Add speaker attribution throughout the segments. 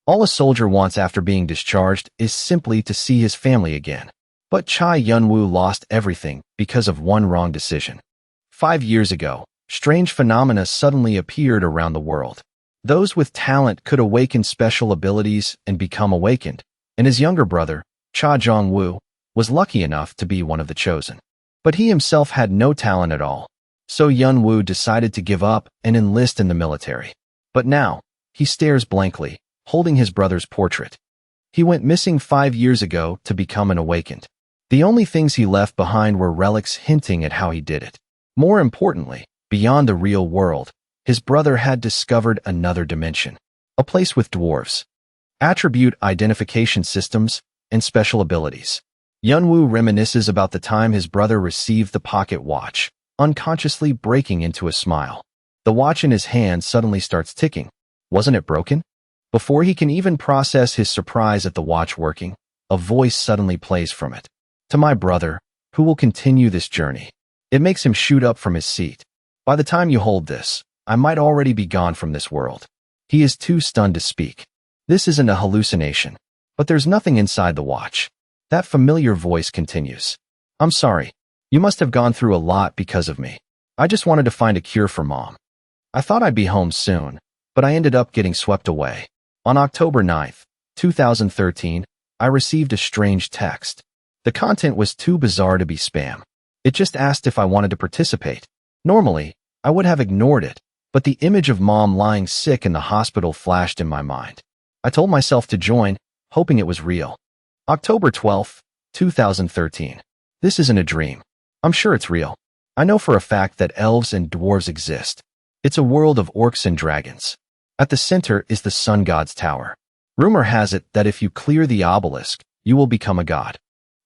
Speaker 1: All a soldier wants after being discharged is simply to see his family again. But Cha Yun-woo lost everything because of one wrong decision. 5 years ago, strange phenomena suddenly appeared around the world. Those with talent could awaken special abilities and become awakened, and his younger brother, Cha Jong-woo, was lucky enough to be one of the chosen. But he himself had no talent at all, so Yun-woo decided to give up and enlist in the military. But now, he stares blankly, holding his brother's portrait. He went missing 5 years ago to become an awakened. The only things he left behind were relics hinting at how he did it. More importantly, beyond the real world, his brother had discovered another dimension, a place with dwarves, attribute identification systems, and special abilities. Yun-woo reminisces about the time his brother received the pocket watch, unconsciously breaking into a smile. The watch in his hand suddenly starts ticking. Wasn't it broken? Before he can even process his surprise at the watch working, a voice suddenly plays from it. To my brother, who will continue this journey. It makes him shoot up from his seat. By the time you hold this, I might already be gone from this world. He is too stunned to speak. This isn't a hallucination, but there's nothing inside the watch. That familiar voice continues. I'm sorry. You must have gone through a lot because of me. I just wanted to find a cure for Mom. I thought I'd be home soon, but I ended up getting swept away. On October 9th, 2013, I received a strange text. The content was too bizarre to be spam. It just asked if I wanted to participate. Normally, I would have ignored it, but the image of Mom lying sick in the hospital flashed in my mind. I told myself to join, hoping it was real. October 12th, 2013. This isn't a dream. I'm sure it's real. I know for a fact that elves and dwarves exist. It's a world of orcs and dragons. At the center is the sun god's tower. Rumor has it that if you clear the obelisk, you will become a god.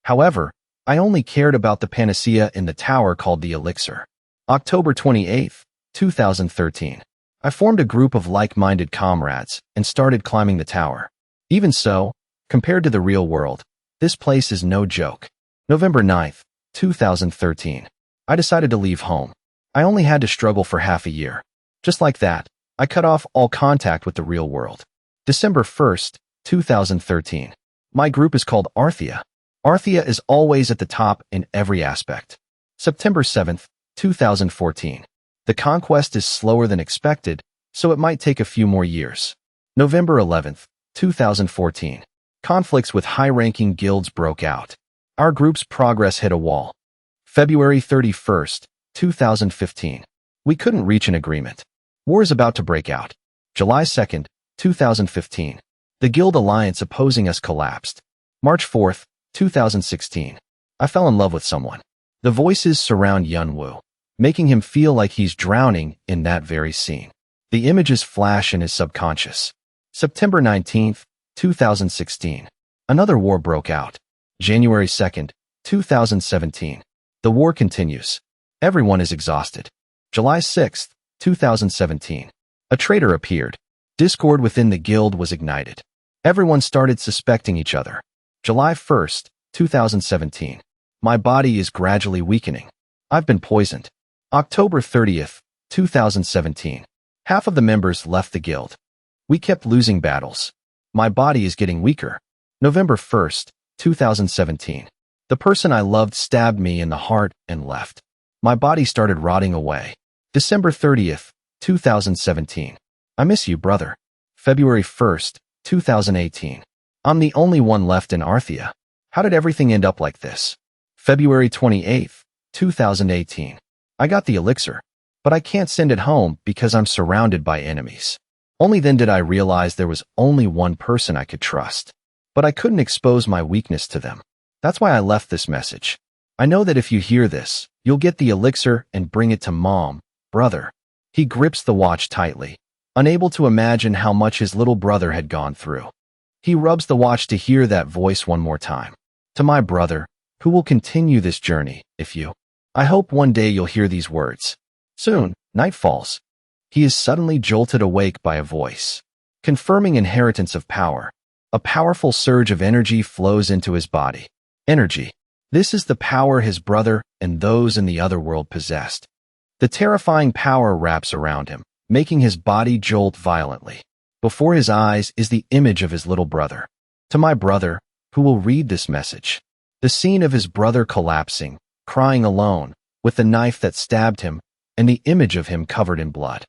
Speaker 1: However, I only cared about the panacea in the tower called the elixir. October 28th, 2013. I formed a group of like-minded comrades and started climbing the tower. Even so, compared to the real world, this place is no joke. November 9th, 2013. I decided to leave home. I only had to struggle for half a year. Just like that, I cut off all contact with the real world. December 1st, 2013. My group is called Arthea. Arthea is always at the top in every aspect. September 7th, 2014. The conquest is slower than expected, so it might take a few more years. November 11th, 2014. Conflicts with high-ranking guilds broke out. Our group's progress hit a wall. February 31st, 2015. We couldn't reach an agreement. War is about to break out. July 2nd, 2015. The guild alliance opposing us collapsed. March 4th, 2016. I fell in love with someone. The voices surround Yun-woo, making him feel like he's drowning in that very scene. The images flash in his subconscious. September 19th, 2016. Another war broke out. January 2nd, 2017. The war continues. Everyone is exhausted. July 6th, 2017. A traitor appeared. Discord within the guild was ignited. Everyone started suspecting each other. July 1st, 2017. My body is gradually weakening. I've been poisoned. October 30th, 2017. Half of the members left the guild. We kept losing battles. My body is getting weaker. November 1st, 2017. The person I loved stabbed me in the heart and left. My body started rotting away. December 30th, 2017. I miss you, brother. February 1st, 2018. I'm the only one left in Arthea. How did everything end up like this? February 28th, 2018. I got the elixir, but I can't send it home because I'm surrounded by enemies. Only then did I realize there was only one person I could trust. But I couldn't expose my weakness to them. That's why I left this message. I know that if you hear this, you'll get the elixir and bring it to Mom, brother. He grips the watch tightly, unable to imagine how much his little brother had gone through. He rubs the watch to hear that voice one more time. To my brother, who will continue this journey, if you. I hope one day you'll hear these words. Soon, night falls. He is suddenly jolted awake by a voice, confirming inheritance of power. A powerful surge of energy flows into his body. Energy. This is the power his brother and those in the other world possessed. The terrifying power wraps around him, making his body jolt violently. Before his eyes is the image of his little brother. To my brother, who will read this message. The scene of his brother collapsing, crying alone, with the knife that stabbed him, and the image of him covered in blood.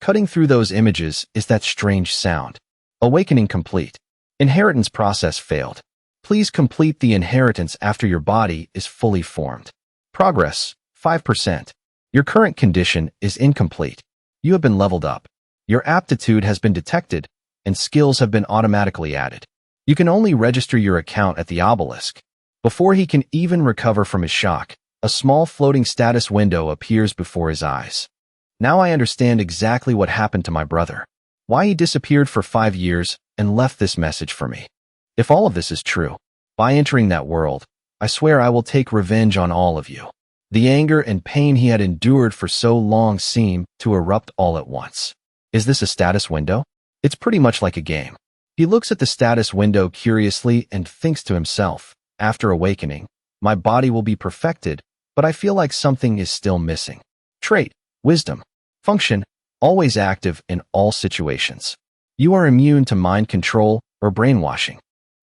Speaker 1: Cutting through those images is that strange sound. Awakening complete. Inheritance process failed. Please complete the inheritance after your body is fully formed. Progress, 5%. Your current condition is incomplete. You have been leveled up. Your aptitude has been detected, and skills have been automatically added. You can only register your account at the obelisk. Before he can even recover from his shock, a small floating status window appears before his eyes. Now I understand exactly what happened to my brother. Why he disappeared for 5 years and left this message for me. If all of this is true, by entering that world, I swear I will take revenge on all of you. The anger and pain he had endured for so long seem to erupt all at once. Is this a status window? It's pretty much like a game. He looks at the status window curiously and thinks to himself, after awakening, my body will be perfected, but I feel like something is still missing. Trait, wisdom. Function, always active in all situations. You are immune to mind control or brainwashing.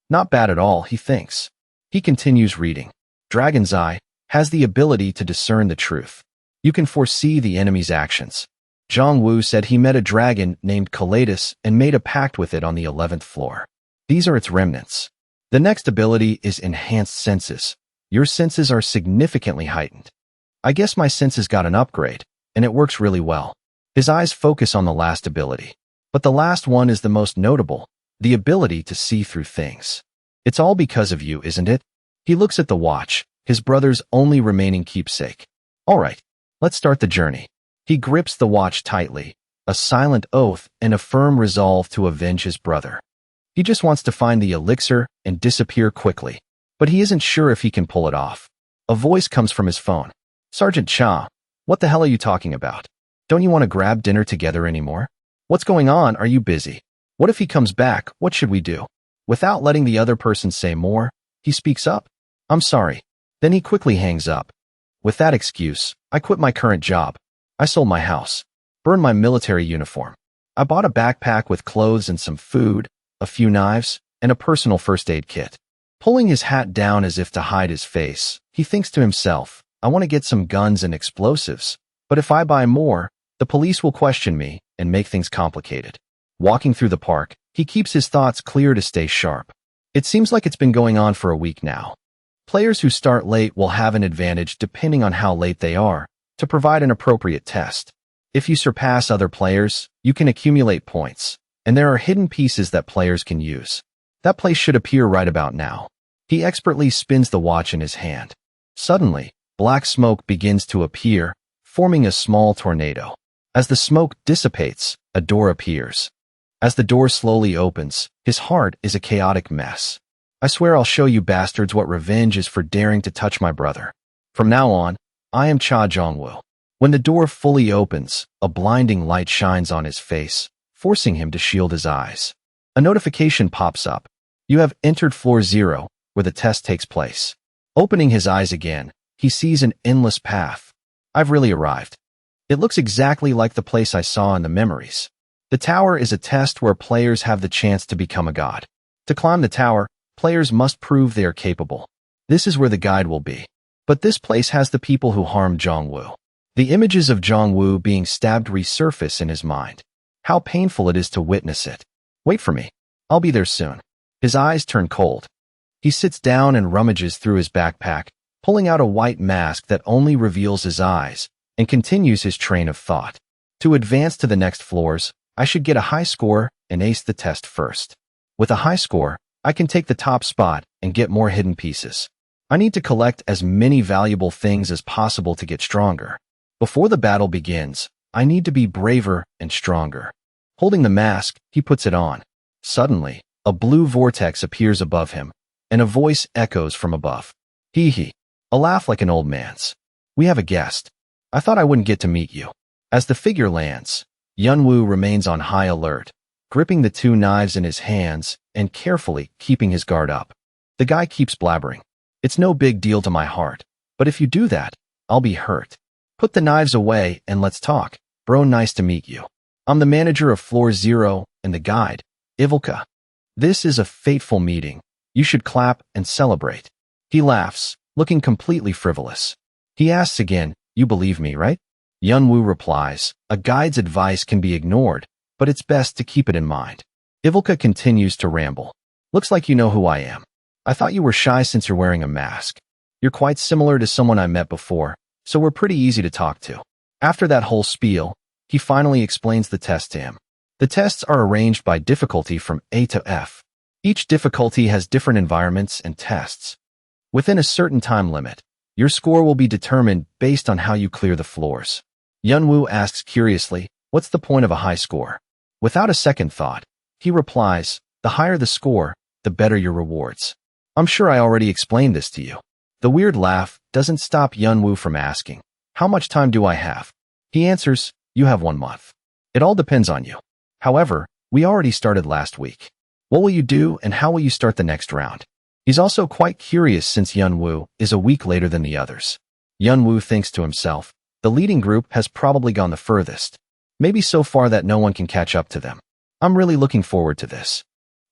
Speaker 1: Not bad at all, he thinks. He continues reading. Dragon's Eye has the ability to discern the truth. You can foresee the enemy's actions. Zhongwu said he met a dragon named Kalatus and made a pact with it on the 11th floor. These are its remnants. The next ability is Enhanced Senses. Your senses are significantly heightened. I guess my senses got an upgrade, and it works really well. His eyes focus on the last ability. But the last one is the most notable, the ability to see through things. It's all because of you, isn't it? He looks at the watch, his brother's only remaining keepsake. All right, let's start the journey. He grips the watch tightly, a silent oath and a firm resolve to avenge his brother. He just wants to find the elixir and disappear quickly, but he isn't sure if he can pull it off. A voice comes from his phone. Sergeant Cha, what the hell are you talking about? Don't you want to grab dinner together anymore? What's going on? Are you busy? What if he comes back? What should we do? Without letting the other person say more, he speaks up. I'm sorry. Then he quickly hangs up. With that excuse, I quit my current job. I sold my house, burned my military uniform. I bought a backpack with clothes and some food, a few knives, and a personal first aid kit. Pulling his hat down as if to hide his face, he thinks to himself, I want to get some guns and explosives, but if I buy more, the police will question me and make things complicated. Walking through the park, he keeps his thoughts clear to stay sharp. It seems like it's been going on for a week now. Players who start late will have an advantage depending on how late they are, to provide an appropriate test. If you surpass other players, you can accumulate points, and there are hidden pieces that players can use. That place should appear right about now. He expertly spins the watch in his hand. Suddenly, black smoke begins to appear, forming a small tornado. As the smoke dissipates, a door appears. As the door slowly opens, his heart is a chaotic mess. I swear I'll show you bastards what revenge is for daring to touch my brother. From now on, I am Cha Zhongwu. When the door fully opens, a blinding light shines on his face, forcing him to shield his eyes. A notification pops up. You have entered floor 0, where the test takes place. Opening his eyes again, he sees an endless path. I've really arrived. It looks exactly like the place I saw in the memories. The tower is a test where players have the chance to become a god. To climb the tower, players must prove they are capable. This is where the guide will be. But this place has the people who harmed Zhongwu. The images of Zhongwu being stabbed resurface in his mind. How painful it is to witness it. Wait for me. I'll be there soon. His eyes turn cold. He sits down and rummages through his backpack, pulling out a white mask that only reveals his eyes, and continues his train of thought. To advance to the next floors, I should get a high score and ace the test first. With a high score, I can take the top spot and get more hidden pieces. I need to collect as many valuable things as possible to get stronger. Before the battle begins, I need to be braver and stronger. Holding the mask, he puts it on. Suddenly, a blue vortex appears above him, and a voice echoes from above. Hee hee. A laugh like an old man's. We have a guest. I thought I wouldn't get to meet you. As the figure lands, Yunwu remains on high alert, gripping the 2 knives in his hands and carefully keeping his guard up. The guy keeps blabbering. It's no big deal to my heart, but if you do that, I'll be hurt. Put the knives away and let's talk. Bro, nice to meet you. I'm the manager of floor 0, and the guide, Ivilka. This is a fateful meeting. You should clap and celebrate. He laughs, looking completely frivolous. He asks again, you believe me, right? Yunwoo replies, a guide's advice can be ignored, but it's best to keep it in mind. Ivilka continues to ramble. Looks like you know who I am. I thought you were shy since you're wearing a mask. You're quite similar to someone I met before, so we're pretty easy to talk to. After that whole spiel, he finally explains the test to him. The tests are arranged by difficulty from A to F. Each difficulty has different environments and tests. Within a certain time limit, your score will be determined based on how you clear the floors. Yunwoo asks curiously, what's the point of a high score? Without a second thought, he replies, the higher the score, the better your rewards. I'm sure I already explained this to you. The weird laugh doesn't stop Yunwoo from asking, how much time do I have? He answers, you have 1 month. It all depends on you. However, we already started last week. What will you do and how will you start the next round? He's also quite curious since Yunwoo is a week later than the others. Yunwoo thinks to himself, the leading group has probably gone the furthest. Maybe so far that no one can catch up to them. I'm really looking forward to this.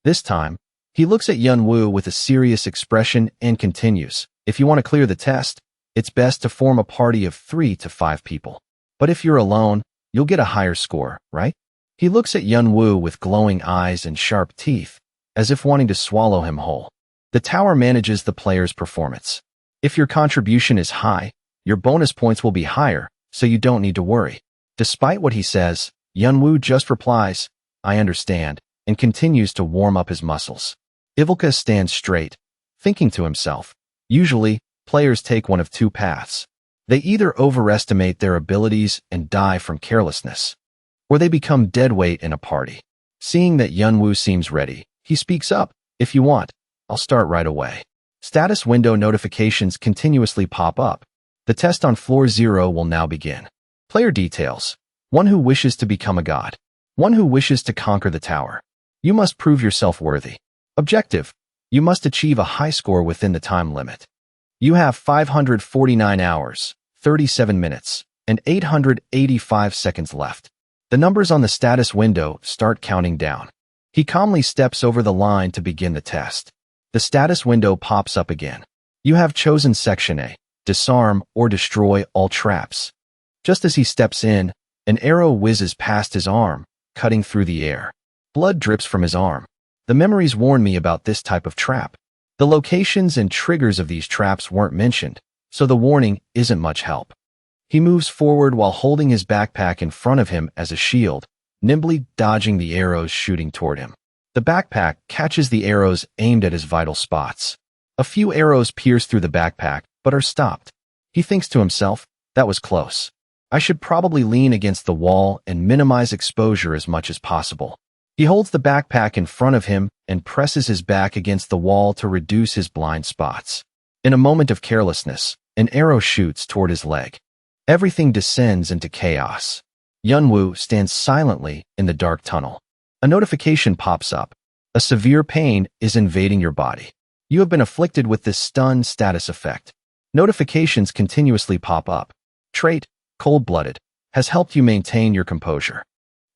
Speaker 1: This time, he looks at Yunwoo with a serious expression and continues, if you want to clear the test, it's best to form a party of 3 to 5 people. But if you're alone, you'll get a higher score, right? He looks at Yunwoo with glowing eyes and sharp teeth, as if wanting to swallow him whole. The tower manages the player's performance. If your contribution is high, your bonus points will be higher, so you don't need to worry. Despite what he says, Yunwoo just replies, I understand, and continues to warm up his muscles. Ivilka stands straight, thinking to himself, usually, players take one of 2 paths. They either overestimate their abilities and die from carelessness, or they become dead weight in a party. Seeing that Yunwoo seems ready, he speaks up, if you want, I'll start right away. Status window notifications continuously pop up. The test on floor 0 will now begin. Player details. 1 who wishes to become a god. 1 who wishes to conquer the tower. You must prove yourself worthy. Objective. You must achieve a high score within the time limit. You have 549 hours, 37 minutes, and 885 seconds left. The numbers on the status window start counting down. He calmly steps over the line to begin the test. The status window pops up again. You have chosen Section A, disarm or destroy all traps. Just as he steps in, an arrow whizzes past his arm, cutting through the air. Blood drips from his arm. The memories warn me about this type of trap. The locations and triggers of these traps weren't mentioned, so the warning isn't much help. He moves forward while holding his backpack in front of him as a shield, nimbly dodging the arrows shooting toward him. The backpack catches the arrows aimed at his vital spots. A few arrows pierce through the backpack, but are stopped. He thinks to himself, that was close. I should probably lean against the wall and minimize exposure as much as possible. He holds the backpack in front of him and presses his back against the wall to reduce his blind spots. In a moment of carelessness, an arrow shoots toward his leg. Everything descends into chaos. Yunwoo stands silently in the dark tunnel. A notification pops up. A severe pain is invading your body. You have been afflicted with this stun status effect. Notifications continuously pop up. Trait, cold-blooded, has helped you maintain your composure.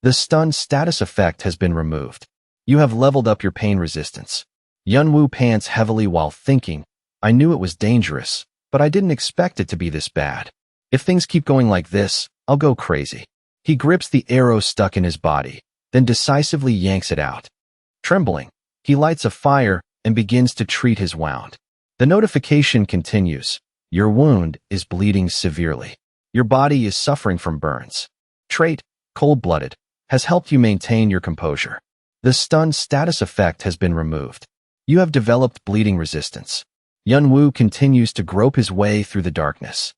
Speaker 1: The stun status effect has been removed. You have leveled up your pain resistance. Yunwoo pants heavily while thinking, I knew it was dangerous, but I didn't expect it to be this bad. If things keep going like this, I'll go crazy. He grips the arrow stuck in his body, then decisively yanks it out. Trembling, he lights a fire and begins to treat his wound. The notification continues. Your wound is bleeding severely. Your body is suffering from burns. Trait, cold-blooded, has helped you maintain your composure. The stun status effect has been removed. You have developed bleeding resistance. Yunwoo continues to grope his way through the darkness.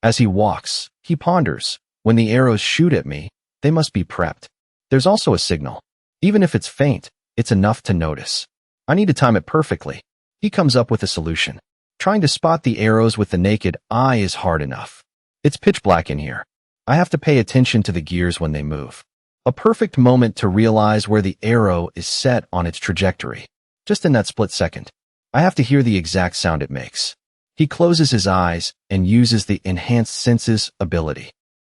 Speaker 1: As he walks, he ponders, when the arrows shoot at me, they must be prepped. There's also a signal. Even if it's faint, it's enough to notice. I need to time it perfectly. He comes up with a solution. Trying to spot the arrows with the naked eye is hard enough. It's pitch black in here. I have to pay attention to the gears when they move. A perfect moment to realize where the arrow is set on its trajectory. Just in that split second, I have to hear the exact sound it makes. He closes his eyes and uses the Enhanced Senses ability.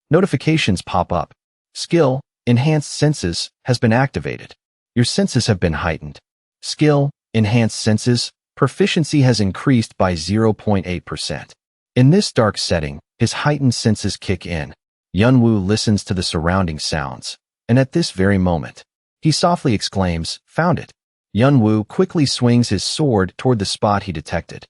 Speaker 1: Notifications pop up. Skill, Enhanced Senses, has been activated. Your senses have been heightened. Skill, enhanced senses, proficiency has increased by 0.8%. In this dark setting, his heightened senses kick in. Yunwoo listens to the surrounding sounds, and at this very moment, he softly exclaims, "Found it." Yunwoo quickly swings his sword toward the spot he detected.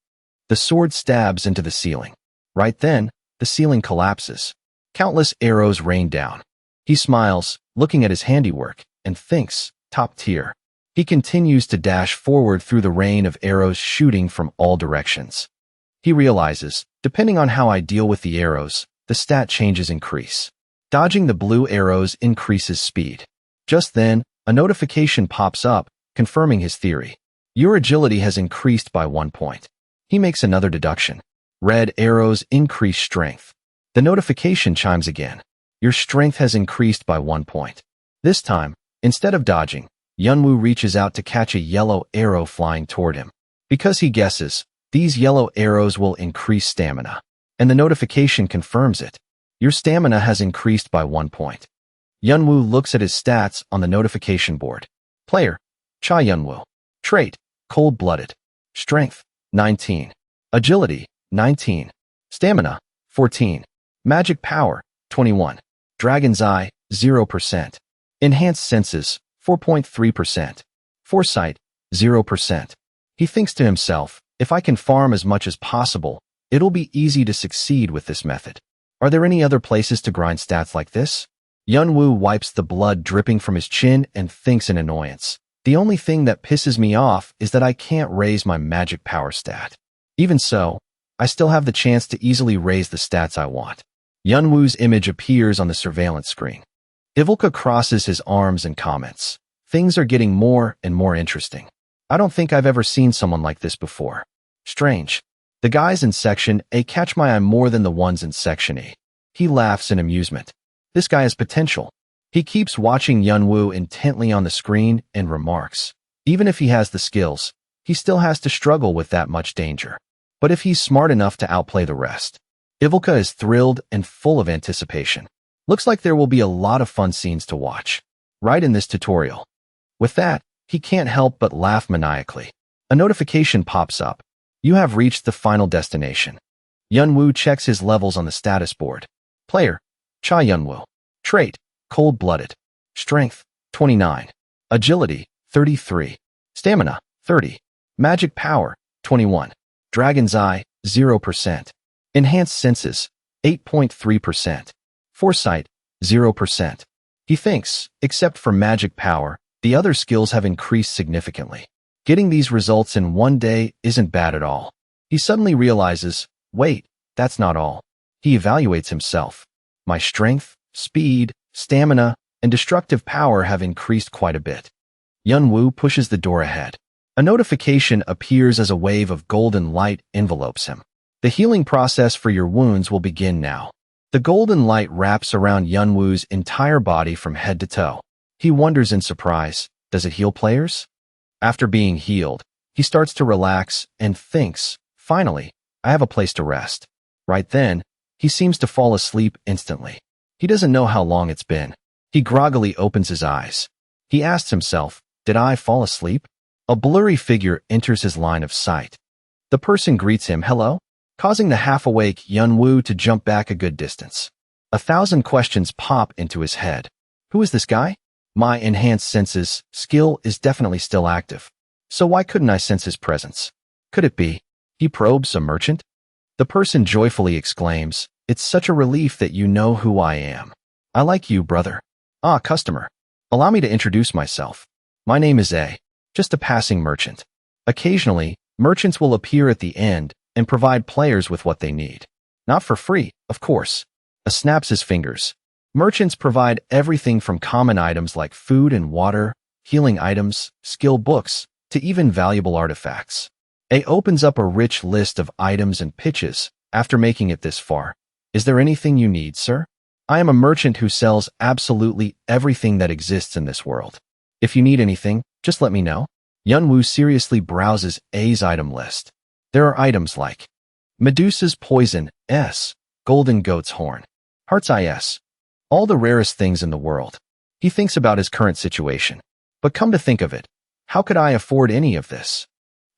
Speaker 1: The sword stabs into the ceiling. Right then, the ceiling collapses. Countless arrows rain down. He smiles, looking at his handiwork, and thinks, top tier. He continues to dash forward through the rain of arrows shooting from all directions. He realizes, depending on how I deal with the arrows, the stat changes increase. Dodging the blue arrows increases speed. Just then, a notification pops up, confirming his theory. Your agility has increased by 1 point. He makes another deduction. Red arrows increase strength. The notification chimes again. Your strength has increased by 1 point. This time, instead of dodging, Yunwoo reaches out to catch a yellow arrow flying toward him. Because he guesses, these yellow arrows will increase stamina. And the notification confirms it. Your stamina has increased by 1 point. Yunwoo looks at his stats on the notification board. Player, Cha Yunwoo. Trait, cold-blooded. Strength, 19. Agility, 19. Stamina, 14. Magic power, 21. Dragon's Eye, 0%. Enhanced senses, 4.3%. Foresight, 0%. He thinks to himself, if I can farm as much as possible, it'll be easy to succeed with this method. Are there any other places to grind stats like this? Yunwoo wipes the blood dripping from his chin and thinks in annoyance. The only thing that pisses me off is that I can't raise my magic power stat. Even so, I still have the chance to easily raise the stats I want. Yunwoo's image appears on the surveillance screen. Ivilka crosses his arms and comments. Things are getting more and more interesting. I don't think I've ever seen someone like this before. Strange. The guys in Section A catch my eye more than the ones in Section E. He laughs in amusement. This guy has potential. He keeps watching Yunwoo intently on the screen and remarks, even if he has the skills, he still has to struggle with that much danger. But if he's smart enough to outplay the rest. Ivilka is thrilled and full of anticipation. Looks like there will be a lot of fun scenes to watch. Right in this tutorial. With that, he can't help but laugh maniacally. A notification pops up. You have reached the final destination. Yunwoo checks his levels on the status board. Player, Cha Yunwoo. Trait, cold-blooded. Strength, 29. Agility, 33. Stamina, 30. Magic power, 21. Dragon's Eye, 0%. Enhanced senses, 8.3%. Foresight, 0%. He thinks, except for magic power, the other skills have increased significantly. Getting these results in one day isn't bad at all. He suddenly realizes, wait, that's not all. He evaluates himself. My strength, speed, stamina, and destructive power have increased quite a bit. Yunwoo pushes the door ahead. A notification appears as a wave of golden light envelopes him. The healing process for your wounds will begin now. The golden light wraps around Yunwoo's entire body from head to toe. He wonders in surprise, does it heal players? After being healed, he starts to relax and thinks, finally, I have a place to rest. Right then, he seems to fall asleep instantly. He doesn't know how long it's been. He groggily opens his eyes. He asks himself, did I fall asleep? A blurry figure enters his line of sight. The person greets him, hello, causing the half-awake Yunwoo to jump back a good distance. 1,000 questions pop into his head. Who is this guy? My enhanced senses skill is definitely still active. So why couldn't I sense his presence? Could it be he probes a merchant? The person joyfully exclaims, it's such a relief that you know who I am. I like you, brother. Ah, customer. Allow me to introduce myself. My name is A, just a passing merchant. Occasionally, merchants will appear at the end and provide players with what they need. Not for free, of course. A snaps his fingers. Merchants provide everything from common items like food and water, healing items, skill books, to even valuable artifacts. A opens up a rich list of items and pitches after making it this far. Is there anything you need, sir? I am a merchant who sells absolutely everything that exists in this world. If you need anything, just let me know. Yunwoo seriously browses A's item list. There are items like Medusa's Poison S, Golden Goat's Horn, Heart's Eye S, all the rarest things in the world. He thinks about his current situation. But come to think of it, how could I afford any of this?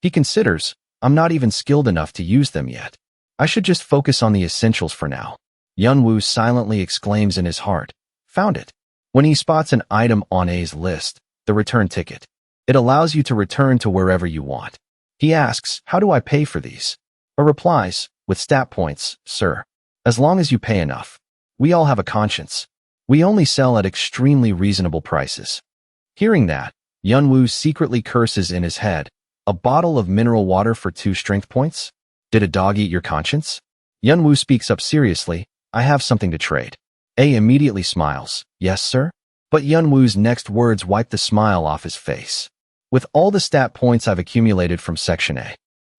Speaker 1: He considers, I'm not even skilled enough to use them yet. I should just focus on the essentials for now. Yunwoo silently exclaims in his heart, found it. When he spots an item on A's list, the return ticket. It allows you to return to wherever you want. He asks, how do I pay for these? A replies, with stat points, sir. As long as you pay enough. We all have a conscience. We only sell at extremely reasonable prices. Hearing that, Yunwoo secretly curses in his head, a bottle of mineral water for 2 strength points? Did a dog eat your conscience? Yunwoo speaks up seriously, I have something to trade. A immediately smiles, yes sir? But Yunwoo's next words wipe the smile off his face. With all the stat points I've accumulated from Section A.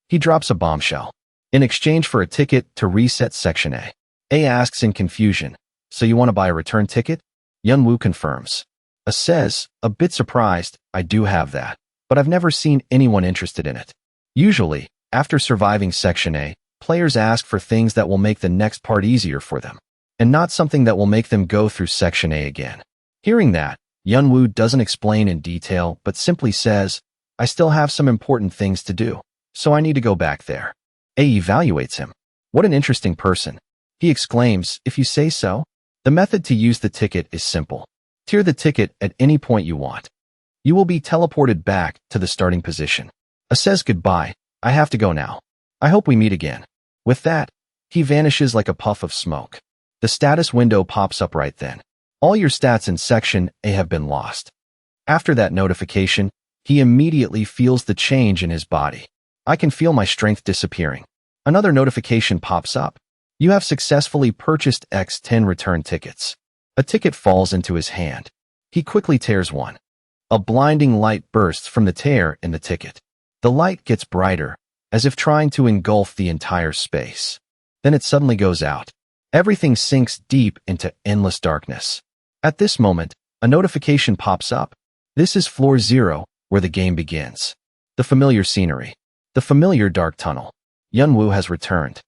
Speaker 1: He drops a bombshell. In exchange for a ticket to reset Section A. A asks in confusion, so you want to buy a return ticket? Yunwoo confirms. A says, a bit surprised, I do have that, but I've never seen anyone interested in it. Usually, after surviving Section A, players ask for things that will make the next part easier for them, and not something that will make them go through Section A again. Hearing that, Yunwoo doesn't explain in detail but simply says, I still have some important things to do, so I need to go back there. A evaluates him. What an interesting person. He exclaims, if you say so. The method to use the ticket is simple. Tier the ticket at any point you want. You will be teleported back to the starting position. A says goodbye, I have to go now. I hope we meet again. With that, he vanishes like a puff of smoke. The status window pops up right then. All your stats in Section A have been lost. After that notification, he immediately feels the change in his body. I can feel my strength disappearing. Another notification pops up. You have successfully purchased X10 return tickets. A ticket falls into his hand. He quickly tears one. A blinding light bursts from the tear in the ticket. The light gets brighter, as if trying to engulf the entire space. Then it suddenly goes out. Everything sinks deep into endless darkness. At this moment, a notification pops up. This is Floor 0, where the game begins. The familiar scenery. The familiar dark tunnel. Yunwoo has returned.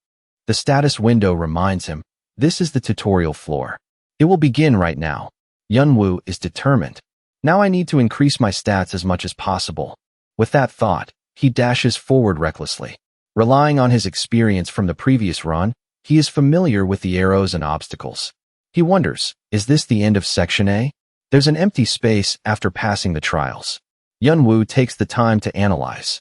Speaker 1: The status window reminds him, this is the tutorial floor. It will begin right now. Yunwoo is determined. Now I need to increase my stats as much as possible. With that thought, he dashes forward recklessly. Relying on his experience from the previous run, he is familiar with the arrows and obstacles. He wonders, is this the end of Section A? There's an empty space after passing the trials. Yunwoo takes the time to analyze.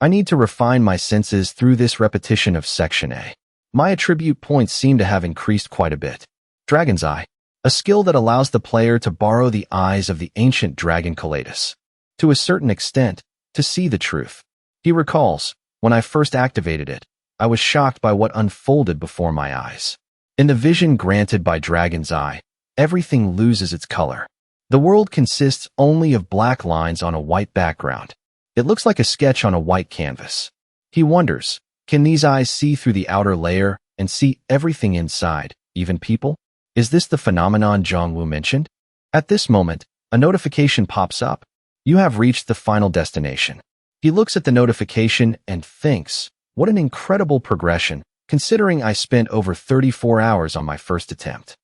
Speaker 1: I need to refine my senses through this repetition of Section A. My attribute points seem to have increased quite a bit. Dragon's Eye, a skill that allows the player to borrow the eyes of the ancient dragon Kalatus. To a certain extent, to see the truth. He recalls, when I first activated it, I was shocked by what unfolded before my eyes. In the vision granted by Dragon's Eye, everything loses its color. The world consists only of black lines on a white background. It looks like a sketch on a white canvas. He wonders, can these eyes see through the outer layer and see everything inside, even people? Is this the phenomenon Jongwoo mentioned? At this moment, a notification pops up. You have reached the final destination. He looks at the notification and thinks, what an incredible progression, considering I spent over 34 hours on my first attempt.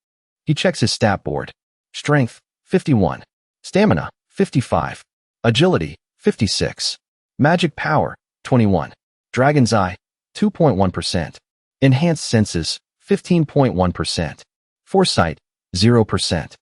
Speaker 1: He checks his stat board. Strength, 51. Stamina, 55. Agility, 56. Magic power, 21. Dragon's Eye, 2.1%. Enhanced senses, 15.1%. Foresight, 0%.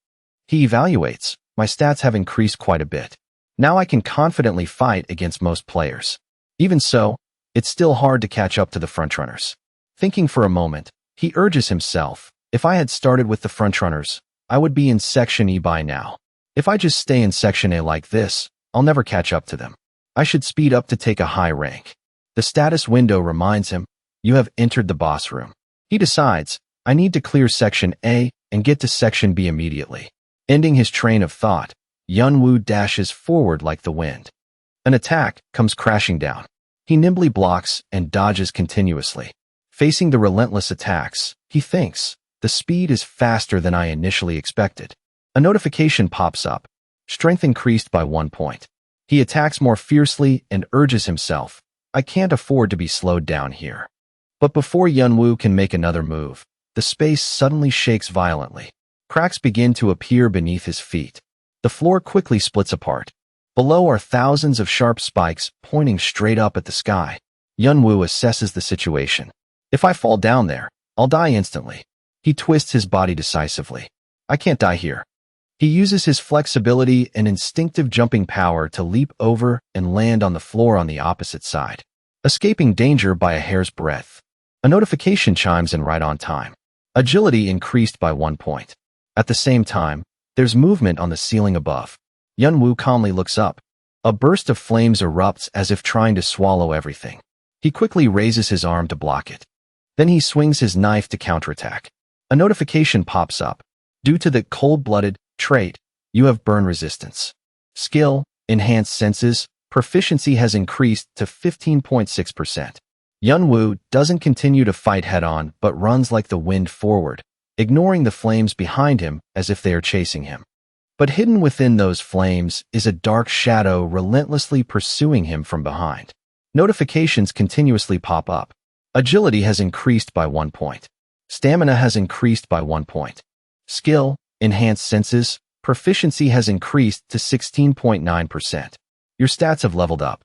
Speaker 1: He evaluates, my stats have increased quite a bit. Now I can confidently fight against most players. Even so, it's still hard to catch up to the frontrunners. Thinking for a moment, he urges himself, if I had started with the frontrunners, I would be in Section E by now. If I just stay in Section A like this, I'll never catch up to them. I should speed up to take a high rank. The status window reminds him, you have entered the boss room. He decides, I need to clear Section A and get to Section B immediately. Ending his train of thought, Yunwoo dashes forward like the wind. An attack comes crashing down. He nimbly blocks and dodges continuously. Facing the relentless attacks, he thinks, the speed is faster than I initially expected. A notification pops up. Strength increased by 1 point. He attacks more fiercely and urges himself, I can't afford to be slowed down here. But before Yunwoo can make another move, the space suddenly shakes violently. Cracks begin to appear beneath his feet. The floor quickly splits apart. Below are thousands of sharp spikes pointing straight up at the sky. Yunwoo assesses the situation. If I fall down there, I'll die instantly. He twists his body decisively. I can't die here. He uses his flexibility and instinctive jumping power to leap over and land on the floor on the opposite side, escaping danger by a hair's breadth. A notification chimes in right on time. Agility increased by 1 point. At the same time, there's movement on the ceiling above. Yunwoo calmly looks up. A burst of flames erupts as if trying to swallow everything. He quickly raises his arm to block it. Then he swings his knife to counterattack. A notification pops up. Due to the cold-blooded trait, you have burn resistance. Skill, enhanced senses, proficiency has increased to 15.6%. Yunwoo doesn't continue to fight head-on but runs like the wind forward, ignoring the flames behind him as if they are chasing him. But hidden within those flames is a dark shadow relentlessly pursuing him from behind. Notifications continuously pop up. Agility has increased by 1 point. Stamina has increased by 1 point. Skill, enhanced senses, proficiency has increased to 16.9%. Your stats have leveled up.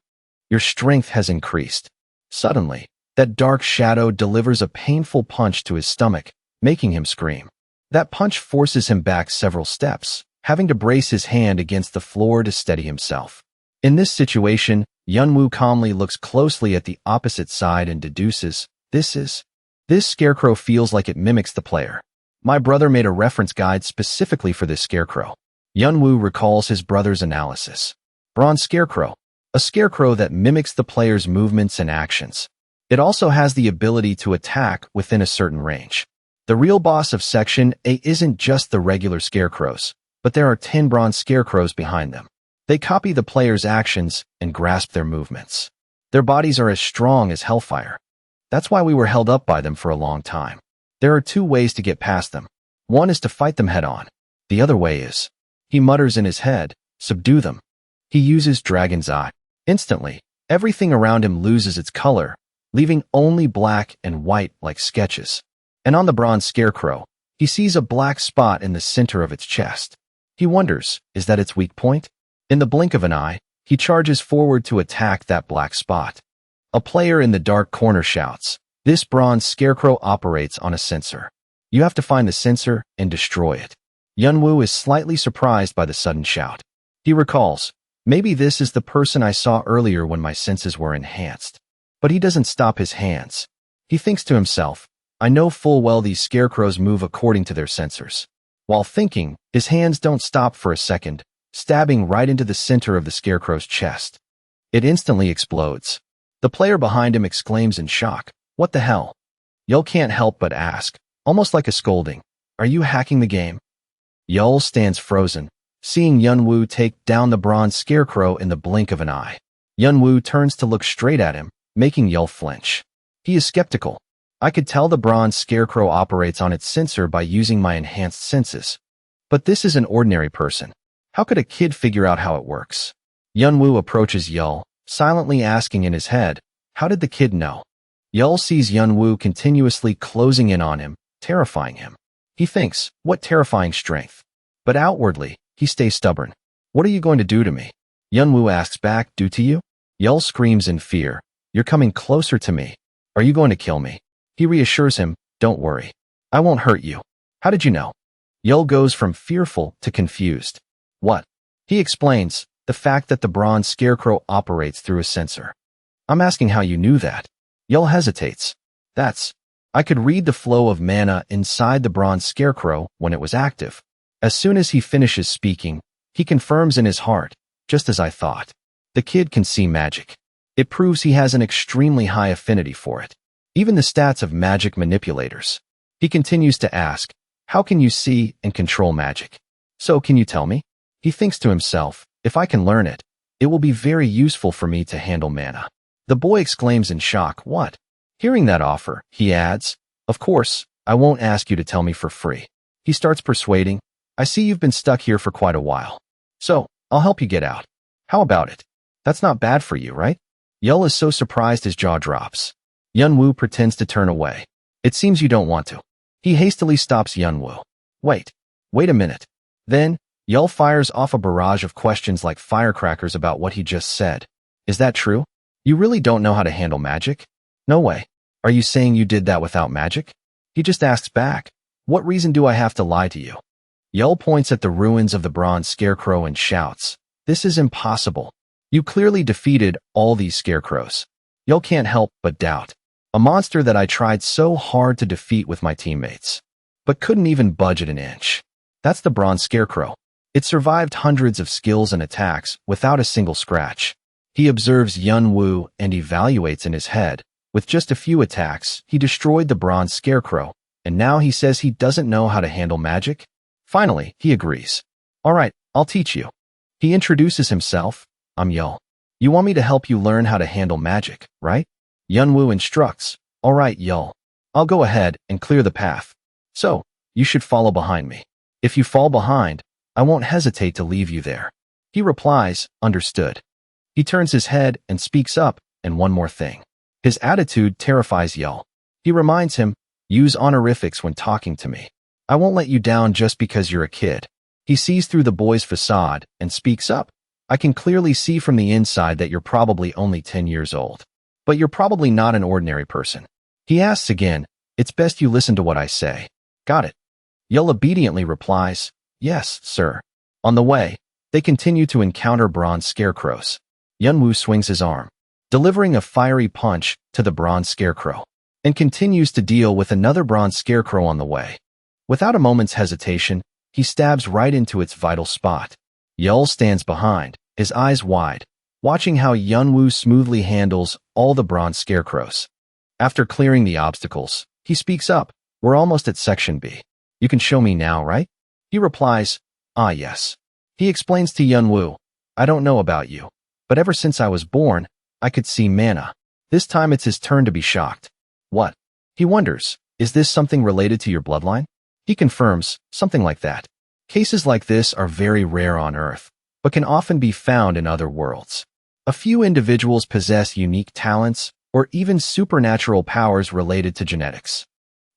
Speaker 1: Your strength has increased. Suddenly, that dark shadow delivers a painful punch to his stomach, making him scream. That punch forces him back several steps, having to brace his hand against the floor to steady himself. In this situation, Yunwoo calmly looks closely at the opposite side and deduces, this scarecrow feels like it mimics the player. My brother made a reference guide specifically for this scarecrow. Yunwoo recalls his brother's analysis. Bronze scarecrow, a scarecrow that mimics the player's movements and actions. It also has the ability to attack within a certain range. The real boss of Section A isn't just the regular scarecrows, but there are 10 bronze scarecrows behind them. They copy the player's actions and grasp their movements. Their bodies are as strong as hellfire. That's why we were held up by them for a long time. There are 2 ways to get past them. One is to fight them head-on. The other way is, he mutters in his head, subdue them. He uses Dragon's Eye. Instantly, everything around him loses its color, leaving only black and white like sketches. And on the bronze scarecrow, he sees a black spot in the center of its chest. He wonders, is that its weak point? In the blink of an eye, he charges forward to attack that black spot. A player in the dark corner shouts, this bronze scarecrow operates on a sensor. You have to find the sensor and destroy it. Yunwoo is slightly surprised by the sudden shout. He recalls, maybe this is the person I saw earlier when my senses were enhanced. But he doesn't stop his hands. He thinks to himself, I know full well these scarecrows move according to their sensors. While thinking, his hands don't stop for a second, stabbing right into the center of the scarecrow's chest. It instantly explodes. The player behind him exclaims in shock, what the hell? Yul can't help but ask, almost like a scolding, are you hacking the game? Yul stands frozen, seeing Yunwoo take down the bronze scarecrow in the blink of an eye. Yunwoo turns to look straight at him, making Yul flinch. He is skeptical. I could tell the bronze scarecrow operates on its sensor by using my enhanced senses. But this is an ordinary person. How could a kid figure out how it works? Yunwoo approaches Yul, silently asking in his head, how did the kid know? Yul sees Yunwoo continuously closing in on him, terrifying him. He thinks, what terrifying strength. But outwardly, he stays stubborn. What are you going to do to me? Yunwoo asks back, do to you? Yul screams in fear, you're coming closer to me. Are you going to kill me? He reassures him, don't worry. I won't hurt you. How did you know? Yul goes from fearful to confused. What? He explains, the fact that the bronze scarecrow operates through a sensor. I'm asking how you knew that. Yul hesitates. I could read the flow of mana inside the bronze scarecrow when it was active. As soon as he finishes speaking, he confirms in his heart, just as I thought. The kid can see magic. It proves he has an extremely high affinity for it. Even the stats of magic manipulators. He continues to ask, how can you see and control magic? So can you tell me? He thinks to himself, if I can learn it, it will be very useful for me to handle mana. The boy exclaims in shock, what? Hearing that offer, he adds, of course, I won't ask you to tell me for free. He starts persuading, I see you've been stuck here for quite a while. So, I'll help you get out. How about it? That's not bad for you, right? Yul is so surprised his jaw drops. Yunwoo pretends to turn away. It seems you don't want to. He hastily stops Yunwoo. Wait a minute. Then, Yell fires off a barrage of questions like firecrackers about what he just said. Is that true? You really don't know how to handle magic? No way. Are you saying you did that without magic? He just asks back, what reason do I have to lie to you? Yell points at the ruins of the bronze scarecrow and shouts, this is impossible. You clearly defeated all these scarecrows. Yell can't help but doubt. A monster that I tried so hard to defeat with my teammates, but couldn't even budge an inch. That's the bronze scarecrow. It survived hundreds of skills and attacks without a single scratch. He observes Yunwoo and evaluates in his head. With just a few attacks, he destroyed the bronze scarecrow, and now he says he doesn't know how to handle magic? Finally, he agrees. All right, I'll teach you. He introduces himself. I'm Yell. You want me to help you learn how to handle magic, right? Yunwoo instructs. All right, Yell. I'll go ahead and clear the path. So, you should follow behind me. If you fall behind, I won't hesitate to leave you there. He replies, understood. He turns his head and speaks up, and one more thing. His attitude terrifies Yell. He reminds him, use honorifics when talking to me. I won't let you down just because you're a kid. He sees through the boy's facade and speaks up. I can clearly see from the inside that you're probably only 10 years old. But you're probably not an ordinary person. He asks again, it's best you listen to what I say. Got it. Yell obediently replies, yes, sir. On the way, they continue to encounter bronze scarecrows. Yunwoo swings his arm, delivering a fiery punch to the bronze scarecrow, and continues to deal with another bronze scarecrow on the way. Without a moment's hesitation, he stabs right into its vital spot. Yell stands behind, his eyes wide, watching how Yunwoo smoothly handles all the bronze scarecrows. After clearing the obstacles, he speaks up, we're almost at section B. You can show me now, right? He replies, ah yes. He explains to Yunwoo, I don't know about you, but ever since I was born, I could see mana. This time it's his turn to be shocked. What? He wonders, is this something related to your bloodline? He confirms, something like that. Cases like this are very rare on Earth, but can often be found in other worlds. A few individuals possess unique talents or even supernatural powers related to genetics.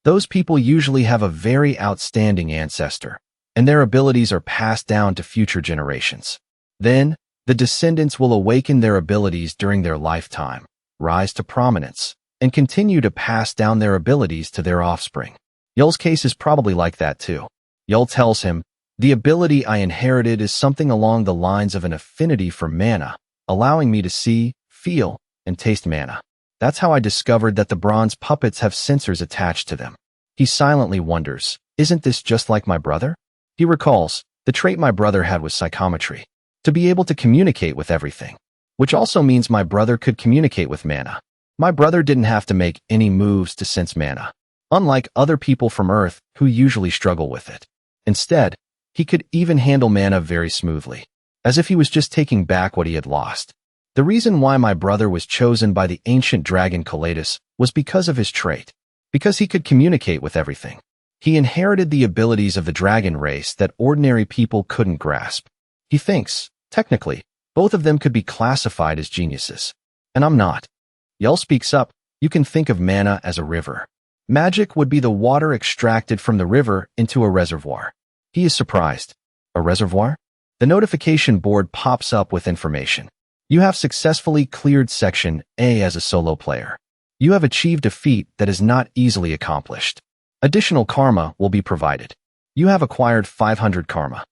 Speaker 1: Those people usually have a very outstanding ancestor, and their abilities are passed down to future generations. Then, the descendants will awaken their abilities during their lifetime, rise to prominence, and continue to pass down their abilities to their offspring. Yell's case is probably like that too. Yell tells him, the ability I inherited is something along the lines of an affinity for mana, allowing me to see, feel, and taste mana. That's how I discovered that the bronze puppets have sensors attached to them. He silently wonders, isn't this just like my brother? He recalls, the trait my brother had was psychometry, to be able to communicate with everything, which also means my brother could communicate with mana. My brother didn't have to make any moves to sense mana, unlike other people from Earth who usually struggle with it. Instead, he could even handle mana very smoothly, as if he was just taking back what he had lost. The reason why my brother was chosen by the ancient dragon Kalatus was because of his trait, because he could communicate with everything. He inherited the abilities of the dragon race that ordinary people couldn't grasp. He thinks, technically, both of them could be classified as geniuses. And I'm not. Yell speaks up, you can think of mana as a river. Magic would be the water extracted from the river into a reservoir. He is surprised. A reservoir? The notification board pops up with information. You have successfully cleared Section A as a solo player. You have achieved a feat that is not easily accomplished. Additional karma will be provided. You have acquired 500 karma.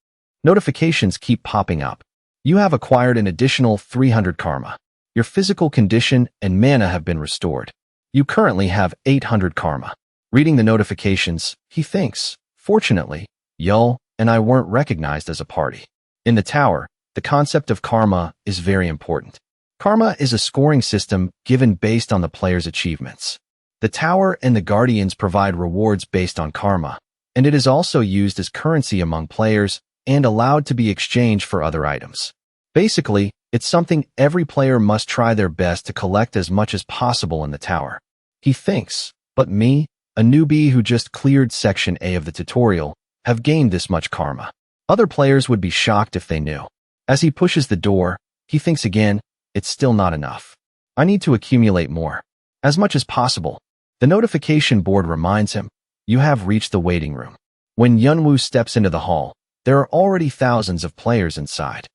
Speaker 1: Notifications keep popping up. You have acquired an additional 300 karma. Your physical condition and mana have been restored. You currently have 800 karma. Reading the notifications, he thinks, fortunately, Yell and I weren't recognized as a party. In the tower, the concept of karma is very important. Karma is a scoring system given based on the player's achievements. The tower and the guardians provide rewards based on karma, and it is also used as currency among players and allowed to be exchanged for other items. Basically, it's something every player must try their best to collect as much as possible in the tower. He thinks, but me, a newbie who just cleared Section A of the tutorial, have gained this much karma. Other players would be shocked if they knew. As he pushes the door, he thinks again, it's still not enough. I need to accumulate more. As much as possible. The notification board reminds him, you have reached the waiting room. When Yunwoo steps into the hall, There are already thousands of players inside.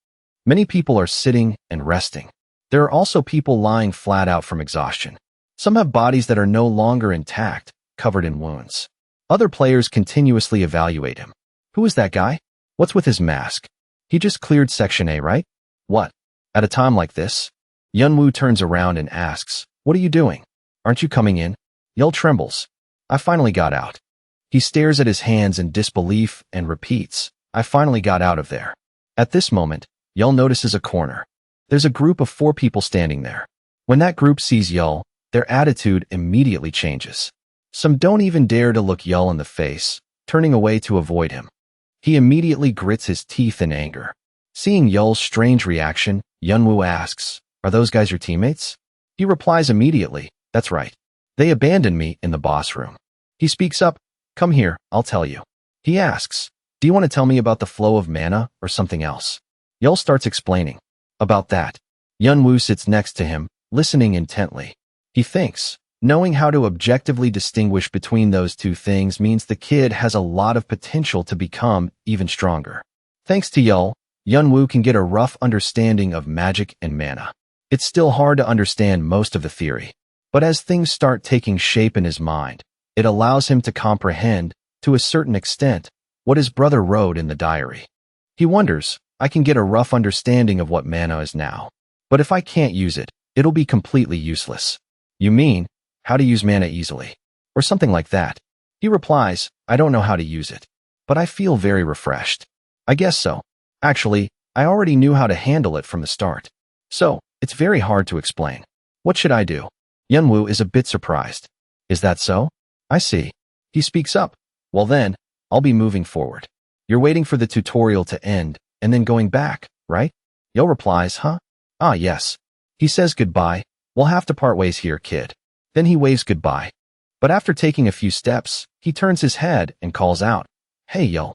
Speaker 1: Many people are sitting and resting. There are also people lying flat out from exhaustion. Some have bodies that are no longer intact, covered in wounds. Other players continuously evaluate him. Who is that guy? What's with his mask? He just cleared Section A, right? What? At a time like this? Yunwoo turns around and asks, "What are you doing? Aren't you coming in?" Yeol trembles. "I finally got out." He stares at his hands in disbelief and repeats, "I finally got out of there." At this moment, Yeol notices a corner. There's a group of 4 people standing there. When that group sees Yeol, their attitude immediately changes. Some don't even dare to look Yeol in the face, turning away to avoid him. He immediately grits his teeth in anger. Seeing Yeol's strange reaction, Yunwoo asks, "Are those guys your teammates?" He replies immediately, "That's right. They abandoned me in the boss room." He speaks up, "Come here, I'll tell you." He asks, "Do you want to tell me about the flow of mana or something else?" Yeol starts explaining. About that, Yunwoo sits next to him, listening intently. He thinks, knowing how to objectively distinguish between those two things means the kid has a lot of potential to become even stronger. Thanks to Yeol, Yunwoo can get a rough understanding of magic and mana. It's still hard to understand most of the theory, but as things start taking shape in his mind, it allows him to comprehend, to a certain extent, what his brother wrote in the diary. He wonders, I can get a rough understanding of what mana is now, but if I can't use it, it'll be completely useless. You mean, how to use mana easily? Or something like that. He replies, I don't know how to use it, but I feel very refreshed. I guess so. Actually, I already knew how to handle it from the start. So, it's very hard to explain. What should I do? Yunwoo is a bit surprised. Is that so? I see. He speaks up. Well then, I'll be moving forward. You're waiting for the tutorial to end, and then going back, right? Yeol replies, huh? Ah, yes. He says goodbye. We'll have to part ways here, kid. Then he waves goodbye. But after taking a few steps, he turns his head and calls out, Hey, Yeol.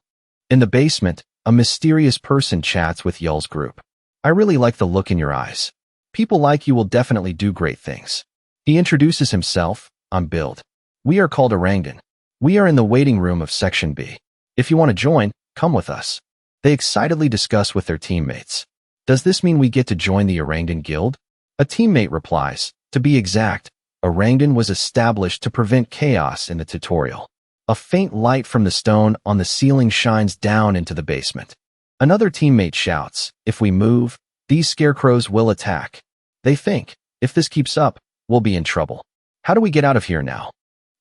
Speaker 1: In the basement, a mysterious person chats with Yeol's group. I really like the look in your eyes. People like you will definitely do great things. He introduces himself. I'm Build. We are called Orangdan. We are in the waiting room of Section B. If you want to join, come with us. They excitedly discuss with their teammates. Does this mean we get to join the Orangdan Guild? A teammate replies, to be exact, Orangdan was established to prevent chaos in the tutorial. A faint light from the stone on the ceiling shines down into the basement. Another teammate shouts, if we move, these scarecrows will attack. They think, if this keeps up, we'll be in trouble. How do we get out of here now?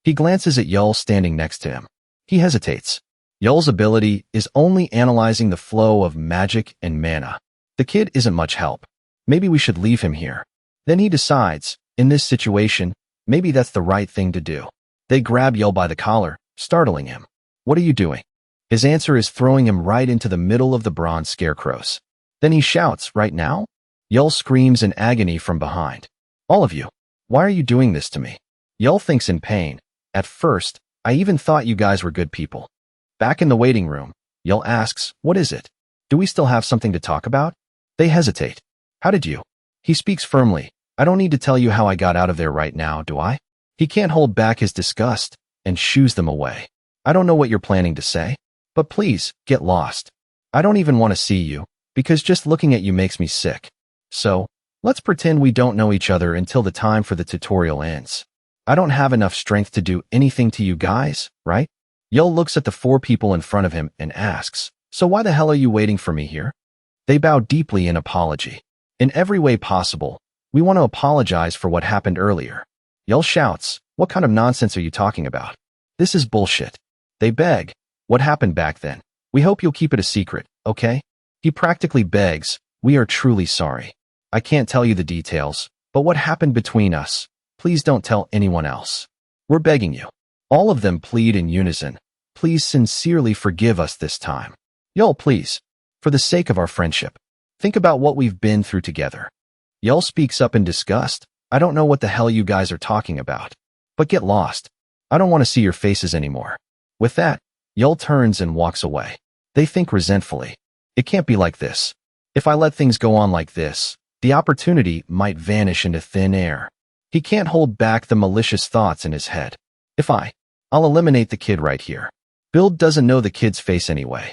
Speaker 1: He glances at Yeol standing next to him. He hesitates. Yeol's ability is only analyzing the flow of magic and mana. The kid isn't much help. Maybe we should leave him here. Then he decides, in this situation, maybe that's the right thing to do. They grab Yeol by the collar, startling him. What are you doing? His answer is throwing him right into the middle of the bronze scarecrows. Then he shouts, right now? Yeol screams in agony from behind. All of you, why are you doing this to me? Yeol thinks in pain. At first, I even thought you guys were good people. Back in the waiting room, Yeol asks, what is it? Do we still have something to talk about? They hesitate. How did you? He speaks firmly. I don't need to tell you how I got out of there right now, do I? He can't hold back his disgust and shoos them away. I don't know what you're planning to say, but please, get lost. I don't even want to see you, because just looking at you makes me sick. So, let's pretend we don't know each other until the time for the tutorial ends. I don't have enough strength to do anything to you guys, right? Yeol looks at the 4 people in front of him and asks, so why the hell are you waiting for me here? They bow deeply in apology. In every way possible, we want to apologize for what happened earlier. Yeol shouts, what kind of nonsense are you talking about? This is bullshit. They beg, what happened back then? We hope you'll keep it a secret, okay? He practically begs, we are truly sorry. I can't tell you the details, but what happened between us, please don't tell anyone else. We're begging you. All of them plead in unison. Please sincerely forgive us this time. Yeol, please. For the sake of our friendship. Think about what we've been through together. Yeol speaks up in disgust. I don't know what the hell you guys are talking about. But get lost. I don't want to see your faces anymore. With that, Yeol turns and walks away. They think resentfully. It can't be like this. If I let things go on like this, the opportunity might vanish into thin air. He can't hold back the malicious thoughts in his head. I'll eliminate the kid right here. Build doesn't know the kid's face anyway.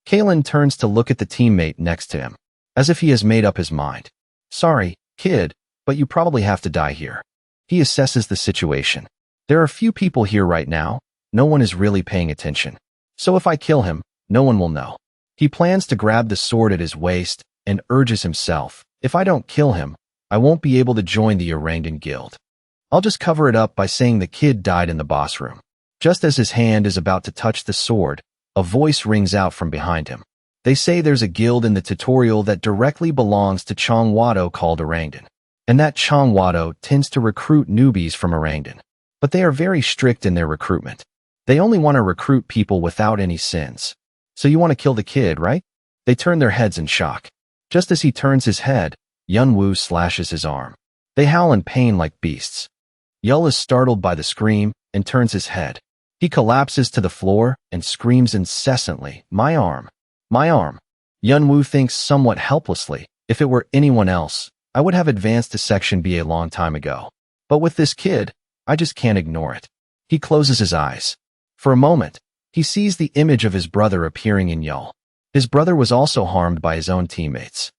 Speaker 1: Kalen turns to look at the teammate next to him, as if he has made up his mind. Sorry, kid, but you probably have to die here. He assesses the situation. There are few people here right now. No one is really paying attention. So if I kill him, no one will know. He plans to grab the sword at his waist and urges himself, if I don't kill him, I won't be able to join the Orangdan Guild. I'll just cover it up by saying the kid died in the boss room. Just as his hand is about to touch the sword, a voice rings out from behind him. They say there's a guild in the tutorial that directly belongs to Chongwado called Orangdan, and that Chongwado tends to recruit newbies from Orangdan. But they are very strict in their recruitment. They only want to recruit people without any sins. So you want to kill the kid, right? They turn their heads in shock. Just as he turns his head, Yunwoo slashes his arm. They howl in pain like beasts. Yul is startled by the scream and turns his head. He collapses to the floor and screams incessantly, "My arm! My arm!" Yunwoo thinks somewhat helplessly, if it were anyone else, I would have advanced to Section B a long time ago. But with this kid, I just can't ignore it. He closes his eyes. For a moment, he sees the image of his brother appearing in Yul. His brother was also harmed by his own teammates.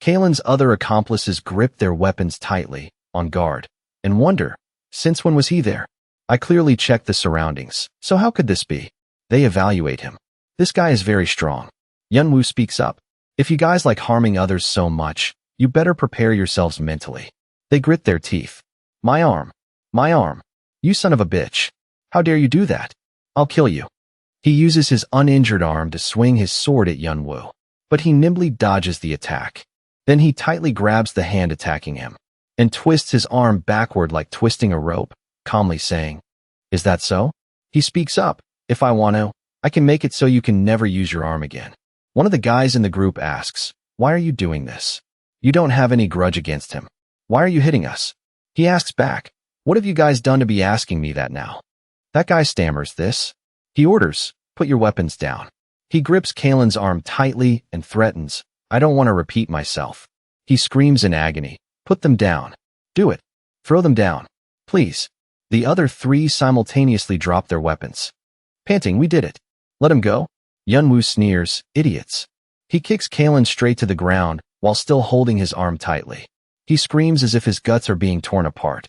Speaker 1: Kalen's other accomplices grip their weapons tightly, on guard, and wonder, since when was he there? I clearly checked the surroundings, so how could this be? They evaluate him. This guy is very strong. Yunwoo speaks up. If you guys like harming others so much, you better prepare yourselves mentally. They grit their teeth. My arm. My arm. You son of a bitch. How dare you do that? I'll kill you. He uses his uninjured arm to swing his sword at Yunwoo, but he nimbly dodges the attack. Then he tightly grabs the hand attacking him and twists his arm backward like twisting a rope, calmly saying, "Is that so?" He speaks up. "If I want to, I can make it so you can never use your arm again." One of the guys in the group asks, "Why are you doing this? You don't have any grudge against him. Why are you hitting us?" He asks back, "What have you guys done to be asking me that now?" That guy stammers this. He orders, "Put your weapons down." He grips Kalen's arm tightly and threatens, "I don't want to repeat myself." He screams in agony, "Put them down. Do it. Throw them down. Please." The other three simultaneously drop their weapons. Panting, "We did it. Let him go." Yunwoo sneers, "Idiots." He kicks Kalen straight to the ground while still holding his arm tightly. He screams as if his guts are being torn apart.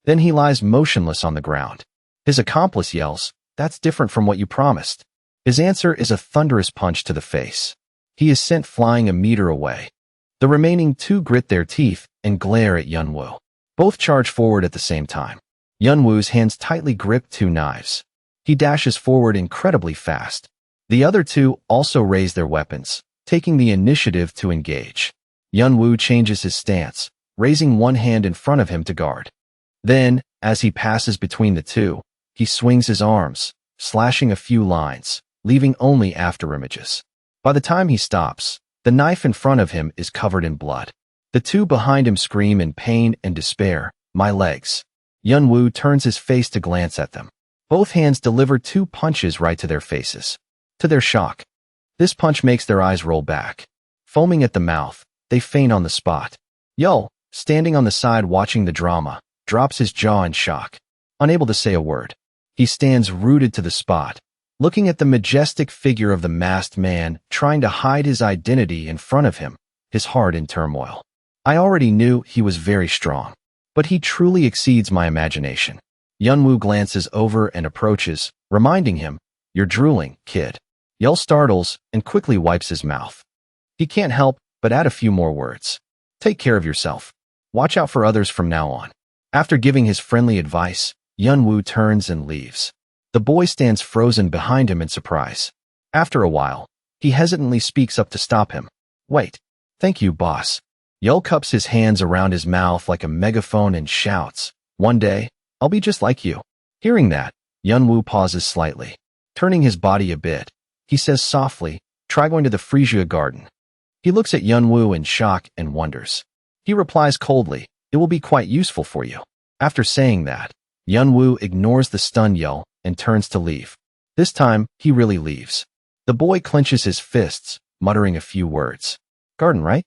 Speaker 1: Then he lies motionless on the ground. His accomplice yells, "That's different from what you promised." His answer is a thunderous punch to the face. He is sent flying a meter away. The remaining two grit their teeth and glare at Yunwoo. Both charge forward at the same time. Yunwoo's hands tightly grip two knives. He dashes forward incredibly fast. The other two also raise their weapons, taking the initiative to engage. Yunwoo changes his stance, raising one hand in front of him to guard. Then, as he passes between the two, he swings his arms, slashing a few lines, leaving only afterimages. By the time he stops, the knife in front of him is covered in blood. The two behind him scream in pain and despair, "My legs." Yunwoo turns his face to glance at them. Both hands deliver two punches right to their faces. To their shock, this punch makes their eyes roll back. Foaming at the mouth, they faint on the spot. Yul, standing on the side watching the drama, drops his jaw in shock. Unable to say a word, he stands rooted to the spot, looking at the majestic figure of the masked man trying to hide his identity in front of him, his heart in turmoil. I already knew he was very strong, but he truly exceeds my imagination. Yunwoo glances over and approaches, reminding him, "You're drooling, kid." Yul startles and quickly wipes his mouth. He can't help but add a few more words. "Take care of yourself. Watch out for others from now on." After giving his friendly advice, Yunwoo turns and leaves. The boy stands frozen behind him in surprise. After a while, he hesitantly speaks up to stop him. "Wait. Thank you, boss." Yul cups his hands around his mouth like a megaphone and shouts, "One day, I'll be just like you." Hearing that, Yunwoo pauses slightly. Turning his body a bit, he says softly, "Try going to the Freesia garden." He looks at Yunwoo in shock and wonders. He replies coldly, "It will be quite useful for you." After saying that, Yunwoo ignores the stunned Yul and turns to leave. This time, he really leaves. The boy clenches his fists, muttering a few words. "Garden, right?"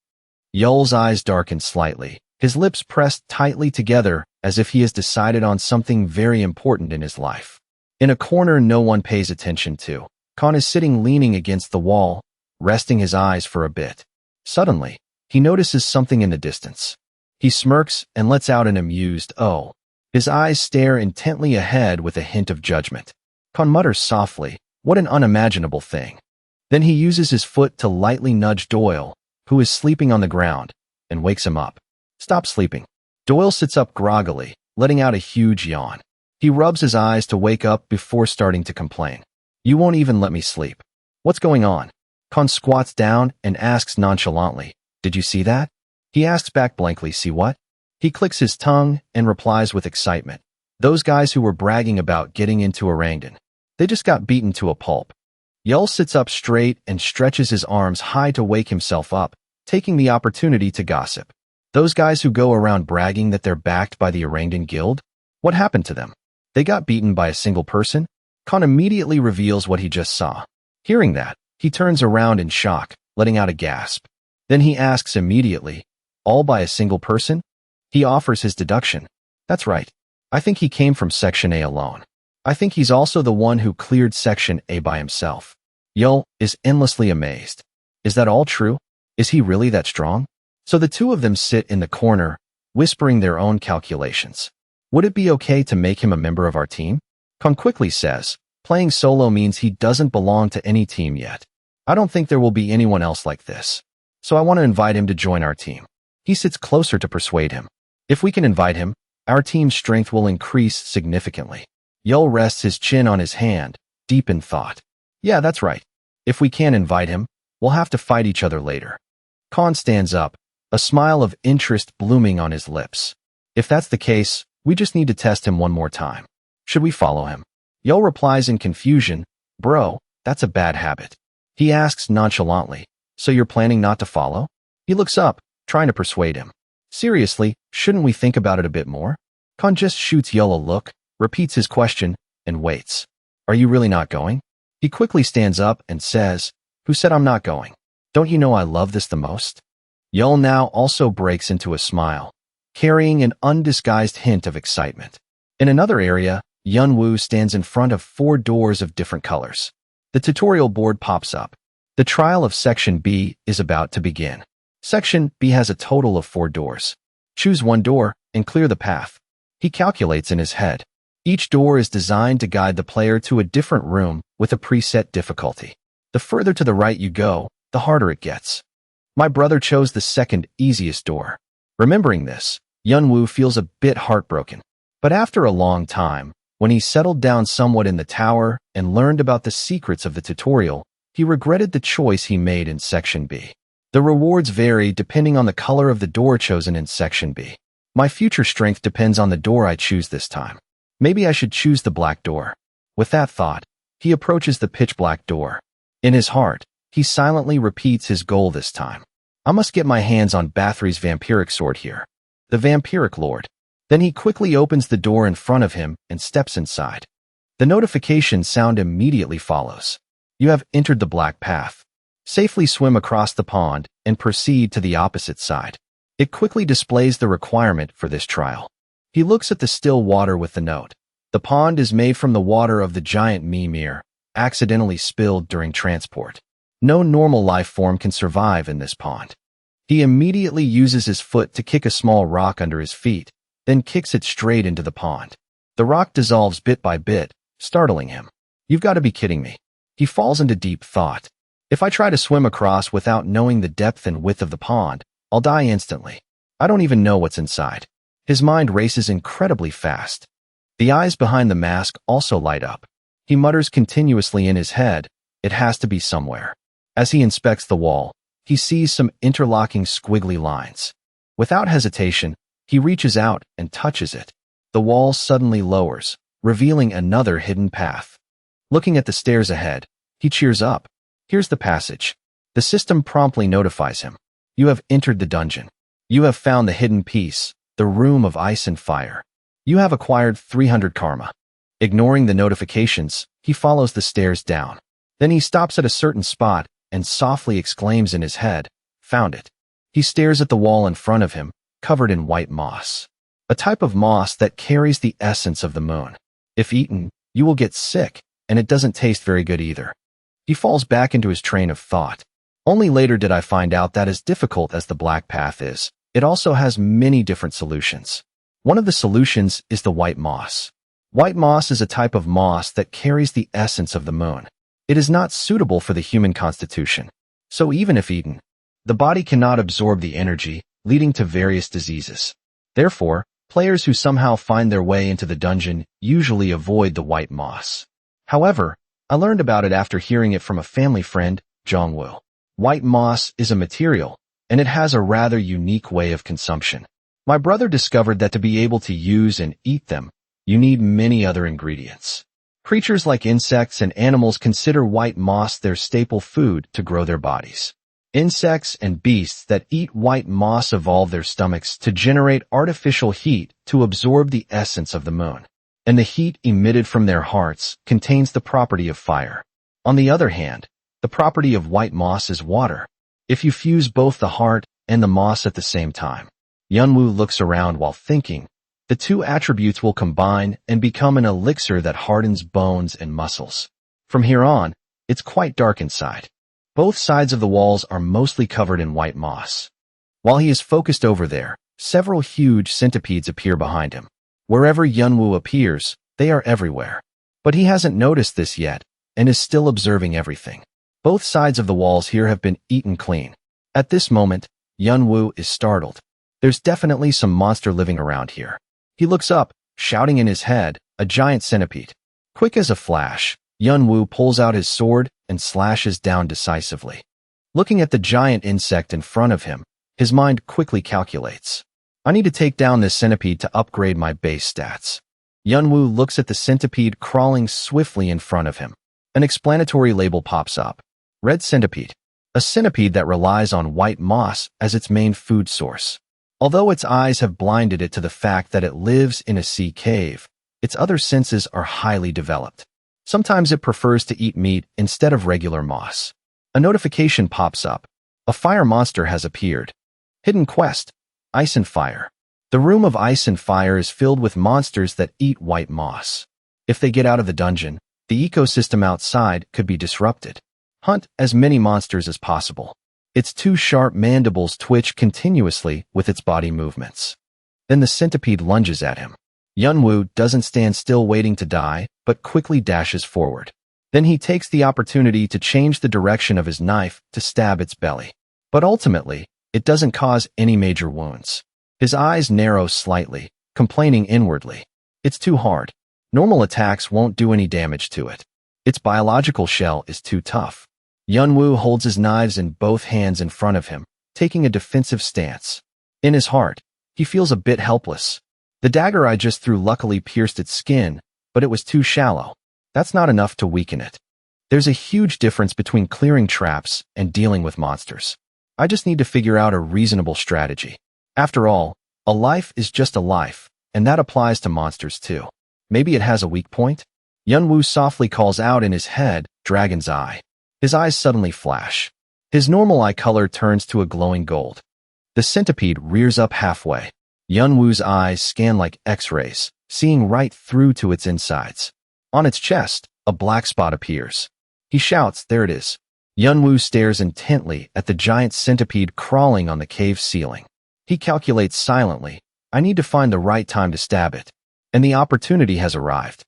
Speaker 1: Yul's eyes darken slightly, his lips pressed tightly together as if he has decided on something very important in his life. In a corner no one pays attention to, Khan is sitting leaning against the wall, resting his eyes for a bit. Suddenly, he notices something in the distance. He smirks and lets out an amused "oh." His eyes stare intently ahead with a hint of judgment. Kon mutters softly, "What an unimaginable thing." Then he uses his foot to lightly nudge Doyle, who is sleeping on the ground, and wakes him up. "Stop sleeping." Doyle sits up groggily, letting out a huge yawn. He rubs his eyes to wake up before starting to complain. "You won't even let me sleep. What's going on?" Kon squats down and asks nonchalantly, "Did you see that?" He asks back blankly, "See what?" He clicks his tongue and replies with excitement, "Those guys who were bragging about getting into Orangdan. They just got beaten to a pulp." Yell sits up straight and stretches his arms high to wake himself up, taking the opportunity to gossip. "Those guys who go around bragging that they're backed by the Orangdan Guild? What happened to them? They got beaten by a single person?" Kon immediately reveals what he just saw. Hearing that, he turns around in shock, letting out a gasp. Then he asks immediately, "All by a single person?" He offers his deduction. "That's right. I think he came from Section A alone. I think he's also the one who cleared Section A by himself." Yul is endlessly amazed. Is that all true? Is he really that strong? So the two of them sit in the corner, whispering their own calculations. Would it be okay to make him a member of our team? Kon quickly says, playing solo means he doesn't belong to any team yet. I don't think there will be anyone else like this. So I want to invite him to join our team. He sits closer to persuade him. If we can invite him, our team's strength will increase significantly. Yul rests his chin on his hand, deep in thought. Yeah, that's right. If we can't invite him, we'll have to fight each other later. Kon stands up, a smile of interest blooming on his lips. If that's the case, we just need to test him one more time. Should we follow him? Yul replies in confusion, "Bro, that's a bad habit." He asks nonchalantly, "So you're planning not to follow?" He looks up, trying to persuade him. "Seriously, shouldn't we think about it a bit more?" Kon just shoots Yul a look, repeats his question, and waits. "Are you really not going?" He quickly stands up and says, "Who said I'm not going? Don't you know I love this the most?" Yul now also breaks into a smile, carrying an undisguised hint of excitement. In another area, Yunwoo stands in front of 4 doors of different colors. The tutorial board pops up. The trial of Section B is about to begin. Section B has a total of 4 doors. Choose one door and clear the path. He calculates in his head. Each door is designed to guide the player to a different room with a preset difficulty. The further to the right you go, the harder it gets. My brother chose the second easiest door. Remembering this, Yunwoo feels a bit heartbroken. But after a long time, when he settled down somewhat in the tower and learned about the secrets of the tutorial, he regretted the choice he made in Section B. The rewards vary depending on the color of the door chosen in Section B. My future strength depends on the door I choose this time. Maybe I should choose the black door. With that thought, he approaches the pitch-black door. In his heart, he silently repeats his goal this time. I must get my hands on Bathory's vampiric sword here. The vampiric lord. Then he quickly opens the door in front of him and steps inside. The notification sound immediately follows. You have entered the black path. Safely swim across the pond and proceed to the opposite side. It quickly displays the requirement for this trial. He looks at the still water with the note. The pond is made from the water of the giant Mimir, accidentally spilled during transport. No normal life form can survive in this pond. He immediately uses his foot to kick a small rock under his feet, then kicks it straight into the pond. The rock dissolves bit by bit, startling him. You've got to be kidding me. He falls into deep thought. If I try to swim across without knowing the depth and width of the pond, I'll die instantly. I don't even know what's inside. His mind races incredibly fast. The eyes behind the mask also light up. He mutters continuously in his head, it has to be somewhere. As he inspects the wall, he sees some interlocking squiggly lines. Without hesitation, he reaches out and touches it. The wall suddenly lowers, revealing another hidden path. Looking at the stairs ahead, he cheers up. Here's the passage. The system promptly notifies him. You have entered the dungeon. You have found the hidden piece, the room of ice and fire. You have acquired 300 karma. Ignoring the notifications, he follows the stairs down. Then he stops at a certain spot and softly exclaims in his head, found it. He stares at the wall in front of him, covered in white moss. A type of moss that carries the essence of the moon. If eaten, you will get sick, and it doesn't taste very good either. He falls back into his train of thought. Only later did I find out that as difficult as the black path is, it also has many different solutions. One of the solutions is the white moss. White moss is a type of moss that carries the essence of the moon. It is not suitable for the human constitution, so even if eaten, the body cannot absorb the energy, leading to various diseases. Therefore, players who somehow find their way into the dungeon usually avoid the white moss. However, I learned about it after hearing it from a family friend, Jongwoo. White moss is a material, and it has a rather unique way of consumption. My brother discovered that to be able to use and eat them, you need many other ingredients. Creatures like insects and animals consider white moss their staple food to grow their bodies. Insects and beasts that eat white moss evolve their stomachs to generate artificial heat to absorb the essence of the moon, and the heat emitted from their hearts contains the property of fire. On the other hand, the property of white moss is water. If you fuse both the heart and the moss at the same time, Yunwoo looks around while thinking, the two attributes will combine and become an elixir that hardens bones and muscles. From here on, it's quite dark inside. Both sides of the walls are mostly covered in white moss. While he is focused over there, several huge centipedes appear behind him. Wherever Yunwoo appears, they are everywhere. But he hasn't noticed this yet, and is still observing everything. Both sides of the walls here have been eaten clean. At this moment, Yunwoo is startled. There's definitely some monster living around here. He looks up, shouting in his head, a giant centipede. Quick as a flash, Yunwoo pulls out his sword and slashes down decisively. Looking at the giant insect in front of him, his mind quickly calculates. I need to take down this centipede to upgrade my base stats. Yunwoo looks at the centipede crawling swiftly in front of him. An explanatory label pops up. Red centipede. A centipede that relies on white moss as its main food source. Although its eyes have blinded it to the fact that it lives in a sea cave, its other senses are highly developed. Sometimes it prefers to eat meat instead of regular moss. A notification pops up. A fire monster has appeared. Hidden quest. Ice and fire. The room of ice and fire is filled with monsters that eat white moss. If they get out of the dungeon, the ecosystem outside could be disrupted. Hunt as many monsters as possible. Its two sharp mandibles twitch continuously with its body movements. Then the centipede lunges at him. Yunwoo doesn't stand still waiting to die, but quickly dashes forward. Then he takes the opportunity to change the direction of his knife to stab its belly. But ultimately, it doesn't cause any major wounds. His eyes narrow slightly, complaining inwardly. It's too hard. Normal attacks won't do any damage to it. Its biological shell is too tough. Yunwoo holds his knives in both hands in front of him, taking a defensive stance. In his heart, he feels a bit helpless. The dagger I just threw luckily pierced its skin, but it was too shallow. That's not enough to weaken it. There's a huge difference between clearing traps and dealing with monsters. I just need to figure out a reasonable strategy. After all, a life is just a life, and that applies to monsters too. Maybe it has a weak point? Yunwoo softly calls out in his head, Dragon's Eye. His eyes suddenly flash. His normal eye color turns to a glowing gold. The centipede rears up halfway. Yunwoo's eyes scan like X-rays, seeing right through to its insides. On its chest, a black spot appears. He shouts, there it is. Yunwoo stares intently at the giant centipede crawling on the cave ceiling. He calculates silently, I need to find the right time to stab it. And the opportunity has arrived.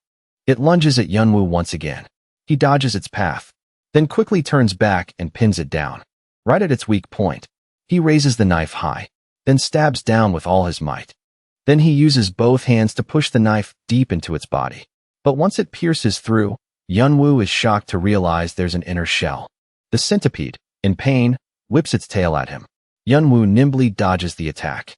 Speaker 1: It lunges at Yunwoo once again. He dodges its path, then quickly turns back and pins it down. Right at its weak point, he raises the knife high, then stabs down with all his might. Then he uses both hands to push the knife deep into its body. But once it pierces through, Yunwoo is shocked to realize there's an inner shell. The centipede, in pain, whips its tail at him. Yunwoo nimbly dodges the attack.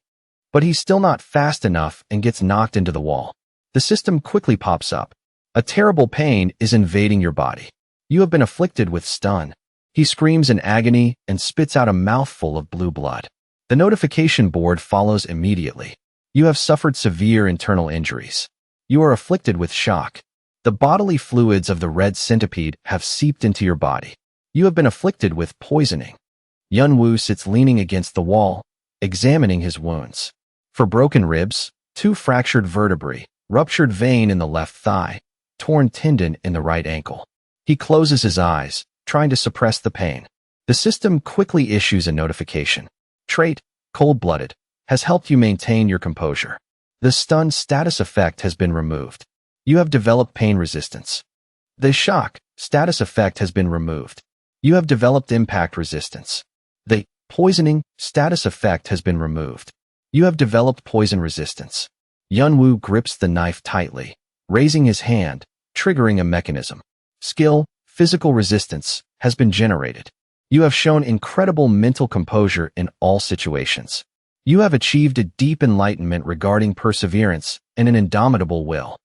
Speaker 1: But he's still not fast enough and gets knocked into the wall. The system quickly pops up. A terrible pain is invading your body. You have been afflicted with stun. He screams in agony and spits out a mouthful of blue blood. The notification board follows immediately. You have suffered severe internal injuries. You are afflicted with shock. The bodily fluids of the red centipede have seeped into your body. You have been afflicted with poisoning. Yunwoo sits leaning against the wall, examining his wounds. For broken ribs, 2 fractured vertebrae, ruptured vein in the left thigh, torn tendon in the right ankle. He closes his eyes, trying to suppress the pain. The system quickly issues a notification. Trait, cold-blooded, has helped you maintain your composure. The stun status effect has been removed. You have developed pain resistance. The shock status effect has been removed. You have developed impact resistance. The poisoning status effect has been removed. You have developed poison resistance. Yunwoo grips the knife tightly, raising his hand, triggering a mechanism. Skill, physical resistance, has been generated. You have shown incredible mental composure in all situations. You have achieved a deep enlightenment regarding perseverance and an indomitable will.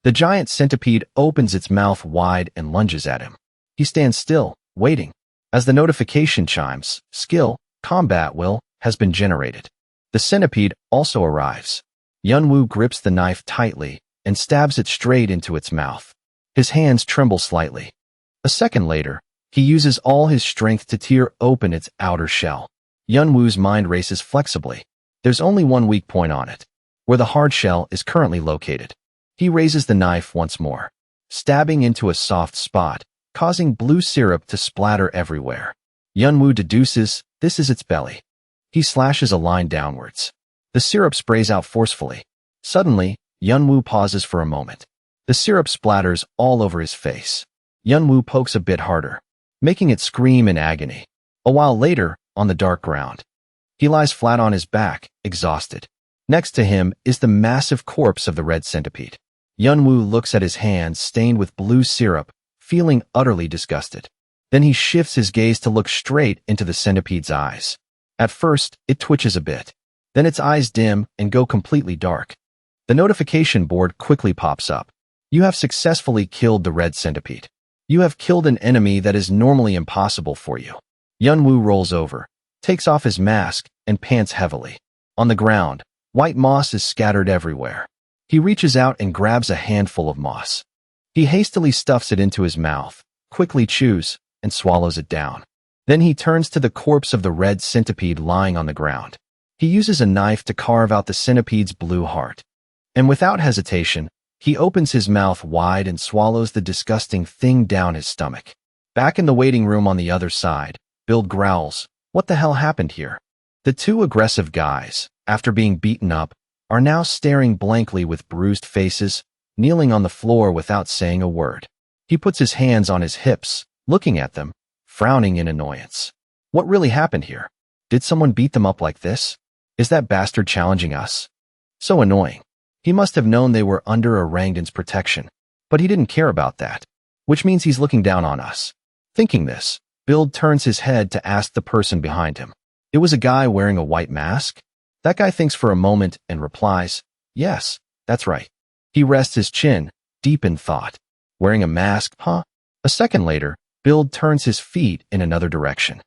Speaker 1: The giant centipede opens its mouth wide and lunges at him. He stands still, waiting. As the notification chimes, skill, combat will, has been generated. The centipede also arrives. Yunwoo grips the knife tightly and stabs it straight into its mouth. His hands tremble slightly. A second later, he uses all his strength to tear open its outer shell. Yunwoo's mind races flexibly. There's only one weak point on it, where the hard shell is currently located. He raises the knife once more, stabbing into a soft spot, causing blue syrup to splatter everywhere. Yunwoo deduces this is its belly. He slashes a line downwards. The syrup sprays out forcefully. Suddenly, Yunwoo pauses for a moment. The syrup splatters all over his face. Yunwoo pokes a bit harder, making it scream in agony. A while later, on the dark ground, he lies flat on his back, exhausted. Next to him is the massive corpse of the red centipede. Yunwoo looks at his hands stained with blue syrup, feeling utterly disgusted. Then he shifts his gaze to look straight into the centipede's eyes. At first, it twitches a bit. Then its eyes dim and go completely dark. The notification board quickly pops up. You have successfully killed the red centipede. You have killed an enemy that is normally impossible for you. Yunwoo rolls over, takes off his mask, and pants heavily. On the ground, white moss is scattered everywhere. He reaches out and grabs a handful of moss. He hastily stuffs it into his mouth, quickly chews, and swallows it down. Then he turns to the corpse of the red centipede lying on the ground. He uses a knife to carve out the centipede's blue heart. And without hesitation, he opens his mouth wide and swallows the disgusting thing down his stomach. Back in the waiting room on the other side, Build growls, "What the hell happened here?" The two aggressive guys, after being beaten up, are now staring blankly with bruised faces, kneeling on the floor without saying a word. He puts his hands on his hips, looking at them, frowning in annoyance. What really happened here? Did someone beat them up like this? Is that bastard challenging us? So annoying. He must have known they were under Orangdan's protection, but he didn't care about that, which means he's looking down on us. Thinking this, Build turns his head to ask the person behind him. It was a guy wearing a white mask? That guy thinks for a moment and replies, "Yes, that's right." He rests his chin, deep in thought. Wearing a mask, huh? A second later, Build turns his feet in another direction.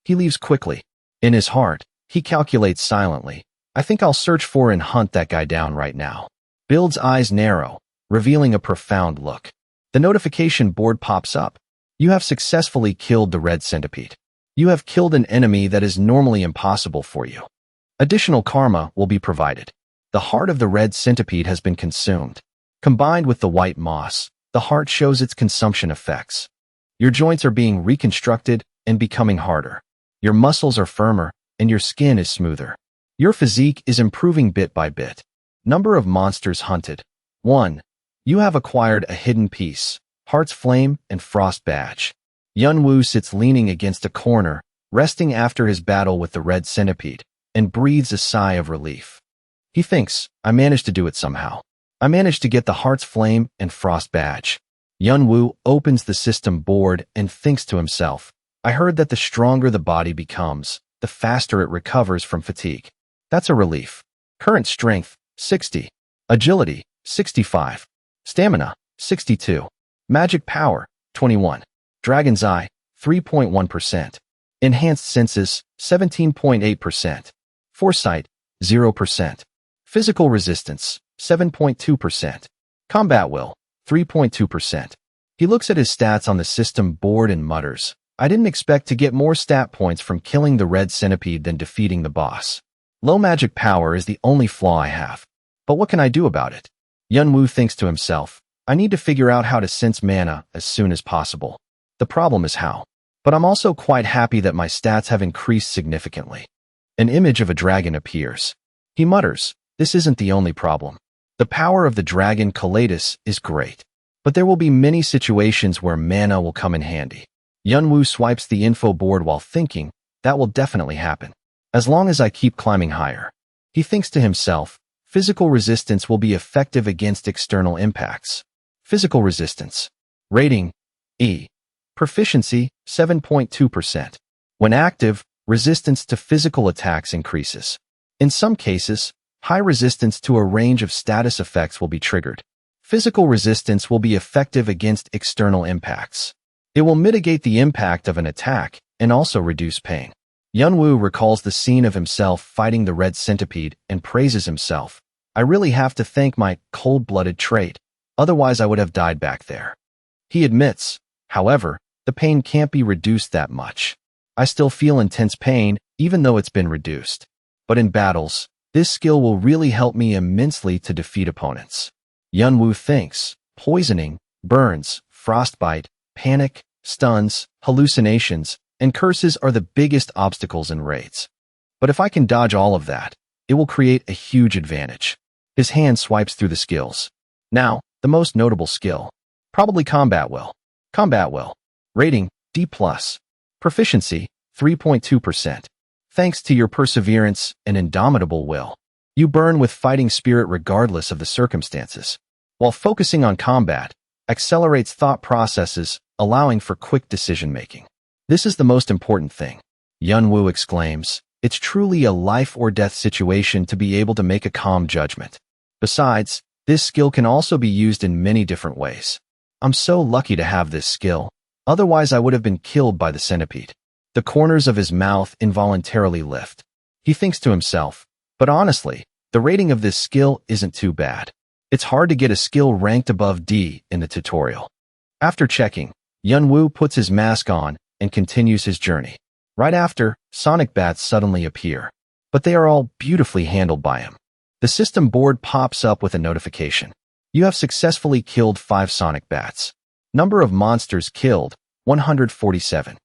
Speaker 1: He leaves quickly. In his heart, he calculates silently, "I think I'll search for and hunt that guy down right now." Build's eyes narrow, revealing a profound look. The notification board pops up. You have successfully killed the red centipede. You have killed an enemy that is normally impossible for you. Additional karma will be provided. The heart of the red centipede has been consumed. Combined with the white moss, the heart shows its consumption effects. Your joints are being reconstructed and becoming harder. Your muscles are firmer, and your skin is smoother. Your physique is improving bit by bit. Number of monsters hunted. 1. You have acquired a hidden piece, Heart's Flame and Frost Badge. Yunwoo sits leaning against a corner, resting after his battle with the red centipede, and breathes a sigh of relief. He thinks, "I managed to do it somehow. I managed to get the Heart's Flame and Frost Badge." Yunwoo opens the system board and thinks to himself, "I heard that the stronger the body becomes, the faster it recovers from fatigue. That's a relief." Current strength, 60. Agility, 65. Stamina, 62. Magic power, 21. Dragon's Eye, 3.1%. Enhanced senses, 17.8%. Foresight, 0%. Physical resistance, 7.2%. Combat will, 3.2%. He looks at his stats on the system board and mutters, "I didn't expect to get more stat points from killing the red centipede than defeating the boss. Low magic power is the only flaw I have. But what can I do about it?" Yunwoo thinks to himself, "I need to figure out how to sense mana as soon as possible. The problem is how. but I'm also quite happy that my stats have increased significantly. An image of a dragon appears. He mutters, "This isn't the only problem. The power of the dragon Kalatus is great, but there will be many situations where mana will come in handy." Yunwoo swipes the info board while thinking, that will definitely happen. As long as I keep climbing higher. He thinks to himself, physical resistance will be effective against external impacts. Physical resistance. Rating, E. Proficiency, 7.2%. When active, resistance to physical attacks increases. In some cases, high resistance to a range of status effects will be triggered. Physical resistance will be effective against external impacts. It will mitigate the impact of an attack and also reduce pain. Yunwoo recalls the scene of himself fighting the red centipede and praises himself. "I really have to thank my cold-blooded trait, otherwise I would have died back there." He admits, however, the pain can't be reduced that much. "I still feel intense pain, even though it's been reduced. But in battles, this skill will really help me immensely to defeat opponents." Yunwoo thinks, poisoning, burns, frostbite, panic, stuns, hallucinations, and curses are the biggest obstacles in raids. But if I can dodge all of that, it will create a huge advantage. His hand swipes through the skills. Now, the most notable skill. Probably Combat Will. Combat Will. Rating, D+. Proficiency, 3.2%. Thanks to your perseverance and indomitable will, you burn with fighting spirit regardless of the circumstances. While focusing on combat, accelerates thought processes, allowing for quick decision-making. This is the most important thing. Yunwoo exclaims, "It's truly a life-or-death situation to be able to make a calm judgment." Besides, this skill can also be used in many different ways. I'm so lucky to have this skill, otherwise I would have been killed by the centipede. The corners of his mouth involuntarily lift. He thinks to himself, but honestly, the rating of this skill isn't too bad. It's hard to get a skill ranked above D in the tutorial. After checking, Yunwoo puts his mask on and continues his journey. Right after, sonic bats suddenly appear, but they are all beautifully handled by him. The system board pops up with a notification. You have successfully killed 5 sonic bats. Number of monsters killed, 147.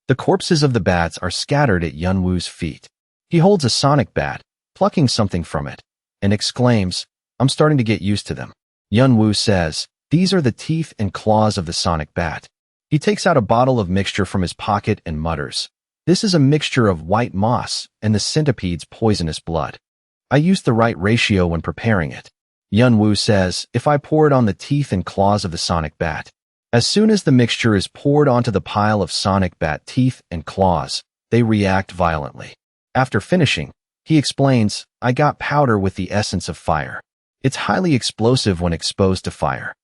Speaker 1: The corpses of the bats are scattered at Yunwoo's feet. He holds a sonic bat, plucking something from it, and exclaims, "I'm starting to get used to them." Yunwoo says, "These are the teeth and claws of the sonic bat." He takes out a bottle of mixture from his pocket and mutters, "This is a mixture of white moss and the centipede's poisonous blood. I used the right ratio when preparing it." Yunwoo says, "If I pour it on the teeth and claws of the sonic bat." As soon as the mixture is poured onto the pile of sonic bat teeth and claws, they react violently. After finishing, he explains, "I got powder with the essence of fire. It's highly explosive when exposed to fire."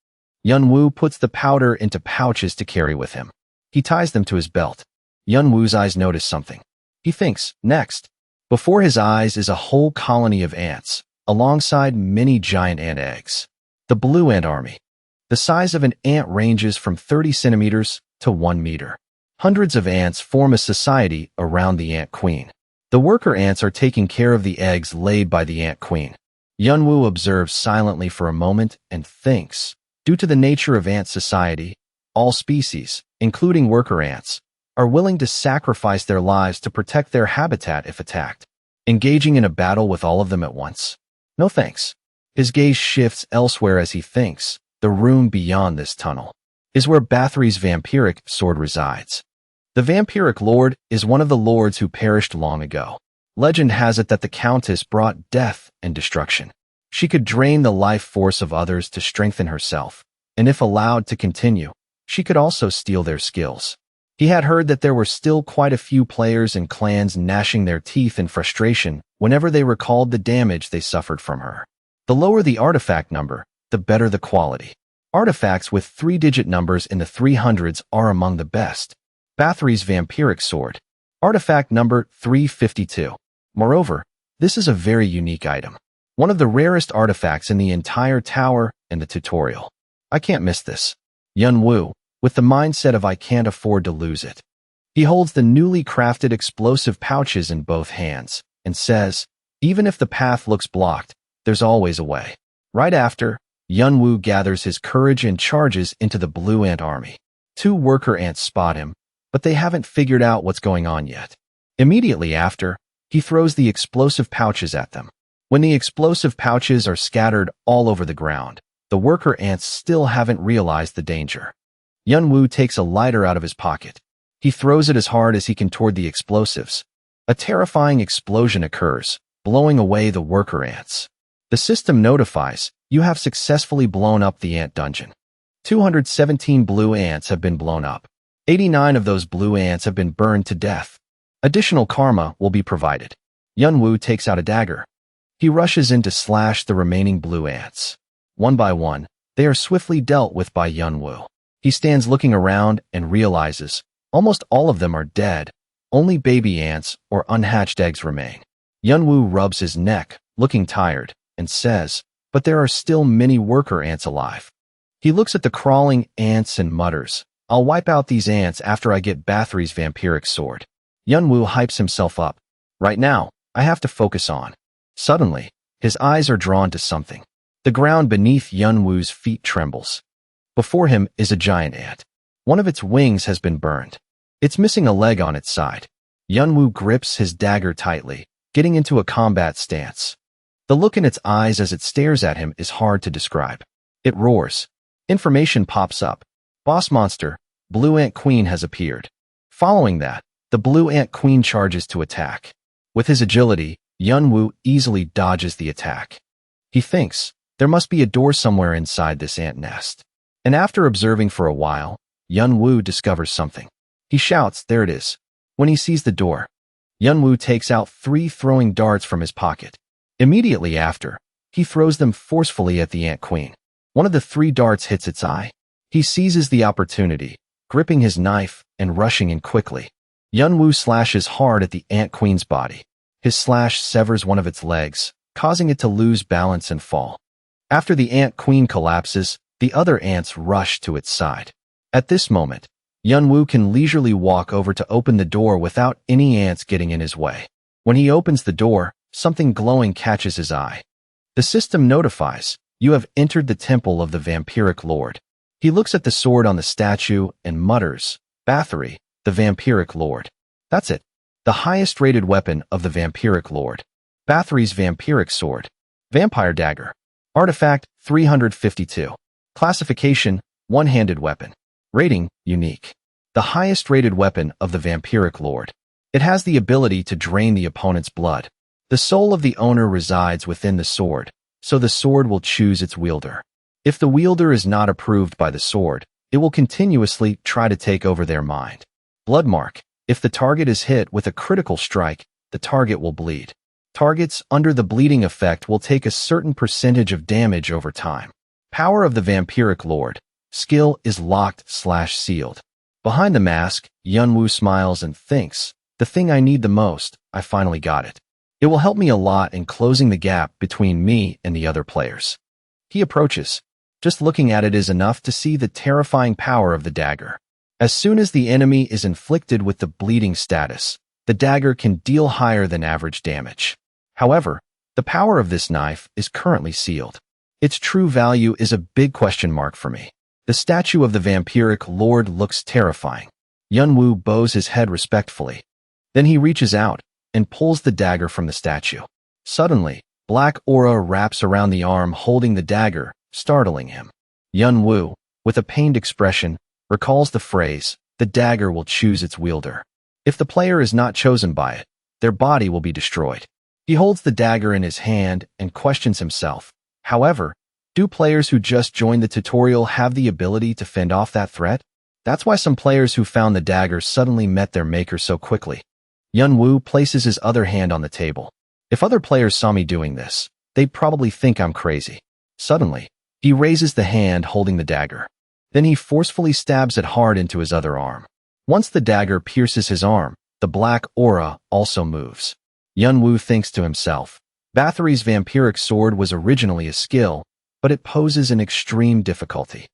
Speaker 1: Yunwoo puts the powder into pouches to carry with him. He ties them to his belt. Yunwoo's eyes notice something. He thinks, next. Before his eyes is a whole colony of ants, alongside many giant ant eggs. The blue ant army. The size of an ant ranges from 30 centimeters to 1 meter. Hundreds of ants form a society around the ant queen. The worker ants are taking care of the eggs laid by the ant queen. Yunwoo observes silently for a moment and thinks, due to the nature of ant society, all species, including worker ants, are willing to sacrifice their lives to protect their habitat if attacked. Engaging in a battle with all of them at once? No thanks. His gaze shifts elsewhere as he thinks, the room beyond this tunnel is where Bathory's vampiric sword resides. The vampiric lord is one of the lords who perished long ago. Legend has it that the countess brought death and destruction. She could drain the life force of others to strengthen herself, and if allowed to continue, she could also steal their skills. He had heard that there were still quite a few players and clans gnashing their teeth in frustration whenever they recalled the damage they suffered from her. The lower the artifact number, the better the quality. Artifacts with 3-digit numbers in the 300s are among the best. Bathory's vampiric sword. Artifact number 352. Moreover, this is a very unique item. One of the rarest artifacts in the entire tower and the tutorial. I can't miss this. Yunwoo, with the mindset of I can't afford to lose it. He holds the newly crafted explosive pouches in both hands and says, even if the path looks blocked, there's always a way. Right after, Yunwoo gathers his courage and charges into the blue ant army. 2 worker ants spot him, but they haven't figured out what's going on yet. Immediately after, he throws the explosive pouches at them. When the explosive pouches are scattered all over the ground, the worker ants still haven't realized the danger. Yunwoo takes a lighter out of his pocket. He throws it as hard as he can toward the explosives. A terrifying explosion occurs, blowing away the worker ants. The system notifies, you have successfully blown up the ant dungeon. 217 blue ants have been blown up. 89 of those blue ants have been burned to death. Additional karma will be provided. Yunwoo takes out a dagger. He rushes in to slash the remaining blue ants. One by one, they are swiftly dealt with by Yunwoo. He stands looking around and realizes almost all of them are dead. Only baby ants or unhatched eggs remain. Yunwoo rubs his neck, looking tired, and says, but there are still many worker ants alive. He looks at the crawling ants and mutters, I'll wipe out these ants after I get Bathory's vampiric sword. Yunwoo hypes himself up. Right now, I have to focus on. Suddenly, his eyes are drawn to something. The ground beneath Yunwoo's feet trembles. Before him is a giant ant. One of its wings has been burned. It's missing a leg on its side. Yunwoo grips his dagger tightly, getting into a combat stance. The look in its eyes as it stares at him is hard to describe. It roars. Information pops up. Boss monster, Blue Ant Queen has appeared. Following that, the Blue Ant Queen charges to attack. With his agility, Yunwoo easily dodges the attack. He thinks, there must be a door somewhere inside this ant nest. And after observing for a while, Yunwoo discovers something. He shouts, there it is. When he sees the door, Yunwoo takes out 3 throwing darts from his pocket. Immediately after, he throws them forcefully at the Ant Queen. One of the 3 darts hits its eye. He seizes the opportunity, gripping his knife and rushing in quickly. Yunwoo slashes hard at the Ant Queen's body. His slash severs one of its legs, causing it to lose balance and fall. After the Ant Queen collapses, the other ants rush to its side. At this moment, Yunwoo can leisurely walk over to open the door without any ants getting in his way. When he opens the door, something glowing catches his eye. The system notifies, you have entered the temple of the vampiric lord. He looks at the sword on the statue and mutters, Bathory, the vampiric lord. That's it. The highest rated weapon of the vampiric lord. Bathory's vampiric sword. Vampire dagger. Artifact 352. Classification, one-handed weapon. Rating, unique. The highest rated weapon of the vampiric lord. It has the ability to drain the opponent's blood. The soul of the owner resides within the sword, so the sword will choose its wielder. If the wielder is not approved by the sword, it will continuously try to take over their mind. Blood mark. If the target is hit with a critical strike, the target will bleed. Targets under the bleeding effect will take a certain percentage of damage over time. Power of the vampiric lord. Skill is locked/sealed. Behind the mask, Yunwoo smiles and thinks, the thing I need the most, I finally got it. It will help me a lot in closing the gap between me and the other players. He approaches. Just looking at it is enough to see the terrifying power of the dagger. As soon as the enemy is inflicted with the bleeding status, the dagger can deal higher than average damage. However, the power of this knife is currently sealed. Its true value is a big question mark for me. The statue of the vampiric lord looks terrifying. Yunwoo bows his head respectfully. Then he reaches out and pulls the dagger from the statue. Suddenly, black aura wraps around the arm holding the dagger, startling him. Yunwoo, with a pained expression, recalls the phrase, the dagger will choose its wielder. If the player is not chosen by it, their body will be destroyed. He holds the dagger in his hand and questions himself. However, do players who just joined the tutorial have the ability to fend off that threat? That's why some players who found the dagger suddenly met their maker so quickly. Yunwoo places his other hand on the table. If other players saw me doing this, they'd probably think I'm crazy. Suddenly, he raises the hand holding the dagger. Then he forcefully stabs it hard into his other arm. Once the dagger pierces his arm, the black aura also moves. Yunwoo thinks to himself, Bathory's vampiric sword was originally a skill, but it poses an extreme difficulty.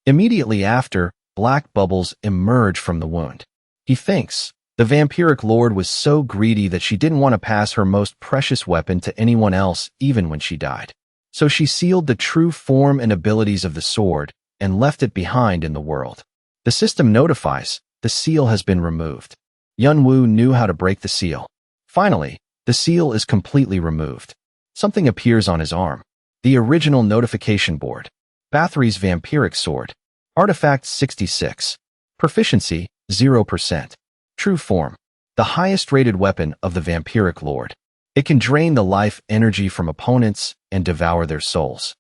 Speaker 1: Immediately after, black bubbles emerge from the wound. He thinks, the vampiric lord was so greedy that she didn't want to pass her most precious weapon to anyone else even when she died. So she sealed the true form and abilities of the sword and left it behind in the world. The system notifies, the seal has been removed. Yunwoo knew how to break the seal. Finally, the seal is completely removed. Something appears on his arm. The original notification board. Bathory's vampiric sword. Artifact 66. Proficiency, 0%. True form. The highest rated weapon of the vampiric lord. It can drain the life energy from opponents and devour their souls.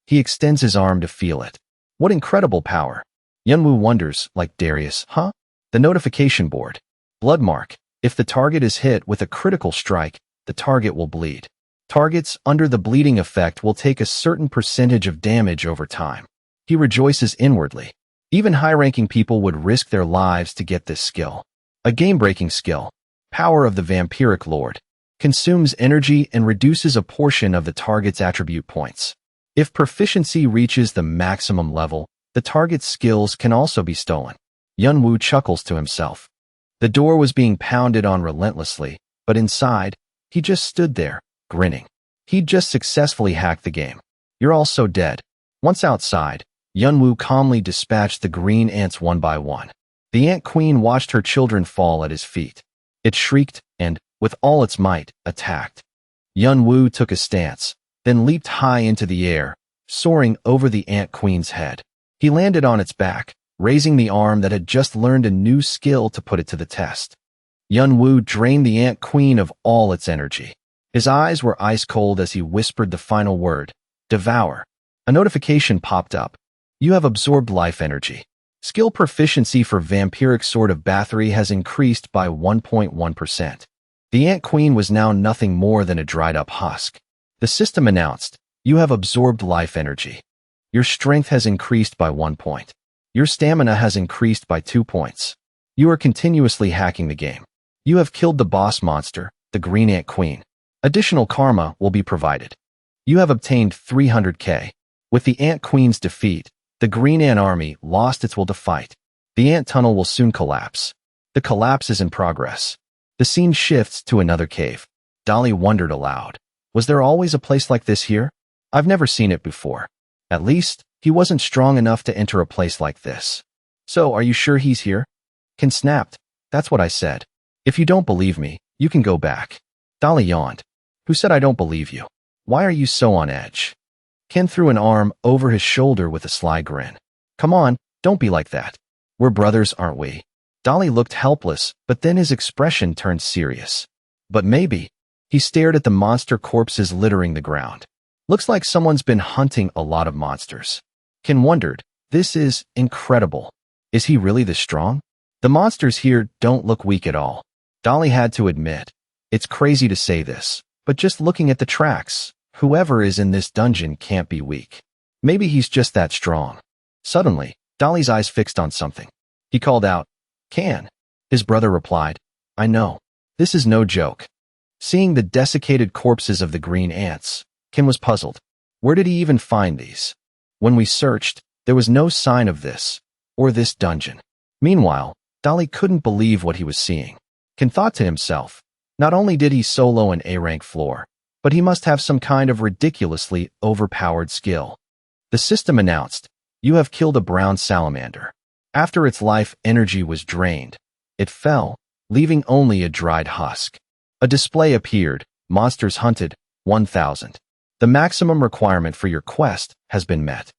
Speaker 1: He extends his arm to feel it. What incredible power. Yunwoo wonders, like Darius, huh? The notification board. Blood mark. If the target is hit with a critical strike, the target will bleed. Targets under the bleeding effect will take a certain percentage of damage over time. He rejoices inwardly. Even high-ranking people would risk their lives to get this skill. A game-breaking skill. Power of the vampiric lord. Consumes energy and reduces a portion of the target's attribute points. If proficiency reaches the maximum level, the target's skills can also be stolen. Yunwoo chuckles to himself. The door was being pounded on relentlessly, but inside, he just stood there, grinning. He'd just successfully hacked the game. You're all so dead. Once outside, Yunwoo calmly dispatched the green ants one by one. The ant queen watched her children fall at his feet. It shrieked and, with all its might, attacked. Yunwoo took a stance, then leaped high into the air, soaring over the ant queen's head. He landed on its back, raising the arm that had just learned a new skill to put it to the test. Yunwoo drained the ant queen of all its energy. His eyes were ice cold as he whispered the final word, devour. A notification popped up. You have absorbed life energy. Skill proficiency for Vampiric Sword of Bathory has increased by 1.1%. The ant queen was now nothing more than a dried-up husk. The system announced, you have absorbed life energy. Your strength has increased by 1 point. Your stamina has increased by 2 points. You are continuously hacking the game. You have killed the boss monster, the Green Ant Queen. Additional karma will be provided. You have obtained 300k. With the Ant Queen's defeat, the Green Ant Army lost its will to fight. The ant tunnel will soon collapse. The collapse is in progress. The scene shifts to another cave. Dolly wondered aloud. Was there always a place like this here? I've never seen it before. At least, he wasn't strong enough to enter a place like this. So, are you sure he's here? Ken snapped. That's what I said. If you don't believe me, you can go back. Dolly yawned. Who said I don't believe you? Why are you so on edge? Ken threw an arm over his shoulder with a sly grin. Come on, don't be like that. We're brothers, aren't we? Dolly looked helpless, but then his expression turned serious. But maybe. He stared at the monster corpses littering the ground. Looks like someone's been hunting a lot of monsters. Ken wondered, this is incredible. Is he really this strong? The monsters here don't look weak at all. Dolly had to admit, it's crazy to say this, but just looking at the tracks, whoever is in this dungeon can't be weak. Maybe he's just that strong. Suddenly, Dolly's eyes fixed on something. He called out, Can. His brother replied, I know. This is no joke. Seeing the desiccated corpses of the green ants, Ken was puzzled. Where did he even find these? When we searched, there was no sign of this, or this dungeon. Meanwhile, Dolly couldn't believe what he was seeing. Ken thought to himself, not only did he solo an A-rank floor, but he must have some kind of ridiculously overpowered skill. The system announced, you have killed a brown salamander. After its life energy was drained, it fell, leaving only a dried husk. A display appeared, monsters hunted, 1,000. The maximum requirement for your quest has been met.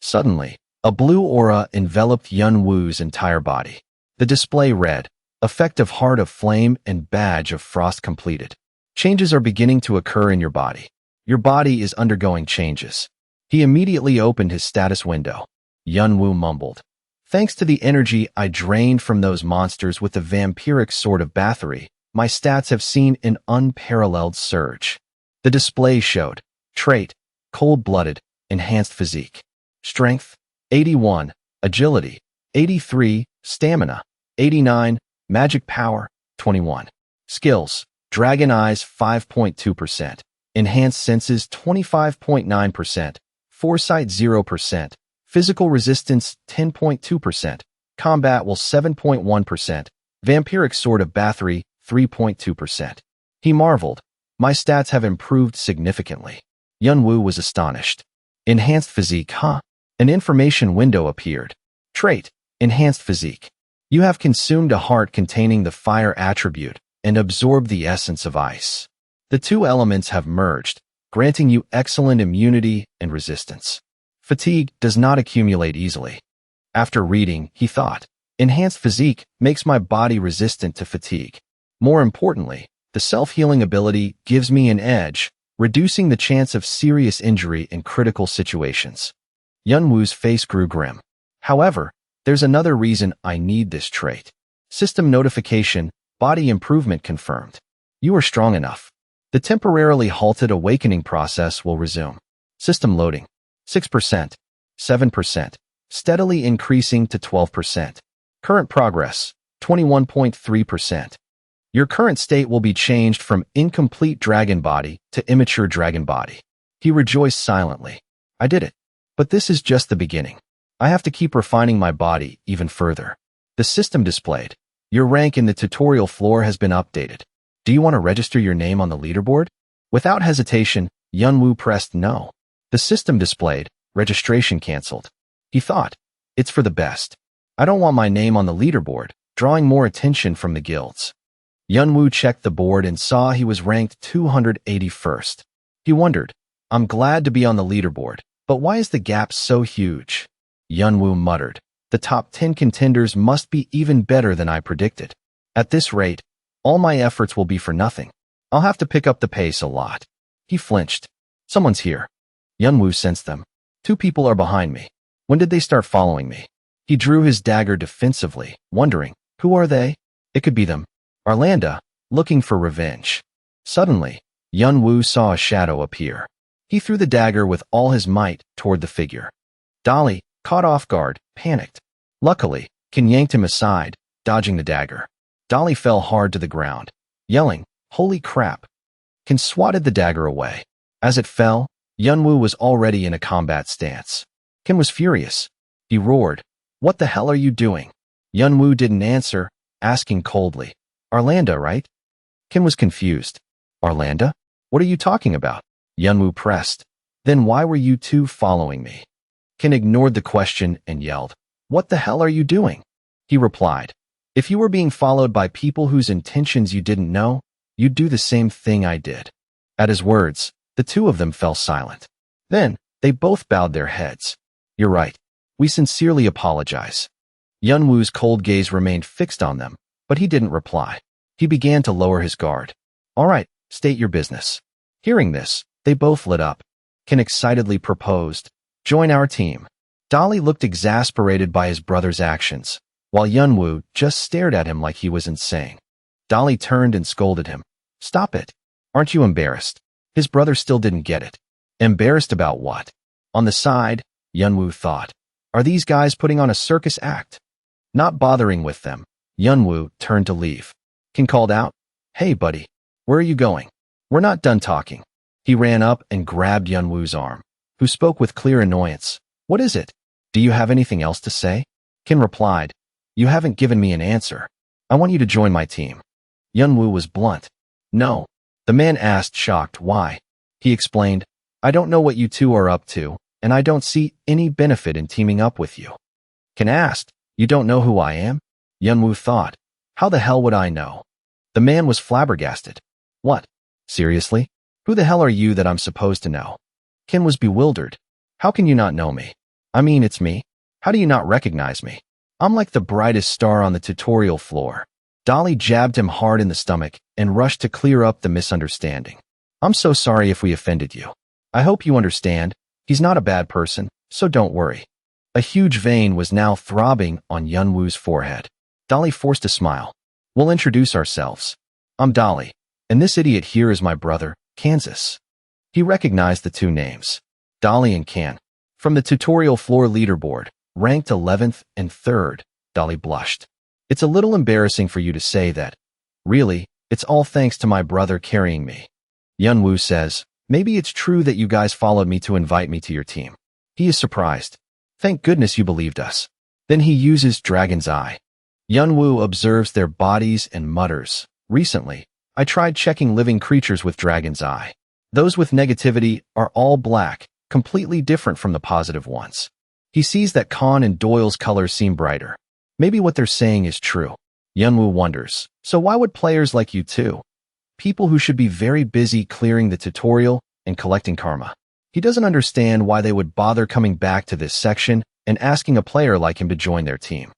Speaker 1: Suddenly, a blue aura enveloped Yunwoo's entire body. The display read, Effect of Heart of Flame and Badge of Frost completed. Changes are beginning to occur in your body. Your body is undergoing changes. He immediately opened his status window. Yunwoo mumbled. Thanks to the energy I drained from those monsters with the Vampiric Sword of Bathory, my stats have seen an unparalleled surge. The display showed, Trait, Cold-Blooded, Enhanced Physique. Strength, 81, Agility, 83, Stamina, 89, Magic Power, 21. Skills, Dragon Eyes, 5.2%, Enhanced Senses, 25.9%, Foresight, 0%, Physical Resistance, 10.2%, Combat Will, 7.1%, Vampiric Sword of Bathory, 3.2%. He marveled. My stats have improved significantly. Yunwoo was astonished. Enhanced Physique, huh? An information window appeared. Trait, Enhanced Physique. You have consumed a heart containing the fire attribute and absorbed the essence of ice. The two elements have merged, granting you excellent immunity and resistance. Fatigue does not accumulate easily. After reading, he thought, enhanced physique makes my body resistant to fatigue. More importantly, the self-healing ability gives me an edge, reducing the chance of serious injury in critical situations. Yunwoo's face grew grim. However, there's another reason I need this trait. System notification, body improvement confirmed. You are strong enough. The temporarily halted awakening process will resume. System loading. 6%, 7%, steadily increasing to 12%. Current progress, 21.3%. Your current state will be changed from incomplete dragon body to immature dragon body. He rejoiced silently. I did it. But this is just the beginning. I have to keep refining my body even further. The system displayed. Your rank in the tutorial floor has been updated. Do you want to register your name on the leaderboard? Without hesitation, Yunwoo pressed no. The system displayed. Registration canceled. He thought, it's for the best. I don't want my name on the leaderboard, drawing more attention from the guilds. Yunwoo checked the board and saw he was ranked 281st. He wondered, I'm glad to be on the leaderboard, but why is the gap so huge? Yunwoo muttered, the top 10 contenders must be even better than I predicted. At this rate, all my efforts will be for nothing. I'll have to pick up the pace a lot. He flinched. Someone's here. Yunwoo sensed them. 2 people are behind me. When did they start following me? He drew his dagger defensively, wondering, who are they? It could be them. Arlanda, looking for revenge. Suddenly, Yunwoo saw a shadow appear. He threw the dagger with all his might toward the figure. Dolly, caught off guard, panicked. Luckily, Ken yanked him aside, dodging the dagger. Dolly fell hard to the ground, yelling, holy crap. Ken swatted the dagger away. As it fell, Yunwoo was already in a combat stance. Ken was furious. He roared, what the hell are you doing? Yunwoo didn't answer, asking coldly, Arlanda, right? Ken was confused. Arlanda? What are you talking about? Yunwoo pressed. Then why were you two following me? Ken ignored the question and yelled, what the hell are you doing? He replied, if you were being followed by people whose intentions you didn't know, you'd do the same thing I did. At his words, the two of them fell silent. Then, they both bowed their heads. You're right. We sincerely apologize. Yunwoo's cold gaze remained fixed on them, but he didn't reply. He began to lower his guard. All right, state your business. Hearing this, they both lit up. Ken excitedly proposed, join our team. Dolly looked exasperated by his brother's actions, while Yunwoo just stared at him like he was insane. Dolly turned and scolded him. Stop it. Aren't you embarrassed? His brother still didn't get it. Embarrassed about what? On the side, Yunwoo thought, are these guys putting on a circus act? Not bothering with them, Yunwoo turned to leave. Ken called out, hey buddy, where are you going? We're not done talking. He ran up and grabbed Yunwoo's arm, who spoke with clear annoyance. What is it? Do you have anything else to say? Ken replied, you haven't given me an answer. I want you to join my team. Yunwoo was blunt. No. The man asked, shocked, why? He explained, I don't know what you two are up to, and I don't see any benefit in teaming up with you. Ken asked, you don't know who I am? Yunwoo thought, how the hell would I know? The man was flabbergasted. What? Seriously? Who the hell are you that I'm supposed to know? Ken was bewildered. How can you not know me? I mean, it's me. How do you not recognize me? I'm like the brightest star on the tutorial floor. Dolly jabbed him hard in the stomach and rushed to clear up the misunderstanding. I'm so sorry if we offended you. I hope you understand. He's not a bad person, so don't worry. A huge vein was now throbbing on Yunwoo's forehead. Dolly forced a smile. We'll introduce ourselves. I'm Dolly, and this idiot here is my brother, Kansas. He recognized the two names. Dolly and Ken. From the tutorial floor leaderboard, ranked 11th and 3rd, Dolly blushed. It's a little embarrassing for you to say that. Really, it's all thanks to my brother carrying me. Yunwoo says, maybe it's true that you guys followed me to invite me to your team. He is surprised. Thank goodness you believed us. Then he uses Dragon's Eye. Yunwoo observes their bodies and mutters. Recently, I tried checking living creatures with Dragon's Eye. Those with negativity are all black, completely different from the positive ones. He sees that Khan and Doyle's colors seem brighter. Maybe what they're saying is true. Yunwoo wonders. So why would players like you too? People who should be very busy clearing the tutorial and collecting karma. He doesn't understand why they would bother coming back to this section and asking a player like him to join their team.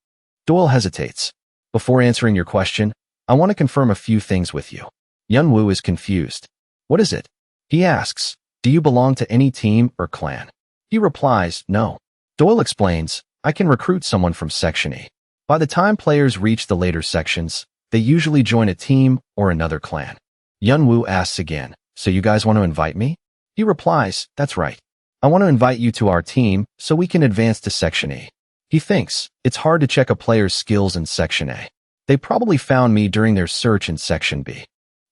Speaker 1: Doyle hesitates. Before answering your question, I want to confirm a few things with you. Yunwoo is confused. What is it? He asks, do you belong to any team or clan? He replies, no. Doyle explains, I can recruit someone from Section E. By the time players reach the later sections, they usually join a team or another clan. Yunwoo asks again, so you guys want to invite me? He replies, that's right. I want to invite you to our team so we can advance to Section E. He thinks, it's hard to check a player's skills in Section A. They probably found me during their search in Section B.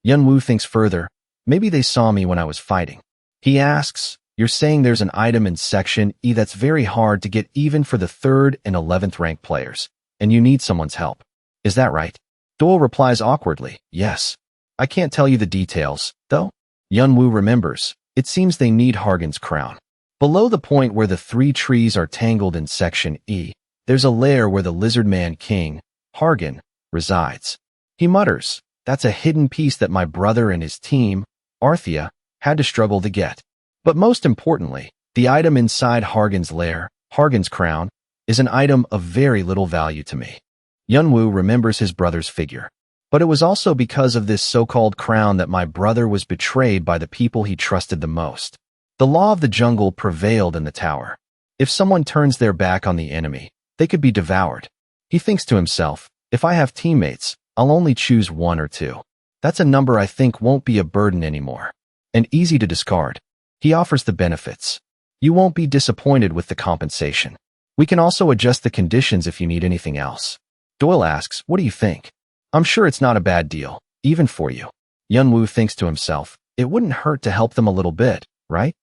Speaker 1: Yunwoo thinks further, maybe they saw me when I was fighting. He asks, you're saying there's an item in Section E that's very hard to get even for the 3rd and 11th ranked players, and you need someone's help. Is that right? Doyle replies awkwardly, yes. I can't tell you the details, though. Yunwoo remembers, it seems they need Hargan's crown. Below the point where the 3 trees are tangled in Section E, there's a lair where the lizard man king, Hargan, resides. He mutters, that's a hidden piece that my brother and his team, Arthea, had to struggle to get. But most importantly, the item inside Hargan's lair, Hargan's crown, is an item of very little value to me. Yunwoo remembers his brother's figure. But it was also because of this so-called crown that my brother was betrayed by the people he trusted the most. The law of the jungle prevailed in the tower. If someone turns their back on the enemy, they could be devoured. He thinks to himself, if I have teammates, I'll only choose 1 or 2. That's a number I think won't be a burden anymore. And easy to discard. He offers the benefits. You won't be disappointed with the compensation. We can also adjust the conditions if you need anything else. Doyle asks, what do you think? I'm sure it's not a bad deal, even for you. Yunwoo thinks to himself, it wouldn't hurt to help them a little bit, right?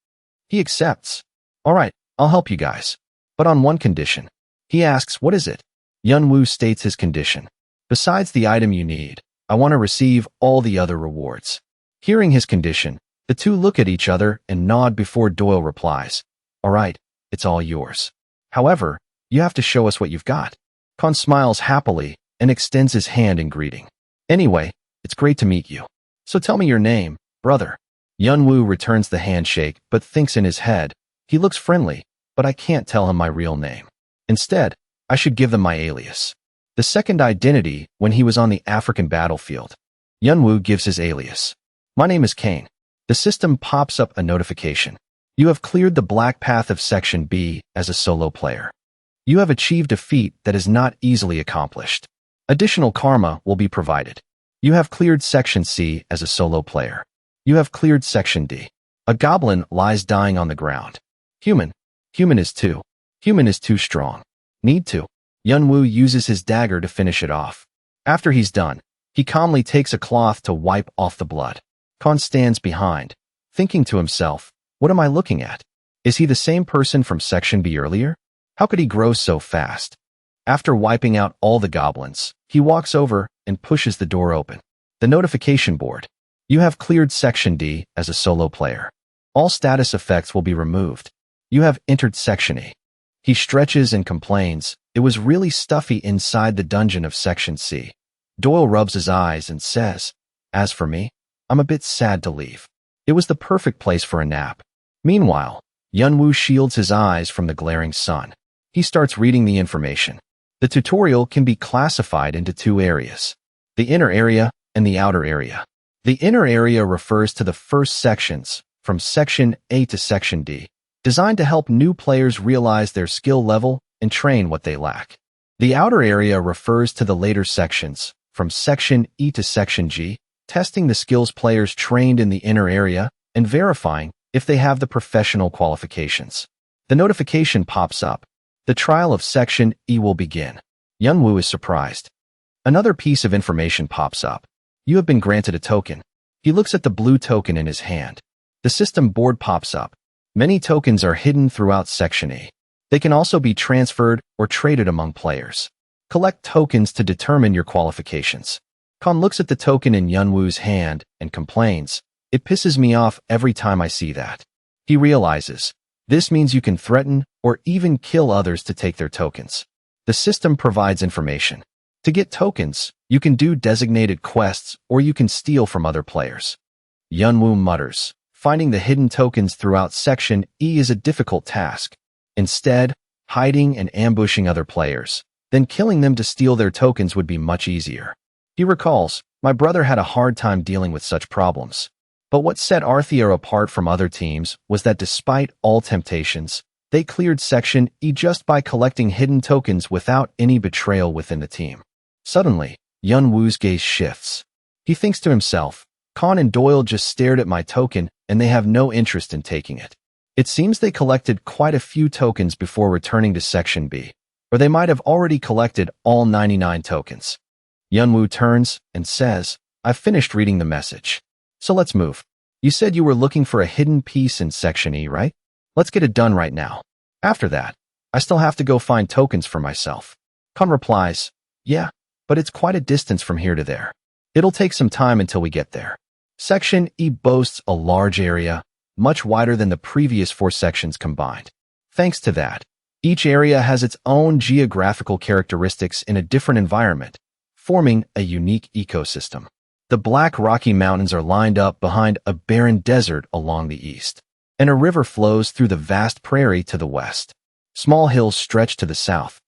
Speaker 1: He accepts. All right, I'll help you guys. But on one condition. He asks, what is it? Yunwoo states his condition. Besides the item you need, I want to receive all the other rewards. Hearing his condition, the two look at each other and nod before Doyle replies, all right, it's all yours. However, you have to show us what you've got. Khan smiles happily and extends his hand in greeting. Anyway, it's great to meet you. So tell me your name, brother. Yunwoo returns the handshake but thinks in his head, he looks friendly, but I can't tell him my real name. Instead, I should give them my alias. The second identity when he was on the African battlefield. Yunwoo gives his alias. My name is Kane. The system pops up a notification. You have cleared the black path of Section B as a solo player. You have achieved a feat that is not easily accomplished. Additional karma will be provided. You have cleared Section C as a solo player. You have cleared Section D. A goblin lies dying on the ground. Human. Human is 2. Human is too strong. Need to. Yunwoo uses his dagger to finish it off. After he's done, he calmly takes a cloth to wipe off the blood. Khan stands behind, thinking to himself, what am I looking at? Is he the same person from Section B earlier? How could he grow so fast? After wiping out all the goblins, he walks over and pushes the door open. The notification board. You have cleared Section D as a solo player. All status effects will be removed. You have entered Section E. He stretches and complains, it was really stuffy inside the dungeon of Section C. Doyle rubs his eyes and says, as for me, I'm a bit sad to leave. It was the perfect place for a nap. Meanwhile, Yunwoo shields his eyes from the glaring sun. He starts reading the information. The tutorial can be classified into 2 areas. The inner area and the outer area. The inner area refers to the first sections, from Section A to Section D, designed to help new players realize their skill level and train what they lack. The outer area refers to the later sections, from Section E to Section G, testing the skills players trained in the inner area and verifying if they have the professional qualifications. The notification pops up. The trial of Section E will begin. Yunwoo is surprised. Another piece of information pops up. You have been granted a token. He looks at the blue token in his hand. The system board pops up. Many tokens are hidden throughout Section E. They can also be transferred or traded among players. Collect tokens to determine your qualifications. Khan looks at the token in Yunwoo's hand and complains, it pisses me off every time I see that. He realizes, this means you can threaten or even kill others to take their tokens. The system provides information. To get tokens, you can do designated quests or you can steal from other players. Yunwoo mutters, finding the hidden tokens throughout Section E is a difficult task. Instead, hiding and ambushing other players, then killing them to steal their tokens would be much easier. He recalls, my brother had a hard time dealing with such problems. But what set Arthea apart from other teams was that despite all temptations, they cleared Section E just by collecting hidden tokens without any betrayal within the team. Suddenly, Yunwoo's gaze shifts. He thinks to himself, Khan and Doyle just stared at my token and they have no interest in taking it. It seems they collected quite a few tokens before returning to Section B, or they might have already collected all 99 tokens. Yunwoo turns and says, I've finished reading the message. So let's move. You said you were looking for a hidden piece in Section E, right? Let's get it done right now. After that, I still have to go find tokens for myself. Khan replies, yeah, but it's quite a distance from here to there. It'll take some time until we get there. Section E boasts a large area, much wider than the previous 4 sections combined. Thanks to that, each area has its own geographical characteristics in a different environment, forming a unique ecosystem. The Black Rocky Mountains are lined up behind a barren desert along the east, and a river flows through the vast prairie to the west. Small hills stretch to the south.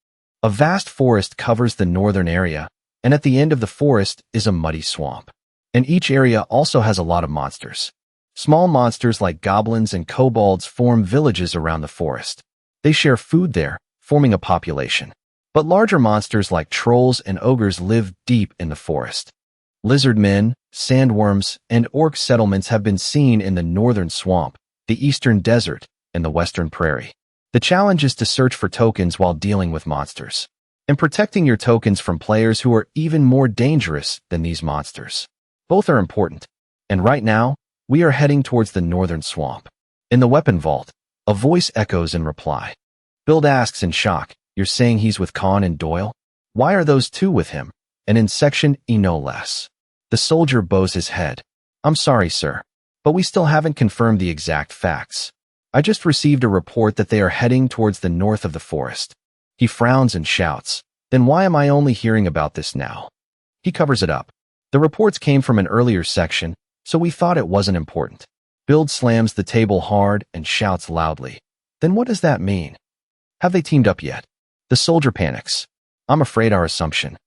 Speaker 1: A vast forest covers the northern area, and at the end of the forest is a muddy swamp. And each area also has a lot of monsters. Small monsters like goblins and kobolds form villages around the forest. They share food there, forming a population. But larger monsters like trolls and ogres live deep in the forest. Lizard men, sandworms, and orc settlements have been seen in the northern swamp, the eastern desert, and the western prairie. The challenge is to search for tokens while dealing with monsters, and protecting your tokens from players who are even more dangerous than these monsters. Both are important, and right now, we are heading towards the northern swamp. In the weapon vault, a voice echoes in reply. Build asks in shock, you're saying he's with Khan and Doyle? Why are those two with him? And in Section E no less. The soldier bows his head. I'm sorry, sir, but we still haven't confirmed the exact facts. I just received a report that they are heading towards the north of the forest. He frowns and shouts, then why am I only hearing about this now? He covers it up. The reports came from an earlier section, so we thought it wasn't important. Build slams the table hard and shouts loudly. Then what does that mean? Have they teamed up yet? The soldier panics. I'm afraid our assumption.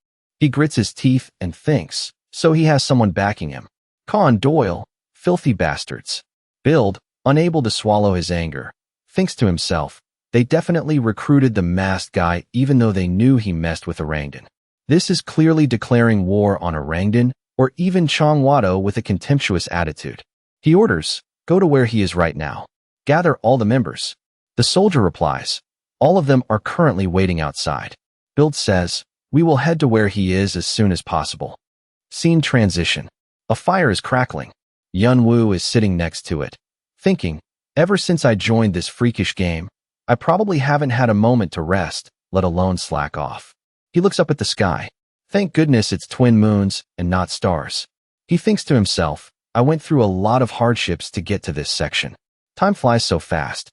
Speaker 1: He grits his teeth and thinks, so he has someone backing him. Khan Doyle, filthy bastards. Build, unable to swallow his anger, thinks to himself, they definitely recruited the masked guy even though they knew he messed with Orangdan. This is clearly declaring war on Orangdan or even Chongwado with a contemptuous attitude. He orders, go to where he is right now. Gather all the members. The soldier replies, all of them are currently waiting outside. Build says, we will head to where he is as soon as possible. Scene transition. A fire is crackling. Yunwoo is sitting next to it, thinking, ever since I joined this freakish game, I probably haven't had a moment to rest, let alone slack off. He looks up at the sky. Thank goodness it's twin moons and not stars. He thinks to himself, I went through a lot of hardships to get to this section. Time flies so fast.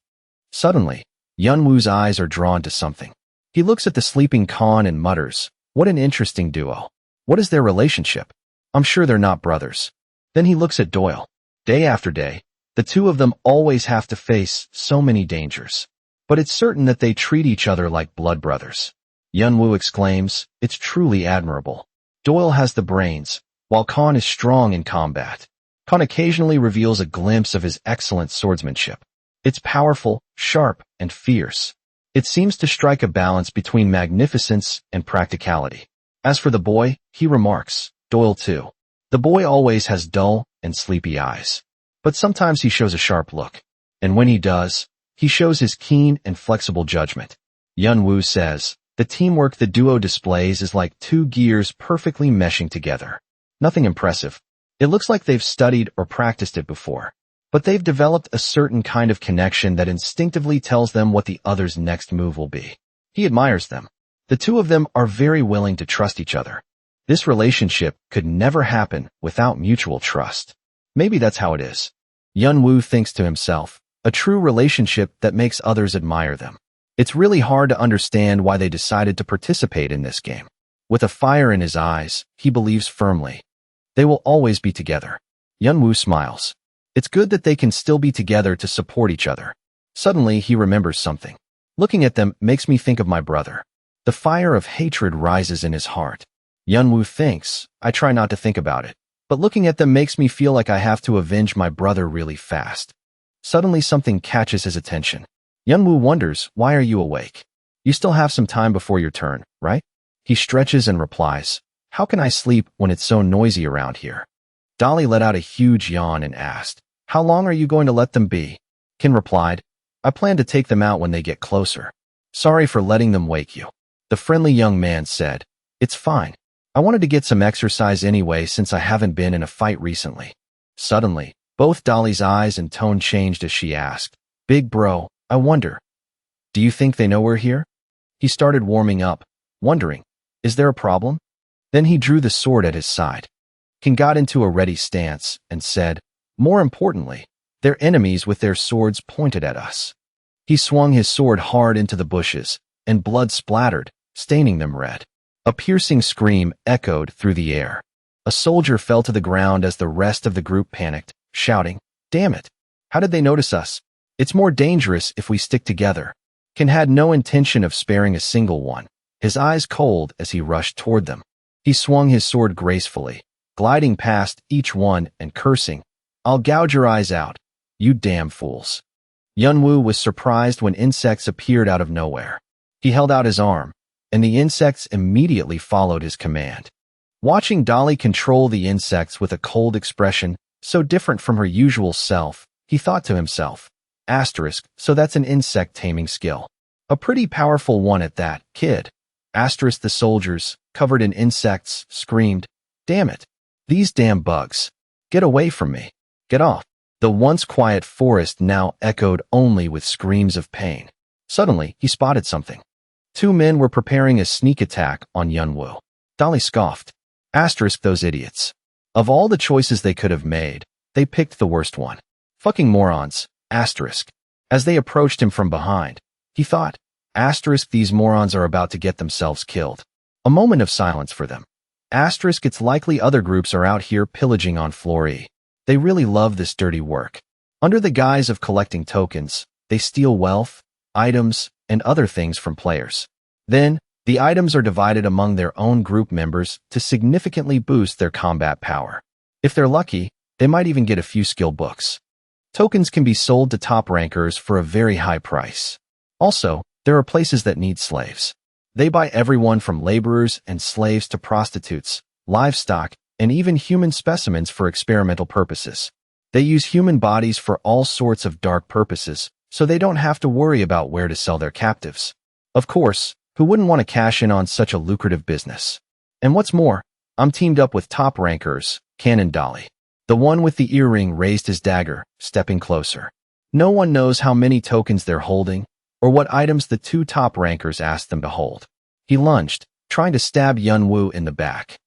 Speaker 1: Suddenly, Yunwoo's eyes are drawn to something. He looks at the sleeping Khan and mutters, what an interesting duo. What is their relationship? I'm sure they're not brothers. Then he looks at Doyle. Day after day, the two of them always have to face so many dangers. But it's certain that they treat each other like blood brothers. Yunwoo exclaims, it's truly admirable. Doyle has the brains, while Khan is strong in combat. Khan occasionally reveals a glimpse of his excellent swordsmanship. It's powerful, sharp, and fierce. It seems to strike a balance between magnificence and practicality. As for the boy, he remarks, Doyle too. The boy always has dull and sleepy eyes. But sometimes he shows a sharp look. And when he does, he shows his keen and flexible judgment. Yunwoo says, the teamwork the duo displays is like two gears perfectly meshing together. Nothing impressive. It looks like they've studied or practiced it before. But they've developed a certain kind of connection that instinctively tells them what the other's next move will be. He admires them. The two of them are very willing to trust each other. This relationship could never happen without mutual trust. Maybe that's how it is. Yunwoo thinks to himself, a true relationship that makes others admire them. It's really hard to understand why they decided to participate in this game. With a fire in his eyes, he believes firmly. They will always be together. Yunwoo smiles. It's good that they can still be together to support each other. Suddenly, he remembers something. Looking at them makes me think of my brother. The fire of hatred rises in his heart. Yunwoo thinks, I try not to think about it, but looking at them makes me feel like I have to avenge my brother really fast. Suddenly something catches his attention. Yunwoo wonders, why are you awake? You still have some time before your turn, right? He stretches and replies, how can I sleep when it's so noisy around here? Dolly let out a huge yawn and asked, how long are you going to let them be? Kin replied, I plan to take them out when they get closer. Sorry for letting them wake you. The friendly young man said, it's fine. I wanted to get some exercise anyway since I haven't been in a fight recently. Suddenly, both Dolly's eyes and tone changed as she asked, Big bro, I wonder. Do you think they know we're here? He started warming up, wondering, is there a problem? Then he drew the sword at his side. Kin got into a ready stance and said, more importantly, they're enemies with their swords pointed at us. He swung his sword hard into the bushes, and blood splattered, staining them red. A piercing scream echoed through the air. A soldier fell to the ground as the rest of the group panicked, shouting, damn it! How did they notice us? It's more dangerous if we stick together. Kin had no intention of sparing a single one, his eyes cold as he rushed toward them. He swung his sword gracefully, gliding past each one and cursing, I'll gouge your eyes out, you damn fools. Yunwoo was surprised when insects appeared out of nowhere. He held out his arm, and the insects immediately followed his command. Watching Dolly control the insects with a cold expression, so different from her usual self, he thought to himself, so that's an insect taming skill. A pretty powerful one at that, kid. The soldiers, covered in insects, screamed, damn it. These damn bugs. Get away from me. Get off. The once quiet forest now echoed only with screams of pain. Suddenly, he spotted something. Two men were preparing a sneak attack on Yunwoo. Dolly scoffed. Those idiots. Of all the choices they could have made, they picked the worst one. Fucking morons. As they approached him from behind, he thought, these morons are about to get themselves killed. A moment of silence for them. It's likely other groups are out here pillaging on floor E. They really love this dirty work. Under the guise of collecting tokens, they steal wealth, items, and other things from players. Then, the items are divided among their own group members to significantly boost their combat power. If they're lucky, they might even get a few skill books. Tokens can be sold to top rankers for a very high price. Also, there are places that need slaves. They buy everyone from laborers and slaves to prostitutes, livestock, and even human specimens for experimental purposes. They use human bodies for all sorts of dark purposes, so they don't have to worry about where to sell their captives. Of course, who wouldn't want to cash in on such a lucrative business? And what's more, I'm teamed up with top rankers, Ken and Dolly. The one with the earring raised his dagger, stepping closer. No one knows how many tokens they're holding, or what items the two top rankers asked them to hold. He lunged, trying to stab Yunwoo in the back.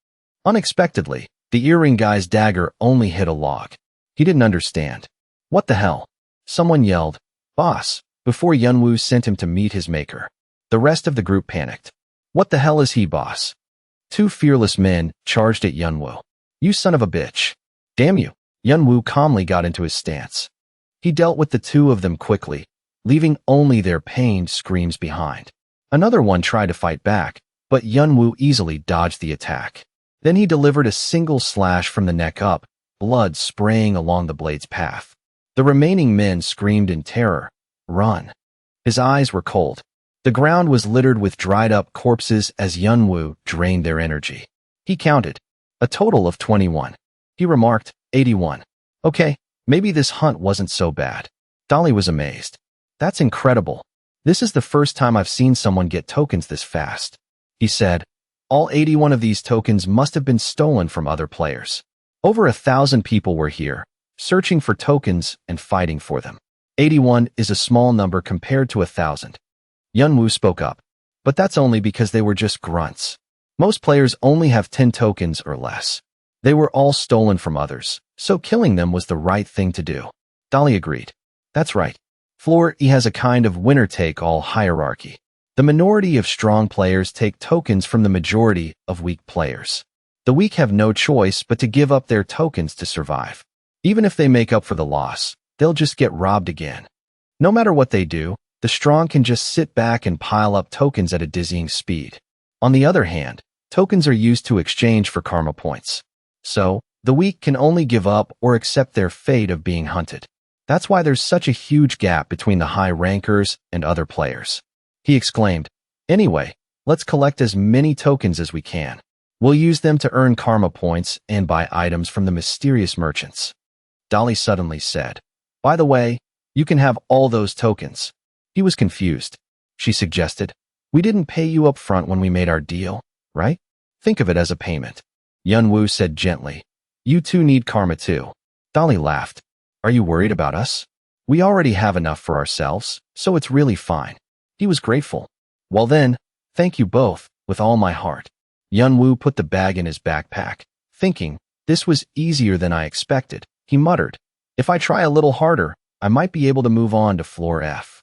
Speaker 1: Unexpectedly, the earring guy's dagger only hit a log. He didn't understand. What the hell? Someone yelled, Boss, before Yunwoo sent him to meet his maker. The rest of the group panicked. What the hell is he, boss? Two fearless men charged at Yunwoo. You son of a bitch. Damn you. Yunwoo calmly got into his stance. He dealt with the two of them quickly, leaving only their pained screams behind. Another one tried to fight back, but Yunwoo easily dodged the attack. Then he delivered a single slash from the neck up, blood spraying along the blade's path. The remaining men screamed in terror, run. His eyes were cold. The ground was littered with dried-up corpses as Yunwoo drained their energy. He counted. A total of 21. He remarked, 81. Okay, maybe this hunt wasn't so bad. Dolly was amazed. That's incredible. This is the first time I've seen someone get tokens this fast. He said, all 81 of these tokens must have been stolen from other players. Over 1,000 people were here, searching for tokens and fighting for them. 81 is a small number compared to 1,000. Yunwoo spoke up. But that's only because they were just grunts. Most players only have 10 tokens or less. They were all stolen from others, so killing them was the right thing to do. Dolly agreed. That's right. Floor E has a kind of winner-take-all hierarchy. The minority of strong players take tokens from the majority of weak players. The weak have no choice but to give up their tokens to survive. Even if they make up for the loss, they'll just get robbed again. No matter what they do, the strong can just sit back and pile up tokens at a dizzying speed. On the other hand, tokens are used to exchange for karma points. So, the weak can only give up or accept their fate of being hunted. That's why there's such a huge gap between the high rankers and other players. He exclaimed, "Anyway, let's collect as many tokens as we can. We'll use them to earn karma points and buy items from the mysterious merchants." Dolly suddenly said, "By the way, you can have all those tokens." He was confused. She suggested, "We didn't pay you up front when we made our deal, right? Think of it as a payment." Yunwoo said gently, "You two need karma too." Dolly laughed. "Are you worried about us? We already have enough for ourselves, so it's really fine." He was grateful. "Well then, thank you both, with all my heart." Yunwoo put the bag in his backpack, thinking, "This was easier than I expected." He muttered, "If I try a little harder, I might be able to move on to floor F.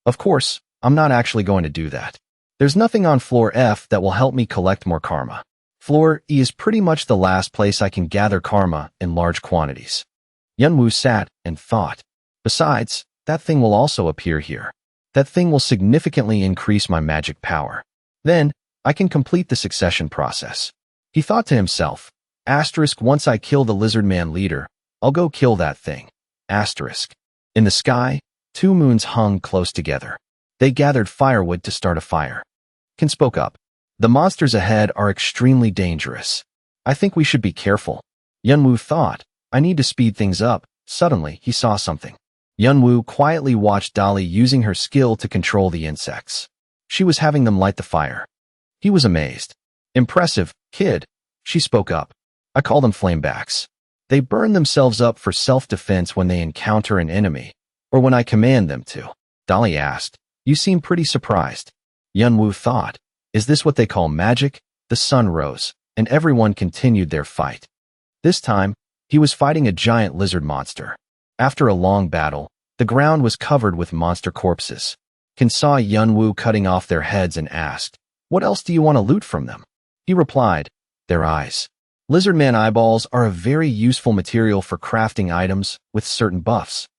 Speaker 1: Of course, I'm not actually going to do that. There's nothing on floor F that will help me collect more karma. Floor E is pretty much the last place I can gather karma in large quantities." Yunwoo sat and thought, "Besides, that thing will also appear here. That thing will significantly increase my magic power. Then, I can complete the succession process." He thought to himself, "Once I kill the lizard man leader, I'll go kill that thing." In the sky, two moons hung close together. They gathered firewood to start a fire. Ken spoke up, "The monsters ahead are extremely dangerous. I think we should be careful." Yunwoo thought, "I need to speed things up." Suddenly, he saw something. Yunwoo quietly watched Dolly using her skill to control the insects. She was having them light the fire. He was amazed. "Impressive, kid," she spoke up. "I call them flamebacks. They burn themselves up for self-defense when they encounter an enemy, or when I command them to." Dolly asked, "You seem pretty surprised." Yunwoo thought, "Is this what they call magic?" The sun rose, and everyone continued their fight. This time, he was fighting a giant lizard monster. After a long battle, the ground was covered with monster corpses. Ken saw Yunwoo cutting off their heads and asked, "What else do you want to loot from them?" He replied, "Their eyes. Lizard man eyeballs are a very useful material for crafting items with certain buffs."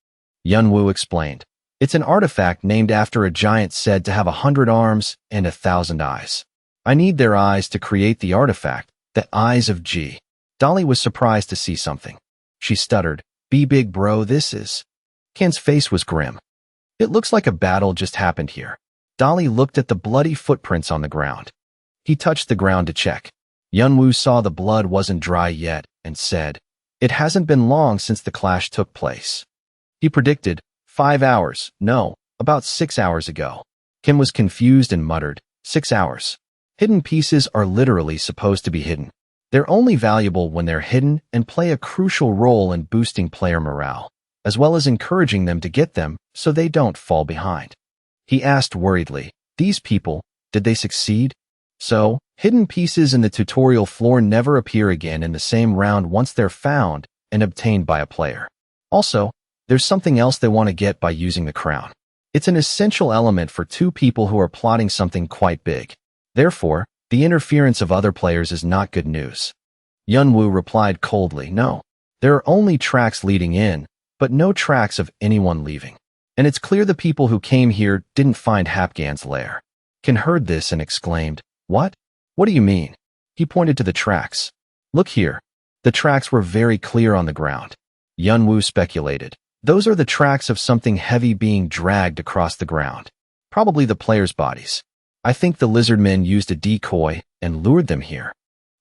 Speaker 1: Yunwoo explained, "It's an artifact named after a giant said to have 100 arms and 1,000 eyes. I need their eyes to create the artifact, the Eyes of G." Dolly was surprised to see something. She stuttered, "Be big bro, this is..." Ken's face was grim. "It looks like a battle just happened here." Dolly looked at the bloody footprints on the ground. He touched the ground to check. Yunwoo saw the blood wasn't dry yet and said, "It hasn't been long since the clash took place." He predicted, 5 hours, no, about 6 hours ago. Ken was confused and muttered, 6 hours. Hidden pieces are literally supposed to be hidden. They're only valuable when they're hidden and play a crucial role in boosting player morale, as well as encouraging them to get them so they don't fall behind. He asked worriedly, "These people, did they succeed?" So, hidden pieces in the tutorial floor never appear again in the same round once they're found and obtained by a player. Also, there's something else they want to get by using the crown. It's an essential element for two people who are plotting something quite big. Therefore, the interference of other players is not good news. Yunwoo replied coldly, "No. There are only tracks leading in, but no tracks of anyone leaving. And it's clear the people who came here didn't find Hapgan's lair." Ken heard this and exclaimed, "What? What do you mean?" He pointed to the tracks. "Look here." The tracks were very clear on the ground. Yunwoo speculated, "Those are the tracks of something heavy being dragged across the ground. Probably the players' bodies. I think the lizard men used a decoy and lured them here."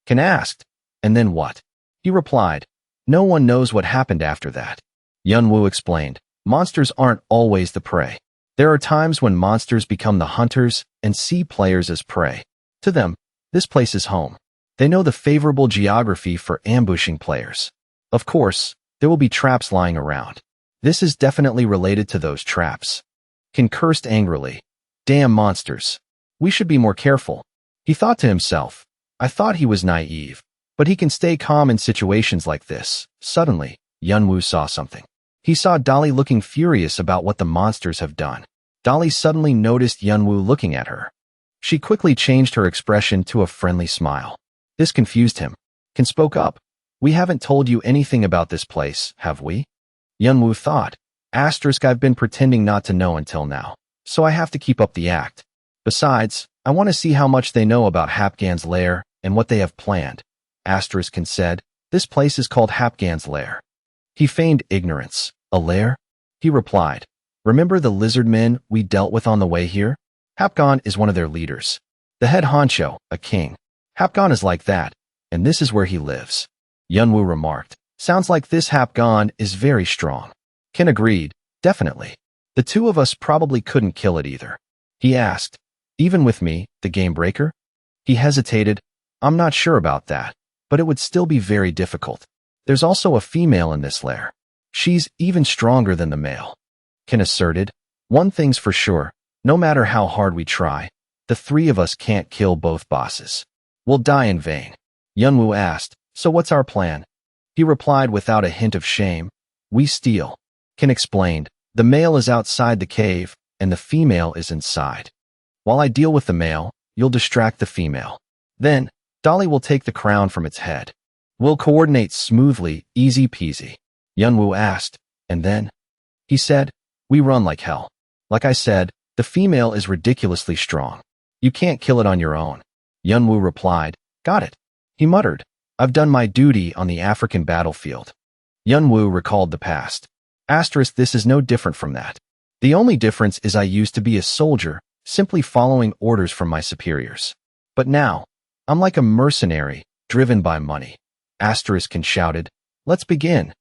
Speaker 1: Ken asked, "And then what?" He replied, "No one knows what happened after that." Yunwoo explained, "Monsters aren't always the prey. There are times when monsters become the hunters and see players as prey. To them, this place is home. They know the favorable geography for ambushing players. Of course, there will be traps lying around. This is definitely related to those traps." Ken cursed angrily, "Damn monsters. We should be more careful." He thought to himself, "I thought he was naive, but he can stay calm in situations like this." Suddenly, Yunwoo saw something. He saw Dolly looking furious about what the monsters have done. Dolly suddenly noticed Yunwoo looking at her. She quickly changed her expression to a friendly smile. This confused him. Ken spoke up. We haven't told you anything about this place, have we? Yunwoo thought. I've been pretending not to know until now, so I have to keep up the act. Besides, I want to see how much they know about Hapgan's lair and what they have planned. Ken said. This place is called Hapgan's lair. He feigned ignorance. A lair? He replied. Remember the lizard men we dealt with on the way here? Hapgan is one of their leaders. The head honcho, a king. Hapgan is like that, and this is where he lives. Yunwoo remarked. Sounds like this Hapgan is very strong. Ken agreed. Definitely. The two of us probably couldn't kill it either. He asked. Even with me, the game breaker? He hesitated. I'm not sure about that, but it would still be very difficult. There's also a female in this lair. She's even stronger than the male. Ken asserted. One thing's for sure, no matter how hard we try, the three of us can't kill both bosses. We'll die in vain. Yunwoo asked, so what's our plan? He replied without a hint of shame. We steal. Ken explained, the male is outside the cave, and the female is inside. While I deal with the male, you'll distract the female. Then, Dolly will take the crown from its head. We'll coordinate smoothly, easy peasy. Yunwoo asked, and then? He said, we run like hell. Like I said, the female is ridiculously strong. You can't kill it on your own. Yunwoo replied, got it. He muttered, I've done my duty on the African battlefield. Yunwoo recalled the past. This is no different from that. The only difference is I used to be a soldier, simply following orders from my superiors. But now, I'm like a mercenary, driven by money. Ken shouted, let's begin.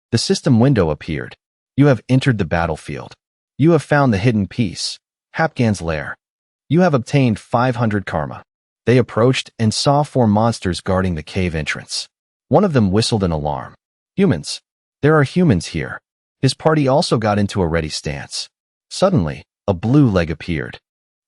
Speaker 1: The system window appeared. You have entered the battlefield. You have found the hidden piece, Hapgan's lair. You have obtained 500 karma. They approached and saw 4 monsters guarding the cave entrance. One of them whistled an alarm. Humans. There are humans here. His party also got into a ready stance. Suddenly, a blue leg appeared.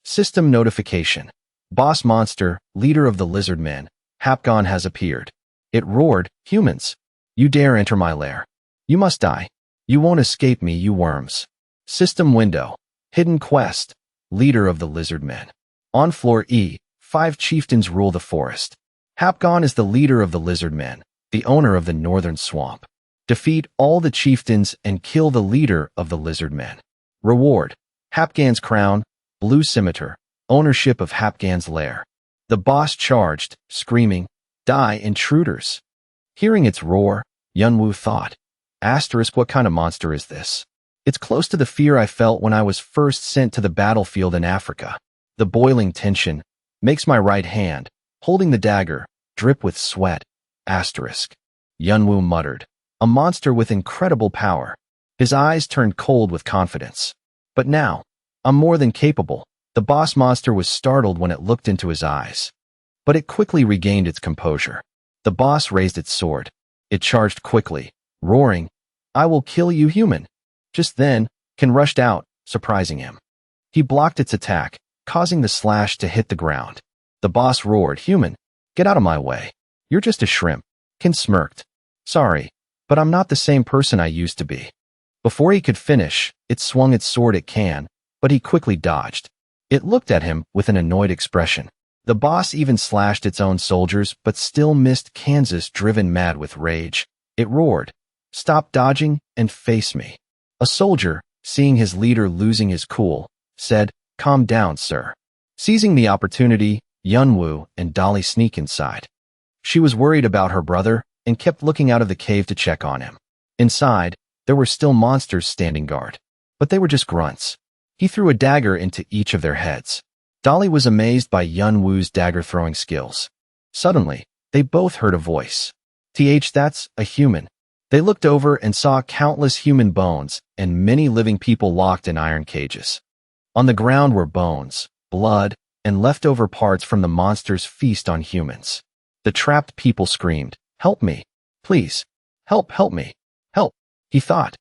Speaker 1: System notification. Boss monster, leader of the lizard men, Hapgan has appeared. It roared, humans. You dare enter my lair. You must die. You won't escape me, you worms. System window. Hidden quest. Leader of the lizard men. On floor E, 5 chieftains rule the forest. Hapgan is the leader of the lizard men, the owner of the northern swamp. Defeat all the chieftains and kill the leader of the lizard men. Reward. Hapgan's crown, blue scimitar, ownership of Hapgan's lair. The boss charged, screaming, die, intruders. Hearing its roar, Yunwoo thought, what kind of monster is this? It's close to the fear I felt when I was first sent to the battlefield in Africa. The boiling tension makes my right hand, holding the dagger, drip with sweat. Yunwoo muttered, a monster with incredible power. His eyes turned cold with confidence. But now, I'm more than capable. The boss monster was startled when it looked into his eyes. But it quickly regained its composure. The boss raised its sword. It charged quickly, roaring, I will kill you, human. Just then, Ken rushed out, surprising him. He blocked its attack, causing the slash to hit the ground. The boss roared, human, get out of my way. You're just a shrimp. Ken smirked. Sorry, but I'm not the same person I used to be. Before he could finish, it swung its sword at Ken, but he quickly dodged. It looked at him with an annoyed expression. The boss even slashed its own soldiers, but still missed Kansas, driven mad with rage. It roared, stop dodging and face me. A soldier, seeing his leader losing his cool, said, calm down, sir. Seizing the opportunity, Yunwoo and Dolly sneak inside. She was worried about her brother and kept looking out of the cave to check on him. Inside, there were still monsters standing guard, but they were just grunts. He threw a dagger into each of their heads. Dolly was amazed by Yunwoo's dagger-throwing skills. Suddenly, they both heard a voice. That's a human. They looked over and saw countless human bones and many living people locked in iron cages. On the ground were bones, blood, and leftover parts from the monster's feast on humans. The trapped people screamed, help me, please, help me, help, he thought.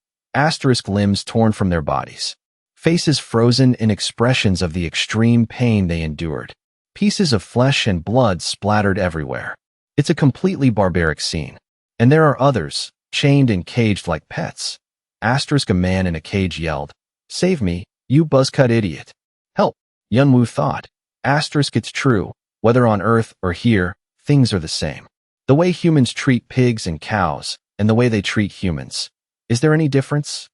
Speaker 1: Limbs torn from their bodies. Faces frozen in expressions of the extreme pain they endured. Pieces of flesh and blood splattered everywhere. It's a completely barbaric scene. And there are others, chained and caged like pets. A man in a cage yelled. Save me, you buzzcut idiot. Help, Yunwoo thought. It's true. Whether on Earth or here, things are the same. The way humans treat pigs and cows, and the way they treat humans. Is there any difference?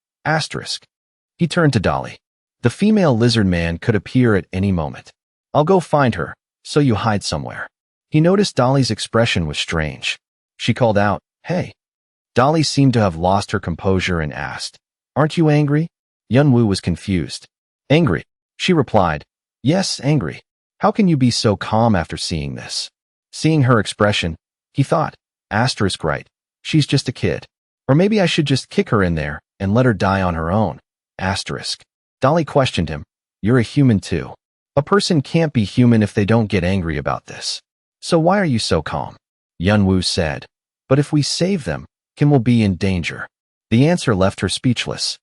Speaker 1: He turned to Dolly. The female lizard man could appear at any moment. I'll go find her, so you hide somewhere. He noticed Dolly's expression was strange. She called out, Hey. Dolly seemed to have lost her composure and asked, Aren't you angry? Yunwoo was confused. Angry, she replied. Yes, angry. How can you be so calm after seeing this? Seeing her expression, he thought, right, she's just a kid. Or maybe I should just kick her in there and let her die on her own. Dolly questioned him. You're a human too. A person can't be human if they don't get angry about this. So why are you so calm? Yunwoo said. But if we save them, Kim will be in danger. The answer left her speechless.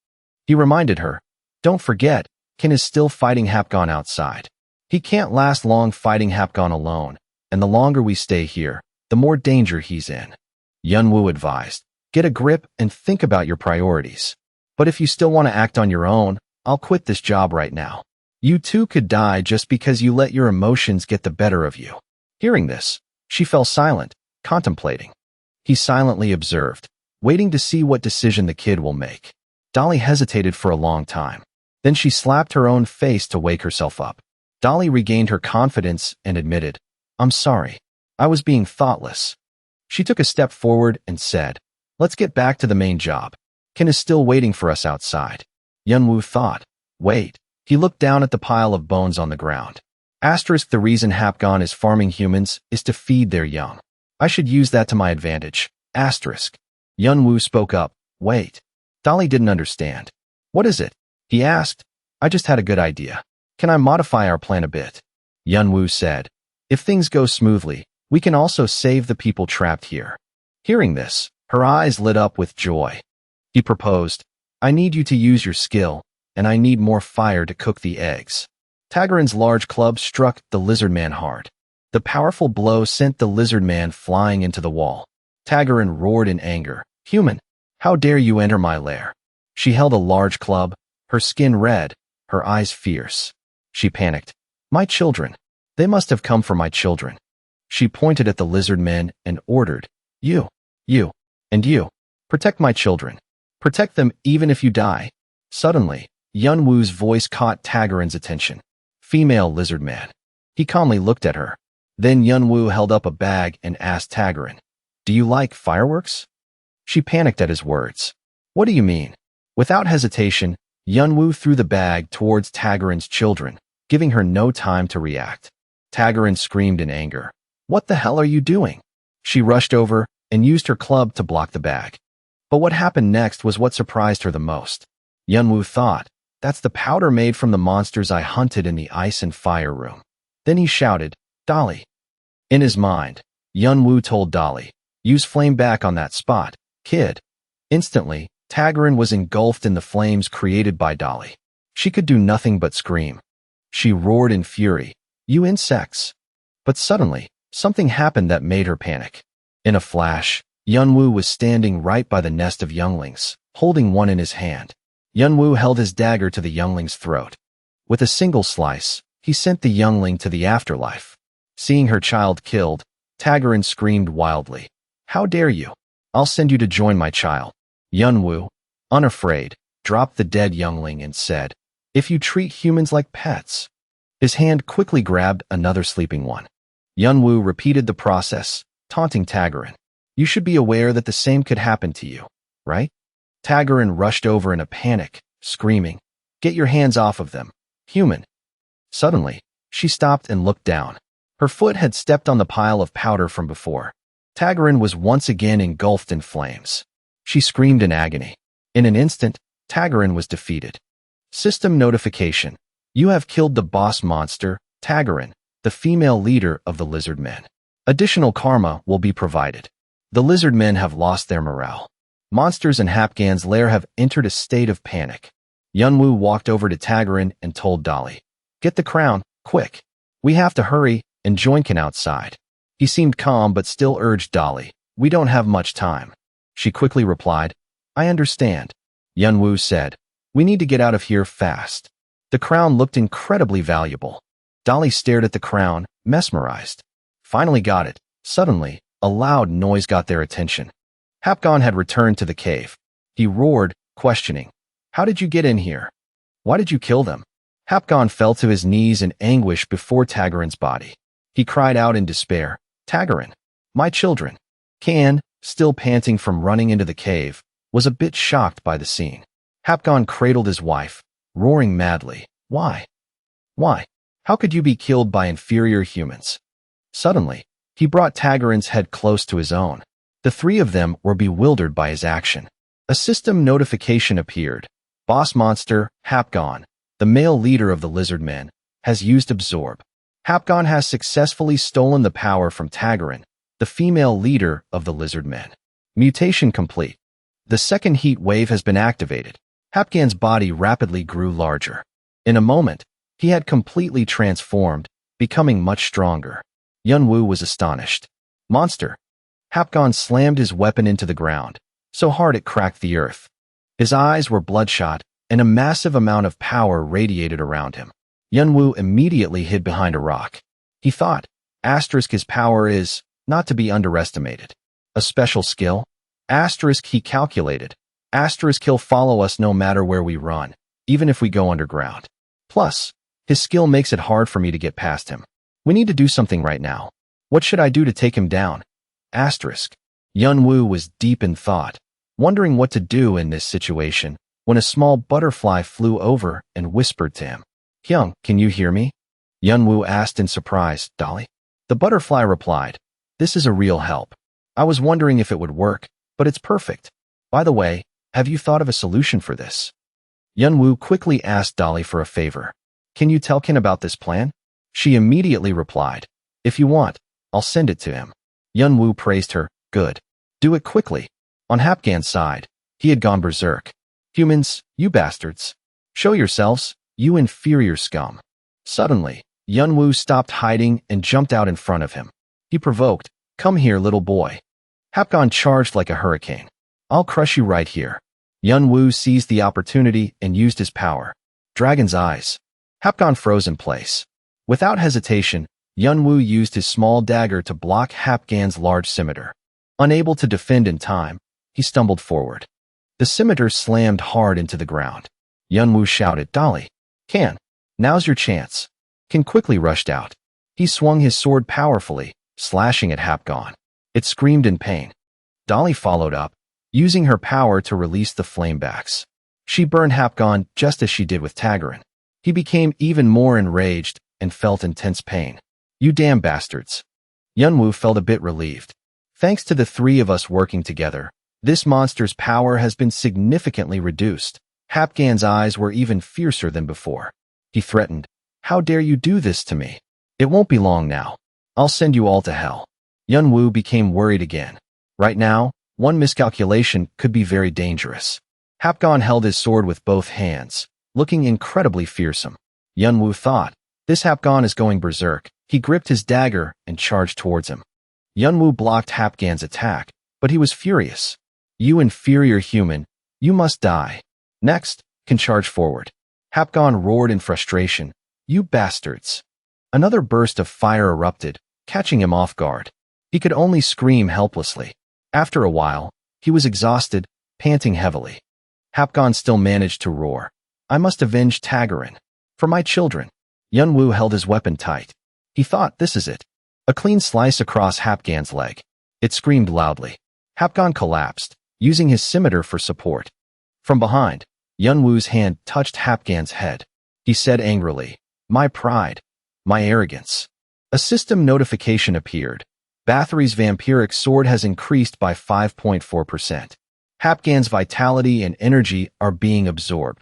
Speaker 1: He reminded her, Don't forget, Kim is still fighting Hapgon outside. He can't last long fighting Hapgon alone, and the longer we stay here, the more danger he's in. Yunwoo advised, Get a grip and think about your priorities. But if you still want to act on your own, I'll quit this job right now. You too could die just because you let your emotions get the better of you. Hearing this, she fell silent, contemplating. He silently observed, waiting to see what decision the kid will make. Dolly hesitated for a long time. Then she slapped her own face to wake herself up. Dolly regained her confidence and admitted, I'm sorry. I was being thoughtless. She took a step forward and said, Let's get back to the main job. Ken is still waiting for us outside. Yunwoo thought, Wait. He looked down at the pile of bones on the ground. The reason Hapgon is farming humans is to feed their young. I should use that to my advantage. Yunwoo spoke up. Wait. Dolly didn't understand. What is it? He asked. I just had a good idea. Can I modify our plan a bit? Yunwoo said. If things go smoothly, we can also save the people trapped here. Hearing this, her eyes lit up with joy. He proposed, I need you to use your skill, and I need more fire to cook the eggs. Tagarin's large club struck the lizard man hard. The powerful blow sent the lizard man flying into the wall. Tagarin roared in anger. Human, how dare you enter my lair? She held a large club, her skin red, her eyes fierce. She panicked. My children. They must have come for my children. She pointed at the lizard men and ordered, You, and you. Protect my children. Protect them even if you die. Suddenly, Yunwoo's voice caught Tagarin's attention. Female lizard man. He calmly looked at her. Then Yunwoo held up a bag and asked Tagarin, Do you like fireworks? She panicked at his words. What do you mean? Without hesitation, Yunwoo threw the bag towards Tagarin's children, giving her no time to react. Tagarin screamed in anger. What the hell are you doing? She rushed over and used her club to block the bag. But what happened next was what surprised her the most. Yunwoo thought, That's the powder made from the monsters I hunted in the ice and fire room. Then he shouted, Dolly. In his mind, Yunwoo told Dolly, Use flame back on that spot, kid. Instantly, Tagarin was engulfed in the flames created by Dolly. She could do nothing but scream. She roared in fury, You insects. But suddenly, something happened that made her panic. In a flash, Yunwoo was standing right by the nest of younglings, holding one in his hand. Yunwoo held his dagger to the youngling's throat. With a single slice, he sent the youngling to the afterlife. Seeing her child killed, Tagarin screamed wildly. How dare you? I'll send you to join my child. Yunwoo, unafraid, dropped the dead youngling and said, If you treat humans like pets. His hand quickly grabbed another sleeping one. Yunwoo repeated the process, taunting Tagarin. You should be aware that the same could happen to you, right? Tagarin rushed over in a panic, screaming, Get your hands off of them, human. Suddenly, she stopped and looked down. Her foot had stepped on the pile of powder from before. Tagarin was once again engulfed in flames. She screamed in agony. In an instant, Tagarin was defeated. System notification. You have killed the boss monster, Tagarin, the female leader of the lizard men. Additional karma will be provided. The lizard men have lost their morale. Monsters in Hapgon's lair have entered a state of panic. Yunwoo walked over to Tagarin and told Dolly, Get the crown, quick. We have to hurry and join Ken outside. He seemed calm but still urged Dolly, We don't have much time. She quickly replied, I understand. Yunwoo said. We need to get out of here fast. The crown looked incredibly valuable. Dolly stared at the crown, mesmerized. Finally got it. Suddenly, a loud noise got their attention. Hapgon had returned to the cave. He roared, questioning. How did you get in here? Why did you kill them? Hapgon fell to his knees in anguish before Tagarin's body. He cried out in despair, Tagarin, my children. Kan, still panting from running into the cave, was a bit shocked by the scene. Hapgon cradled his wife, roaring madly. Why? Why? How could you be killed by inferior humans? Suddenly, he brought Tagarin's head close to his own. The three of them were bewildered by his action. A system notification appeared. Boss monster, Hapgon, the male leader of the lizard men, has used absorb. Hapgon has successfully stolen the power from Tagarin, the female leader of the lizard men. Mutation complete. The second heat wave has been activated. Hapgon's body rapidly grew larger. In a moment, he had completely transformed, becoming much stronger. Yunwoo was astonished. Monster. Hapgon slammed his weapon into the ground, so hard it cracked the earth. His eyes were bloodshot, and a massive amount of power radiated around him. Yunwoo immediately hid behind a rock. He thought, his power is not to be underestimated. A special skill? He calculated. He'll follow us no matter where we run, even if we go underground. Plus, his skill makes it hard for me to get past him. We need to do something right now. What should I do to take him down? Yunwoo was deep in thought, wondering what to do in this situation, when a small butterfly flew over and whispered to him. Hyung, can you hear me? Yunwoo asked in surprise. Dolly? The butterfly replied, this is a real help. I was wondering if it would work, but it's perfect. By the way, have you thought of a solution for this? Yunwoo quickly asked Dolly for a favor. Can you tell Ken about this plan? She immediately replied, if you want, I'll send it to him. Yunwoo praised her. Good. Do it quickly. On Hapgan's side, he had gone berserk. Humans, you bastards. Show yourselves, you inferior scum. Suddenly, Yunwoo stopped hiding and jumped out in front of him. He provoked, come here, little boy. Hapgon charged like a hurricane. I'll crush you right here. Yunwoo seized the opportunity and used his power. Dragon's eyes. Hapgon froze in place. Without hesitation, Yunwoo used his small dagger to block Hapgan's large scimitar. Unable to defend in time, he stumbled forward. The scimitar slammed hard into the ground. Yunwoo shouted, Dolly, Kan, now's your chance. Kan quickly rushed out. He swung his sword powerfully, slashing at Hapgon. It screamed in pain. Dolly followed up, using her power to release the flamebacks. She burned Hapgon just as she did with Tagarin. He became even more enraged and felt intense pain. You damn bastards. Yunwoo felt a bit relieved. Thanks to the three of us working together, this monster's power has been significantly reduced. Hapgan's eyes were even fiercer than before. He threatened, how dare you do this to me? It won't be long now. I'll send you all to hell. Yunwoo became worried again. Right now, one miscalculation could be very dangerous. Hapgon held his sword with both hands, looking incredibly fearsome. Yunwoo thought, this Hapgon is going berserk. He gripped his dagger and charged towards him. Yunwoo blocked Hapgan's attack, but he was furious. You inferior human, you must die. Next, Kan charge forward. Hapgon roared in frustration. You bastards. Another burst of fire erupted, catching him off guard. He could only scream helplessly. After a while, he was exhausted, panting heavily. Hapgon still managed to roar. I must avenge Tagarin. For my children. Yunwoo held his weapon tight. He thought, this is it. A clean slice across Hapgan's leg. It screamed loudly. Hapgon collapsed, using his scimitar for support. From behind, Yunwoo's hand touched Hapgan's head. He said angrily, my pride, my arrogance. A system notification appeared. Bathory's vampiric sword has increased by 5.4%. Hapgan's vitality and energy are being absorbed.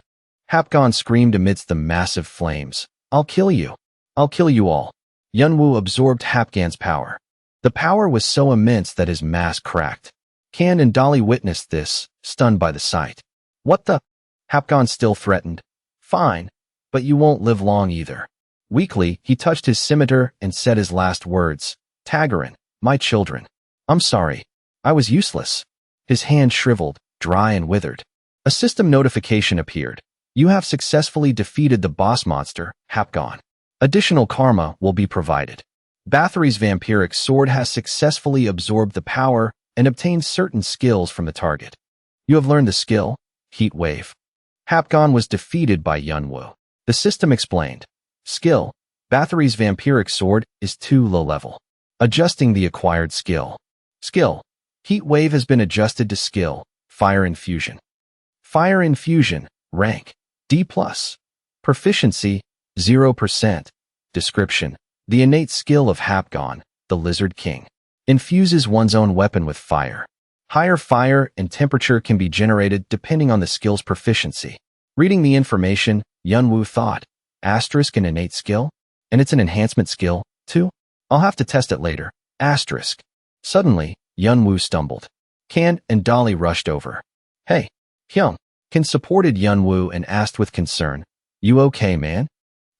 Speaker 1: Hapgon screamed amidst the massive flames. I'll kill you. I'll kill you all. Yunwoo absorbed Hapgan's power. The power was so immense that his mask cracked. Kan and Dolly witnessed this, stunned by the sight. What the? Hapgon still threatened. Fine, but you won't live long either. Weakly, he touched his scimitar and said his last words. Tagarin, my children. I'm sorry. I was useless. His hand shriveled, dry and withered. A A system notification appeared. You have successfully defeated the boss monster, Hapgon. Additional karma will be provided. Bathory's vampiric sword has successfully absorbed the power and obtained certain skills from the target. You have learned the skill, Heat Wave. Hapgon was defeated by Yunwoo. The system explained. Skill, Bathory's vampiric sword is too low level. Adjusting the acquired skill. Skill, Heat Wave has been adjusted to skill, Fire Infusion. Fire Infusion, rank, D+. Proficiency, 0%. Description, the innate skill of Hapgon, the Lizard King, infuses one's own weapon with fire. Higher fire and temperature can be generated depending on the skill's proficiency. Reading the information, Yunwoo thought, asterisk an innate skill? And it's an enhancement skill, too? I'll have to test it later, asterisk. Suddenly, Yunwoo stumbled. Kan and Dolly rushed over. Hey, Hyung. Kan supported Yunwoo and asked with concern, You okay, man?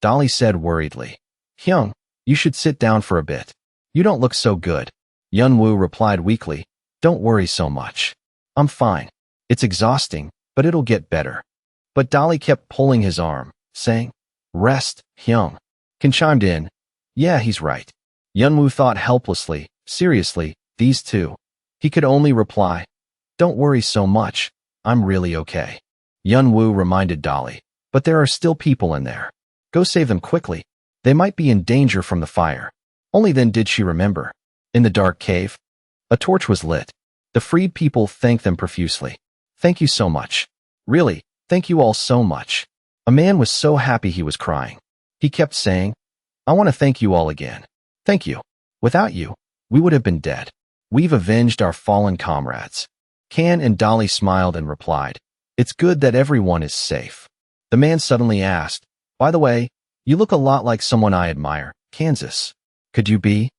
Speaker 1: Dolly said worriedly. Hyung, you should sit down for a bit. You don't look so good. Yunwoo replied weakly, Don't worry so much. I'm fine. It's exhausting, but it'll get better. But Dolly kept pulling his arm, saying, Rest, Hyung. Kan chimed in, Yeah, he's right. Yunwoo thought helplessly, seriously, these two. He could only reply, Don't worry so much. I'm really okay. Yunwoo reminded Dolly, But there are still people in there. Go save them quickly. They might be in danger from the fire. Only then did she remember. In the dark cave, a torch was lit. The freed people thanked them profusely. Thank you so much. Really, thank you all so much. A man was so happy he was crying. He kept saying, I want to thank you all again. Thank you. Without you, we would have been dead. We've avenged our fallen comrades. Kan and Dolly smiled and replied, It's good that everyone is safe. The man suddenly asked, By the way, you look a lot like someone I admire, Kansas. Could you be?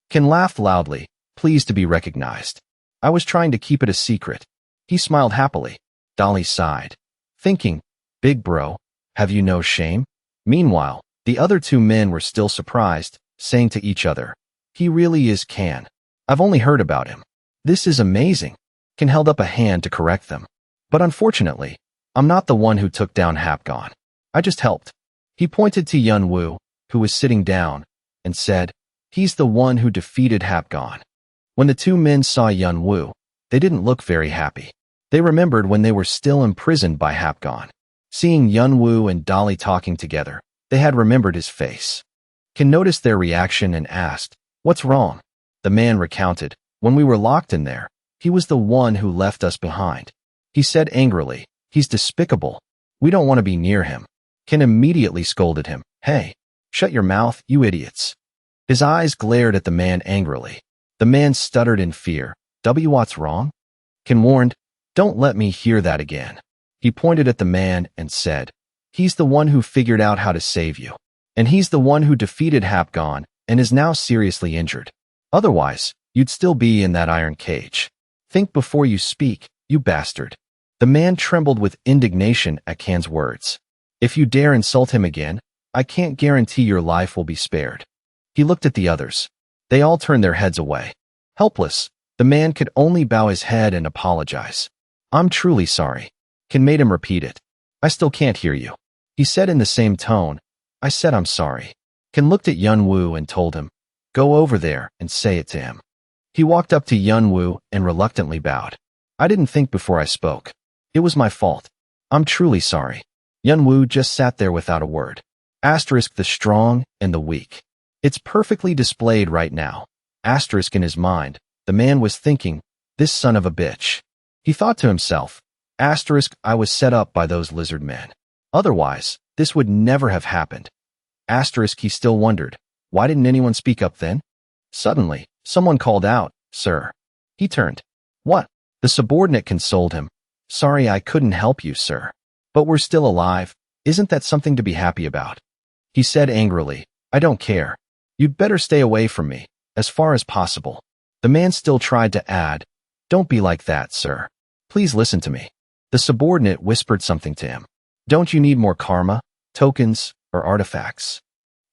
Speaker 1: Kan laughed loudly, pleased to be recognized. I was trying to keep it a secret. He smiled happily. Dolly sighed, thinking, Big bro, have you no shame? Meanwhile, the other two men were still surprised, saying to each other, He really is Kan. I've only heard about him. This is amazing. Kan held up a hand to correct them. But unfortunately, I'm not the one who took down Hapgon. I just helped. He pointed to Yunwoo, who was sitting down, and said, He's the one who defeated Hapgon. When the two men saw Yunwoo, they didn't look very happy. They remembered when they were still imprisoned by Hapgon. Seeing Yunwoo and Dolly talking together, they had remembered his face. Kan noticed their reaction and asked, What's wrong? The man recounted, When we were locked in there, he was the one who left us behind. He said angrily, He's despicable. We don't want to be near him. Kan immediately scolded him, Hey, shut your mouth, you idiots. His eyes glared at the man angrily. The man stuttered in fear, What's wrong? Kan warned, Don't let me hear that again. He pointed at the man and said, He's the one who figured out how to save you. And he's the one who defeated Hapgon and is now seriously injured. Otherwise, you'd still be in that iron cage. Think before you speak, you bastard. The man trembled with indignation at Kan's words. If you dare insult him again, I can't guarantee your life will be spared. He looked at the others. They all turned their heads away. Helpless, the man could only bow his head and apologize. I'm truly sorry. Kan made him repeat it. I still can't hear you. He said in the same tone, I said I'm sorry. Kan looked at Yunwoo and told him, Go over there and say it to him. He walked up to Yunwoo and reluctantly bowed. I didn't think before I spoke. It was my fault. I'm truly sorry. Yunwoo just sat there without a word. Asterisk the strong and the weak. It's perfectly displayed right now. Asterisk in his mind, the man was thinking, This son of a bitch. He thought to himself, Asterisk I was set up by those lizard men. Otherwise, this would never have happened. Asterisk he still wondered, why didn't anyone speak up then? Suddenly, someone called out, Sir. He turned. What? The subordinate consoled him. Sorry I couldn't help you, sir. But we're still alive. Isn't that something to be happy about? He said angrily, I don't care. You'd better stay away from me, as far as possible. The man still tried to add, Don't be like that, sir. Please listen to me. The subordinate whispered something to him. Don't you need more karma, tokens, or artifacts?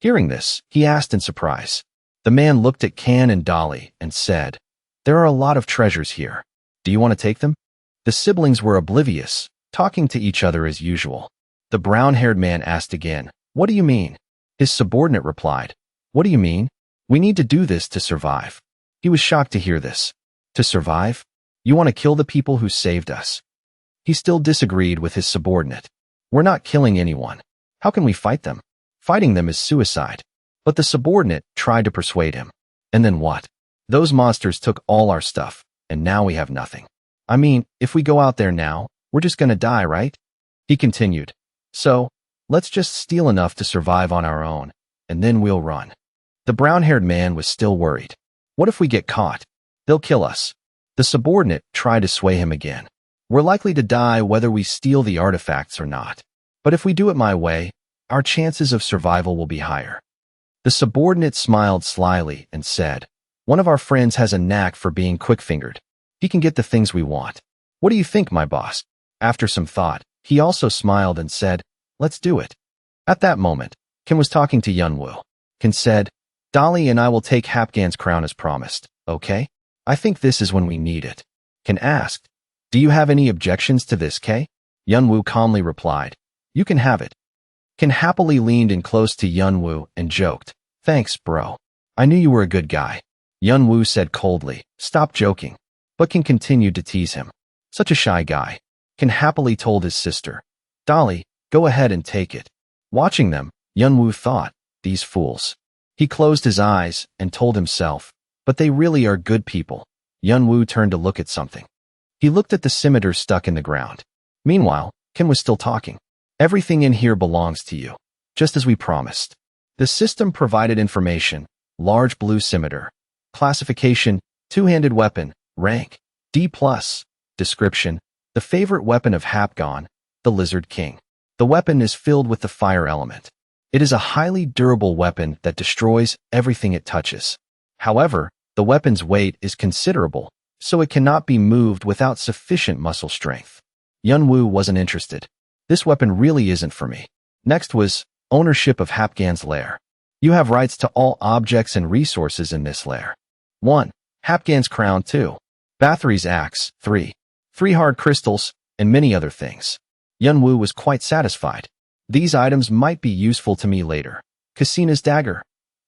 Speaker 1: Hearing this, he asked in surprise. The man looked at Kan and Dolly and said, There are a lot of treasures here. Do you want to take them? The siblings were oblivious, talking to each other as usual. The brown-haired man asked again, "What do you mean?" His subordinate replied, "What do you mean? We need to do this to survive." He was shocked to hear this. To survive? You want to kill the people who saved us? He still disagreed with his subordinate. We're not killing anyone. How can we fight them? Fighting them is suicide. But the subordinate tried to persuade him. And then what? Those monsters took all our stuff, and now we have nothing. I mean, if we go out there now, we're just gonna die, right? He continued. So, let's just steal enough to survive on our own, and then we'll run. The brown-haired man was still worried. What if we get caught? They'll kill us. The subordinate tried to sway him again. We're likely to die whether we steal the artifacts or not. But if we do it my way, our chances of survival will be higher. The subordinate smiled slyly and said, "One of our friends has a knack for being quick-fingered. He can get the things we want. What do you think, my boss?" After some thought, he also smiled and said, "Let's do it." At that moment, Kim was talking to Yunwoo. Kim said, "Dolly and I will take Hapgan's crown as promised, okay? I think this is when we need it." Kim asked, "Do you have any objections to this, Kay?" Yunwoo calmly replied, "You can have it." Kim happily leaned in close to Yunwoo and joked, "Thanks, bro. I knew you were a good guy." Yunwoo said coldly, "Stop joking." But Kim continued to tease him. Such a shy guy. Kim happily told his sister, "Dolly, go ahead and take it." Watching them, Yunwoo thought, "These fools." He closed his eyes and told himself, "But they really are good people." Yunwoo turned to look at something. He looked at the scimitar stuck in the ground. Meanwhile, Kim was still talking. "Everything in here belongs to you, just as we promised." The system provided information: large blue scimitar. Classification: two-handed weapon. Rank: D+. Description: the favorite weapon of Hapgan, the Lizard King. The weapon is filled with the fire element. It is a highly durable weapon that destroys everything it touches. However, the weapon's weight is considerable, so it cannot be moved without sufficient muscle strength. Yunwoo wasn't interested. This weapon really isn't for me. Next was ownership of Hapgan's lair. You have rights to all objects and resources in this lair. 1. Hapgan's crown. 2. Bathory's axe. 3. 3 hard crystals, and many other things. Yunwoo was quite satisfied. These items might be useful to me later. Casina's dagger.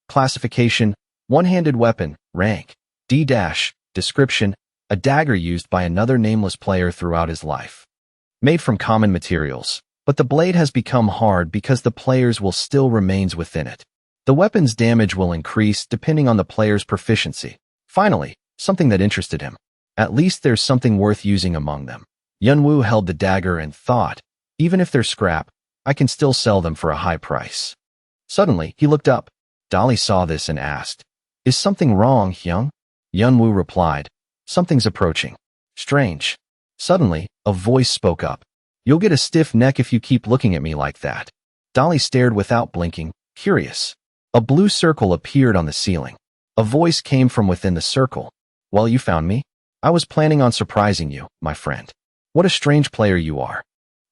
Speaker 1: Classification: one-handed weapon. Rank: D-. Description: a dagger used by another nameless player throughout his life. Made from common materials, but the blade has become hard because the player's will still remains within it. The weapon's damage will increase depending on the player's proficiency. Finally, something that interested him. At least there's something worth using among them. Yunwoo held the dagger and thought, even if they're scrap, I can still sell them for a high price. Suddenly, he looked up. Dolly saw this and asked, "Is something wrong, Hyung?" Yunwoo replied, "Something's approaching. Strange." Suddenly, a voice spoke up. "You'll get a stiff neck if you keep looking at me like that." Dolly stared without blinking, curious. A blue circle appeared on the ceiling. A voice came from within the circle. "Well, you found me. I was planning on surprising you, my friend. What a strange player you are."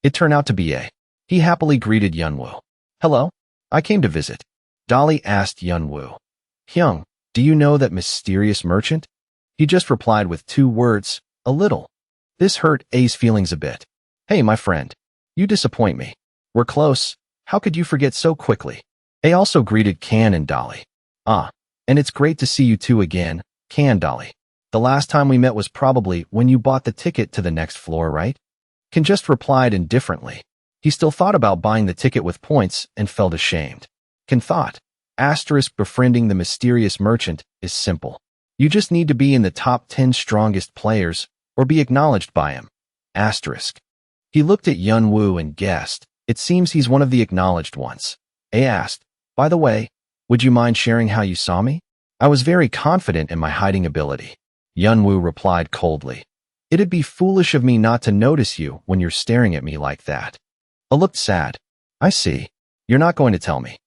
Speaker 1: It turned out to be A. He happily greeted Yunwoo. "Hello? I came to visit." Dolly asked Yunwoo, "Hyung, do you know that mysterious merchant?" He just replied with 2 words, "A little." This hurt A's feelings a bit. "Hey, my friend. You disappoint me. We're close. How could you forget so quickly?" A also greeted Kan and Dolly. "Ah, and it's great to see you two again, Kan, Dolly. The last time we met was probably when you bought the ticket to the next floor, right?" Kan just replied indifferently. He still thought about buying the ticket with points and felt ashamed. Kan thought, befriending the mysterious merchant is simple. You just need to be in the top 10 strongest players or be acknowledged by him. He looked at Yunwoo and guessed, it seems he's one of the acknowledged ones. A asked, "By the way, would you mind sharing how you saw me?" "I was very confident in my hiding ability." Yunwoo replied coldly, "It'd be foolish of me not to notice you when you're staring at me like that." I looked sad. "I see. You're not going to tell me."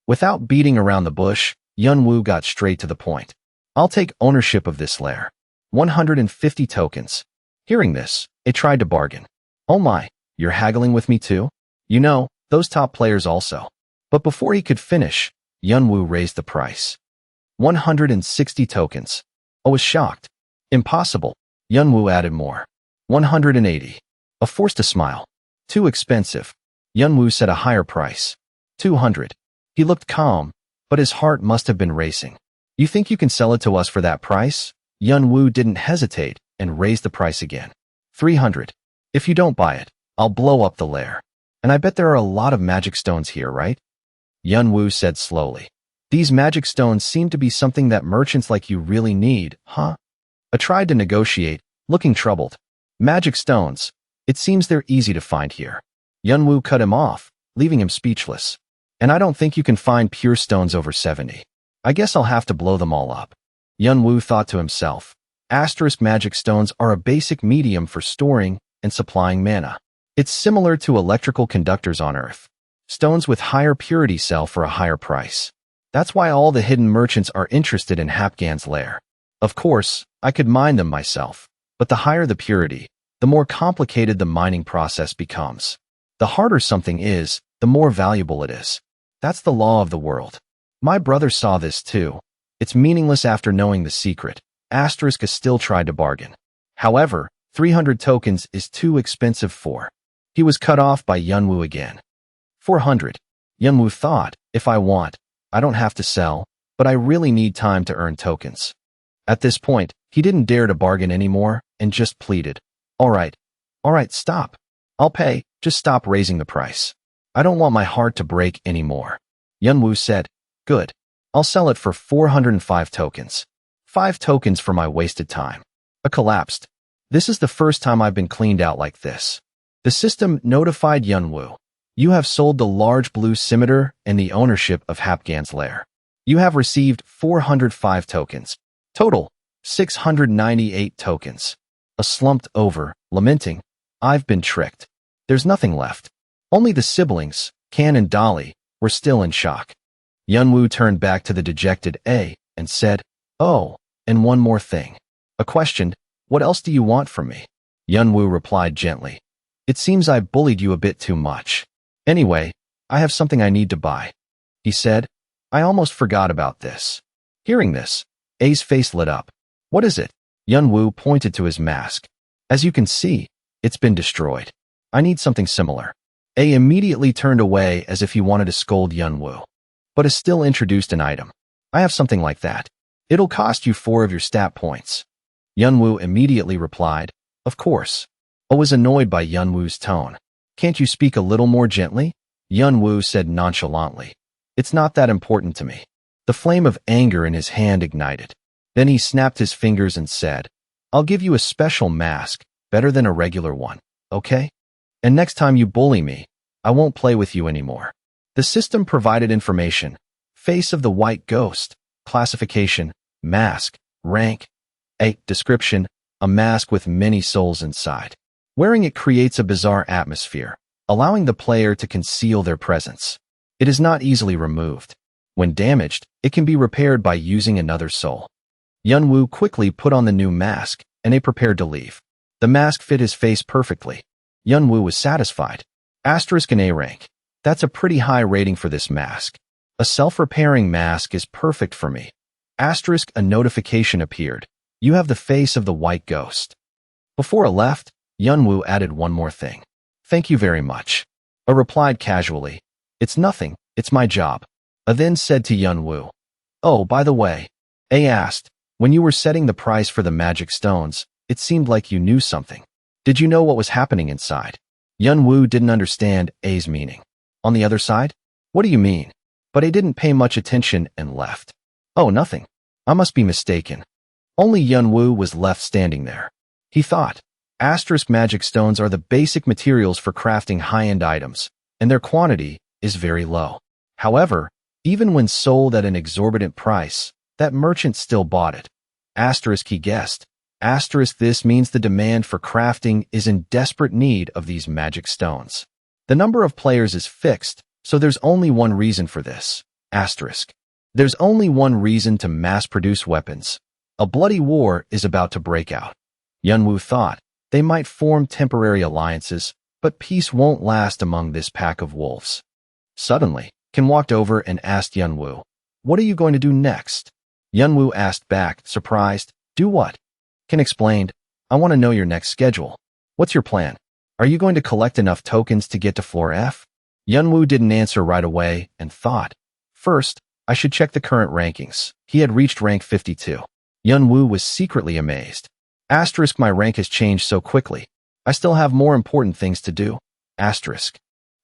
Speaker 1: Without beating around the bush, Yunwoo got straight to the point. "I'll take ownership of this lair. 150 tokens. Hearing this, it tried to bargain. "Oh my, you're haggling with me too? You know, those top players also." But before he could finish, Yunwoo raised the price. 160 tokens. I was shocked. "Impossible." Yunwoo added more. 180. I forced a smile. Too expensive. Yunwoo said a higher price. 200. He looked calm, but his heart must have been racing. You think you can sell it to us for that price? Yunwoo didn't hesitate and raised the price again. 300. If you don't buy it, I'll blow up the lair. And I bet there are a lot of magic stones here, right? Yunwoo said slowly. These magic stones seem to be something that merchants like you really need, huh? I tried to negotiate, looking troubled. Magic stones. It seems they're easy to find here. Yunwoo cut him off, leaving him speechless. And I don't think you can find pure stones over 70. I guess I'll have to blow them all up. Yunwoo thought to himself. Asterisk magic stones are a basic medium for storing and supplying mana. It's similar to electrical conductors on Earth. Stones with higher purity sell for a higher price. That's why all the hidden merchants are interested in Hapgan's lair. Of course, I could mine them myself, but the higher the purity, the more complicated the mining process becomes. The harder something is, the more valuable it is. That's the law of the world. My brother saw this too. It's meaningless after knowing the secret. Asterisk still tried to bargain. However, 300 tokens is too expensive for. He was cut off by Yunwoo again. 400. Yunwoo thought, if I want, I don't have to sell, but I really need time to earn tokens. At this point, he didn't dare to bargain anymore and just pleaded. All right, stop. I'll pay, just stop raising the price. I don't want my heart to break anymore. Yunwoo said, good. I'll sell it for 405 tokens. 5 tokens for my wasted time. I collapsed. This is the first time I've been cleaned out like this. The system notified Yunwoo. You have sold the large blue scimitar and the ownership of Hapgan's lair. You have received 405 tokens. Total, 698 tokens. I slumped over, lamenting. I've been tricked. There's nothing left. Only the siblings, Kan and Dolly, were still in shock. Yunwoo turned back to the dejected A and said, oh, and one more thing. I questioned, what else do you want from me? Yunwoo replied gently. It seems I bullied you a bit too much. Anyway, I have something I need to buy. He said, I almost forgot about this. Hearing this, A's face lit up. What is it? Yunwoo pointed to his mask. As you can see, it's been destroyed. I need something similar. A immediately turned away as if he wanted to scold Yunwoo, but is still introduced an item. I have something like that. It'll cost you 4 of your stat points. Yunwoo immediately replied, of course. I was annoyed by Yunwoo's tone. Can't you speak a little more gently? Yunwoo said nonchalantly. It's not that important to me. The flame of anger in his hand ignited. Then he snapped his fingers and said, I'll give you a special mask, better than a regular one, okay? And next time you bully me, I won't play with you anymore. The system provided information. Face of the white ghost. Classification. Mask. Rank. A. Description. A mask with many souls inside. Wearing it creates a bizarre atmosphere, allowing the player to conceal their presence. It is not easily removed. When damaged, it can be repaired by using another soul. Yunwoo quickly put on the new mask, and they prepared to leave. The mask fit his face perfectly. Yunwoo was satisfied. Asterisk an A rank. That's a pretty high rating for this mask. A self-repairing mask is perfect for me. Asterisk a notification appeared. You have the face of the white ghost. Before it left, Yunwoo added one more thing. Thank you very much. I replied casually. It's nothing, it's my job. I then said to Yunwoo. Oh, by the way. A asked, when you were setting the price for the magic stones, it seemed like you knew something. Did you know what was happening inside? Yunwoo didn't understand A's meaning. On the other side? What do you mean? But A didn't pay much attention and left. Oh, nothing. I must be mistaken. Only Yunwoo was left standing there. He thought, asterisk magic stones are the basic materials for crafting high-end items, and their quantity is very low. However, even when sold at an exorbitant price, that merchant still bought it. Asterisk he guessed. Asterisk this means the demand for crafting is in desperate need of these magic stones. The number of players is fixed, so there's only one reason for this. Asterisk. There's only one reason to mass-produce weapons. A bloody war is about to break out. Yunwoo thought they might form temporary alliances, but peace won't last among this pack of wolves. Suddenly, Ken walked over and asked Yunwoo, what are you going to do next? Yunwoo asked back, surprised, do what? Ken explained, I want to know your next schedule. What's your plan? Are you going to collect enough tokens to get to floor F? Yunwoo didn't answer right away and thought, first, I should check the current rankings. He had reached rank 52. Yunwoo was secretly amazed. Asterisk, my rank has changed so quickly. I still have more important things to do. Asterisk.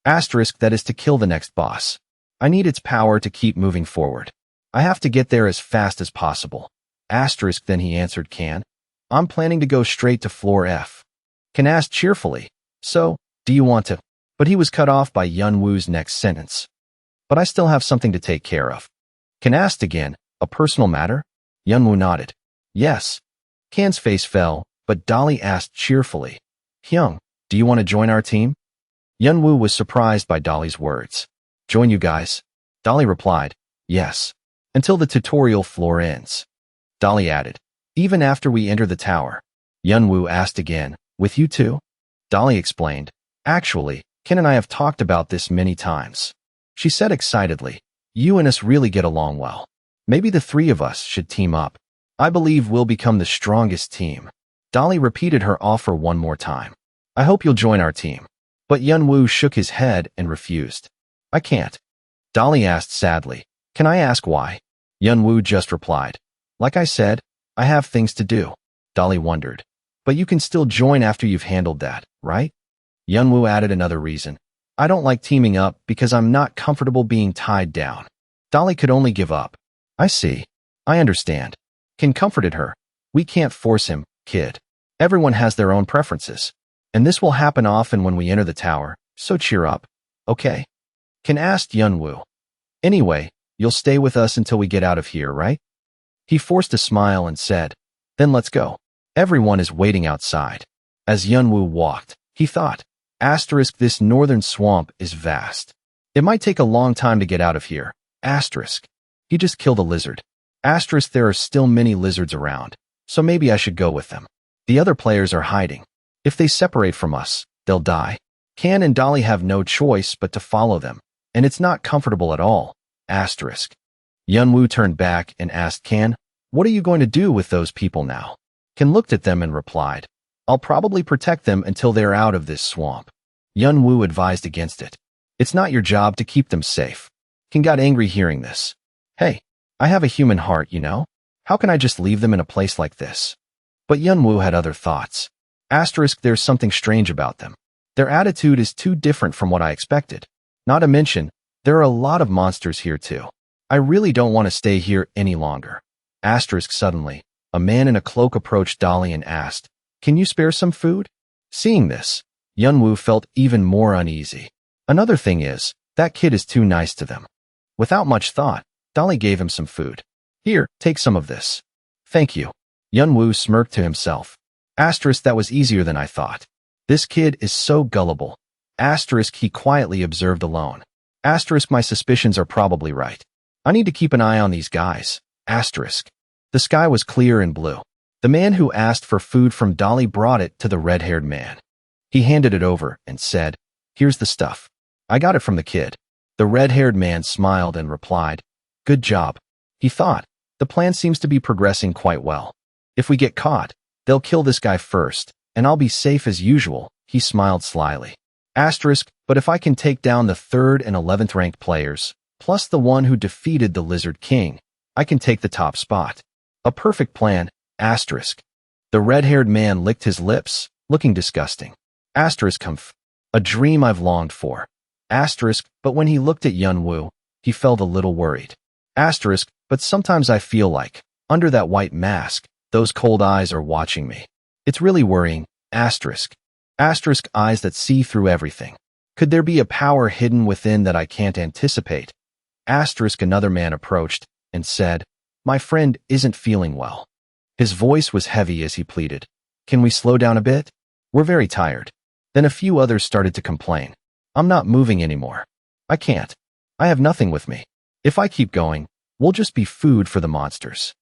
Speaker 1: Asterisk, that is to kill the next boss. I need its power to keep moving forward. I have to get there as fast as possible. Asterisk, then he answered Can. I'm planning to go straight to floor F. Can asked cheerfully, so, do you want to? But he was cut off by Yunwoo's next sentence. But I still have something to take care of. Can asked again, a personal matter? Yunwoo nodded. Yes. Can's face fell, but Dolly asked cheerfully, Hyung, do you want to join our team? Yunwoo was surprised by Dolly's words. Join you guys? Dolly replied, yes. Until the tutorial floor ends. Dolly added, even after we enter the tower. Yunwoo asked again, with you too? Dolly explained, actually, Ken and I have talked about this many times. She said excitedly, you and us really get along well. Maybe the three of us should team up. I believe we'll become the strongest team. Dolly repeated her offer one more time. I hope you'll join our team. But Yunwoo shook his head and refused. I can't. Dolly asked sadly, can I ask why? Yunwoo just replied, like I said, I have things to do. Dolly wondered, but you can still join after you've handled that, right? Yunwoo added another reason. I don't like teaming up because I'm not comfortable being tied down. Dolly could only give up. I see. I understand. Ken comforted her. We can't force him, kid. Everyone has their own preferences. And this will happen often when we enter the tower, so cheer up. Okay? Ken asked Yunwoo. Anyway, you'll stay with us until we get out of here, right? He forced a smile and said, then let's go. Everyone is waiting outside. As Yunwoo walked, he thought, asterisk, this northern swamp is vast. It might take a long time to get out of here. Asterisk. He just killed a lizard. Asterisk, there are still many lizards around, so maybe I should go with them. The other players are hiding. If they separate from us, they'll die. Can and Dolly have no choice but to follow them, and it's not comfortable at all. Asterisk. Yunwoo turned back and asked Can, what are you going to do with those people now? Can looked at them and replied, I'll probably protect them until they're out of this swamp. Yunwoo advised against it. It's not your job to keep them safe. Can got angry hearing this. Hey, I have a human heart, you know? How can I just leave them in a place like this? But Yunwoo had other thoughts. Asterisk, there's something strange about them. Their attitude is too different from what I expected. Not to mention, there are a lot of monsters here too. I really don't want to stay here any longer. Asterisk, suddenly, a man in a cloak approached Dolly and asked, can you spare some food? Seeing this, Yunwoo felt even more uneasy. Another thing is, that kid is too nice to them. Without much thought, Dolly gave him some food. Here, take some of this. Thank you. Yunwoo smirked to himself. Asterisk, that was easier than I thought. This kid is so gullible. Asterisk, he quietly observed alone. Asterisk, my suspicions are probably right. I need to keep an eye on these guys. Asterisk. The sky was clear and blue. The man who asked for food from Dolly brought it to the red-haired man. He handed it over and said, here's the stuff. I got it from the kid. The red-haired man smiled and replied, good job. He thought, the plan seems to be progressing quite well. If we get caught, they'll kill this guy first, and I'll be safe as usual. He smiled slyly. Asterisk, but if I can take down the 3rd and 11th ranked players, plus the one who defeated the Lizard King, I can take the top spot. A perfect plan. Asterisk. The red-haired man licked his lips, looking disgusting. Asterisk, humph. A dream I've longed for. Asterisk, but when he looked at Yunwoo, he felt a little worried. Asterisk, but sometimes I feel like, under that white mask, those cold eyes are watching me. It's really worrying. Asterisk. Asterisk, eyes that see through everything. Could there be a power hidden within that I can't anticipate? Asterisk, another man approached and said, my friend isn't feeling well. His voice was heavy as he pleaded. Can we slow down a bit? We're very tired. Then a few others started to complain. I'm not moving anymore. I can't. I have nothing with me. If I keep going, we'll just be food for the monsters.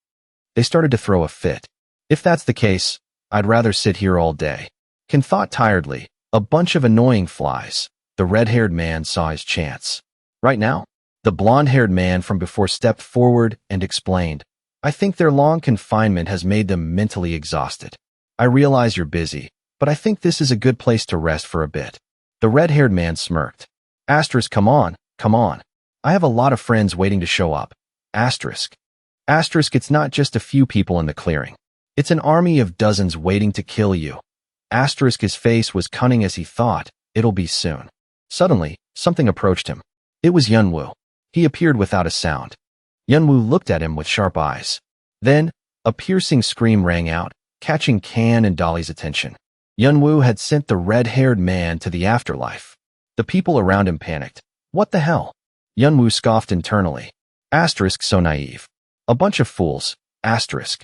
Speaker 1: They started to throw a fit. If that's the case, I'd rather sit here all day. Ken thought tiredly, a bunch of annoying flies. The red-haired man saw his chance. Right now? The blonde-haired man from before stepped forward and explained, I think their long confinement has made them mentally exhausted. I realize you're busy, but I think this is a good place to rest for a bit. The red-haired man smirked. Asterisk, come on, come on. I have a lot of friends waiting to show up. Asterisk. Asterisk, it's not just a few people in the clearing. It's an army of dozens waiting to kill you. Asterisk, his face was cunning as he thought, it'll be soon. Suddenly, something approached him. It was Yunwoo. He appeared without a sound. Yunwoo looked at him with sharp eyes. Then, a piercing scream rang out, catching Kan and Dolly's attention. Yunwoo had sent the red-haired man to the afterlife. The people around him panicked. What the hell? Yunwoo scoffed internally. Asterisk, so naive. A bunch of fools. Asterisk.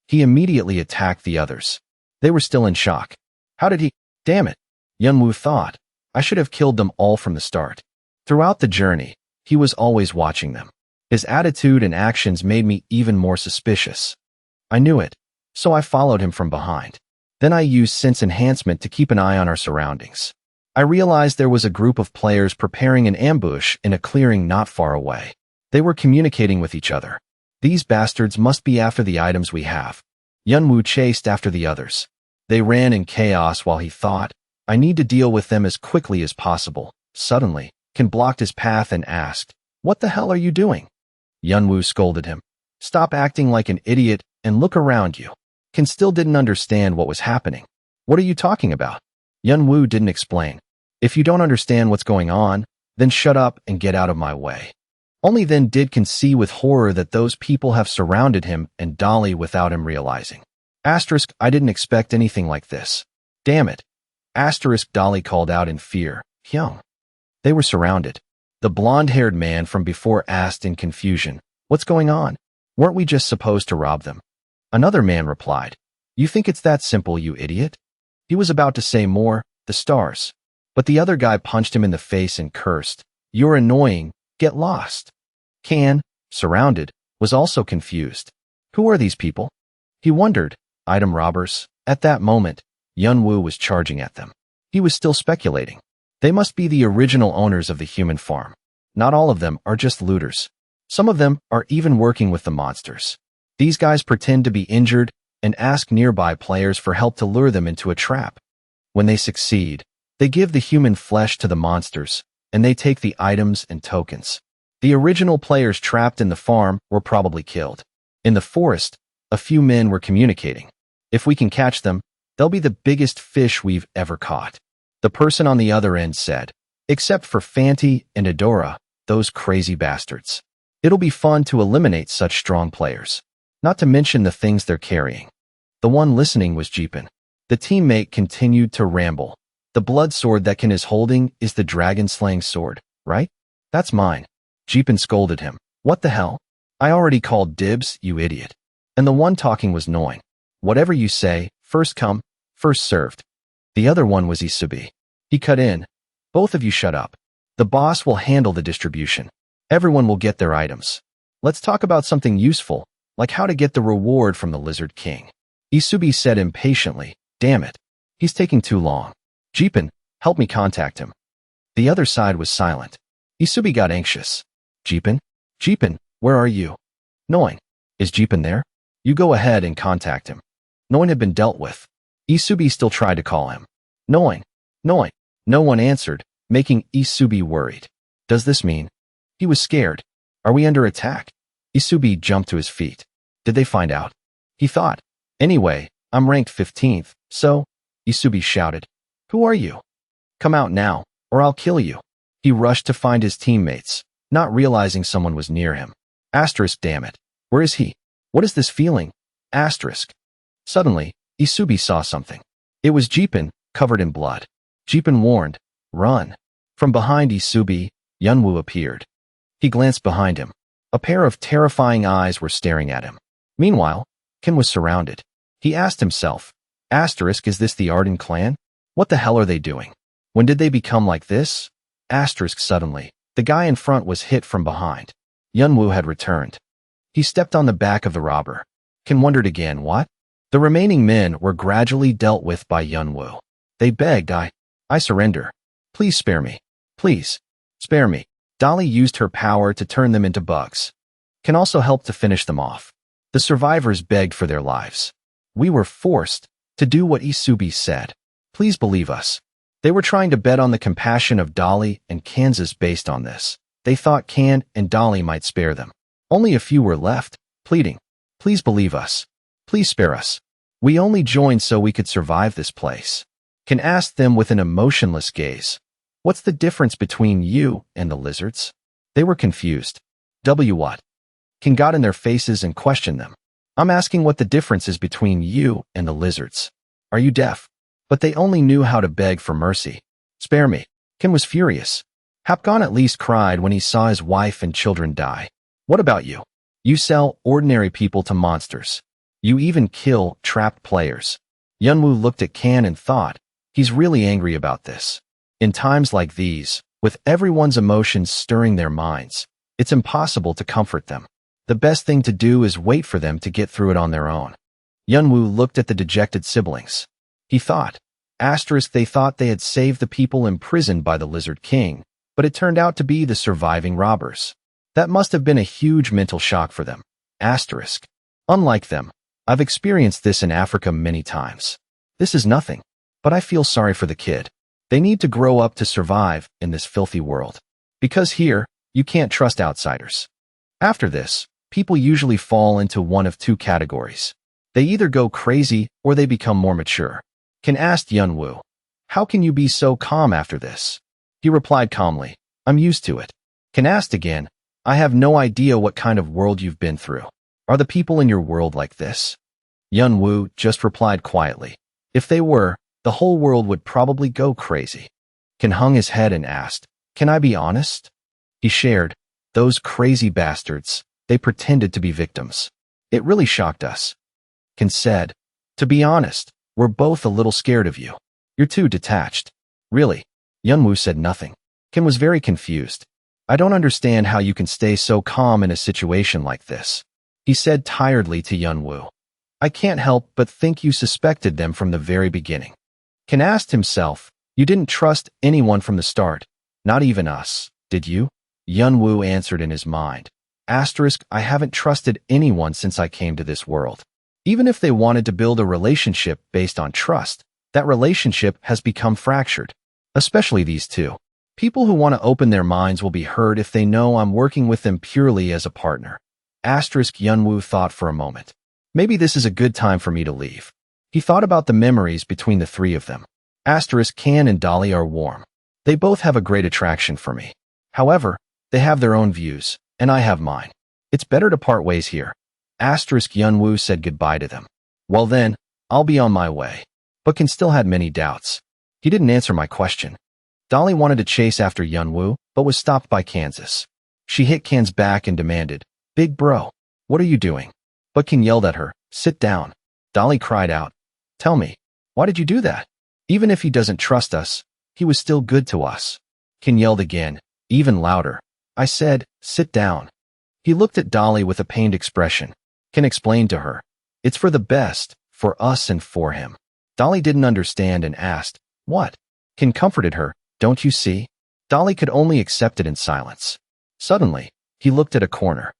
Speaker 1: He immediately attacked the others. They were still in shock. How did he? Damn it. Yunwoo thought. I should have killed them all from the start. Throughout the journey, he was always watching them. His attitude and actions made me even more suspicious. I knew it, so I followed him from behind. Then I used sense enhancement to keep an eye on our surroundings. I realized there was a group of players preparing an ambush in a clearing not far away. They were communicating with each other. These bastards must be after the items we have. Yunwoo chased after the others. They ran in chaos while he thought, I need to deal with them as quickly as possible. Suddenly, Kan blocked his path and asked, What the hell are you doing? Yunwoo scolded him. Stop acting like an idiot and look around you. Kan still didn't understand what was happening. What are you talking about? Yunwoo didn't explain. If you don't understand what's going on, then shut up and get out of my way. Only then did Kan see with horror that those people have surrounded him and Dolly without him realizing. Asterisk, I didn't expect anything like this. Damn it. Asterisk, Dolly called out in fear. Hyung. They were surrounded. The blonde-haired man from before asked in confusion, What's going on? Weren't we just supposed to rob them? Another man replied, You think it's that simple, you idiot? He was about to say more, the stars. But the other guy punched him in the face and cursed, You're annoying, get lost. Kan, surrounded, was also confused. Who are these people? He wondered, item robbers. At that moment, Yunwoo was charging at them. He was still speculating. They must be the original owners of the human farm. Not all of them are just looters. Some of them are even working with the monsters. These guys pretend to be injured and ask nearby players for help to lure them into a trap. When they succeed, they give the human flesh to the monsters, and they take the items and tokens. The original players trapped in the farm were probably killed. In the forest, a few men were communicating. If we can catch them, they'll be the biggest fish we've ever caught. The person on the other end said, Except for Fanti and Adora, those crazy bastards. It'll be fun to eliminate such strong players. Not to mention the things they're carrying. The one listening was Jeepin. The teammate continued to ramble. The blood sword that Kan is holding is the dragon-slaying sword, right? That's mine. Jeepin scolded him. What the hell? I already called dibs, you idiot. And the one talking was Noin. Whatever you say, first come, first served. The other one was Isubi. He cut in. Both of you shut up. The boss will handle the distribution. Everyone will get their items. Let's talk about something useful, like how to get the reward from the Lizard King. Isubi said impatiently, Damn it. He's taking too long. Jeepin, help me contact him. The other side was silent. Isubi got anxious. Jeepin? Jeepin, where are you? Noin. Is Jeepin there? You go ahead and contact him. Noin had been dealt with. Isubi still tried to call him. Noin. Noin. No one answered, making Isubi worried. Does this mean? He was scared. Are we under attack? Isubi jumped to his feet. Did they find out? He thought. Anyway, I'm ranked 15th, so, Isubi shouted. Who are you? Come out now, or I'll kill you. He rushed to find his teammates, not realizing someone was near him. Asterisk, damn it. Where is he? What is this feeling? Asterisk. Suddenly, Isubi saw something. It was Jeepin, covered in blood. Jeepin warned, Run. From behind Isubi, Yunwoo appeared. He glanced behind him. A pair of terrifying eyes were staring at him. Meanwhile, Kan was surrounded. He asked himself, Asterisk, is this the Arden clan? What the hell are they doing? When did they become like this? Asterisk, suddenly, the guy in front was hit from behind. Yunwoo had returned. He stepped on the back of the robber. Kan wondered again, what? The remaining men were gradually dealt with by Yunwoo. They begged, I surrender. Please spare me. Please. Spare me. Dolly used her power to turn them into bugs. Kan also help to finish them off. The survivors begged for their lives. We were forced to do what Isubi said. Please believe us. They were trying to bet on the compassion of Dolly and Kansas based on this. They thought Can and Dolly might spare them. Only a few were left, pleading. Please believe us. Please spare us. We only joined so we could survive this place. Can asked them with an emotionless gaze. What's the difference between you and the lizards? They were confused. What? Can got in their faces and questioned them. I'm asking what the difference is between you and the lizards. Are you deaf? But they only knew how to beg for mercy. Spare me. Ken was furious. Hapgon at least cried when he saw his wife and children die. What about you? You sell ordinary people to monsters. You even kill trapped players. Yunwoo looked at Kan and thought, he's really angry about this. In times like these, with everyone's emotions stirring their minds, it's impossible to comfort them. The best thing to do is wait for them to get through it on their own. Yunwoo looked at the dejected siblings. He thought, they thought they had saved the people imprisoned by the Lizard King, but it turned out to be the surviving robbers. That must have been a huge mental shock for them. Unlike them, I've experienced this in Africa many times. This is nothing, but I feel sorry for the kid. They need to grow up to survive in this filthy world. Because here, you can't trust outsiders. After this, people usually fall into one of two categories. They either go crazy or they become more mature. Kan asked Yunwoo, how can you be so calm after this? He replied calmly, I'm used to it. Kan asked again, I have no idea what kind of world you've been through. Are the people in your world like this? Yunwoo just replied quietly, if they were, the whole world would probably go crazy. Kan hung his head and asked, can I be honest? He shared, those crazy bastards, they pretended to be victims. It really shocked us. Kan said, to be honest, we're both a little scared of you. You're too detached. Really? Yunwoo said nothing. Kan was very confused. I don't understand how you can stay so calm in a situation like this. He said tiredly to Yunwoo. I can't help but think you suspected them from the very beginning. Kan asked himself, you didn't trust anyone from the start, not even us, did you? Yunwoo answered in his mind. I haven't trusted anyone since I came to this world. Even if they wanted to build a relationship based on trust, that relationship has become fractured. Especially these two. People who want to open their minds will be hurt if they know I'm working with them purely as a partner. Yunwoo thought for a moment. Maybe this is a good time for me to leave. He thought about the memories between the three of them. Kan and Dolly are warm. They both have a great attraction for me. However, they have their own views, and I have mine. It's better to part ways here. Yunwoo said goodbye to them. Well then, I'll be on my way. But Kan still had many doubts. He didn't answer my question. Dolly wanted to chase after Yunwoo, but was stopped by Kansas. She hit Kan's back and demanded, Big bro, what are you doing? But Kan yelled at her, sit down. Dolly cried out, tell me, why did you do that? Even if he doesn't trust us, he was still good to us. Kan yelled again, even louder. I said, sit down. He looked at Dolly with a pained expression. Kan explained to her, it's for the best, for us and for him. Dolly didn't understand and asked, what? Kan comforted her, don't you see? Dolly could only accept it in silence. Suddenly, he looked at a corner.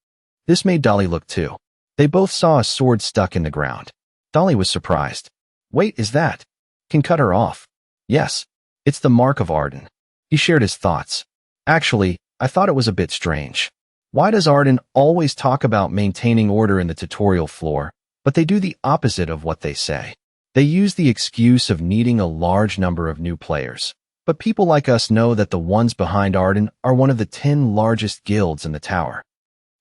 Speaker 1: This made Dolly look too. They both saw a sword stuck in the ground. Dolly was surprised. Wait, is that? Kan cut her off. Yes, it's the mark of Arden. He shared his thoughts. Actually, I thought it was a bit strange. Why does Arden always talk about maintaining order in the tutorial floor, but they do the opposite of what they say? They use the excuse of needing a large number of new players. But people like us know that the ones behind Arden are one of the 10 largest guilds in the tower.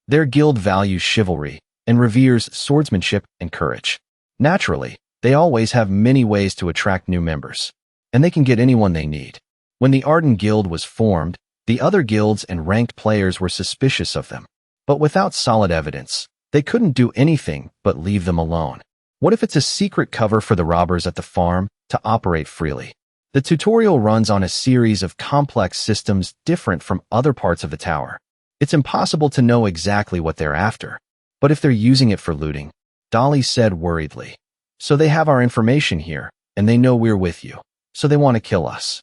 Speaker 1: Their guild values chivalry and reveres swordsmanship and courage. Naturally, they always have many ways to attract new members, and they can get anyone they need. When the Arden Guild was formed, the other guilds and ranked players were suspicious of them. But without solid evidence, they couldn't do anything but leave them alone. What if it's a secret cover for the robbers at the farm to operate freely? The tutorial runs on a series of complex systems different from other parts of the tower. It's impossible to know exactly what they're after. But if they're using it for looting, Dolly said worriedly. So they have our information here, and they know we're with you. So they want to kill us.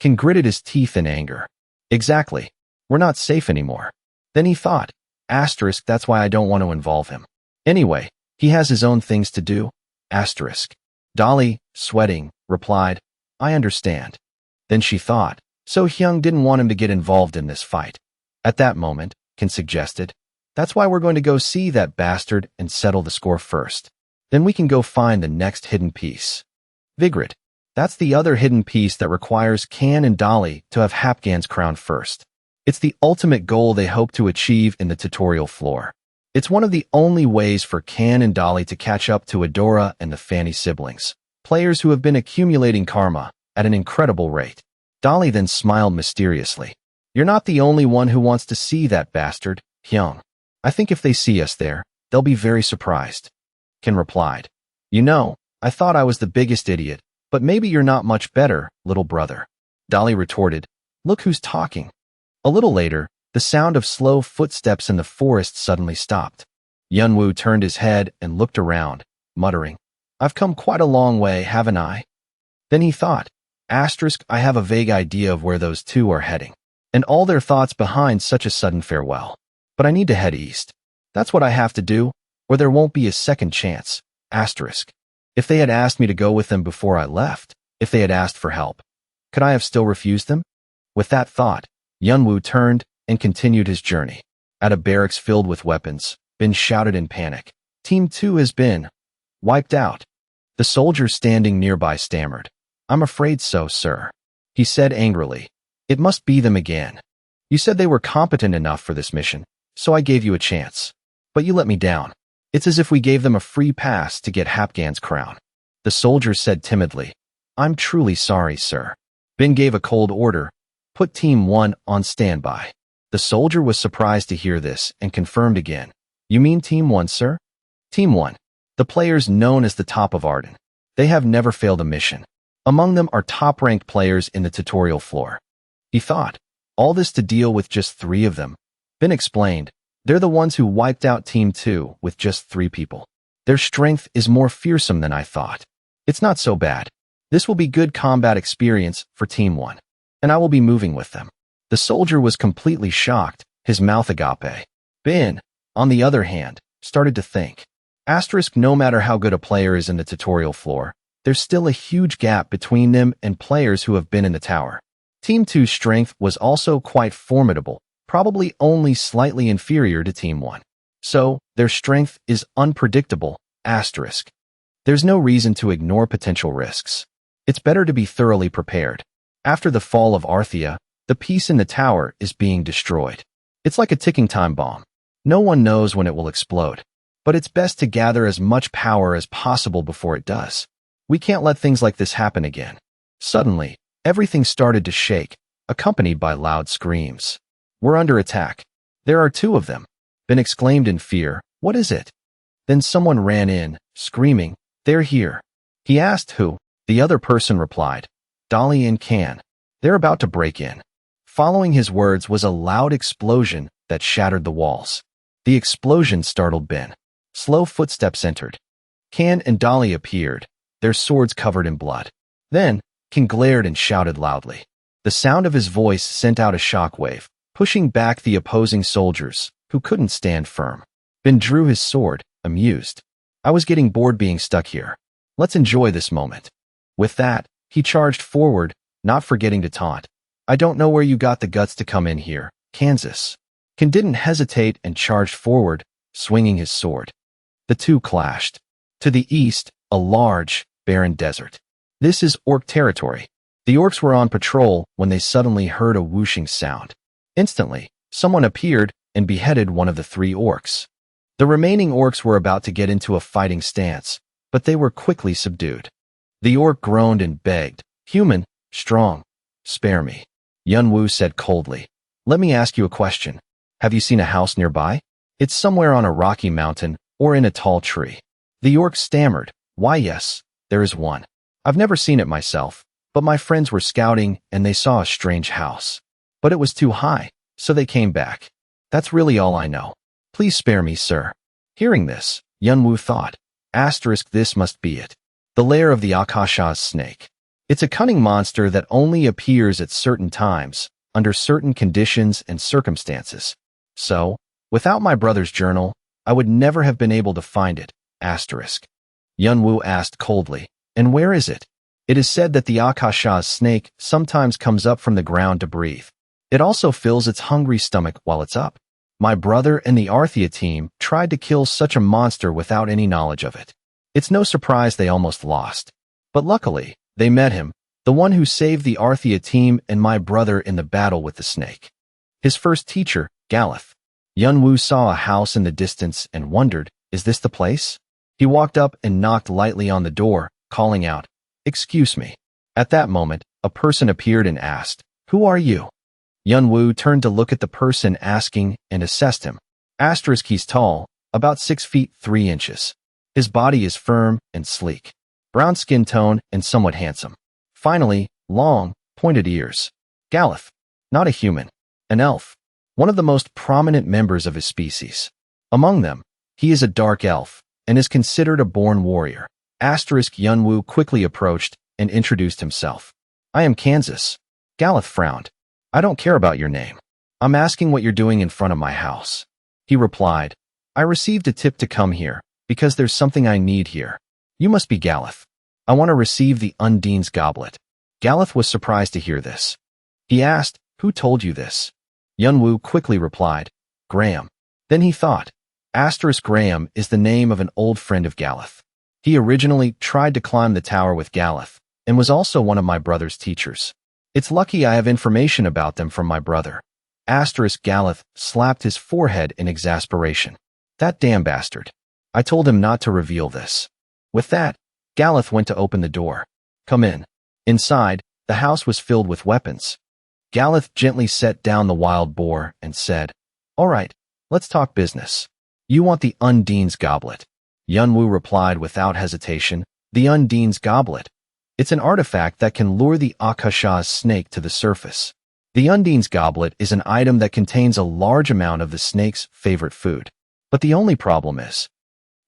Speaker 1: Kan gritted his teeth in anger. Exactly. We're not safe anymore. Then he thought, that's why I don't want to involve him. Anyway, he has his own things to do. Dolly, sweating, replied, I understand. Then she thought, so Hyung didn't want him to get involved in this fight. At that moment, Kim suggested, that's why we're going to go see that bastard and settle the score first. Then we can go find the next hidden piece. Vigrid. That's the other hidden piece that requires Kan and Dolly to have Hapgan's crown first. It's the ultimate goal they hope to achieve in the tutorial floor. It's one of the only ways for Kan and Dolly to catch up to Adora and the Fanny siblings, players who have been accumulating karma at an incredible rate. Dolly then smiled mysteriously. You're not the only one who wants to see that bastard, Hyung. I think if they see us there, they'll be very surprised. Kan replied. You know, I thought I was the biggest idiot, but maybe you're not much better, little brother. Dolly retorted, look who's talking. A little later, the sound of slow footsteps in the forest suddenly stopped. Yunwoo turned his head and looked around, muttering, I've come quite a long way, haven't I? Then he thought, I have a vague idea of where those two are heading, and all their thoughts behind such a sudden farewell. But I need to head east. That's what I have to do, or there won't be a second chance. If they had asked me to go with them before I left, if they had asked for help, could I have still refused them? With that thought, Yunwoo turned and continued his journey. At a barracks filled with weapons, Bin shouted in panic, Team 2 has been wiped out. The soldier standing nearby stammered, I'm afraid so, sir. He said angrily, it must be them again. You said they were competent enough for this mission, so I gave you a chance. But you let me down. It's as if we gave them a free pass to get Hapgan's crown. The soldier said timidly, I'm truly sorry, sir. Bin gave a cold order, put Team 1 on standby. The soldier was surprised to hear this and confirmed again, you mean Team 1, sir? Team 1. The players known as the top of Arden. They have never failed a mission. Among them are top-ranked players in the tutorial floor. He thought, all this to deal with just 3 of them. Bin explained, they're the ones who wiped out Team 2 with just 3 people. Their strength is more fearsome than I thought. It's not so bad. This will be good combat experience for Team 1, and I will be moving with them. The soldier was completely shocked, his mouth agape. Bin, on the other hand, started to think. No matter how good a player is in the tutorial floor, there's still a huge gap between them and players who have been in the tower. Team 2's strength was also quite formidable, probably only slightly inferior to Team 1. So, their strength is unpredictable, There's no reason to ignore potential risks. It's better to be thoroughly prepared. After the fall of Arthea, the piece in the tower is being destroyed. It's like a ticking time bomb. No one knows when it will explode. But it's best to gather as much power as possible before it does. We can't let things like this happen again. Suddenly, everything started to shake, accompanied by loud screams. We're under attack. There are 2 of them. Bin exclaimed in fear, what is it? Then someone ran in, screaming, they're here. He asked who. The other person replied, Dolly and Kan. They're about to break in. Following his words was a loud explosion that shattered the walls. The explosion startled Bin. Slow footsteps entered. Kan and Dolly appeared, their swords covered in blood. Then, Kan glared and shouted loudly. The sound of his voice sent out a shockwave, pushing back the opposing soldiers, who couldn't stand firm. Bin drew his sword, amused. I was getting bored being stuck here. Let's enjoy this moment. With that, he charged forward, not forgetting to taunt. I don't know where you got the guts to come in here, Kansas. Kan didn't hesitate and charged forward, swinging his sword. The 2 clashed. To the east, a large, barren desert. This is orc territory. The orcs were on patrol when they suddenly heard a whooshing sound. Instantly, someone appeared and beheaded one of the 3 orcs. The remaining orcs were about to get into a fighting stance, but they were quickly subdued. The orc groaned and begged, human, strong, spare me. Yunwoo said coldly, let me ask you a question. Have you seen a house nearby? It's somewhere on a rocky mountain or in a tall tree. The orc stammered, why yes, there is one. I've never seen it myself, but my friends were scouting and they saw a strange house. But it was too high, so they came back. That's really all I know. Please spare me, sir. Hearing this, Yunwoo thought, this must be it. The lair of the Akasha's snake. It's a cunning monster that only appears at certain times, under certain conditions and circumstances. So, without my brother's journal, I would never have been able to find it, Yunwoo asked coldly, and where is it? It is said that the Akasha's snake sometimes comes up from the ground to breathe. It also fills its hungry stomach while it's up. My brother and the Arthea team tried to kill such a monster without any knowledge of it. It's no surprise they almost lost. But luckily, they met him, the one who saved the Arthea team and my brother in the battle with the snake. His first teacher, Galeth. Yunwoo saw a house in the distance and wondered, is this the place? He walked up and knocked lightly on the door, calling out, "Excuse me." At that moment, a person appeared and asked, "Who are you?" Yunwoo turned to look at the person asking and assessed him. He's tall, about 6 feet 3 inches. His body is firm and sleek, brown skin tone and somewhat handsome. Finally, long, pointed ears. Galeth, not a human, an elf, one of the most prominent members of his species. Among them, he is a dark elf and is considered a born warrior. Yunwoo quickly approached and introduced himself. "I am Kansas." Galeth frowned. "I don't care about your name. I'm asking what you're doing in front of my house." He replied, "I received a tip to come here, because there's something I need here. You must be Galeth. I want to receive the Undine's goblet." Galeth was surprised to hear this. He asked, "Who told you this?" Yunwoo quickly replied, "Graham." Then he thought, Graham is the name of an old friend of Galeth. He originally tried to climb the tower with Galeth, and was also one of my brother's teachers. It's lucky I have information about them from my brother. Galeth slapped his forehead in exasperation. "That damn bastard. I told him not to reveal this." With that, Galeth went to open the door. "Come in." Inside, the house was filled with weapons. Galeth gently set down the wild boar and said, "All right, let's talk business. You want the Undine's goblet." Yunwoo replied without hesitation, "The Undine's goblet. It's an artifact that can lure the Akasha's snake to the surface. The Undine's goblet is an item that contains a large amount of the snake's favorite food. But the only problem is,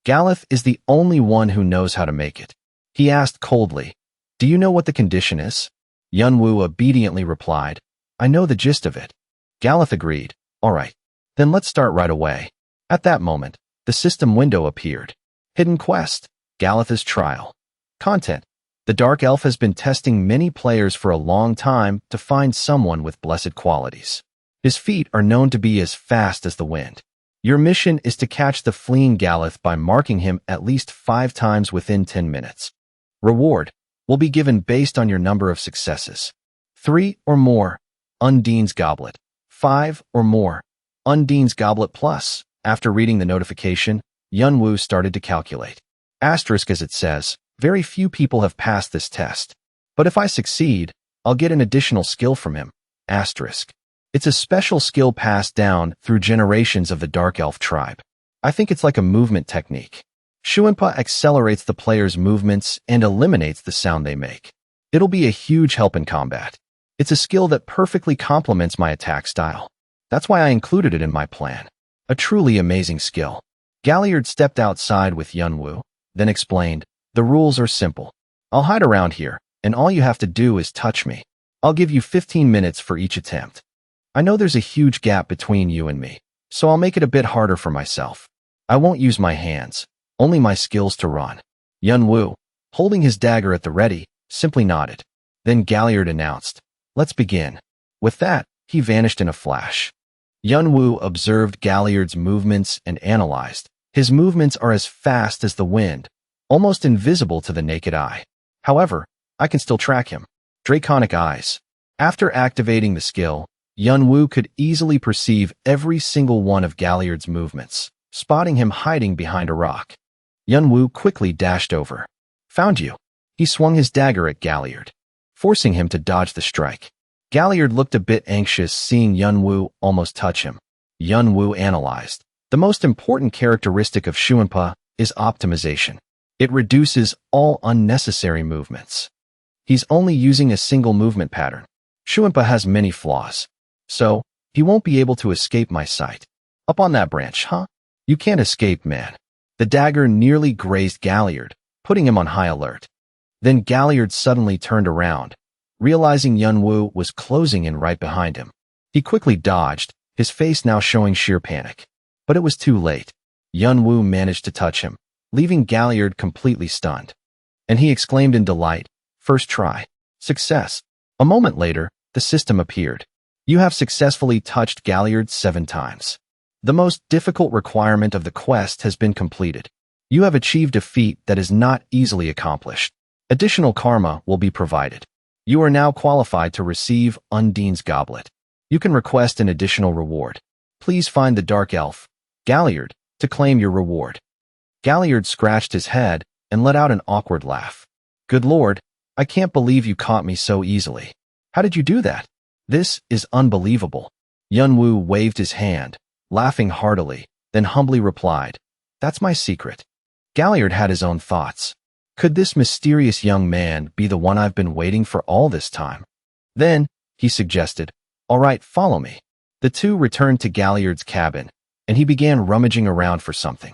Speaker 1: Galeth is the only one who knows how to make it." He asked coldly, "Do you know what the condition is?" Yunwoo obediently replied, "I know the gist of it." Galeth agreed, "All right, then let's start right away." At that moment, the system window appeared. Hidden quest, Galeth's trial. Content. The Dark Elf has been testing many players for a long time to find someone with blessed qualities. His feet are known to be as fast as the wind. Your mission is to catch the fleeing Galeth by marking him at least 5 times within 10 minutes. Reward will be given based on your number of successes. 3 or more, Undine's Goblet. 5 or more, Undine's Goblet Plus. After reading the notification, Yunwoo started to calculate. As it says, very few people have passed this test. But if I succeed, I'll get an additional skill from him. It's a special skill passed down through generations of the Dark Elf tribe. I think it's like a movement technique. Shuinpa accelerates the player's movements and eliminates the sound they make. It'll be a huge help in combat. It's a skill that perfectly complements my attack style. That's why I included it in my plan. A truly amazing skill. Galliard stepped outside with Yunwoo, then explained, "The rules are simple. I'll hide around here, and all you have to do is touch me. I'll give you 15 minutes for each attempt. I know there's a huge gap between you and me, so I'll make it a bit harder for myself. I won't use my hands, only my skills to run." Yunwoo, holding his dagger at the ready, simply nodded. Then Galliard announced, "Let's begin." With that, he vanished in a flash. Yunwoo observed Galliard's movements and analyzed. His movements are as fast as the wind, almost invisible to the naked eye. However, I can still track him. Draconic Eyes. After activating the skill, Yunwoo could easily perceive every single one of Galliard's movements, spotting him hiding behind a rock. Yunwoo quickly dashed over. "Found you." He swung his dagger at Galliard, forcing him to dodge the strike. Galliard looked a bit anxious seeing Yunwoo almost touch him. Yunwoo analyzed. The most important characteristic of Shuinpa is optimization. It reduces all unnecessary movements. He's only using a single movement pattern. Shuinpa has many flaws, so he won't be able to escape my sight. "Up on that branch, huh? You can't escape, man." The dagger nearly grazed Galliard, putting him on high alert. Then Galliard suddenly turned around, realizing Yunwoo was closing in right behind him. He quickly dodged, his face now showing sheer panic. But it was too late. Yunwoo managed to touch him, leaving Galliard completely stunned. And he exclaimed in delight, First try. Success. A moment later, the system appeared. You have successfully touched Galliard 7 times. The most difficult requirement of the quest has been completed. You have achieved a feat that is not easily accomplished. Additional karma will be provided. You are now qualified to receive Undine's Goblet. You can request an additional reward. Please find the Dark Elf, Galliard, to claim your reward. Galliard scratched his head and let out an awkward laugh. Good Lord, I can't believe you caught me so easily. How did you do that? This is unbelievable. Yunwu waved his hand, laughing heartily, then humbly replied, That's my secret. Galliard had his own thoughts. Could this mysterious young man be the one I've been waiting for all this time? Then, he suggested, All right, follow me. The two returned to Galliard's cabin, and he began rummaging around for something.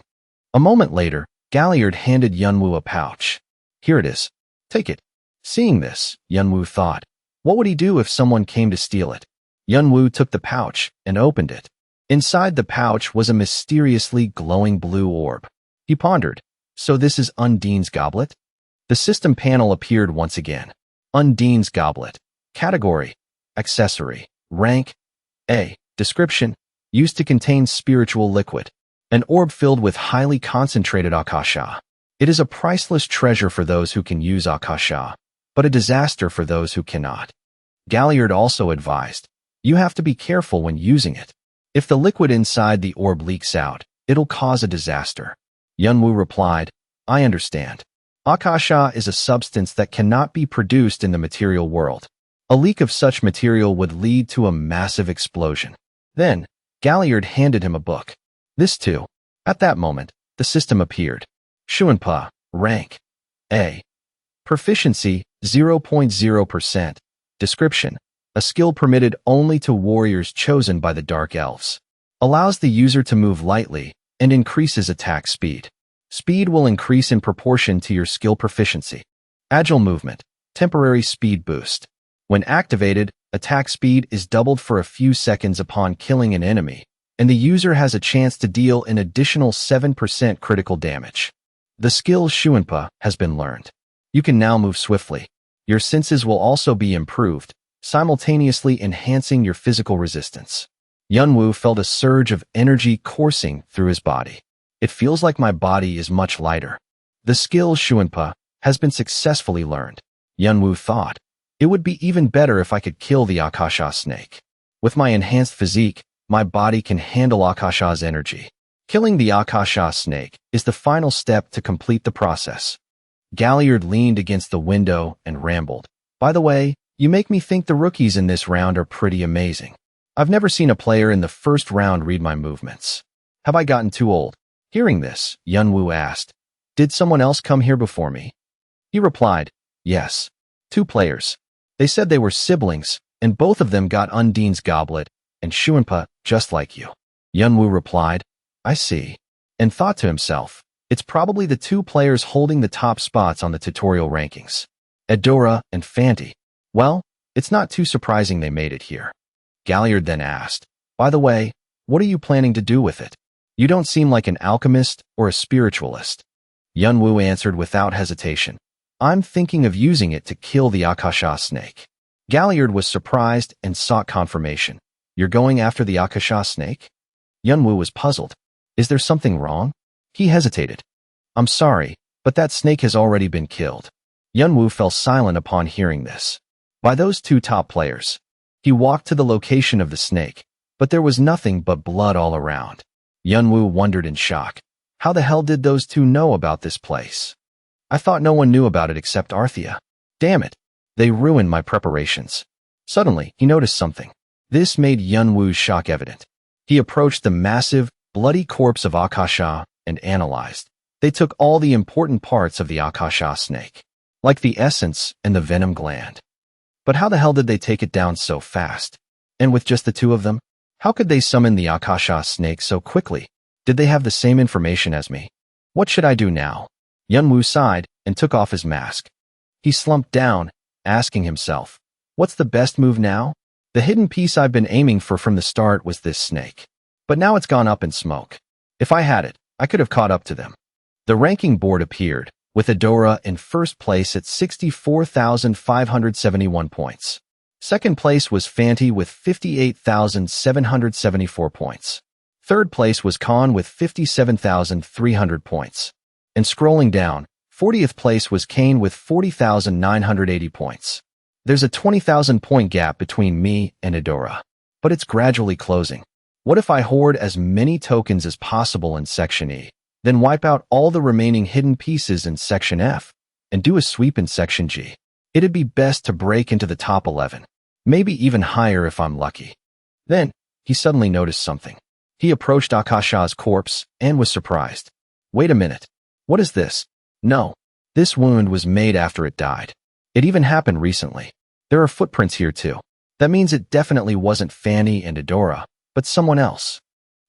Speaker 1: A moment later, Galliard handed Yunwu a pouch. Here it is. Take it. Seeing this, Yunwu thought, what would he do if someone came to steal it? Yunwu took the pouch and opened it. Inside the pouch was a mysteriously glowing blue orb. He pondered, so this is Undine's Goblet? The system panel appeared once again. Undine's Goblet. Category: Accessory. Rank: A. Description: Used to contain spiritual liquid. An orb filled with highly concentrated akasha. It is a priceless treasure for those who can use akasha, but a disaster for those who cannot. Galliard also advised, you have to be careful when using it. If the liquid inside the orb leaks out, it'll cause a disaster. Yunwu replied, I understand. Akasha is a substance that cannot be produced in the material world. A leak of such material would lead to a massive explosion. Then, Galliard handed him a book. This too. At that moment, the system appeared. Shuanpa, rank: A. Proficiency, 0.0%. Description: A skill permitted only to warriors chosen by the Dark Elves. Allows the user to move lightly and increases attack speed. Speed will increase in proportion to your skill proficiency. Agile movement, temporary speed boost. When activated, attack speed is doubled for a few seconds upon killing an enemy, and the user has a chance to deal an additional 7% critical damage. The skill Shuanpa has been learned. You can now move swiftly. Your senses will also be improved, simultaneously enhancing your physical resistance. Yunwu felt a surge of energy coursing through his body. It feels like my body is much lighter. The skill Shuanpa has been successfully learned. Yunwu thought, it would be even better if I could kill the Akasha snake. With my enhanced physique, my body can handle Akasha's energy. Killing the Akasha snake is the final step to complete the process. Galliard leaned against the window and rambled. By the way, you make me think the rookies in this round are pretty amazing. I've never seen a player in the first round read my movements. Have I gotten too old? Hearing this, Yunwu asked, Did someone else come here before me? He replied, Yes. 2 players. They said they were siblings, and both of them got Undine's Goblet and Shuanpa just like you. Yunwu replied, I see, and thought to himself, it's probably the 2 players holding the top spots on the tutorial rankings. Edora and Fanti. Well, it's not too surprising they made it here. Galliard then asked, By the way, what are you planning to do with it? You don't seem like an alchemist or a spiritualist. Yunwu answered without hesitation, I'm thinking of using it to kill the Akasha snake. Galliard was surprised and sought confirmation. You're going after the Akasha snake? Yunwu was puzzled. Is there something wrong? He hesitated. I'm sorry, but that snake has already been killed. Yunwu fell silent upon hearing this. By those 2 top players. He walked to the location of the snake, but there was nothing but blood all around. Yunwu wondered in shock. How the hell did those 2 know about this place? I thought no one knew about it except Arthea. Damn it. They ruined my preparations. Suddenly, he noticed something. This made Yunwu's shock evident. He approached the massive, bloody corpse of Akasha and analyzed. They took all the important parts of the Akasha snake, like the essence and the venom gland. But how the hell did they take it down so fast? And with just the 2 of them? How could they summon the Akasha snake so quickly? Did they have the same information as me? What should I do now? Yunwu sighed and took off his mask. He slumped down, asking himself, what's the best move now? The hidden piece I've been aiming for from the start was this snake. But now it's gone up in smoke. If I had it, I could have caught up to them. The ranking board appeared, with Adora in first place at 64,571 points. Second place was Fanti with 58,774 points. Third place was Khan with 57,300 points. And scrolling down, 40th place was Kane with 40,980 points. There's a 20,000 point gap between me and Adora, but it's gradually closing. What if I hoard as many tokens as possible in Section E, then wipe out all the remaining hidden pieces in Section F, and do a sweep in Section G? It'd be best to break into the top 11, maybe even higher if I'm lucky. Then, he suddenly noticed something. He approached Akasha's corpse and was surprised. Wait a minute. What is this? No. This wound was made after it died. It even happened recently. There are footprints here too. That means it definitely wasn't Fanny and Adora, but someone else.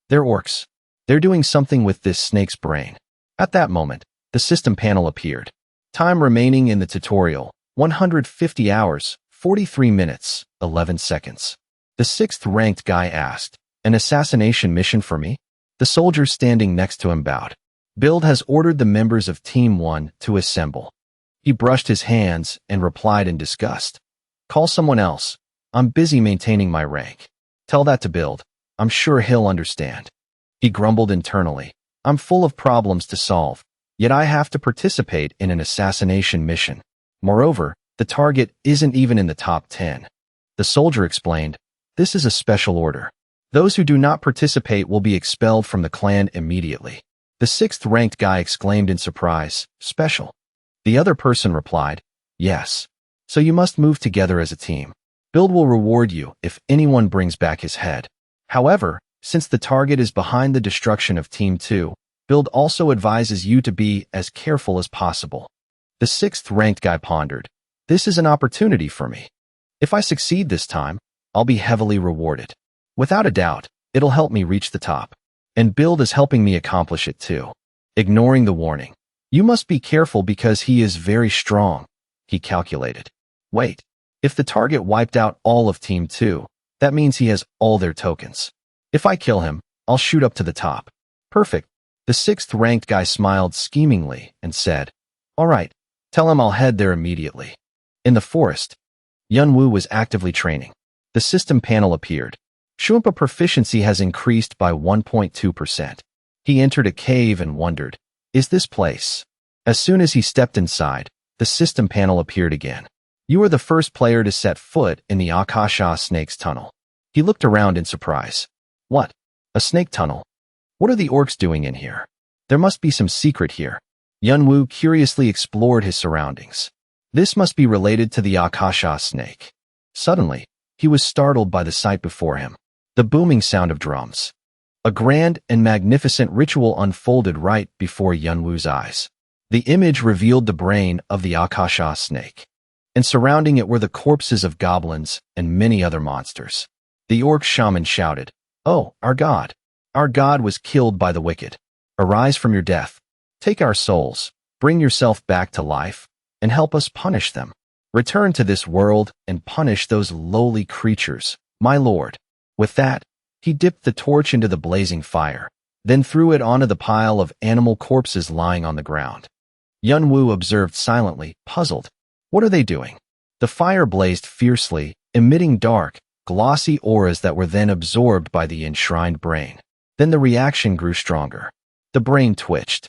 Speaker 1: They're orcs. They're doing something with this snake's brain. At that moment, the system panel appeared. Time remaining in the tutorial, 150 hours, 43 minutes, 11 seconds. The 6th ranked guy asked, "An assassination mission for me?" The soldier standing next to him bowed. Build has ordered the members of Team 1 to assemble. He brushed his hands and replied in disgust. "Call someone else. I'm busy maintaining my rank. Tell that to Build. I'm sure he'll understand." He grumbled internally. "I'm full of problems to solve, yet I have to participate in an assassination mission. Moreover, the target isn't even in the top 10. The soldier explained, "This is a special order. Those who do not participate will be expelled from the clan immediately." The 6th ranked guy exclaimed in surprise, "Special?" The other person replied, "Yes. So you must move together as a team. Build will reward you if anyone brings back his head. However, since the target is behind the destruction of Team 2, Build also advises you to be as careful as possible." The 6th ranked guy pondered, "This is an opportunity for me. If I succeed this time, I'll be heavily rewarded. Without a doubt, it'll help me reach the top. And Build is helping me accomplish it too." Ignoring the warning, "You must be careful because he is very strong," he calculated. Wait, if the target wiped out all of Team 2, that means he has all their tokens. If I kill him, I'll shoot up to the top. Perfect. The 6th ranked guy smiled schemingly and said, "All right, tell him I'll head there immediately." In the forest, Yunwoo was actively training. The system panel appeared. Shumpa proficiency has increased by 1.2%. He entered a cave and wondered, "Is this place?" As soon as he stepped inside, the system panel appeared again. "You are the first player to set foot in the Akasha snake's tunnel." He looked around in surprise. "What? A snake tunnel? What are the orcs doing in here? There must be some secret here." Yunwoo curiously explored his surroundings. This must be related to the Akasha snake. Suddenly, he was startled by the sight before him. The booming sound of drums. A grand and magnificent ritual unfolded right before Yunwoo's eyes. The image revealed the brain of the Akasha snake, and surrounding it were the corpses of goblins and many other monsters. The orc shaman shouted, "Oh, our god! Our god was killed by the wicked. Arise from your death. Take our souls, bring yourself back to life, and help us punish them. Return to this world and punish those lowly creatures, my lord." With that, he dipped the torch into the blazing fire, then threw it onto the pile of animal corpses lying on the ground. Yunwoo observed silently, puzzled. What are they doing? The fire blazed fiercely, emitting dark, glossy auras that were then absorbed by the enshrined brain. Then the reaction grew stronger. The brain twitched.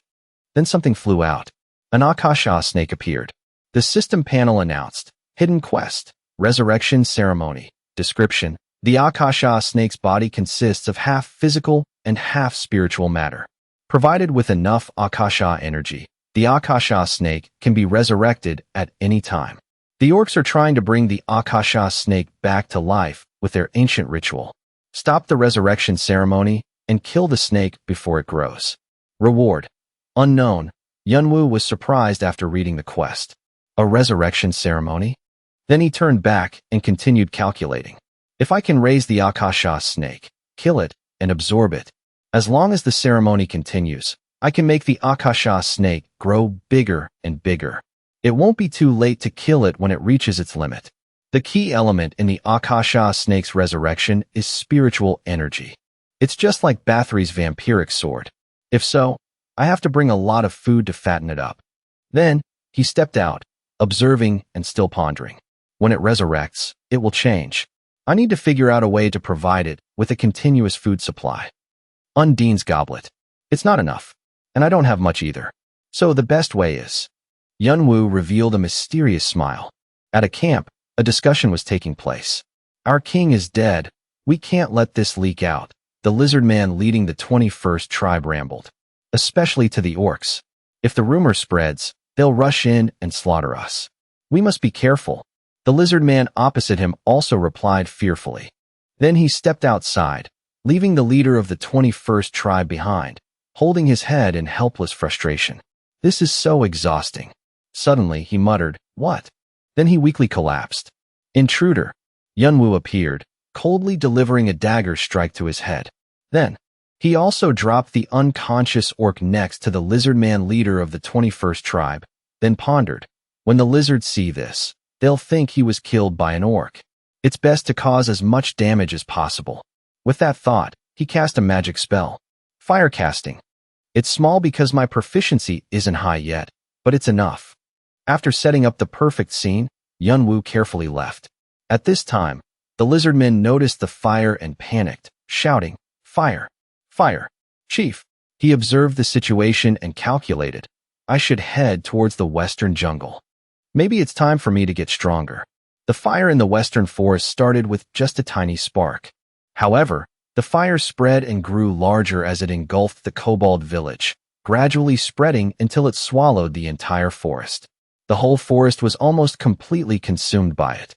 Speaker 1: Then something flew out. An Akasha snake appeared. The system panel announced, "Hidden Quest, Resurrection Ceremony, Description. The Akasha snake's body consists of half physical and half spiritual matter. Provided with enough Akasha energy, the Akasha snake can be resurrected at any time. The orcs are trying to bring the Akasha snake back to life with their ancient ritual. Stop the resurrection ceremony and kill the snake before it grows. Reward: unknown." Yunwoo was surprised after reading the quest. A resurrection ceremony? Then he turned back and continued calculating. If I can raise the Akasha snake, kill it, and absorb it, as long as the ceremony continues, I can make the Akasha snake grow bigger and bigger. It won't be too late to kill it when it reaches its limit. The key element in the Akasha snake's resurrection is spiritual energy. It's just like Bathory's vampiric sword. If so, I have to bring a lot of food to fatten it up. Then, he stepped out, observing and still pondering. When it resurrects, it will change. I need to figure out a way to provide it with a continuous food supply. Undine's goblet. It's not enough, and I don't have much either. So the best way is. Yunwoo revealed a mysterious smile. At a camp, a discussion was taking place. Our king is dead. We can't let this leak out, the lizard man leading the 21st tribe rambled. Especially to the orcs. If the rumor spreads, they'll rush in and slaughter us. We must be careful. The lizard man opposite him also replied fearfully. Then he stepped outside, leaving the leader of the 21st tribe behind, holding his head in helpless frustration. This is so exhausting. Suddenly, he muttered, "What?" Then he weakly collapsed. Intruder. Yunwoo appeared, coldly delivering a dagger strike to his head. Then, he also dropped the unconscious orc next to the lizard man leader of the 21st tribe, then pondered. When the lizards see this, they'll think he was killed by an orc. It's best to cause as much damage as possible. With that thought, he cast a magic spell. Fire casting. It's small because my proficiency isn't high yet, but it's enough. After setting up the perfect scene, Yunwoo carefully left. At this time, the lizardmen noticed the fire and panicked, shouting, "Fire! Fire! Chief!" He observed the situation and calculated, I should head towards the western jungle. Maybe it's time for me to get stronger. The fire in the western forest started with just a tiny spark. However, the fire spread and grew larger as it engulfed the kobold village, gradually spreading until it swallowed the entire forest. The whole forest was almost completely consumed by it.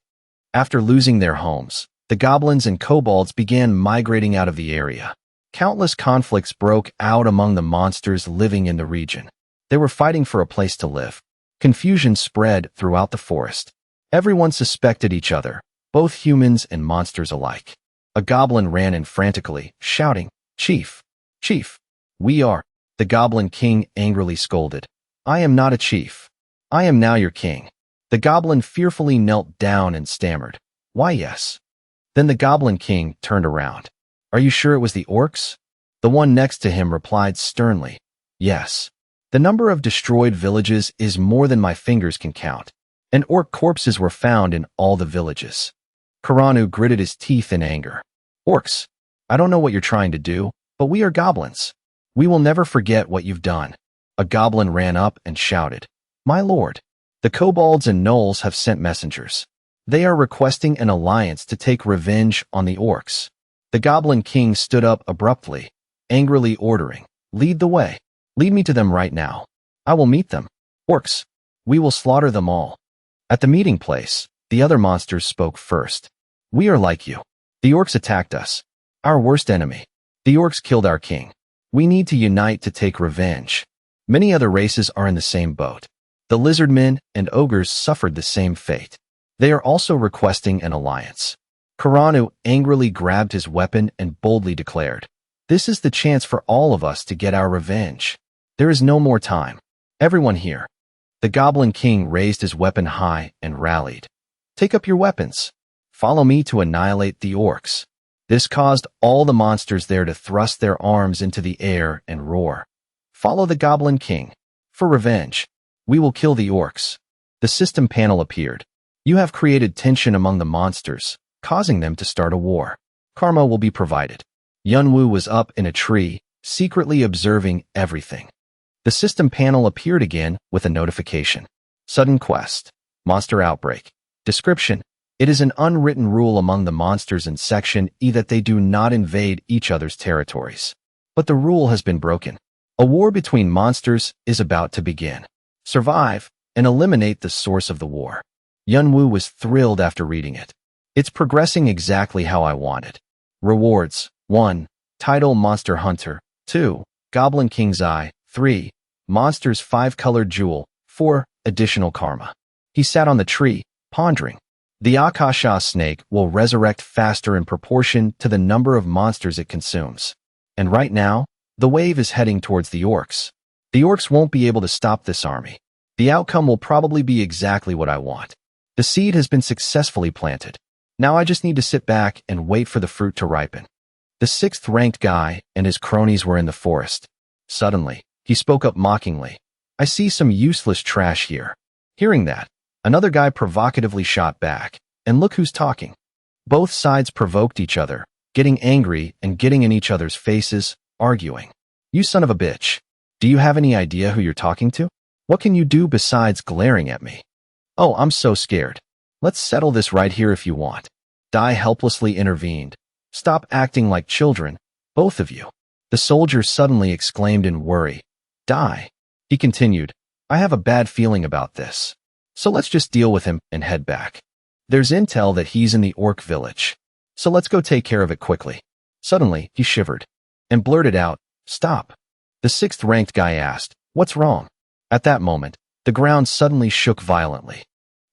Speaker 1: After losing their homes, the goblins and kobolds began migrating out of the area. Countless conflicts broke out among the monsters living in the region. They were fighting for a place to live. Confusion spread throughout the forest. Everyone suspected each other, both humans and monsters alike. A goblin ran in frantically, shouting, "Chief! Chief! We are!" The goblin king angrily scolded. "I am not a chief. I am now your king." The goblin fearfully knelt down and stammered, "Why, yes." Then the goblin king turned around. "Are you sure it was the orcs?" The one next to him replied sternly, "Yes. The number of destroyed villages is more than my fingers can count, and orc corpses were found in all the villages." Karanu gritted his teeth in anger. "Orcs, I don't know what you're trying to do, but we are goblins. We will never forget what you've done." A goblin ran up and shouted, "My lord, the kobolds and gnolls have sent messengers. They are requesting an alliance to take revenge on the orcs." The goblin king stood up abruptly, angrily ordering, "Lead the way. Lead me to them right now. I will meet them. Orcs, we will slaughter them all." At the meeting place, the other monsters spoke first. "We are like you. The orcs attacked us. Our worst enemy. The orcs killed our king. We need to unite to take revenge. Many other races are in the same boat. The lizardmen and ogres suffered the same fate. They are also requesting an alliance." Karanu angrily grabbed his weapon and boldly declared, "This is the chance for all of us to get our revenge. There is no more time. Everyone here." The Goblin King raised his weapon high and rallied. "Take up your weapons. Follow me to annihilate the orcs." This caused all the monsters there to thrust their arms into the air and roar, "Follow the Goblin King. For revenge. We will kill the orcs." The system panel appeared. "You have created tension among the monsters, causing them to start a war. Karma will be provided." Yunwoo was up in a tree, secretly observing everything. The system panel appeared again with a notification. Sudden quest. Monster outbreak. Description. It is an unwritten rule among the monsters in Section E that they do not invade each other's territories. But the rule has been broken. A war between monsters is about to begin. Survive and eliminate the source of the war. Yunwoo was thrilled after reading it. It's progressing exactly how I wanted. Rewards. 1. Title Monster Hunter. 2. Goblin King's Eye. 3. Monster's 5-colored jewel. 4. Additional karma. He sat on the tree, pondering. The Akasha snake will resurrect faster in proportion to the number of monsters it consumes. And right now, the wave is heading towards the orcs. The orcs won't be able to stop this army. The outcome will probably be exactly what I want. The seed has been successfully planted. Now I just need to sit back and wait for the fruit to ripen. The 6th-ranked guy and his cronies were in the forest. Suddenly, he spoke up mockingly. I see some useless trash here. Hearing that, another guy provocatively shot back. And look who's talking. Both sides provoked each other, getting angry and getting in each other's faces, arguing. You son of a bitch. Do you have any idea who you're talking to? What can you do besides glaring at me? Oh, I'm so scared. Let's settle this right here if you want. Dai helplessly intervened. Stop acting like children, both of you. The soldier suddenly exclaimed in worry. Dai. He continued, I have a bad feeling about this. So let's just deal with him and head back. There's intel that he's in the orc village. So let's go take care of it quickly. Suddenly, he shivered and blurted out, Stop. The sixth-ranked guy asked, What's wrong? At that moment, the ground suddenly shook violently.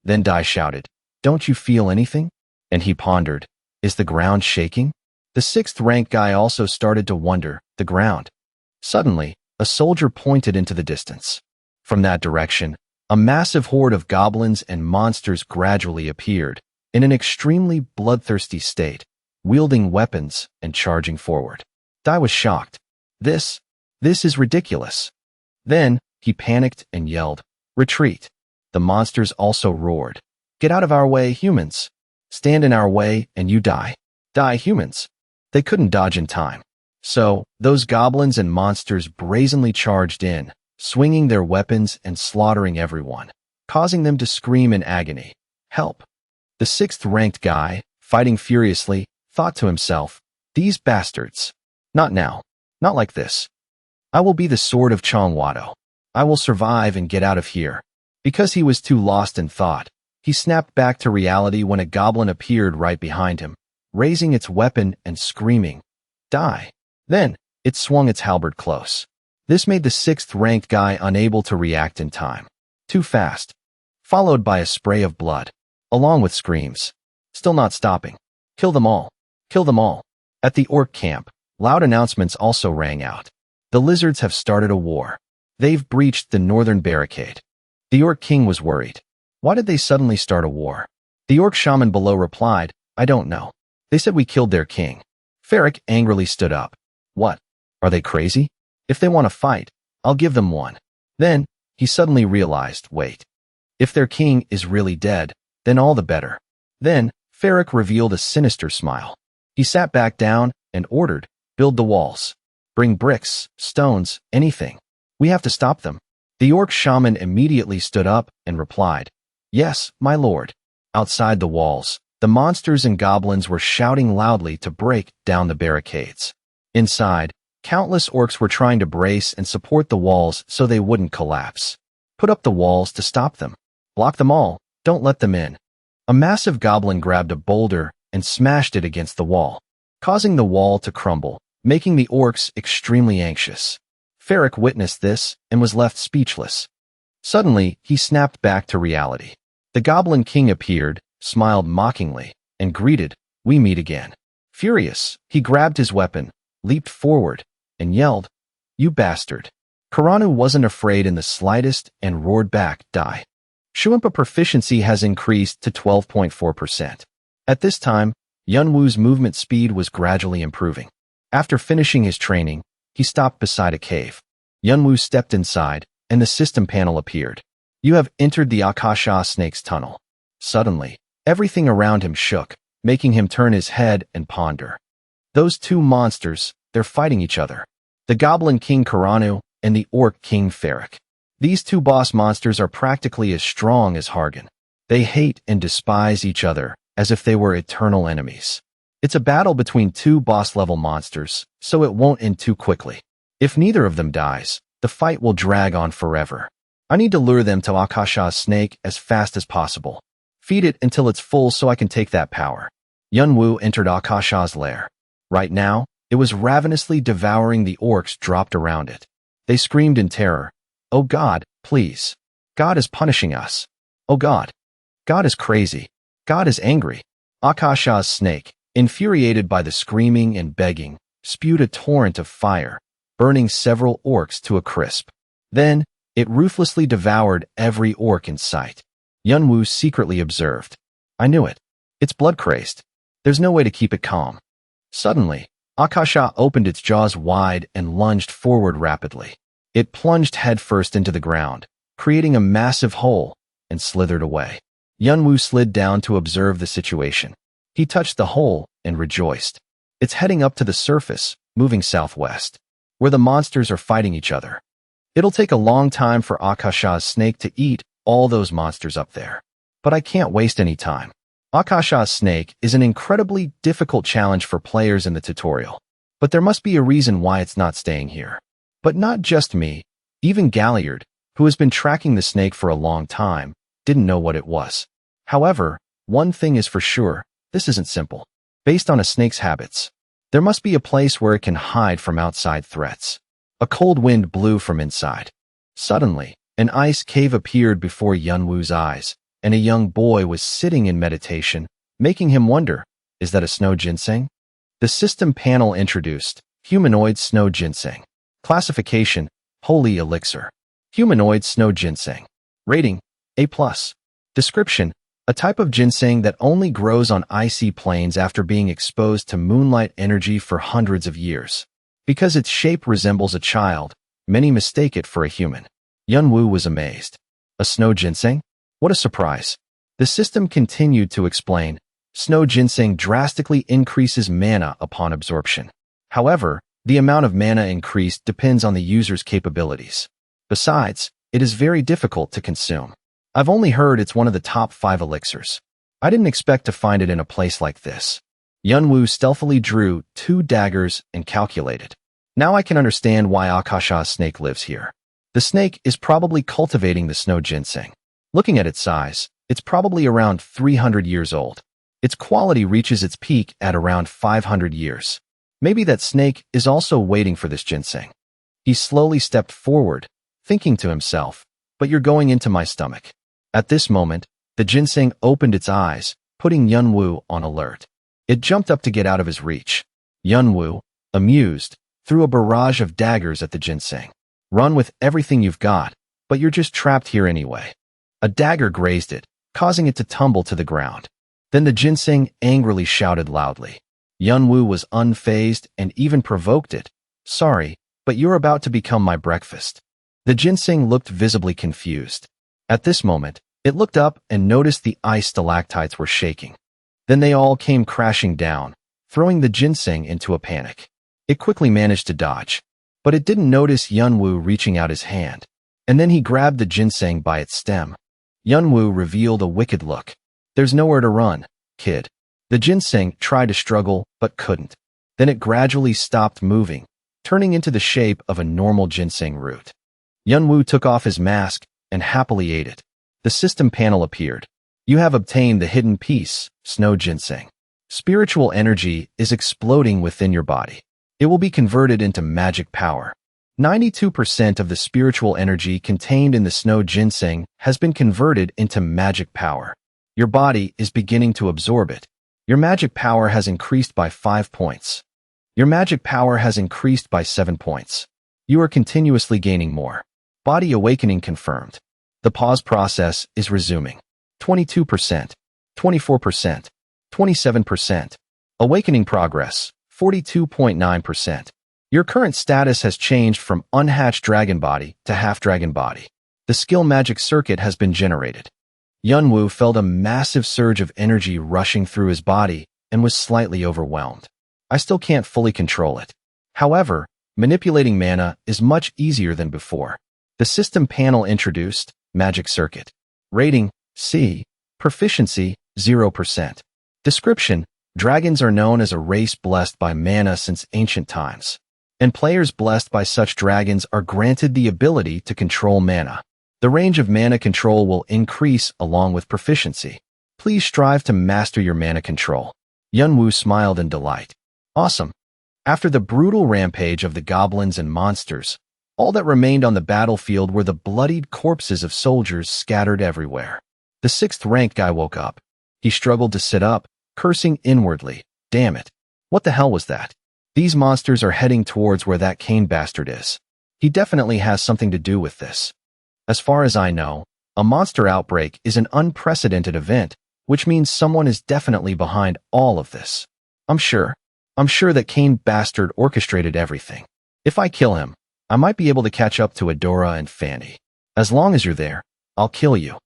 Speaker 1: Then Dai shouted, Don't you feel anything? And he pondered, Is the ground shaking? The sixth-ranked guy also started to wonder, the ground. Suddenly, a soldier pointed into the distance. From that direction, a massive horde of goblins and monsters gradually appeared, in an extremely bloodthirsty state, wielding weapons and charging forward. Dai was shocked. This is ridiculous. Then, he panicked and yelled, Retreat. The monsters also roared. Get out of our way, humans. Stand in our way and you die. Die, humans. They couldn't dodge in time. So, those goblins and monsters brazenly charged in, swinging their weapons and slaughtering everyone, causing them to scream in agony. Help. The sixth-ranked guy, fighting furiously, thought to himself, These bastards. Not now. Not like this. I will be the sword of Chongwado. I will survive and get out of here. Because he was too lost in thought, he snapped back to reality when a goblin appeared right behind him, raising its weapon and screaming, Die. Then, it swung its halberd close. This made the sixth-ranked guy unable to react in time. Too fast. Followed by a spray of blood, along with screams. Still not stopping. Kill them all. Kill them all. At the orc camp, loud announcements also rang out. The lizards have started a war. They've breached the northern barricade. The orc king was worried. Why did they suddenly start a war? The orc shaman below replied, I don't know. They said we killed their king. Ferric angrily stood up. What? Are they crazy? If they want to fight, I'll give them one. Then, he suddenly realized, wait. If their king is really dead, then all the better. Then, Ferric revealed a sinister smile. He sat back down and ordered, build the walls. Bring bricks, stones, anything. We have to stop them. The orc shaman immediately stood up and replied, Yes, my lord. Outside the walls, the monsters and goblins were shouting loudly to break down the barricades. Inside, countless orcs were trying to brace and support the walls so they wouldn't collapse. Put up the walls to stop them. Block them all, don't let them in. A massive goblin grabbed a boulder and smashed it against the wall, causing the wall to crumble, making the orcs extremely anxious. Ferric witnessed this and was left speechless. Suddenly, he snapped back to reality. The Goblin King appeared, smiled mockingly, and greeted, We meet again. Furious, he grabbed his weapon, leaped forward, and yelled, You bastard. Karanu wasn't afraid in the slightest and roared back, Die. Shuimpa proficiency has increased to 12.4%. At this time, Yunwu's movement speed was gradually improving. After finishing his training, he stopped beside a cave. Yunwu stepped inside, and the system panel appeared. You have entered the Akasha Snake's tunnel. Suddenly, everything around him shook, making him turn his head and ponder. Those two monsters, they're fighting each other. The Goblin King Karanu and the Orc King Ferric. These two boss monsters are practically as strong as Hargan. They hate and despise each other, as if they were eternal enemies. It's a battle between two boss-level monsters, so it won't end too quickly. If neither of them dies, the fight will drag on forever. I need to lure them to Akasha's snake as fast as possible. Feed it until it's full so I can take that power. Yunwu entered Akasha's lair. Right now, it was ravenously devouring the orcs dropped around it. They screamed in terror. Oh God, please. God is punishing us. Oh God. God is crazy. God is angry. Akasha's snake, infuriated by the screaming and begging, spewed a torrent of fire, burning several orcs to a crisp. Then, it ruthlessly devoured every orc in sight. Yunwu secretly observed. I knew it. It's blood-crazed. There's no way to keep it calm. Suddenly, Akasha opened its jaws wide and lunged forward rapidly. It plunged headfirst into the ground, creating a massive hole, and slithered away. Yunwoo slid down to observe the situation. He touched the hole and rejoiced. It's heading up to the surface, moving southwest, where the monsters are fighting each other. It'll take a long time for Akasha's snake to eat all those monsters up there. But I can't waste any time. Akasha's snake is an incredibly difficult challenge for players in the tutorial. But there must be a reason why it's not staying here. But not just me, even Galliard, who has been tracking the snake for a long time, didn't know what it was. However, one thing is for sure, this isn't simple. Based on a snake's habits, there must be a place where it can hide from outside threats. A cold wind blew from inside. Suddenly, an ice cave appeared before Yunwoo's eyes, and a young boy was sitting in meditation, making him wonder, is that a snow ginseng? The system panel introduced, humanoid snow ginseng. Classification, holy elixir. Humanoid snow ginseng. Rating, A+. Description, a type of ginseng that only grows on icy plains after being exposed to moonlight energy for hundreds of years. Because its shape resembles a child, many mistake it for a human. Yunwoo was amazed. A snow ginseng? What a surprise. The system continued to explain, snow ginseng drastically increases mana upon absorption. However, the amount of mana increased depends on the user's capabilities. Besides, it is very difficult to consume. I've only heard it's one of the top 5 elixirs. I didn't expect to find it in a place like this. Yunwoo stealthily drew 2 daggers and calculated. Now I can understand why Akasha's snake lives here. The snake is probably cultivating the snow ginseng. Looking at its size, it's probably around 300 years old. Its quality reaches its peak at around 500 years. Maybe that snake is also waiting for this ginseng. He slowly stepped forward, thinking to himself, but you're going into my stomach. At this moment, the ginseng opened its eyes, putting Yunwoo on alert. It jumped up to get out of his reach. Yunwoo, amused, threw a barrage of daggers at the ginseng. Run with everything you've got, but you're just trapped here anyway. A dagger grazed it, causing it to tumble to the ground. Then the ginseng angrily shouted loudly. Yunwoo was unfazed and even provoked it. Sorry, but you're about to become my breakfast. The ginseng looked visibly confused. At this moment, it looked up and noticed the ice stalactites were shaking. Then they all came crashing down, throwing the ginseng into a panic. It quickly managed to dodge, but it didn't notice Yunwoo reaching out his hand. And then he grabbed the ginseng by its stem. Yunwoo revealed a wicked look. There's nowhere to run, kid. The ginseng tried to struggle, but couldn't. Then it gradually stopped moving, turning into the shape of a normal ginseng root. Yunwoo took off his mask and happily ate it. The system panel appeared. You have obtained the hidden piece, snow ginseng. Spiritual energy is exploding within your body. It will be converted into magic power. 92% of the spiritual energy contained in the snow ginseng has been converted into magic power. Your body is beginning to absorb it. Your magic power has increased by 5 points. Your magic power has increased by 7 points. You are continuously gaining more. Body awakening confirmed. The pause process is resuming. 22%, 24%, 27%. Awakening progress, 42.9%. Your current status has changed from unhatched dragon body to half dragon body. The skill magic circuit has been generated. Yunwoo felt a massive surge of energy rushing through his body and was slightly overwhelmed. I still can't fully control it. However, manipulating mana is much easier than before. The system panel introduced magic circuit. Rating, C. Proficiency, 0%. Description, dragons are known as a race blessed by mana since ancient times. And players blessed by such dragons are granted the ability to control mana. The range of mana control will increase along with proficiency. Please strive to master your mana control. Yunwoo smiled in delight. Awesome. After the brutal rampage of the goblins and monsters, all that remained on the battlefield were the bloodied corpses of soldiers scattered everywhere. The 6th rank guy woke up. He struggled to sit up, cursing inwardly. Damn it. What the hell was that? These monsters are heading towards where that Cain bastard is. He definitely has something to do with this. As far as I know, a monster outbreak is an unprecedented event, which means someone is definitely behind all of this. I'm sure that Cain bastard orchestrated everything. If I kill him, I might be able to catch up to Adora and Fanny. As long as you're there, I'll kill you.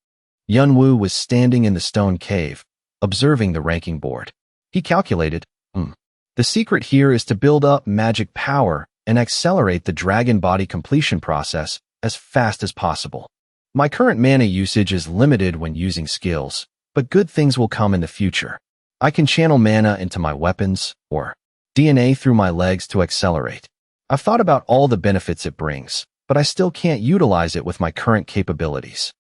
Speaker 1: Yunwoo was standing in the stone cave, observing the ranking board. He calculated, The secret here is to build up magic power and accelerate the dragon body completion process as fast as possible. My current mana usage is limited when using skills, but good things will come in the future. I can channel mana into my weapons or DNA through my legs to accelerate. I've thought about all the benefits it brings, but I still can't utilize it with my current capabilities.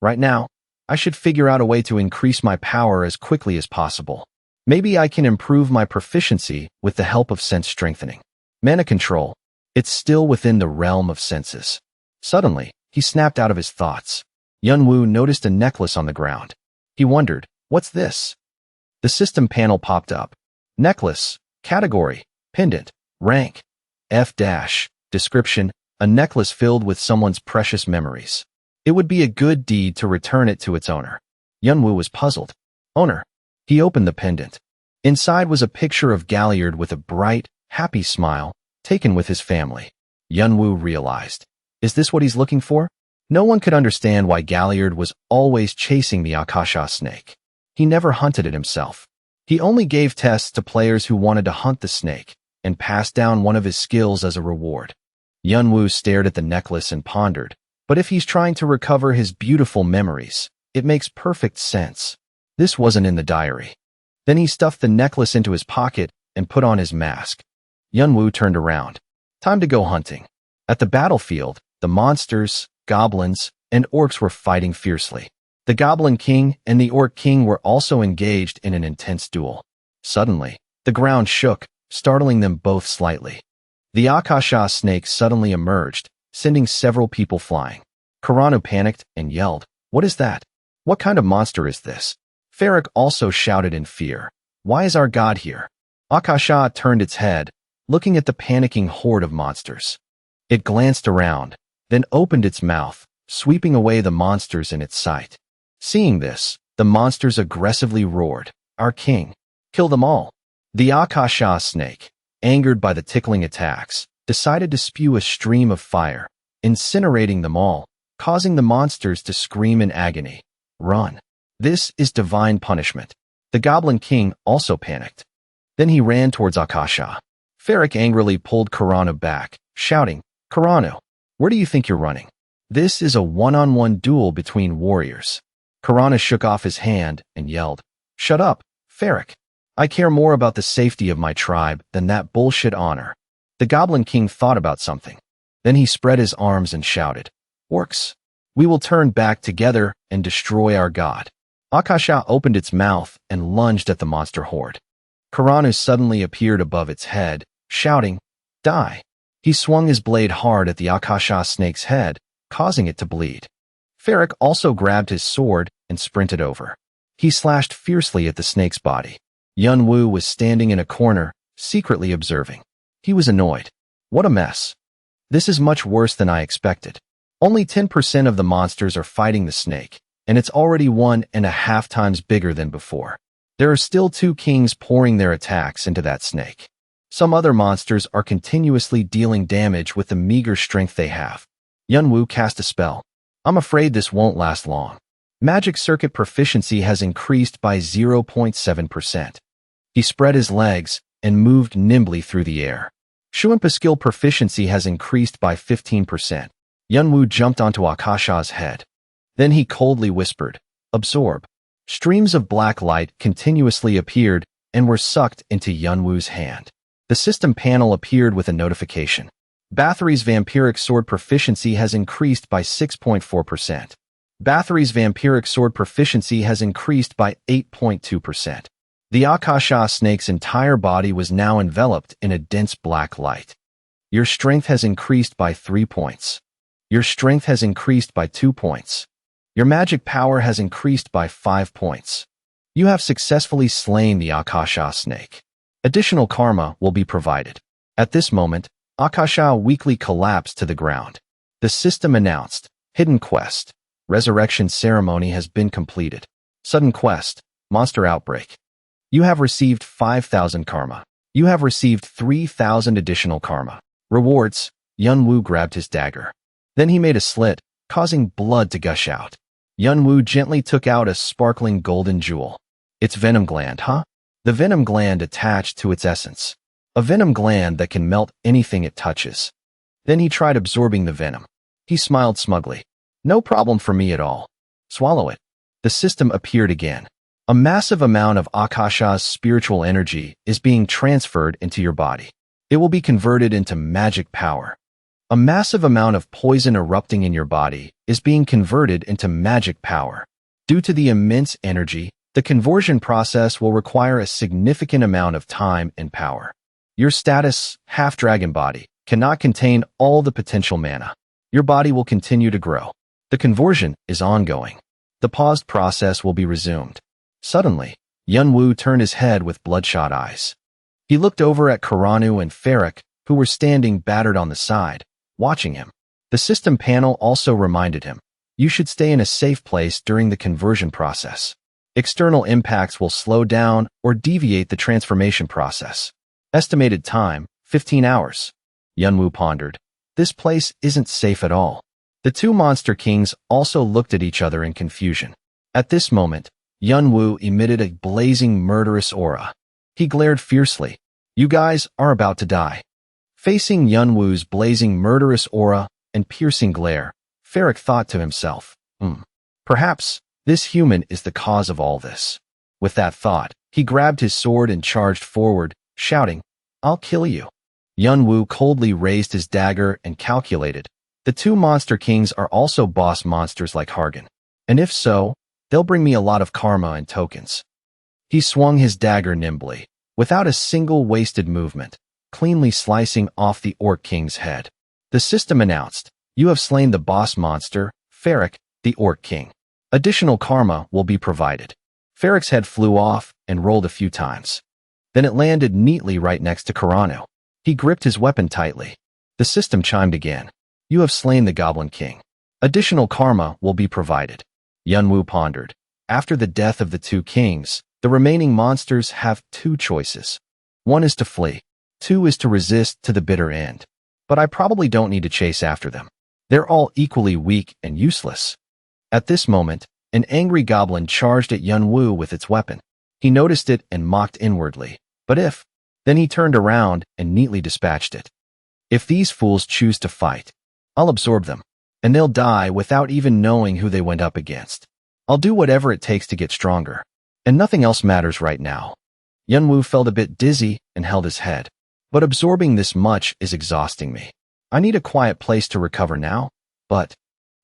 Speaker 1: Right now, I should figure out a way to increase my power as quickly as possible. Maybe I can improve my proficiency with the help of sense strengthening. Mana control. It's still within the realm of senses. Suddenly, he snapped out of his thoughts. Yunwoo noticed a necklace on the ground. He wondered, what's this? The system panel popped up. Necklace, category, pendant, rank, F-, description, a necklace filled with someone's precious memories. It would be a good deed to return it to its owner. Yunwoo was puzzled. Owner. He opened the pendant. Inside was a picture of Galliard with a bright, happy smile, taken with his family. Yunwoo realized. Is this what he's looking for? No one could understand why Galliard was always chasing the Akasha snake. He never hunted it himself. He only gave tests to players who wanted to hunt the snake and passed down one of his skills as a reward. Yunwoo stared at the necklace and pondered. But if he's trying to recover his beautiful memories, it makes perfect sense. This wasn't in the diary. Then he stuffed the necklace into his pocket and put on his mask. Yunwoo turned around. Time to go hunting. At the battlefield, the monsters, goblins, and orcs were fighting fiercely. The Goblin King and the Orc King were also engaged in an intense duel. Suddenly, the ground shook, startling them both slightly. The Akasha snake suddenly emerged, sending several people flying. Kurano panicked and yelled, What is that? What kind of monster is this? Farrak also shouted in fear. Why is our god here? Akasha turned its head, looking at the panicking horde of monsters. It glanced around, then opened its mouth, sweeping away the monsters in its sight. Seeing this, the monsters aggressively roared, Our king! Kill them all! The Akasha snake, angered by the tickling attacks, decided to spew a stream of fire, incinerating them all, causing the monsters to scream in agony. Run! This is divine punishment. The Goblin King also panicked. Then he ran towards Akasha. Farrak angrily pulled Kurano back, shouting, Kurano, where do you think you're running? This is a one-on-one duel between warriors. Kurano shook off his hand and yelled, Shut up, Farrak. I care more about the safety of my tribe than that bullshit honor. The Goblin King thought about something. Then he spread his arms and shouted, Orcs, we will turn back together and destroy our god. Akasha opened its mouth and lunged at the monster horde. Kurano suddenly appeared above its head, shouting, Die! He swung his blade hard at the Akasha snake's head, causing it to bleed. Farrak also grabbed his sword and sprinted over. He slashed fiercely at the snake's body. Yunwoo was standing in a corner, secretly observing. He was annoyed. What a mess. This is much worse than I expected. Only 10% of the monsters are fighting the snake, and it's already 1.5 times bigger than before. There are still 2 kings pouring their attacks into that snake. Some other monsters are continuously dealing damage with the meager strength they have. Yunwoo cast a spell. I'm afraid this won't last long. Magic circuit proficiency has increased by 0.7%. He spread his legs and moved nimbly through the air. Shuimpa skill proficiency has increased by 15%. Yunwoo jumped onto Akasha's head. Then he coldly whispered, Absorb. Streams of black light continuously appeared and were sucked into Yunwoo's hand. The system panel appeared with a notification. Bathory's vampiric sword proficiency has increased by 6.4%. Bathory's vampiric sword proficiency has increased by 8.2%. The Akasha snake's entire body was now enveloped in a dense black light. Your strength has increased by 3 points. Your strength has increased by 2 points. Your magic power has increased by 5 points. You have successfully slain the Akasha snake. Additional karma will be provided. At this moment, Akasha weakly collapsed to the ground. The system announced, Hidden Quest. Resurrection ceremony has been completed. Sudden quest. Monster outbreak. You have received 5,000 karma. You have received 3,000 additional karma. Rewards. Yunwu grabbed his dagger. Then he made a slit, causing blood to gush out. Yunwu gently took out a sparkling golden jewel. It's venom gland, huh? The venom gland attached to its essence. A venom gland that can melt anything it touches. Then he tried absorbing the venom. He smiled smugly. No problem for me at all. Swallow it. The system appeared again. A massive amount of Akasha's spiritual energy is being transferred into your body. It will be converted into magic power. A massive amount of poison erupting in your body is being converted into magic power. Due to the immense energy, the conversion process will require a significant amount of time and power. Your status, half-dragon body, cannot contain all the potential mana. Your body will continue to grow. The conversion is ongoing. The paused process will be resumed. Suddenly, Yunwu turned his head with bloodshot eyes. He looked over at Karanu and Ferric, who were standing battered on the side, watching him. The system panel also reminded him, you should stay in a safe place during the conversion process. External impacts will slow down or deviate the transformation process. Estimated time, 15 hours. Yunwu pondered. This place isn't safe at all. The two monster kings also looked at each other in confusion. At this moment, Yunwu emitted a blazing murderous aura. He glared fiercely. You guys are about to die. Facing Yunwu's blazing murderous aura and piercing glare, Ferric thought to himself, perhaps this human is the cause of all this. With that thought, he grabbed his sword and charged forward, shouting, I'll kill you. Yunwu coldly raised his dagger and calculated. The two monster kings are also boss monsters like Hargan. And if so, they'll bring me a lot of karma and tokens. He swung his dagger nimbly, without a single wasted movement, cleanly slicing off the Orc King's head. The system announced, you have slain the boss monster, Ferric, the Orc King. Additional karma will be provided. Ferric's head flew off and rolled a few times. Then it landed neatly right next to Karanu. He gripped his weapon tightly. The system chimed again. You have slain the Goblin King. Additional karma will be provided. Yunwu pondered. After the death of the two kings, the remaining monsters have two choices. One is to flee. Two is to resist to the bitter end. But I probably don't need to chase after them. They're all equally weak and useless. At this moment, an angry goblin charged at Yunwu with its weapon. He noticed it and mocked inwardly. But if, then he turned around and neatly dispatched it. If these fools choose to fight, I'll absorb them, and they'll die without even knowing who they went up against. I'll do whatever it takes to get stronger, and nothing else matters right now. Yunwu felt a bit dizzy and held his head. But absorbing this much is exhausting me. I need a quiet place to recover now, but,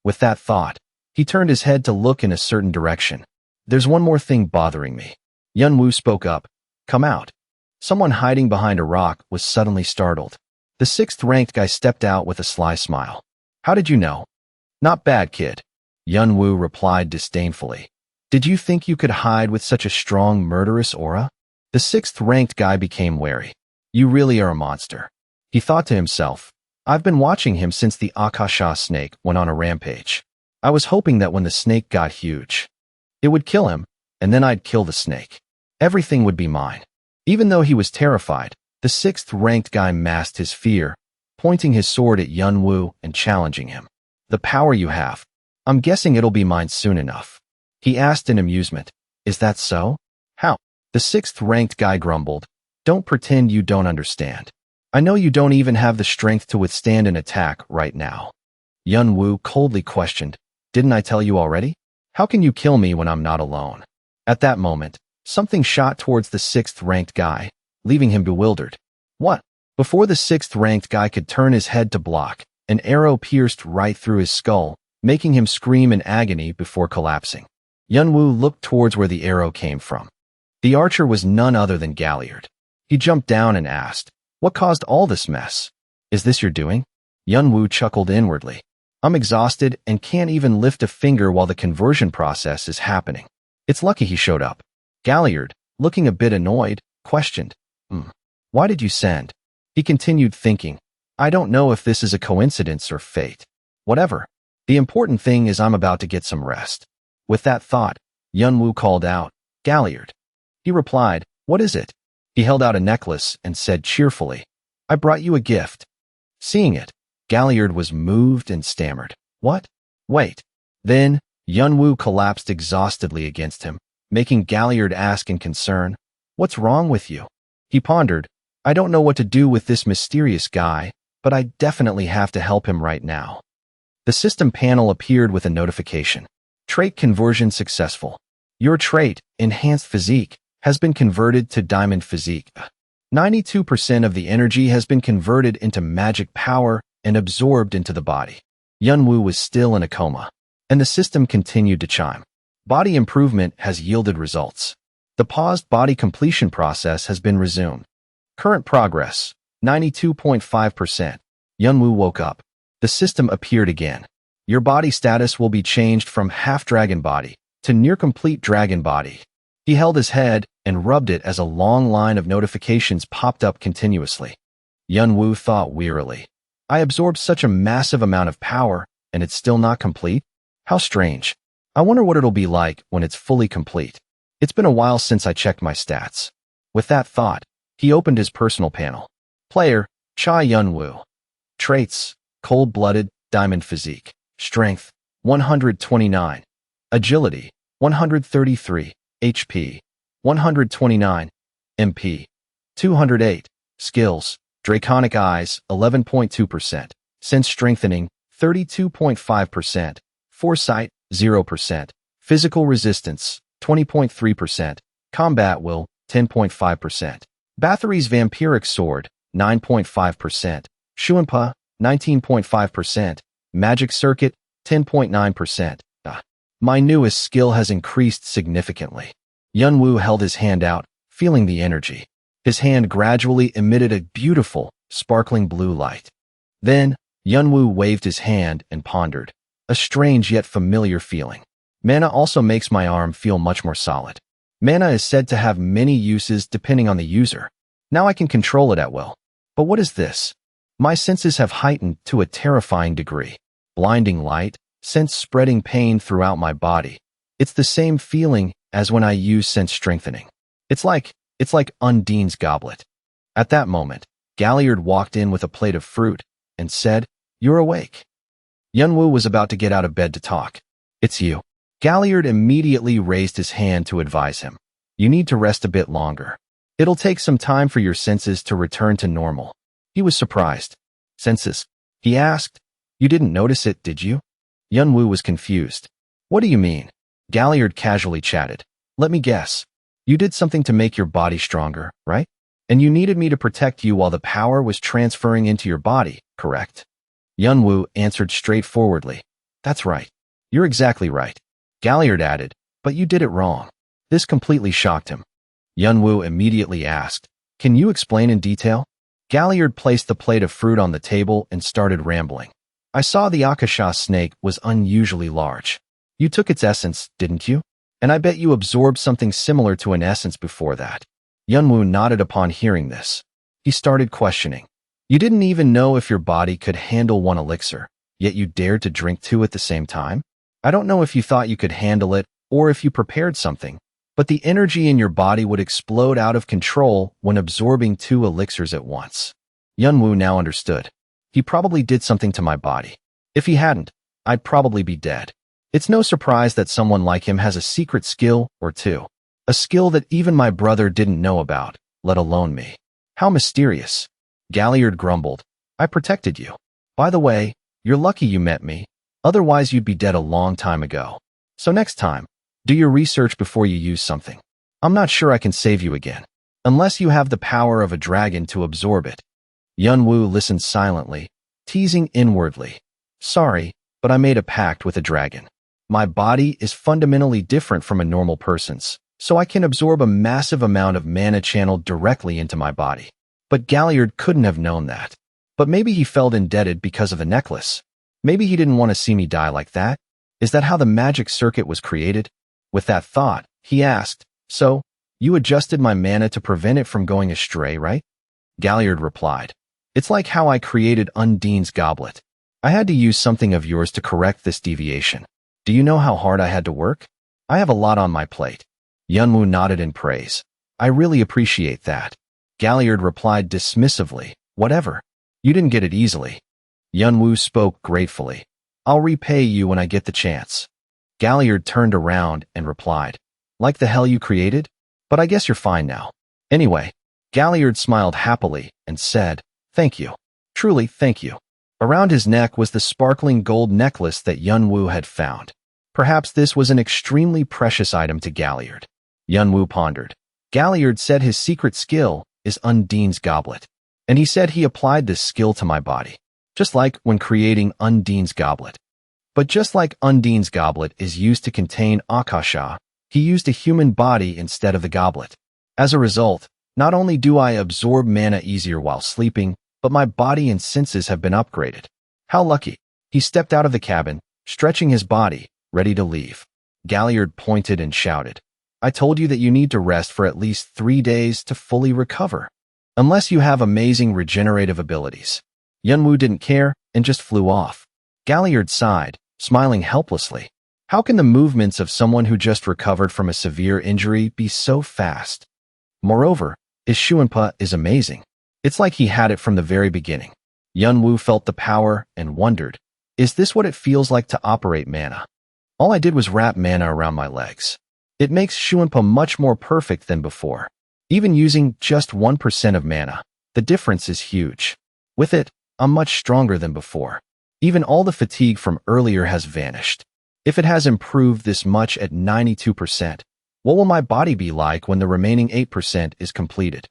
Speaker 1: with that thought, he turned his head to look in a certain direction. There's one more thing bothering me. Yunwu spoke up. Come out. Someone hiding behind a rock was suddenly startled. The sixth-ranked guy stepped out with a sly smile. How did you know? Not bad, kid. Yunwu replied disdainfully. Did you think you could hide with such a strong murderous aura? The sixth-ranked guy became wary. You really are a monster. He thought to himself. I've been watching him since the Akasha snake went on a rampage. I was hoping that when the snake got huge, it would kill him, and then I'd kill the snake. Everything would be mine. Even though he was terrified, the sixth-ranked guy masked his fear, pointing his sword at Yunwu and challenging him. The power you have. I'm guessing it'll be mine soon enough. He asked in amusement. Is that so? How? The sixth-ranked guy grumbled. Don't pretend you don't understand. I know you don't even have the strength to withstand an attack right now. Yunwu coldly questioned. Didn't I tell you already? How can you kill me when I'm not alone? At that moment, something shot towards the sixth-ranked guy, leaving him bewildered. What? Before the sixth-ranked guy could turn his head to block, an arrow pierced right through his skull, making him scream in agony before collapsing. Yunwu looked towards where the arrow came from. The archer was none other than Galliard. He jumped down and asked, What caused all this mess? Is this your doing? Yunwu chuckled inwardly. I'm exhausted and can't even lift a finger while the conversion process is happening. It's lucky he showed up. Galliard, looking a bit annoyed, questioned, Why did you send? He continued thinking, I don't know if this is a coincidence or fate. Whatever. The important thing is I'm about to get some rest. With that thought, Yunwu called out, Galliard. He replied, What is it? He held out a necklace and said cheerfully, I brought you a gift. Seeing it, Galliard was moved and stammered. What? Wait. Then, Yunwoo collapsed exhaustedly against him, making Galliard ask in concern, What's wrong with you? He pondered, I don't know what to do with this mysterious guy, but I definitely have to help him right now. The system panel appeared with a notification. Trait conversion successful. Your trait, Enhanced Physique, has been converted to Diamond Physique. 92% of the energy has been converted into magic power and absorbed into the body. Yunwoo was still in a coma, and the system continued to chime. Body improvement has yielded results. The paused body completion process has been resumed. Current progress, 92.5%. Yunwoo woke up. The system appeared again. Your body status will be changed from half-dragon body to near-complete dragon body. He held his head and rubbed it as a long line of notifications popped up continuously. Yunwoo thought wearily. I absorbed such a massive amount of power, and it's still not complete? How strange. I wonder what it'll be like when it's fully complete. It's been a while since I checked my stats. With that thought, he opened his personal panel. Player, Cha Yunwoo. Traits, cold-blooded, diamond physique. Strength, 129. Agility, 133. HP, 129. MP, 208. Skills, Draconic Eyes, 11.2%. Sense Strengthening, 32.5%. Foresight, 0%. Physical Resistance, 20.3%. Combat Will, 10.5%. Bathory's Vampiric Sword, 9.5%. Shuanpa, 19.5%. Magic Circuit, 10.9%. My newest skill has increased significantly. Yunwoo held his hand out, feeling the energy. His hand gradually emitted a beautiful, sparkling blue light. Then, Yunwoo waved his hand and pondered. A strange yet familiar feeling. Mana also makes my arm feel much more solid. Mana is said to have many uses depending on the user. Now I can control it at will. But what is this? My senses have heightened to a terrifying degree. Blinding light, sense spreading pain throughout my body. It's the same feeling as when I use sense strengthening. It's like Undine's goblet. At that moment, Galliard walked in with a plate of fruit and said, You're awake. Yunwoo was about to get out of bed to talk. It's you. Galliard immediately raised his hand to advise him. You need to rest a bit longer. It'll take some time for your senses to return to normal. He was surprised. Senses? He asked. You didn't notice it, did you? Yunwoo was confused. What do you mean? Galliard casually chatted. Let me guess. You did something to make your body stronger, right? And you needed me to protect you while the power was transferring into your body, correct? Yunwoo answered straightforwardly. That's right. You're exactly right. Galliard added, but you did it wrong. This completely shocked him. Yunwoo immediately asked, Can you explain in detail? Galliard placed the plate of fruit on the table and started rambling. I saw the Akasha snake was unusually large. You took its essence, didn't you? And I bet you absorbed something similar to an essence before that. Yunwoo nodded upon hearing this. He started questioning. You didn't even know if your body could handle one elixir, yet you dared to drink two at the same time? I don't know if you thought you could handle it or if you prepared something, but the energy in your body would explode out of control when absorbing two elixirs at once. Yunwoo now understood. He probably did something to my body. If he hadn't, I'd probably be dead. It's no surprise that someone like him has a secret skill or two. A skill that even my brother didn't know about, let alone me. How mysterious. Galliard grumbled. I protected you. By the way, you're lucky you met me. Otherwise you'd be dead a long time ago. So next time, do your research before you use something. I'm not sure I can save you again. Unless you have the power of a dragon to absorb it. Yunwoo listened silently, teasing inwardly. Sorry, but I made a pact with a dragon. My body is fundamentally different from a normal person's, so I can absorb a massive amount of mana channeled directly into my body. But Galliard couldn't have known that. But maybe he felt indebted because of the necklace. Maybe he didn't want to see me die like that. Is that how the magic circuit was created? With that thought, he asked, So, you adjusted my mana to prevent it from going astray, right? Galliard replied, It's like how I created Undine's goblet. I had to use something of yours to correct this deviation. Do you know how hard I had to work? I have a lot on my plate. Yunwoo nodded in praise. I really appreciate that. Galliard replied dismissively, Whatever. You didn't get it easily. Yunwoo spoke gratefully. I'll repay you when I get the chance. Galliard turned around and replied, like the hell you created? But I guess you're fine now. Anyway, Galliard smiled happily and said, thank you. Truly, thank you. Around his neck was the sparkling gold necklace that Yunwoo had found. Perhaps this was an extremely precious item to Galliard. Yunwoo pondered. Galliard said his secret skill is Undine's goblet, and he said he applied this skill to my body, just like when creating Undine's goblet. But just like Undine's goblet is used to contain Akasha, he used a human body instead of the goblet. As a result, not only do I absorb mana easier while sleeping, but my body and senses have been upgraded. How lucky. He stepped out of the cabin, stretching his body, ready to leave. Galliard pointed and shouted, I told you that you need to rest for at least 3 days to fully recover. Unless you have amazing regenerative abilities. Yunwoo didn't care and just flew off. Galliard sighed, smiling helplessly. How can the movements of someone who just recovered from a severe injury be so fast? Moreover, his Shuanpa is amazing. It's like he had it from the very beginning. Yunwoo felt the power and wondered, is this what it feels like to operate mana? All I did was wrap mana around my legs. It makes Shuanpa much more perfect than before. Even using just 1% of mana, the difference is huge. With it, I'm much stronger than before. Even all the fatigue from earlier has vanished. If it has improved this much at 92%, what will my body be like when the remaining 8% is completed?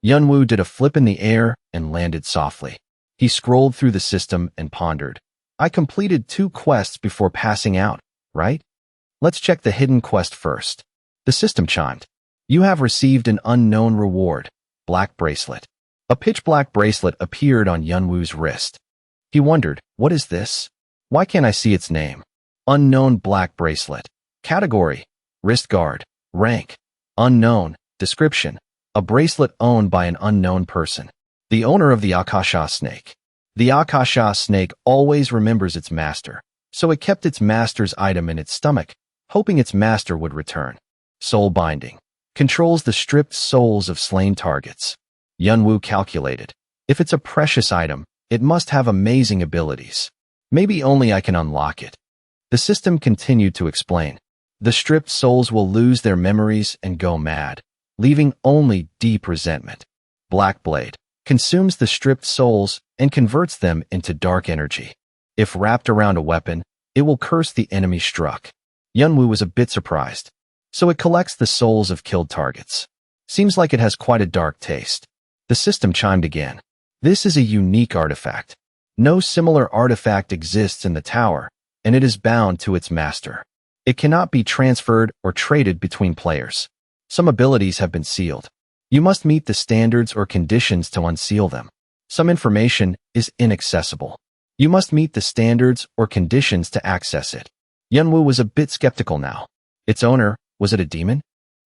Speaker 1: Yunwoo did a flip in the air and landed softly. He scrolled through the system and pondered. I completed 2 quests before passing out, right? Let's check the hidden quest first. The system chimed. You have received an unknown reward, black bracelet. A pitch-black bracelet appeared on Yunwoo's wrist. He wondered, what is this? Why can't I see its name? Unknown black bracelet. Category, wrist guard. Rank, unknown. Description, a bracelet owned by an unknown person. The owner of the Akasha snake. The Akasha snake always remembers its master, so it kept its master's item in its stomach, hoping its master would return. Soul binding. Controls the stripped souls of slain targets. Yunwoo calculated. If it's a precious item, it must have amazing abilities. Maybe only I can unlock it. The system continued to explain. The stripped souls will lose their memories and go mad, leaving only deep resentment. Black Blade consumes the stripped souls and converts them into dark energy. If wrapped around a weapon, it will curse the enemy struck. Yunwoo was a bit surprised. So it collects the souls of killed targets. Seems like it has quite a dark taste. The system chimed again. This is a unique artifact. No similar artifact exists in the tower, and it is bound to its master. It cannot be transferred or traded between players. Some abilities have been sealed. You must meet the standards or conditions to unseal them. Some information is inaccessible. You must meet the standards or conditions to access it. Yunwoo was a bit skeptical now. Its owner, was it a demon?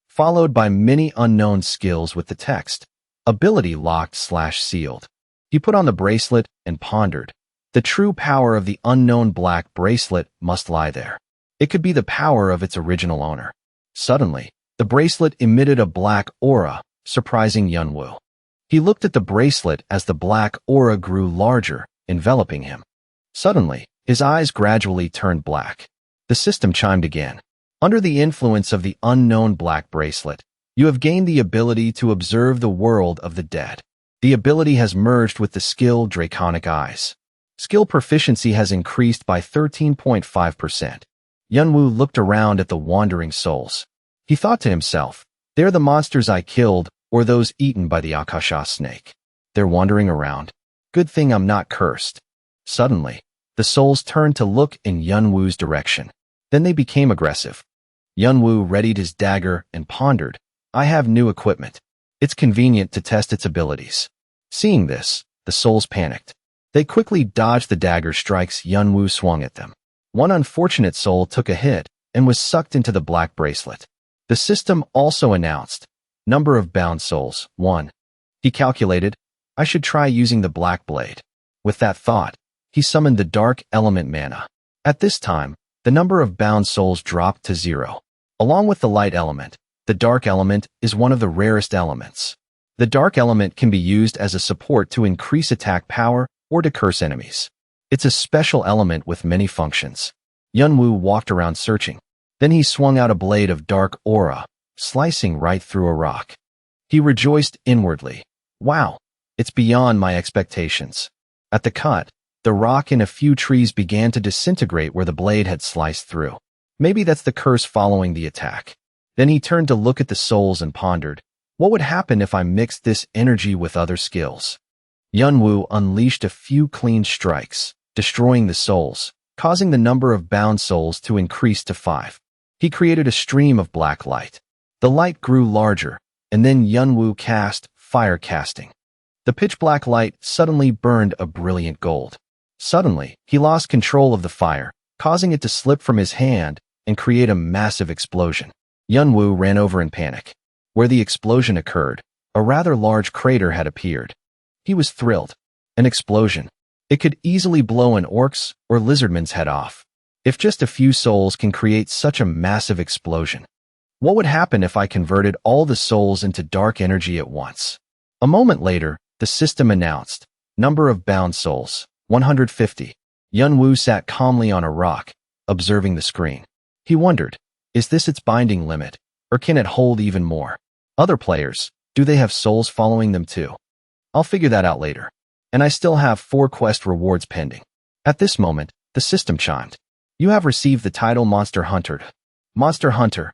Speaker 1: Followed by many unknown skills with the text, ability locked/sealed. He put on the bracelet and pondered. The true power of the unknown black bracelet must lie there. It could be the power of its original owner. Suddenly, the bracelet emitted a black aura, surprising Yunwoo. He looked at the bracelet as the black aura grew larger, enveloping him. Suddenly, his eyes gradually turned black. The system chimed again. Under the influence of the unknown black bracelet, you have gained the ability to observe the world of the dead. The ability has merged with the skill Draconic Eyes. Skill proficiency has increased by 13.5%. Yunwoo looked around at the wandering souls. He thought to himself, they're the monsters I killed or those eaten by the Akasha snake. They're wandering around. Good thing I'm not cursed. Suddenly, the souls turned to look in Yunwoo's direction. Then they became aggressive. Yunwoo readied his dagger and pondered, I have new equipment. It's convenient to test its abilities. Seeing this, the souls panicked. They quickly dodged the dagger strikes Yunwoo swung at them. One unfortunate soul took a hit and was sucked into the black bracelet. The system also announced, number of bound souls, 1. He calculated, I should try using the black blade. With that thought, he summoned the dark element mana. At this time, the number of bound souls dropped to 0. Along with the light element, the dark element is one of the rarest elements. The dark element can be used as a support to increase attack power or to curse enemies. It's a special element with many functions. Yunwoo walked around searching. Then he swung out a blade of dark aura, slicing right through a rock. He rejoiced inwardly. Wow, it's beyond my expectations. At the cut, the rock and a few trees began to disintegrate where the blade had sliced through. Maybe that's the curse following the attack. Then he turned to look at the souls and pondered, what would happen if I mixed this energy with other skills? Yunwoo unleashed a few clean strikes, destroying the souls, causing the number of bound souls to increase to 5. He created a stream of black light. The light grew larger, and then Yunwoo cast fire casting. The pitch-black light suddenly burned a brilliant gold. Suddenly, he lost control of the fire, causing it to slip from his hand and create a massive explosion. Yunwoo ran over in panic. Where the explosion occurred, a rather large crater had appeared. He was thrilled. An explosion. It could easily blow an orc's or lizardman's head off. If just a few souls can create such a massive explosion. What would happen if I converted all the souls into dark energy at once? A moment later, the system announced, number of bound souls, 150. Yunwoo sat calmly on a rock, observing the screen. He wondered, is this its binding limit, or can it hold even more? Other players, do they have souls following them too? I'll figure that out later. And I still have 4 quest rewards pending. At this moment, the system chimed. You have received the title Monster Hunter. Monster Hunter.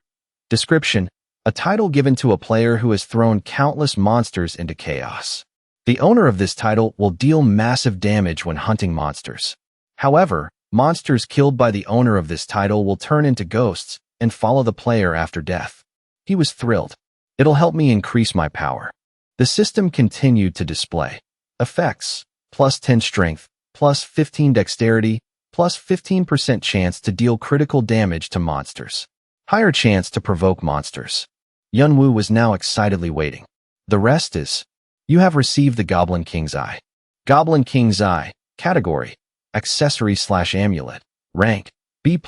Speaker 1: Description: a title given to a player who has thrown countless monsters into chaos. The owner of this title will deal massive damage when hunting monsters. However, monsters killed by the owner of this title will turn into ghosts and follow the player after death. He was thrilled. It'll help me increase my power. The system continued to display effects: plus 10 strength, plus 15 dexterity, plus 15% chance to deal critical damage to monsters. Higher chance to provoke monsters. Yunwoo was now excitedly waiting. The rest is, you have received the Goblin King's Eye. Goblin King's Eye. Category: accessory/amulet. Rank: B+.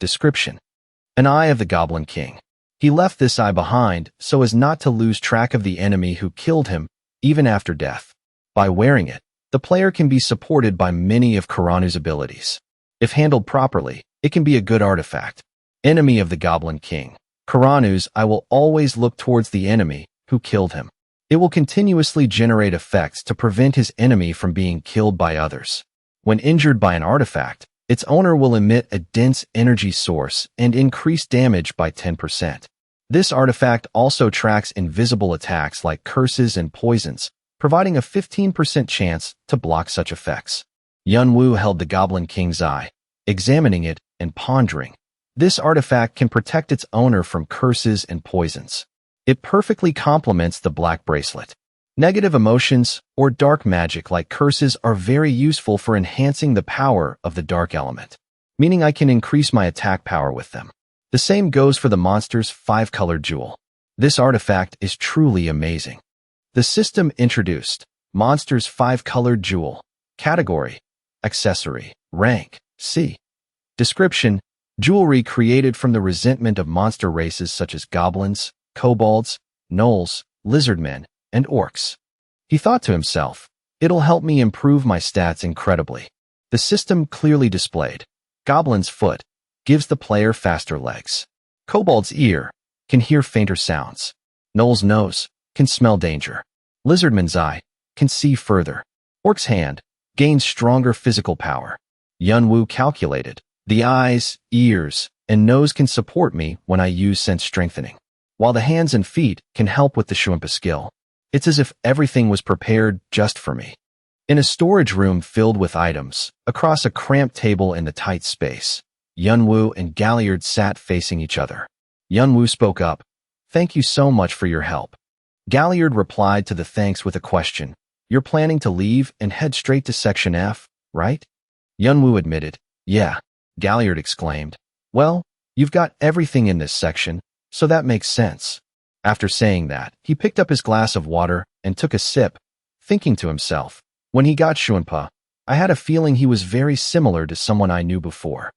Speaker 1: Description: an eye of the Goblin King. He left this eye behind so as not to lose track of the enemy who killed him, even after death. By wearing it, the player can be supported by many of Kuranu's abilities. If handled properly, it can be a good artifact. Enemy of the Goblin King. Kuranu's eye will always look towards the enemy who killed him. It will continuously generate effects to prevent his enemy from being killed by others. When injured by an artifact, its owner will emit a dense energy source and increase damage by 10%. This artifact also tracks invisible attacks like curses and poisons, providing a 15% chance to block such effects. Yunwoo held the Goblin King's Eye, examining it and pondering. This artifact can protect its owner from curses and poisons. It perfectly complements the black bracelet. Negative emotions or dark magic like curses are very useful for enhancing the power of the dark element, meaning I can increase my attack power with them. The same goes for the monster's 5-colored jewel. This artifact is truly amazing. The system introduced Monster's 5-colored jewel. Category: accessory. Rank: C. Description: jewelry created from the resentment of monster races such as goblins, kobolds, gnolls, lizardmen, and orcs. He thought to himself, it'll help me improve my stats incredibly. The system clearly displayed. Goblin's foot gives the player faster legs. Kobold's ear can hear fainter sounds. Gnoll's nose can smell danger. Lizardman's eye can see further. Orc's hand gains stronger physical power. Yunwoo calculated. The eyes, ears, and nose can support me when I use sense strengthening, while the hands and feet can help with the Shuimpa skill. It's as if everything was prepared just for me. In a storage room filled with items, across a cramped table in the tight space, Yunwoo and Galliard sat facing each other. Yunwoo spoke up. Thank you so much for your help. Galliard replied to the thanks with a question. You're planning to leave and head straight to Section F, right? Yunwoo admitted. Yeah. Galliard exclaimed. Well, you've got everything in this section, so that makes sense. After saying that, he picked up his glass of water and took a sip, thinking to himself, when he got Shuimpa, I had a feeling he was very similar to someone I knew before.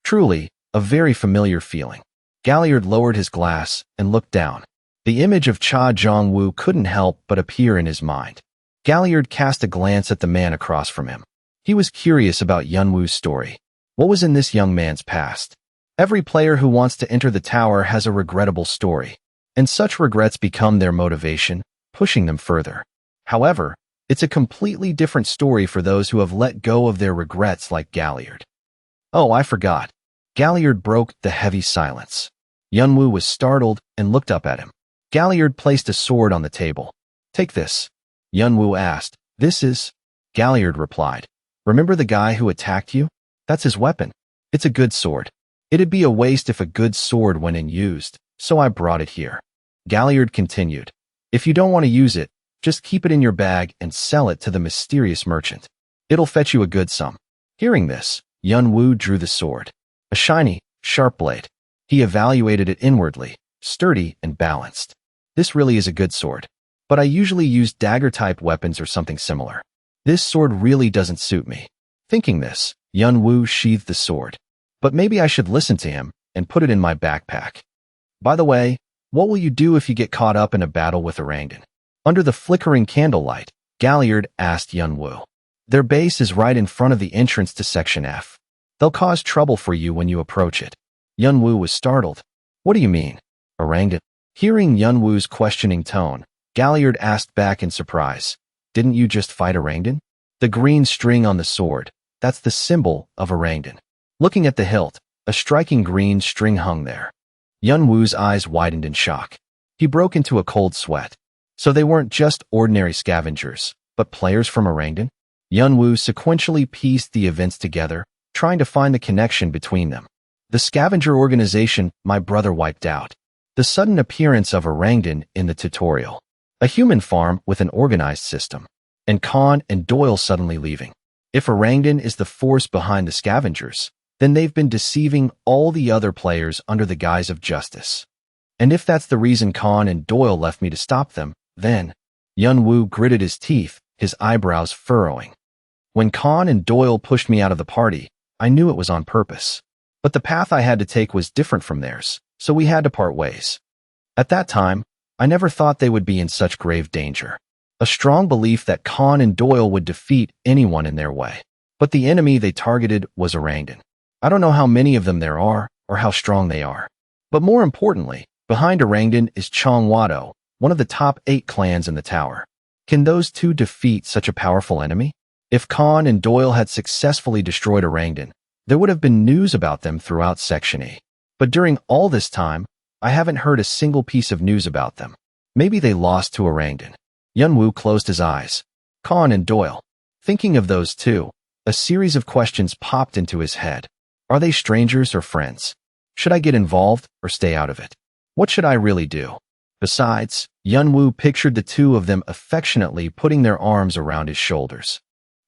Speaker 1: Truly, a very familiar feeling. Galliard lowered his glass and looked down. The image of Cha Jong-woo couldn't help but appear in his mind. Galliard cast a glance at the man across from him. He was curious about Yunwoo's story. What was in this young man's past? Every player who wants to enter the tower has a regrettable story, and such regrets become their motivation, pushing them further. However, it's a completely different story for those who have let go of their regrets like Galliard. Oh, I forgot. Galliard broke the heavy silence. Yunwoo was startled and looked up at him. Galliard placed a sword on the table. Take this. Yunwoo asked. This is? Galliard replied. Remember the guy who attacked you? That's his weapon. It's a good sword. It'd be a waste if a good sword went unused, so I brought it here. Galliard continued. If you don't want to use it, just keep it in your bag and sell it to the mysterious merchant. It'll fetch you a good sum. Hearing this, Yunwoo drew the sword. A shiny, sharp blade. He evaluated it inwardly, sturdy and balanced. This really is a good sword. But I usually use dagger-type weapons or something similar. This sword really doesn't suit me. Thinking this, Yunwoo sheathed the sword. But maybe I should listen to him and put it in my backpack. By the way, what will you do if you get caught up in a battle with Orangdan? Under the flickering candlelight, Galliard asked Yunwoo. Their base is right in front of the entrance to Section F. They'll cause trouble for you when you approach it. Yunwoo was startled. What do you mean? Orangdan? Hearing Yunwoo's questioning tone, Galliard asked back in surprise. Didn't you just fight Orangdan? The green string on the sword, that's the symbol of Orangdan. Looking at the hilt, a striking green string hung there. Yunwoo's eyes widened in shock. He broke into a cold sweat. So they weren't just ordinary scavengers, but players from Orangdan? Yunwoo sequentially pieced the events together, trying to find the connection between them. The scavenger organization my brother wiped out. The sudden appearance of Orangdan in the tutorial. A human farm with an organized system. And Khan and Doyle suddenly leaving. If Orangdan is the force behind the scavengers, then they've been deceiving all the other players under the guise of justice. And if that's the reason Khan and Doyle left me to stop them, then Yunwoo gritted his teeth, his eyebrows furrowing. When Khan and Doyle pushed me out of the party, I knew it was on purpose. But the path I had to take was different from theirs, so we had to part ways. At that time, I never thought they would be in such grave danger. A strong belief that Khan and Doyle would defeat anyone in their way. But the enemy they targeted was Orangdan. I don't know how many of them there are, or how strong they are. But more importantly, behind Orangdan is Chongwado, one of the top 8 clans in the tower. Can those two defeat such a powerful enemy? If Khan and Doyle had successfully destroyed Orangdan, there would have been news about them throughout Section E. But during all this time, I haven't heard a single piece of news about them. Maybe they lost to Orangdan. Yunwoo closed his eyes. Khan and Doyle. Thinking of those two, a series of questions popped into his head. Are they strangers or friends? Should I get involved or stay out of it? What should I really do? Besides, Yunwoo pictured the two of them affectionately putting their arms around his shoulders.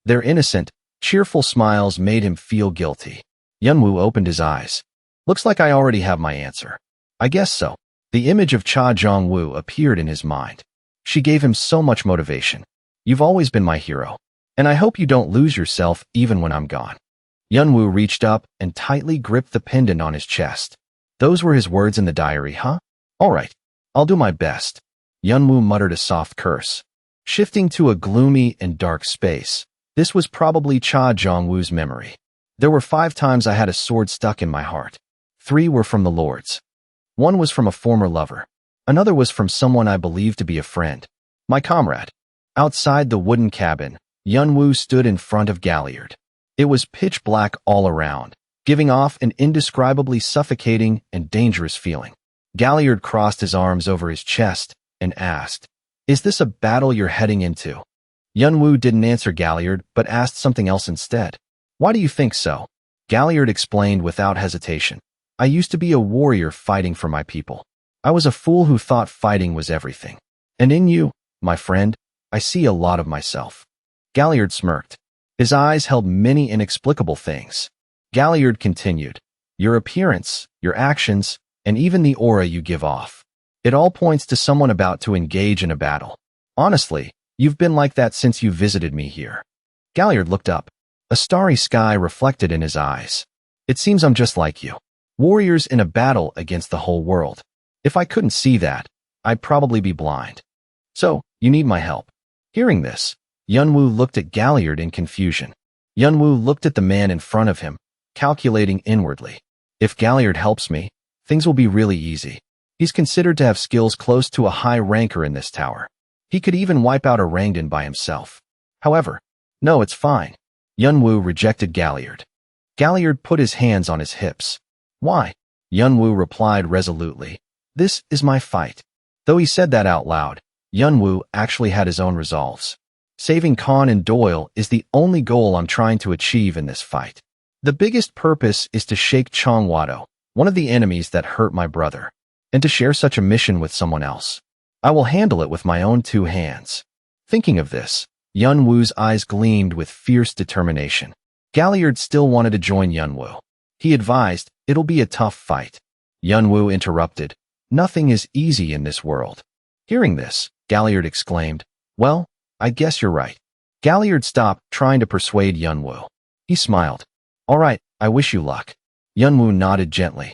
Speaker 1: Their innocent, cheerful smiles made him feel guilty. Yunwoo opened his eyes. Looks like I already have my answer. I guess so. The image of Cha Jongwoo appeared in his mind. She gave him so much motivation. You've always been my hero, and I hope you don't lose yourself even when I'm gone. Yunwoo reached up and tightly gripped the pendant on his chest. Those were his words in the diary, huh? All right, I'll do my best. Yunwoo muttered a soft curse. Shifting to a gloomy and dark space, this was probably Cha Jongwoo's memory. There were 5 times I had a sword stuck in my heart. 3 were from the lords. 1 was from a former lover. Another was from someone I believed to be a friend. My comrade. Outside the wooden cabin, Yunwoo stood in front of Galliard. It was pitch black all around, giving off an indescribably suffocating and dangerous feeling. Galliard crossed his arms over his chest and asked, "Is this a battle you're heading into?" Yunwoo didn't answer Galliard, but asked something else instead. "Why do you think so?" Galliard explained without hesitation. "I used to be a warrior fighting for my people. I was a fool who thought fighting was everything. And in you, my friend, I see a lot of myself." Galliard smirked. His eyes held many inexplicable things. Galliard continued, "Your appearance, your actions, and even the aura you give off. It all points to someone about to engage in a battle. Honestly, you've been like that since you visited me here." Galliard looked up. A starry sky reflected in his eyes. "It seems I'm just like you. Warriors in a battle against the whole world. If I couldn't see that, I'd probably be blind. So, you need my help." Hearing this, Yunwoo looked at Galliard in confusion. Yunwoo looked at the man in front of him, calculating inwardly. If Galliard helps me, things will be really easy. He's considered to have skills close to a high ranker in this tower. He could even wipe out a Rangdan by himself. However, no, it's fine. Yunwoo rejected Galliard. Galliard put his hands on his hips. Why? Yunwoo replied resolutely. This is my fight. Though he said that out loud, Yunwoo actually had his own resolves. Saving Khan and Doyle is the only goal I'm trying to achieve in this fight. The biggest purpose is to shake Chongwado, one of the enemies that hurt my brother, and to share such a mission with someone else. I will handle it with my own 2 hands. Thinking of this, Yunwoo's eyes gleamed with fierce determination. Galliard still wanted to join Yunwoo. He advised, it'll be a tough fight. Yunwoo interrupted, nothing is easy in this world. Hearing this, Galliard exclaimed, well, I guess you're right. Galliard stopped trying to persuade Yunwoo. He smiled. All right, I wish you luck. Yunwoo nodded gently.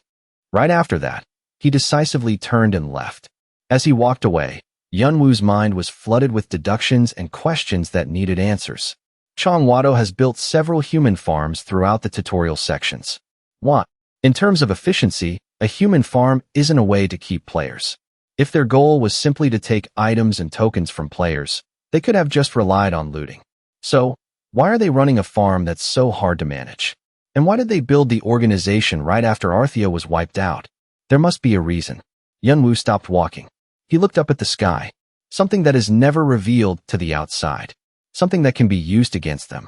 Speaker 1: Right after that, he decisively turned and left. As he walked away, Yunwoo's mind was flooded with deductions and questions that needed answers. Chongwado has built several human farms throughout the tutorial sections. What? In terms of efficiency, a human farm isn't a way to keep players. If their goal was simply to take items and tokens from players, they could have just relied on looting. So, why are they running a farm that's so hard to manage? And why did they build the organization right after Arthea was wiped out? There must be a reason. Yunwoo stopped walking. He looked up at the sky. Something that is never revealed to the outside. Something that can be used against them.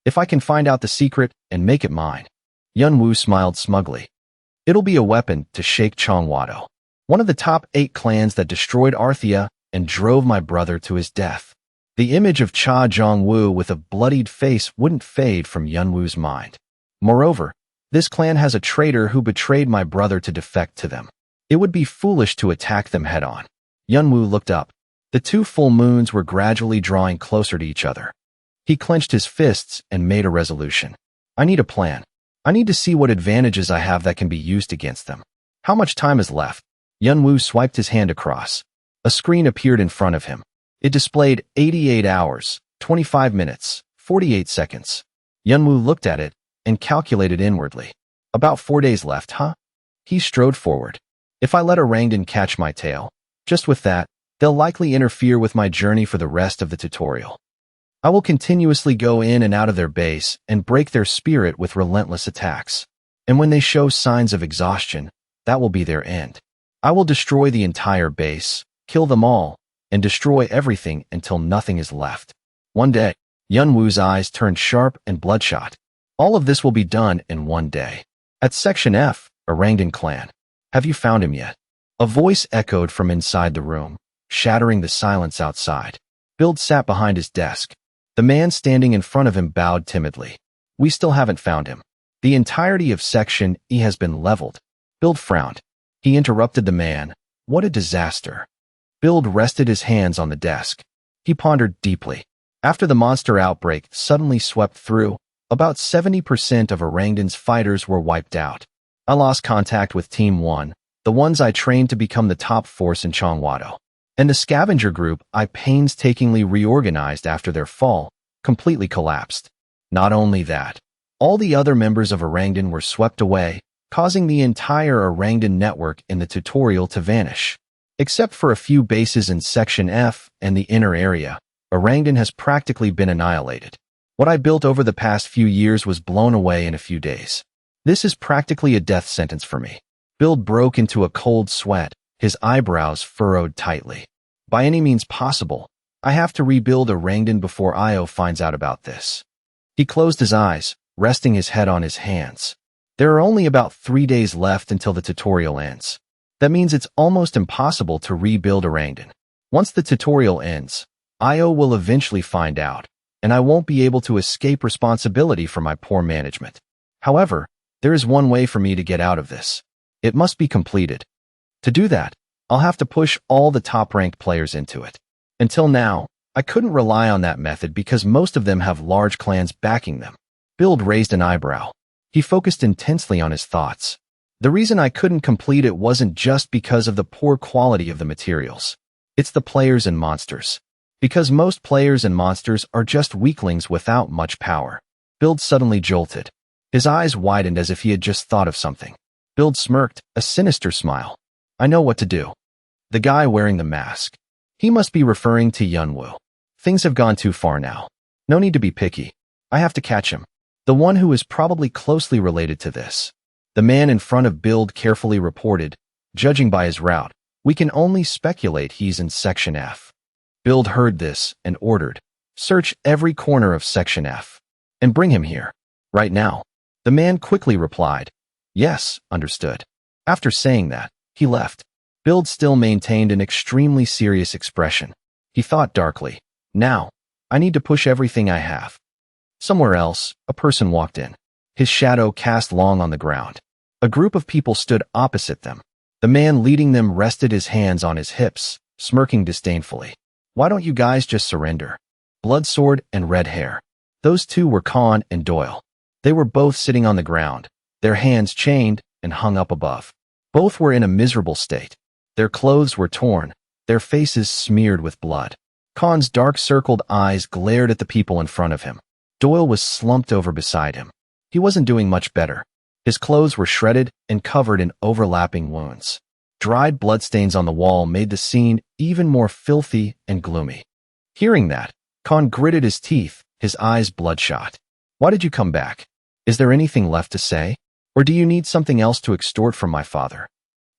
Speaker 1: If I can find out the secret and make it mine. Yunwoo smiled smugly. It'll be a weapon to shake Chongwado, one of the top 8 clans that destroyed Arthea and drove my brother to his death. The image of Cha Jongwoo with a bloodied face wouldn't fade from Yunwoo's mind. Moreover, this clan has a traitor who betrayed my brother to defect to them. It would be foolish to attack them head-on. Yunwoo looked up. The 2 full moons were gradually drawing closer to each other. He clenched his fists and made a resolution. I need a plan. I need to see what advantages I have that can be used against them. How much time is left? Yunwoo swiped his hand across. A screen appeared in front of him. It displayed 88 hours, 25 minutes, 48 seconds. Yunwoo looked at it and calculated inwardly. About 4 days left, huh? He strode forward. If I let a Rangdan catch my tail, just with that, they'll likely interfere with my journey for the rest of the tutorial. I will continuously go in and out of their base and break their spirit with relentless attacks. And when they show signs of exhaustion, that will be their end. I will destroy the entire base, kill them all, and destroy everything until nothing is left. One day, Yunwoo's eyes turned sharp and bloodshot. All of this will be done in one day. At Section F, a Rangdan clan. Have you found him yet? A voice echoed from inside the room, shattering the silence outside. Bild sat behind his desk. The man standing in front of him bowed timidly. We still haven't found him. The entirety of Section E has been leveled. Bild frowned. He interrupted the man. What a disaster. Bild rested his hands on the desk. He pondered deeply. After the monster outbreak suddenly swept through, about 70% of Rangdan's fighters were wiped out. I lost contact with Team 1, the ones I trained to become the top force in Chongwado. And the scavenger group I painstakingly reorganized after their fall completely collapsed. Not only that, all the other members of Rangdan were swept away, causing the entire Rangdan network in the tutorial to vanish. Except for a few bases in Section F and the inner area, Rangdan has practically been annihilated. What I built over the past few years was blown away in a few days. This is practically a death sentence for me. Bild broke into a cold sweat, his eyebrows furrowed tightly. By any means possible, I have to rebuild Rangdan before Io finds out about this. He closed his eyes, resting his head on his hands. There are only about 3 days left until the tutorial ends. That means it's almost impossible to rebuild Rangdan. Once the tutorial ends, Io will eventually find out, and I won't be able to escape responsibility for my poor management. However, there is one way for me to get out of this. It must be completed. To do that, I'll have to push all the top-ranked players into it. Until now, I couldn't rely on that method because most of them have large clans backing them. Bild raised an eyebrow. He focused intensely on his thoughts. The reason I couldn't complete it wasn't just because of the poor quality of the materials. It's the players and monsters. Because most players and monsters are just weaklings without much power. Build suddenly jolted. His eyes widened as if he had just thought of something. Build smirked, a sinister smile. I know what to do. The guy wearing the mask. He must be referring to Yunwoo. Things have gone too far now. No need to be picky. I have to catch him. The one who is probably closely related to this. The man in front of Build carefully reported, judging by his route, we can only speculate he's in Section F. Build heard this and ordered, search every corner of Section F. And bring him here. Right now. The man quickly replied, yes, understood. After saying that, he left. Build still maintained an extremely serious expression. He thought darkly, now, I need to push everything I have. Somewhere else, a person walked in. His shadow cast long on the ground. A group of people stood opposite them. The man leading them rested his hands on his hips, smirking disdainfully. Why don't you guys just surrender? Bloodsword and red hair. Those two were Khan and Doyle. They were both sitting on the ground, their hands chained and hung up above. Both were in a miserable state. Their clothes were torn, their faces smeared with blood. Khan's dark-circled eyes glared at the people in front of him. Doyle was slumped over beside him. He wasn't doing much better. His clothes were shredded and covered in overlapping wounds. Dried bloodstains on the wall made the scene even more filthy and gloomy. Hearing that, Khan gritted his teeth, his eyes bloodshot. Why did you come back? Is there anything left to say? Or do you need something else to extort from my father?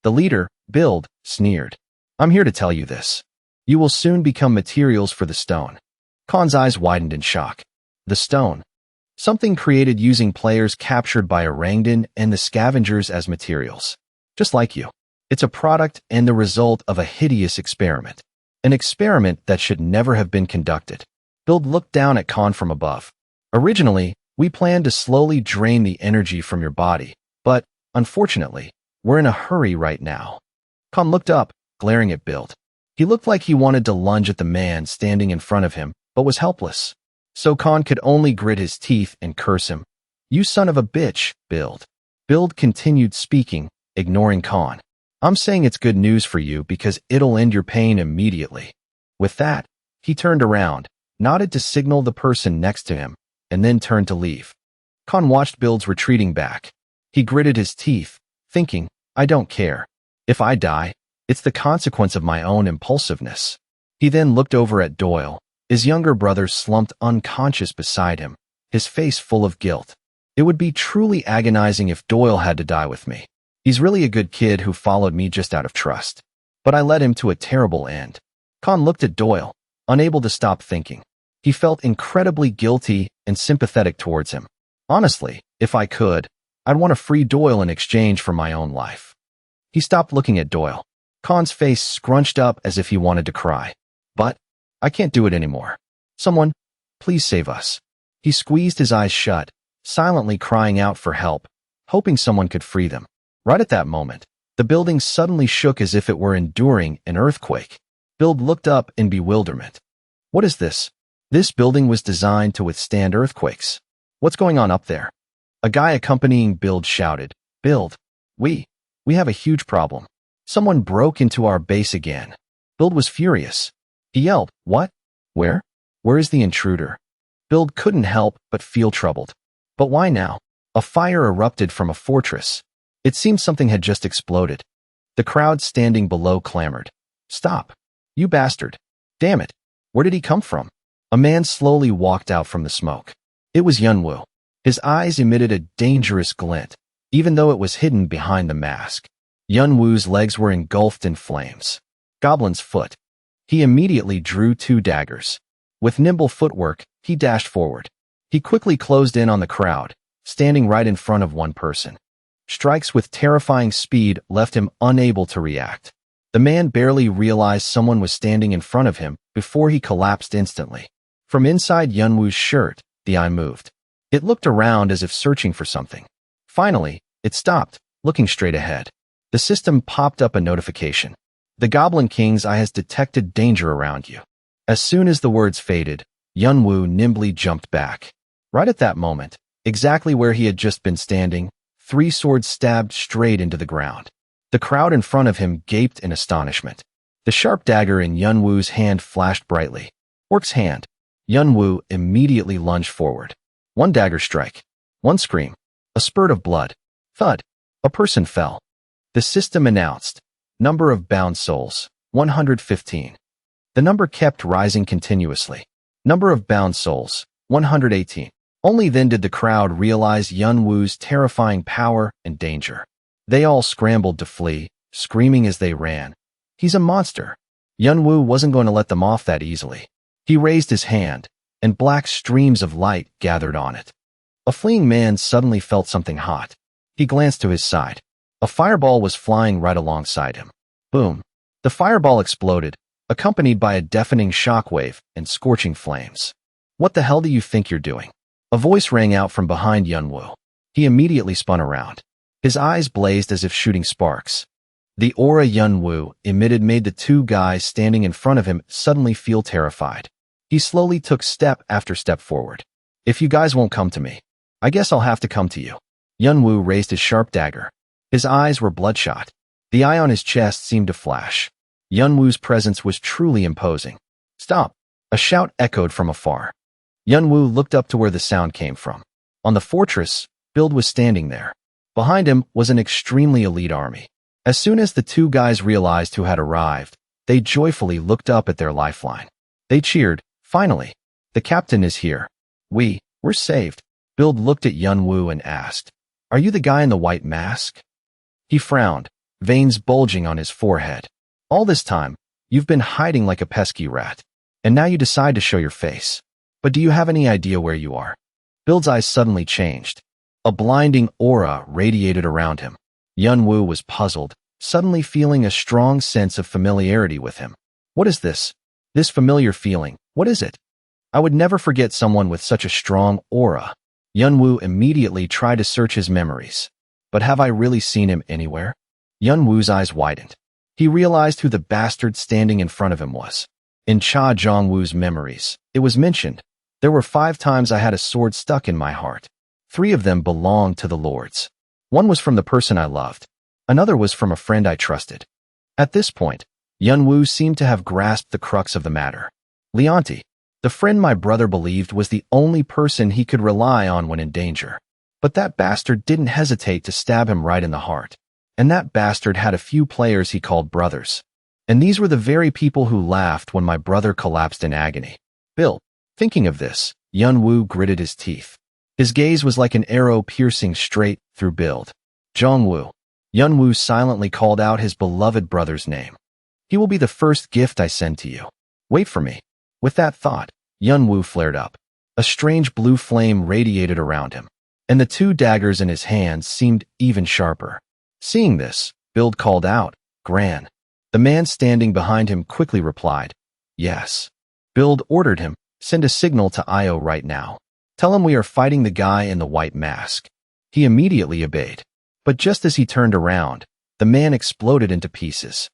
Speaker 1: The leader, Build, sneered. I'm here to tell you this. You will soon become materials for the stone. Khan's eyes widened in shock. The stone. Something created using players captured by Orangdan and the scavengers as materials. Just like you. It's a product and the result of a hideous experiment. An experiment that should never have been conducted. Build looked down at Khan from above. Originally, we planned to slowly drain the energy from your body, but, unfortunately, we're in a hurry right now. Khan looked up, glaring at Build. He looked like he wanted to lunge at the man standing in front of him, but was helpless. So Khan could only grit his teeth and curse him. You son of a bitch, Build. Build continued speaking, ignoring Khan. I'm saying it's good news for you because it'll end your pain immediately. With that, he turned around, nodded to signal the person next to him, and then turned to leave. Khan watched Build's retreating back. He gritted his teeth, thinking, I don't care. If I die, it's the consequence of my own impulsiveness. He then looked over at Doyle. His younger brother slumped unconscious beside him, his face full of guilt. It would be truly agonizing if Doyle had to die with me. He's really a good kid who followed me just out of trust. But I led him to a terrible end. Khan looked at Doyle, unable to stop thinking. He felt incredibly guilty and sympathetic towards him. Honestly, if I could, I'd want to free Doyle in exchange for my own life. He stopped looking at Doyle. Khan's face scrunched up as if he wanted to cry. But, I can't do it anymore. Someone, please save us. He squeezed his eyes shut, silently crying out for help, hoping someone could free them. Right at that moment, the building suddenly shook as if it were enduring an earthquake. Build looked up in bewilderment. What is this? This building was designed to withstand earthquakes. What's going on up there? A guy accompanying Build shouted, Build, we have a huge problem. Someone broke into our base again. Build was furious. He yelled, what? Where? Where is the intruder? Build couldn't help but feel troubled. But why now? A fire erupted from a fortress. It seemed something had just exploded. The crowd standing below clamored. Stop. You bastard. Damn it. Where did he come from? A man slowly walked out from the smoke. It was Yunwoo. His eyes emitted a dangerous glint, even though it was hidden behind the mask. Yunwoo's legs were engulfed in flames. Goblin's foot. He immediately drew 2 daggers. With nimble footwork, he dashed forward. He quickly closed in on the crowd, standing right in front of one person. Strikes with terrifying speed left him unable to react. The man barely realized someone was standing in front of him before he collapsed instantly. From inside Yunwoo's shirt, the eye moved. It looked around as if searching for something. Finally, it stopped, looking straight ahead. The system popped up a notification. The Goblin King's eye has detected danger around you. As soon as the words faded, Yunwoo nimbly jumped back. Right at that moment, exactly where he had just been standing, 3 swords stabbed straight into the ground. The crowd in front of him gaped in astonishment. The sharp dagger in Yunwoo's hand flashed brightly. Orc's hand. Yunwoo immediately lunged forward. One dagger strike. One scream. A spurt of blood. Thud. A person fell. The system announced, number of bound souls, 115. The number kept rising continuously. Number of bound souls, 118. Only then did the crowd realize Yunwoo's terrifying power and danger. They all scrambled to flee, screaming as they ran. He's a monster. Yunwoo wasn't going to let them off that easily. He raised his hand, and black streams of light gathered on it. A fleeing man suddenly felt something hot. He glanced to his side. A fireball was flying right alongside him. Boom. The fireball exploded, accompanied by a deafening shockwave and scorching flames. What the hell do you think you're doing? A voice rang out from behind Yunwoo. He immediately spun around. His eyes blazed as if shooting sparks. The aura Yunwoo emitted made the two guys standing in front of him suddenly feel terrified. He slowly took step after step forward. If you guys won't come to me, I guess I'll have to come to you. Yunwoo raised his sharp dagger. His eyes were bloodshot. The eye on his chest seemed to flash. Yunwoo's presence was truly imposing. Stop! A shout echoed from afar. Yunwoo looked up to where the sound came from. On the fortress, Build was standing there. Behind him was an extremely elite army. As soon as the two guys realized who had arrived, they joyfully looked up at their lifeline. They cheered, finally. The captain is here. We're saved. Build looked at Yunwoo and asked, are you the guy in the white mask? He frowned, veins bulging on his forehead. All this time, you've been hiding like a pesky rat. And now you decide to show your face. But do you have any idea where you are? Build's eyes suddenly changed. A blinding aura radiated around him. Yunwoo was puzzled, suddenly feeling a strong sense of familiarity with him. What is this? This familiar feeling, what is it? I would never forget someone with such a strong aura. Yunwoo immediately tried to search his memories. But have I really seen him anywhere? Yunwoo's eyes widened. He realized who the bastard standing in front of him was. In Cha Zhongwoo's memories, it was mentioned, there were 5 times I had a sword stuck in my heart. 3 of them belonged to the lords. One was from the person I loved. Another was from a friend I trusted. At this point, Yunwoo seemed to have grasped the crux of the matter. Leonti, the friend my brother believed was the only person he could rely on when in danger. But that bastard didn't hesitate to stab him right in the heart. And that bastard had a few players he called brothers. And these were the very people who laughed when my brother collapsed in agony. Bill, thinking of this, Yunwoo gritted his teeth. His gaze was like an arrow piercing straight through Build. Zhongwoo. Yunwoo silently called out his beloved brother's name. He will be the first gift I send to you. Wait for me. With that thought, Yunwoo flared up. A strange blue flame radiated around him, and the 2 daggers in his hands seemed even sharper. Seeing this, Build called out, Gran. The man standing behind him quickly replied, yes. Build ordered him, send a signal to Io right now. Tell him we are fighting the guy in the white mask. He immediately obeyed. But just as he turned around, the man exploded into pieces.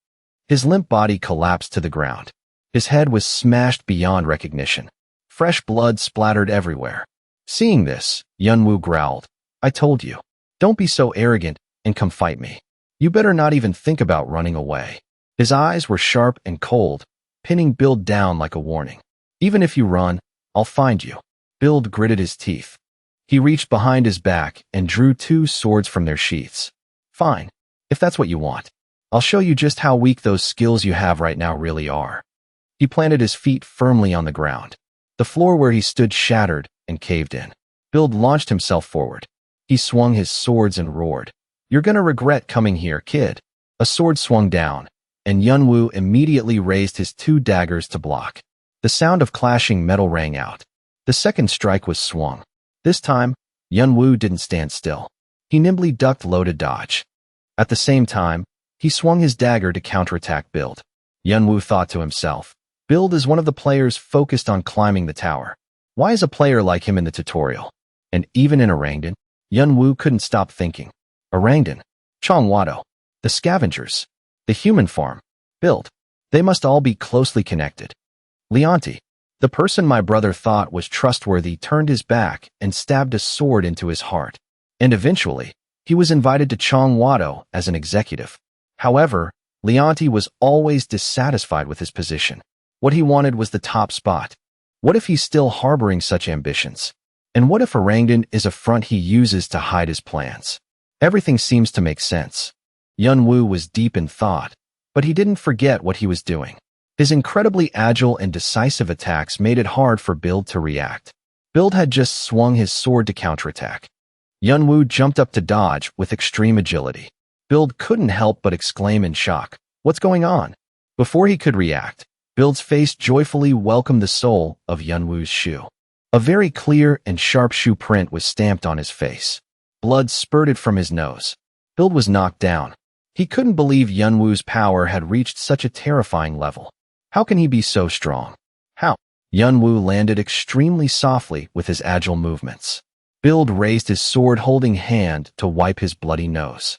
Speaker 1: His limp body collapsed to the ground. His head was smashed beyond recognition. Fresh blood splattered everywhere. Seeing this, Yunwoo growled, I told you. Don't be so arrogant and come fight me. You better not even think about running away. His eyes were sharp and cold, pinning Build down like a warning. Even if you run, I'll find you. Build gritted his teeth. He reached behind his back and drew 2 swords from their sheaths. Fine, if that's what you want. I'll show you just how weak those skills you have right now really are. He planted his feet firmly on the ground. The floor where he stood shattered and caved in. Build launched himself forward. He swung his swords and roared. You're gonna regret coming here, kid. A sword swung down, and Yunwoo immediately raised his 2 daggers to block. The sound of clashing metal rang out. The second strike was swung. This time, Yunwoo didn't stand still. He nimbly ducked low to dodge. At the same time, he swung his dagger to counterattack Build. Yunwoo thought to himself, Build is one of the players focused on climbing the tower. Why is a player like him in the tutorial? And even in Orangdan, Yunwoo couldn't stop thinking. Orangdan, Chongwado, the scavengers, the human farm, Build. They must all be closely connected. Leonti, the person my brother thought was trustworthy, turned his back and stabbed a sword into his heart. And eventually, he was invited to Chongwado as an executive. However, Leonti was always dissatisfied with his position. What he wanted was the top spot. What if he's still harboring such ambitions? And what if Orangdan is a front he uses to hide his plans? Everything seems to make sense. Yunwoo was deep in thought, but he didn't forget what he was doing. His incredibly agile and decisive attacks made it hard for Build to react. Build had just swung his sword to counterattack. Yunwoo jumped up to dodge with extreme agility. Build couldn't help but exclaim in shock, "What's going on?" Before he could react, Build's face joyfully welcomed the sole of Yunwoo's shoe. A very clear and sharp shoe print was stamped on his face. Blood spurted from his nose. Build was knocked down. He couldn't believe Yunwoo's power had reached such a terrifying level. How can he be so strong? How? Yunwoo landed extremely softly with his agile movements. Build raised his sword-holding hand to wipe his bloody nose.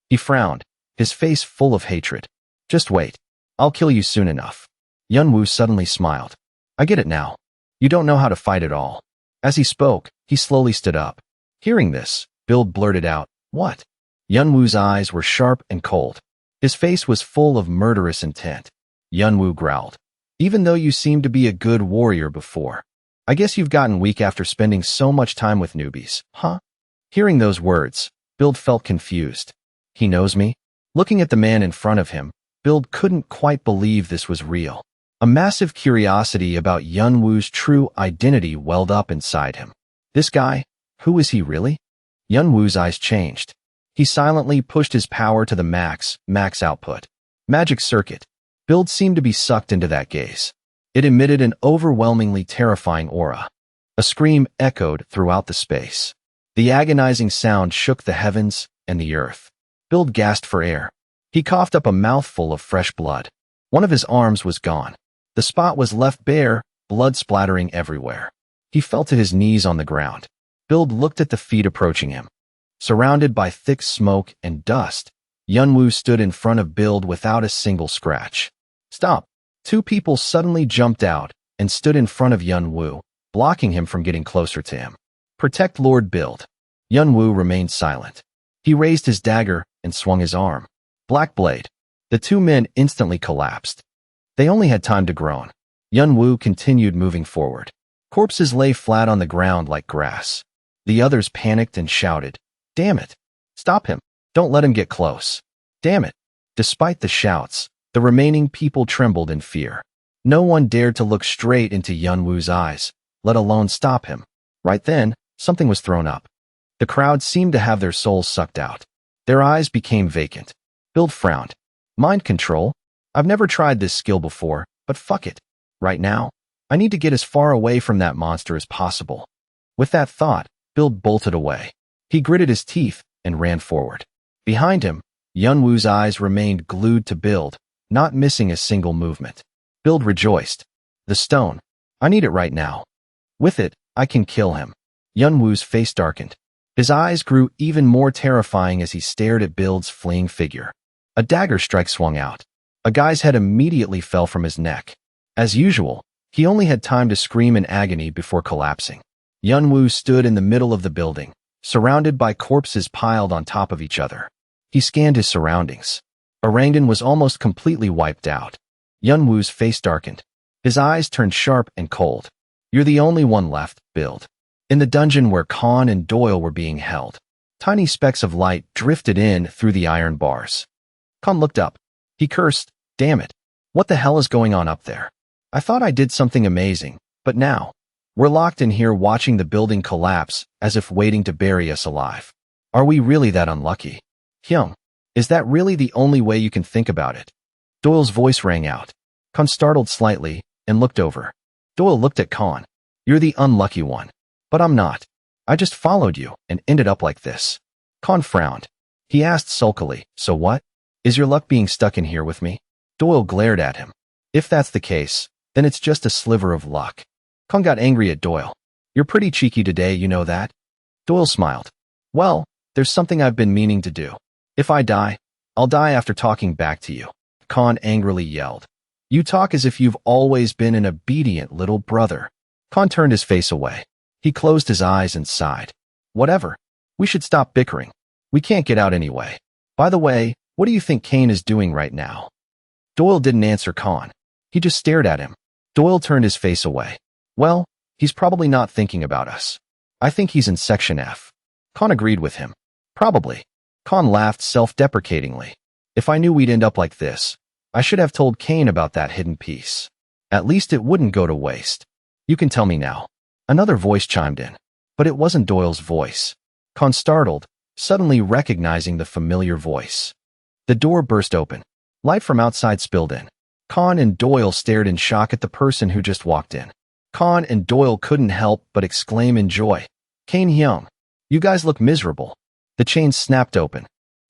Speaker 1: He frowned, his face full of hatred. "Just wait. I'll kill you soon enough." Yunwoo suddenly smiled. "I get it now. You don't know how to fight at all." As he spoke, he slowly stood up. Hearing this, Build blurted out, "What?" Yunwoo's eyes were sharp and cold. His face was full of murderous intent. Yunwoo growled, "Even though you seemed to be a good warrior before, I guess you've gotten weak after spending so much time with newbies, huh?" Hearing those words, Build felt confused. He knows me? Looking at the man in front of him, Build couldn't quite believe this was real. A massive curiosity about Yunwoo's true identity welled up inside him. This guy, who is he really? Yunwoo's eyes changed. He silently pushed his power to the max output. Magic circuit. Build seemed to be sucked into that gaze. It emitted an overwhelmingly terrifying aura. A scream echoed throughout the space. The agonizing sound shook the heavens and the earth. Build gasped for air. He coughed up a mouthful of fresh blood. One of his arms was gone. The spot was left bare, blood splattering everywhere. He fell to his knees on the ground. Build looked at the feet approaching him. Surrounded by thick smoke and dust, Yunwoo stood in front of Build without a single scratch. "Stop!" Two people suddenly jumped out and stood in front of Yunwoo, blocking him from getting closer to him. "Protect Lord Build." Yunwoo remained silent. He raised his dagger and swung his arm. Black blade. The two men instantly collapsed. They only had time to groan. Yunwoo continued moving forward. Corpses lay flat on the ground like grass. The others panicked and shouted, "Damn it! Stop him! Don't let him get close! Damn it!" Despite the shouts, the remaining people trembled in fear. No one dared to look straight into Yunwoo's eyes, let alone stop him. Right then, something was thrown up. The crowd seemed to have their souls sucked out. Their eyes became vacant. Build frowned. "Mind control? I've never tried this skill before, but fuck it. Right now, I need to get as far away from that monster as possible." With that thought, Build bolted away. He gritted his teeth and ran forward. Behind him, Yunwoo's eyes remained glued to Build, not missing a single movement. Build rejoiced. "The stone. I need it right now. With it, I can kill him." Yunwoo's face darkened. His eyes grew even more terrifying as he stared at Build's fleeing figure. A dagger strike swung out. A guy's head immediately fell from his neck. As usual, he only had time to scream in agony before collapsing. Yunwoo stood in the middle of the building, surrounded by corpses piled on top of each other. He scanned his surroundings. Orangdan was almost completely wiped out. Yunwoo's face darkened. His eyes turned sharp and cold. "You're the only one left, Build." In the dungeon where Khan and Doyle were being held, tiny specks of light drifted in through the iron bars. Khan looked up. He cursed, "Damn it. What the hell is going on up there? I thought I did something amazing, but now, we're locked in here watching the building collapse as if waiting to bury us alive. Are we really that unlucky? Hyung, is that really the only way you can think about it?" Doyle's voice rang out. Khan startled slightly and looked over. Doyle looked at Khan. "You're the unlucky one. But I'm not. I just followed you and ended up like this." Khan frowned. He asked sulkily, "So what? Is your luck being stuck in here with me?" Doyle glared at him. "If that's the case, then it's just a sliver of luck." Khan got angry at Doyle. "You're pretty cheeky today, you know that?" Doyle smiled. "Well, there's something I've been meaning to do. If I die, I'll die after talking back to you." Khan angrily yelled. "You talk as if you've always been an obedient little brother." Khan turned his face away. He closed his eyes and sighed. "Whatever. We should stop bickering. We can't get out anyway. By the way, what do you think Kane is doing right now?" Doyle didn't answer Khan. He just stared at him. Doyle turned his face away. "Well, he's probably not thinking about us. I think he's in Section F. Khan agreed with him. Probably. Khan laughed self-deprecatingly. If I knew we'd end up like this, I should have told Kane about that hidden piece. At least it wouldn't go to waste. You can tell me now. Another voice chimed in. But it wasn't Doyle's voice. Khan startled, suddenly recognizing the familiar voice. The door burst open. Light from outside spilled in. Khan and Doyle stared in shock at the person who just walked in. Khan and Doyle couldn't help but exclaim in joy. Kane Hyung, you guys look miserable. The chain snapped open.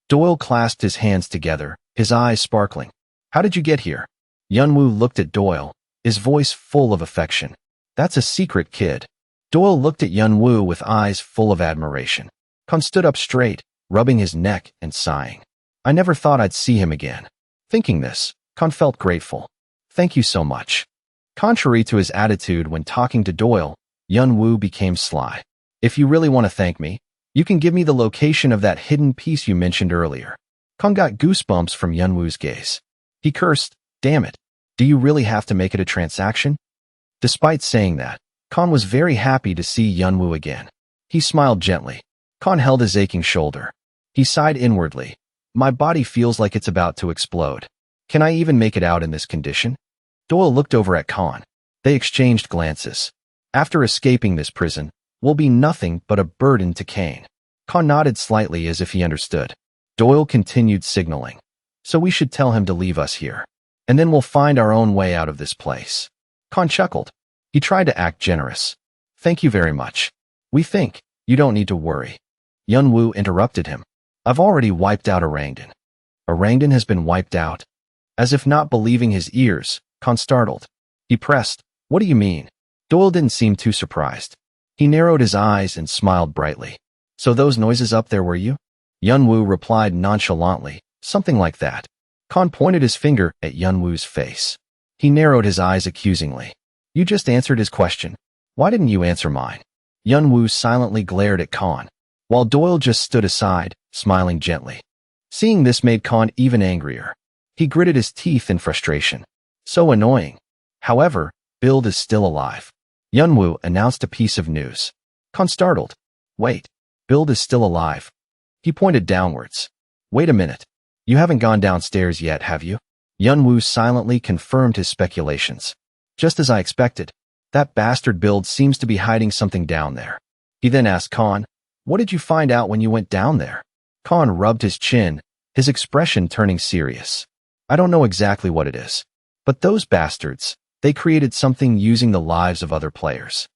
Speaker 1: Doyle clasped his hands together, his eyes sparkling. How did you get here? Yunwoo looked at Doyle, his voice full of affection. That's a secret, kid. Doyle looked at Yunwoo with eyes full of admiration. Khan stood up straight, rubbing his neck and sighing. I never thought I'd see him again. Thinking this, Khan felt grateful. Thank you so much. Contrary to his attitude when talking to Doyle, Yunwoo became sly. If you really want to thank me, you can give me the location of that hidden piece you mentioned earlier. Khan got goosebumps from Yunwoo's gaze. He cursed, damn it, do you really have to make it a transaction? Despite saying that, Khan was very happy to see Yunwoo again. He smiled gently. Khan held his aching shoulder. He sighed inwardly. My body feels like it's about to explode. Can I even make it out in this condition? Doyle looked over at Khan. They exchanged glances. After escaping this prison, we'll be nothing but a burden to Kane. Khan nodded slightly as if he understood. Doyle continued signaling. So we should tell him to leave us here. And then we'll find our own way out of this place. Khan chuckled. He tried to act generous. Thank you very much. We think you don't need to worry. Yunwoo interrupted him. I've already wiped out Orangdan. Orangdan has been wiped out? As if not believing his ears, Khan startled. He pressed, what do you mean? Doyle didn't seem too surprised. He narrowed his eyes and smiled brightly. So those noises up there were you? Yunwoo replied nonchalantly, something like that. Khan pointed his finger at Yunwoo's face. He narrowed his eyes accusingly. You just answered his question. Why didn't you answer mine? Yunwoo silently glared at Khan, while Doyle just stood aside, smiling gently. Seeing this made Khan even angrier. He gritted his teeth in frustration. So annoying. However, Build is still alive. Yunwoo announced a piece of news. Khan startled. Wait, Build is still alive. He pointed downwards. Wait a minute. You haven't gone downstairs yet, have you? Yunwoo silently confirmed his speculations. Just as I expected. That bastard Build seems to be hiding something down there. He then asked Khan, what did you find out when you went down there? Khan rubbed his chin, his expression turning serious. I don't know exactly what it is. But those bastards, they created something using the lives of other players.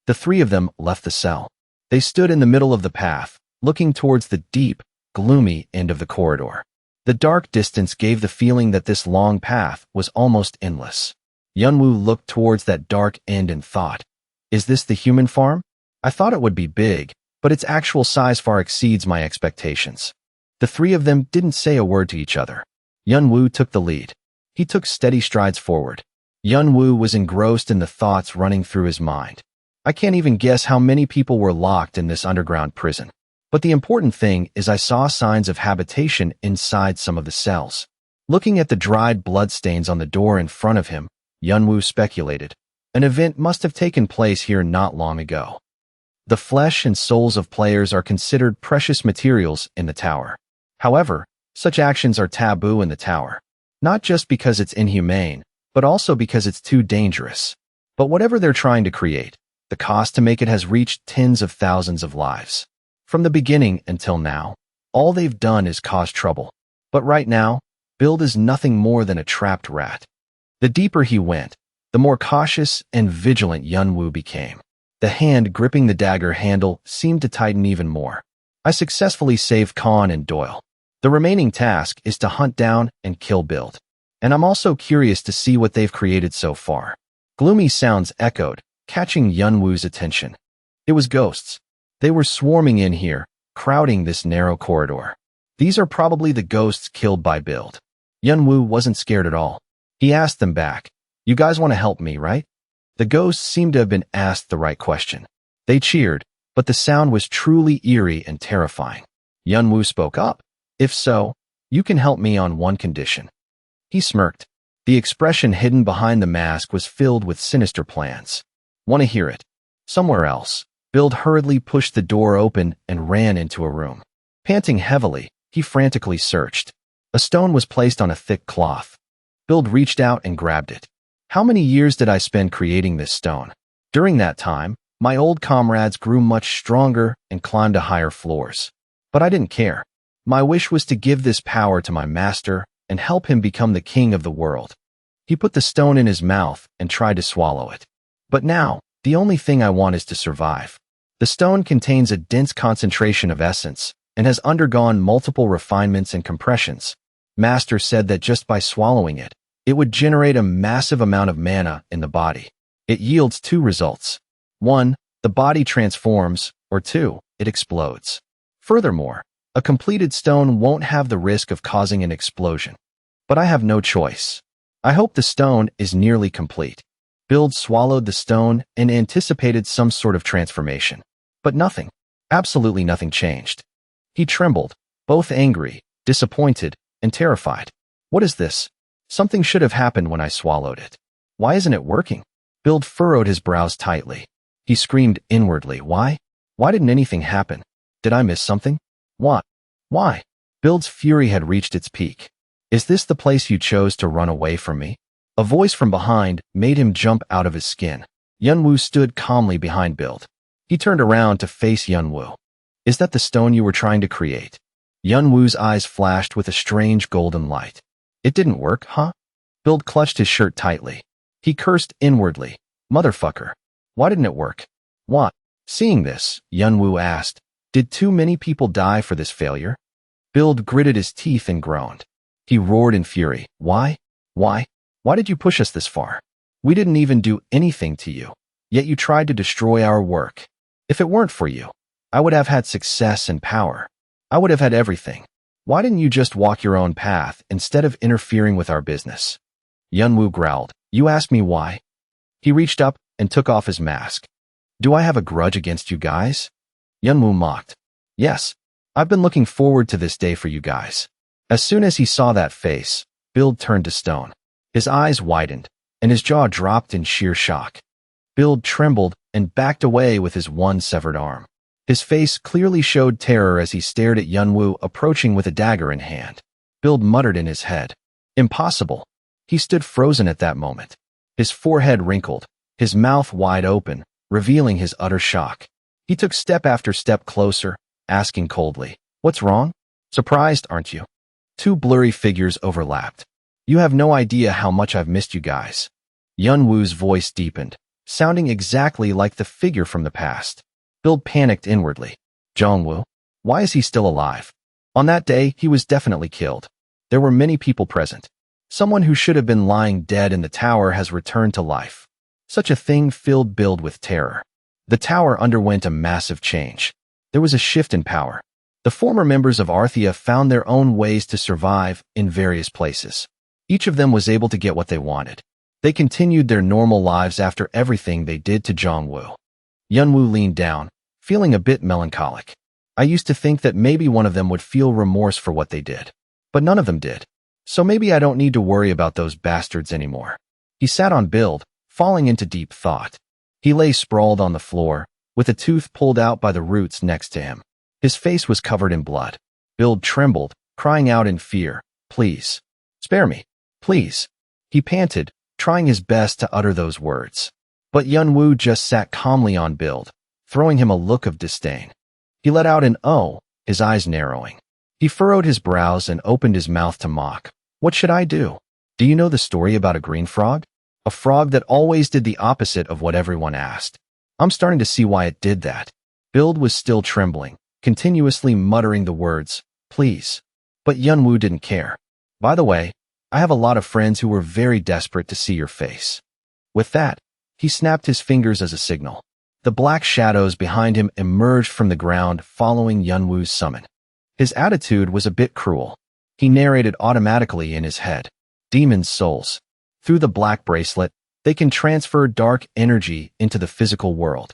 Speaker 1: The three of them left the cell. They stood in the middle of the path, looking towards the deep, gloomy end of the corridor. The dark distance gave the feeling that this long path was almost endless. Yunwoo looked towards that dark end and thought, is this the human farm? I thought it would be big, but its actual size far exceeds my expectations. The three of them didn't say a word to each other. Yunwoo took the lead. He took steady strides forward. Yunwoo was engrossed in the thoughts running through his mind. I can't even guess how many people were locked in this underground prison. But the important thing is I saw signs of habitation inside some of the cells. Looking at the dried bloodstains on the door in front of him, Yunwoo speculated. An event must have taken place here not long ago. The flesh and souls of players are considered precious materials in the tower. However, such actions are taboo in the tower. Not just because it's inhumane, but also because it's too dangerous. But whatever they're trying to create, the cost to make it has reached tens of thousands of lives. From the beginning until now, all they've done is cause trouble. But right now, Build is nothing more than a trapped rat. The deeper he went, the more cautious and vigilant Yunwoo became. The hand gripping the dagger handle seemed to tighten even more. I successfully saved Khan and Doyle. The remaining task is to hunt down and kill Build. And I'm also curious to see what they've created so far. Gloomy sounds echoed, catching Yunwoo's attention. It was ghosts. They were swarming in here, crowding this narrow corridor. These are probably the ghosts killed by Build. Yunwoo wasn't scared at all. He asked them back, you guys want to help me, right? The ghosts seemed to have been asked the right question. They cheered, but the sound was truly eerie and terrifying. Yunwoo spoke up. If so, you can help me on one condition. He smirked. The expression hidden behind the mask was filled with sinister plans. Want to hear it? Somewhere else, Build hurriedly pushed the door open and ran into a room. Panting heavily, he frantically searched. A stone was placed on a thick cloth. Build reached out and grabbed it. How many years did I spend creating this stone? During that time, my old comrades grew much stronger and climbed to higher floors. But I didn't care. My wish was to give this power to my master and help him become the king of the world. He put the stone in his mouth and tried to swallow it. But now, the only thing I want is to survive. The stone contains a dense concentration of essence and has undergone multiple refinements and compressions. Master said that just by swallowing it, it would generate a massive amount of mana in the body. It yields 2 results. 1, the body transforms, or 2, it explodes. Furthermore, a completed stone won't have the risk of causing an explosion. But I have no choice. I hope the stone is nearly complete. Build swallowed the stone and anticipated some sort of transformation. But nothing. Absolutely nothing changed. He trembled, both angry, disappointed, and terrified. What is this? Something should have happened when I swallowed it. Why isn't it working? Build furrowed his brows tightly. He screamed inwardly, why? Why didn't anything happen? Did I miss something? What? Why? Build's fury had reached its peak. Is this the place you chose to run away from me? A voice from behind made him jump out of his skin. Yunwoo stood calmly behind Build. He turned around to face Yunwoo. Is that the stone you were trying to create? Yunwoo's eyes flashed with a strange golden light. It didn't work, huh? Build clutched his shirt tightly. He cursed inwardly. Motherfucker. Why didn't it work? What? Seeing this, Yunwoo asked, did too many people die for this failure? Build gritted his teeth and groaned. He roared in fury. Why? Why? Why did you push us this far? We didn't even do anything to you. Yet you tried to destroy our work. If it weren't for you, I would have had success and power. I would have had everything. Why didn't you just walk your own path instead of interfering with our business? Yunwoo growled. You asked me why? He reached up and took off his mask. Do I have a grudge against you guys? Yunwoo mocked. Yes, I've been looking forward to this day for you guys. As soon as he saw that face, Build turned to stone. His eyes widened, and his jaw dropped in sheer shock. Build trembled and backed away with his one severed arm. His face clearly showed terror as he stared at Yunwoo approaching with a dagger in hand. Build muttered in his head. Impossible. He stood frozen at that moment. His forehead wrinkled, his mouth wide open, revealing his utter shock. He took step after step closer, asking coldly, What's wrong? Surprised, aren't you? 2 blurry figures overlapped. You have no idea how much I've missed you guys. Yunwoo's voice deepened, sounding exactly like the figure from the past. Build panicked inwardly. Jongwoo? Why is he still alive? On that day, he was definitely killed. There were many people present. Someone who should have been lying dead in the tower has returned to life. Such a thing filled Build with terror. The tower underwent a massive change. There was a shift in power. The former members of Arthea found their own ways to survive in various places. Each of them was able to get what they wanted. They continued their normal lives after everything they did to Jongwoo. Yunwoo leaned down, feeling a bit melancholic. I used to think that maybe one of them would feel remorse for what they did. But none of them did. So maybe I don't need to worry about those bastards anymore. He sat on Build, falling into deep thought. He lay sprawled on the floor, with a tooth pulled out by the roots next to him. His face was covered in blood. Build trembled, crying out in fear, Please. Spare me. Please. He panted, trying his best to utter those words. But Yunwoo just sat calmly on Build, throwing him a look of disdain. He let out an "oh," his eyes narrowing. He furrowed his brows and opened his mouth to mock. What should I do? Do you know the story about a green frog? A frog that always did the opposite of what everyone asked. I'm starting to see why it did that. Build was still trembling, continuously muttering the words, Please. But Yunwoo didn't care. By the way, I have a lot of friends who were very desperate to see your face. With that, he snapped his fingers as a signal. The black shadows behind him emerged from the ground following Yunwoo's summon. His attitude was a bit cruel. He narrated automatically in his head. Demons' souls. Through the black bracelet, they can transfer dark energy into the physical world.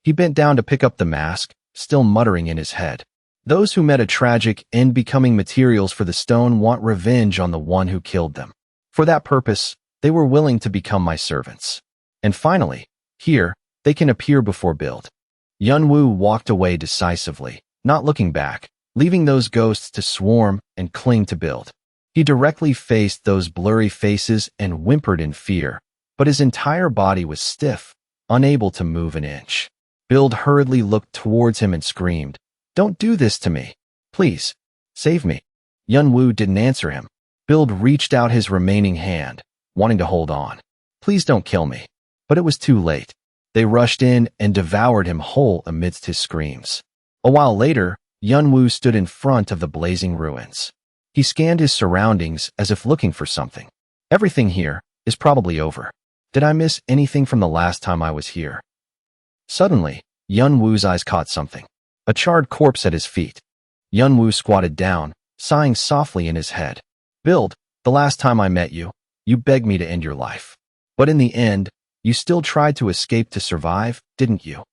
Speaker 1: He bent down to pick up the mask, still muttering in his head. Those who met a tragic end becoming materials for the stone want revenge on the one who killed them. For that purpose, they were willing to become my servants. And finally, here, they can appear before Build. Yunwoo walked away decisively, not looking back, leaving those ghosts to swarm and cling to Build. He directly faced those blurry faces and whimpered in fear, but his entire body was stiff, unable to move an inch. Build hurriedly looked towards him and screamed, "Don't do this to me. Please, save me." Yunwoo didn't answer him. Build reached out his remaining hand, wanting to hold on. "Please don't kill me." But it was too late. They rushed in and devoured him whole amidst his screams. A while later, Yunwoo stood in front of the blazing ruins. He scanned his surroundings as if looking for something. Everything here is probably over. Did I miss anything from the last time I was here? Suddenly, Yunwoo's eyes caught something. A charred corpse at his feet. Yunwoo squatted down, sighing softly in his head. "Build, the last time I met you, you begged me to end your life. But in the end, you still tried to escape to survive, didn't you?"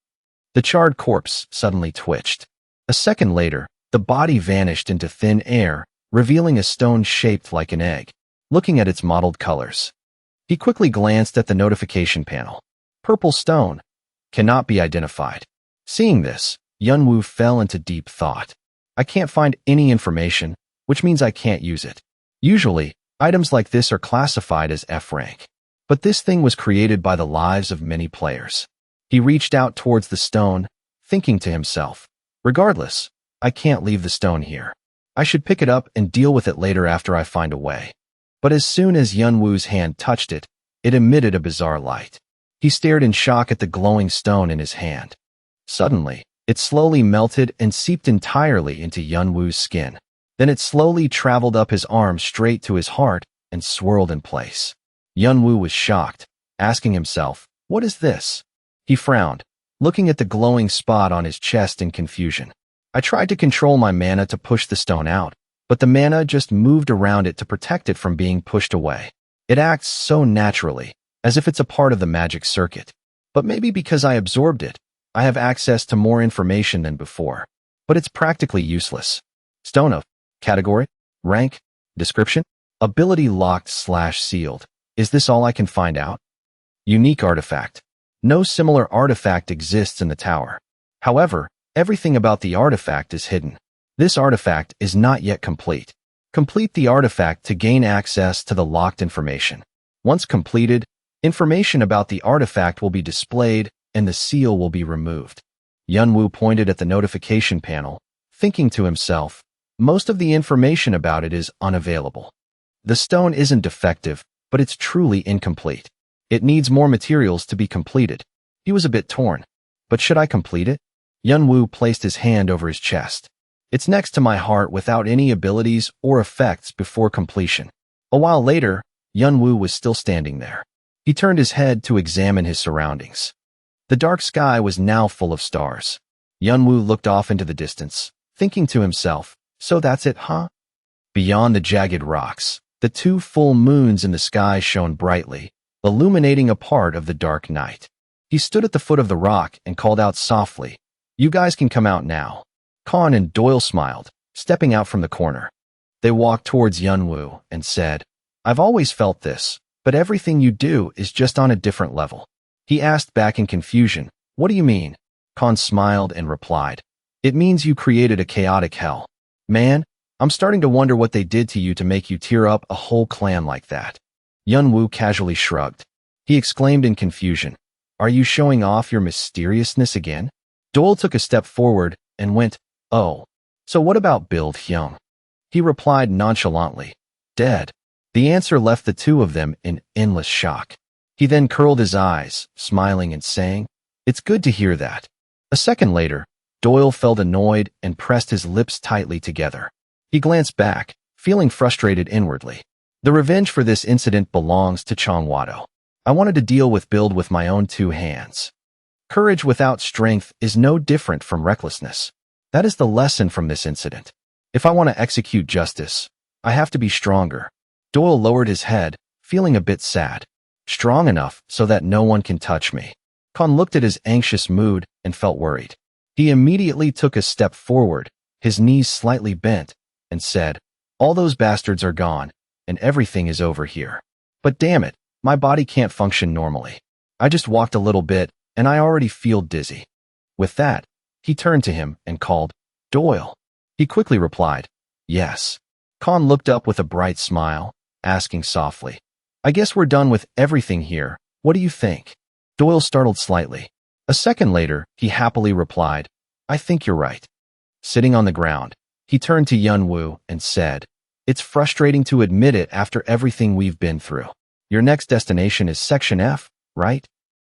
Speaker 1: The charred corpse suddenly twitched. A second later, the body vanished into thin air, revealing a stone shaped like an egg. Looking at its mottled colors, he quickly glanced at the notification panel. "Purple stone. Cannot be identified." Seeing this, Yunwoo fell into deep thought. "I can't find any information, which means I can't use it. Usually, items like this are classified as F rank. But this thing was created by the lives of many players." He reached out towards the stone, thinking to himself, "Regardless, I can't leave the stone here. I should pick it up and deal with it later after I find a way." But as soon as Yunwoo's hand touched it, it emitted a bizarre light. He stared in shock at the glowing stone in his hand. Suddenly, it slowly melted and seeped entirely into Yunwoo's skin. Then it slowly traveled up his arm straight to his heart and swirled in place. Yunwoo was shocked, asking himself, "What is this?" He frowned, looking at the glowing spot on his chest in confusion. "I tried to control my mana to push the stone out, but the mana just moved around it to protect it from being pushed away. It acts so naturally, as if it's a part of the magic circuit. But maybe because I absorbed it, I have access to more information than before. But it's practically useless. Stone of category, rank, description, ability locked/sealed. Is this all I can find out? Unique artifact. No similar artifact exists in the tower. However, everything about the artifact is hidden. This artifact is not yet complete. Complete the artifact to gain access to the locked information. Once completed, information about the artifact will be displayed and the seal will be removed." Yunwoo pointed at the notification panel, thinking to himself, "Most of the information about it is unavailable. The stone isn't defective, but it's truly incomplete. It needs more materials to be completed." He was a bit torn. But should I complete it? Yunwoo placed his hand over his chest. "It's next to my heart without any abilities or effects before completion." A while later, Yunwoo was still standing there. He turned his head to examine his surroundings. The dark sky was now full of stars. Yunwoo looked off into the distance, thinking to himself, "So that's it, huh?" Beyond the jagged rocks, the two full moons in the sky shone brightly, illuminating a part of the dark night. He stood at the foot of the rock and called out softly, "You guys can come out now." Khan and Doyle smiled, stepping out from the corner. They walked towards Yunwoo and said, "I've always felt this, but everything you do is just on a different level." He asked back in confusion, "What do you mean?" Khan smiled and replied, "It means you created a chaotic hell. Man, I'm starting to wonder what they did to you to make you tear up a whole clan like that." Yunwoo casually shrugged. He exclaimed in confusion, "Are you showing off your mysteriousness again?" Doyle took a step forward and went, "Oh, so what about Build Hyung?" He replied nonchalantly, "Dead." The answer left the two of them in endless shock. He then curled his eyes, smiling and saying, "It's good to hear that." A second later, Doyle felt annoyed and pressed his lips tightly together. He glanced back, feeling frustrated inwardly. The revenge for this incident belongs to Chongwado. I wanted to deal with Build with my own two hands. Courage without strength is no different from recklessness. That is the lesson from this incident. If I want to execute justice, I have to be stronger. Doyle lowered his head, feeling a bit sad. Strong enough so that no one can touch me. Khan looked at his anxious mood and felt worried. He immediately took a step forward, his knees slightly bent, and said, "All those bastards are gone, and everything is over here. But damn it, my body can't function normally. I just walked a little bit, and I already feel dizzy." With that, he turned to him and called, "Doyle." He quickly replied, "Yes." Khan looked up with a bright smile, asking softly, "I guess we're done with everything here. What do you think?" Doyle startled slightly. A second later, he happily replied, "I think you're right." Sitting on the ground, he turned to Yunwoo and said, "It's frustrating to admit it after everything we've been through. Your next destination is Section F, right?"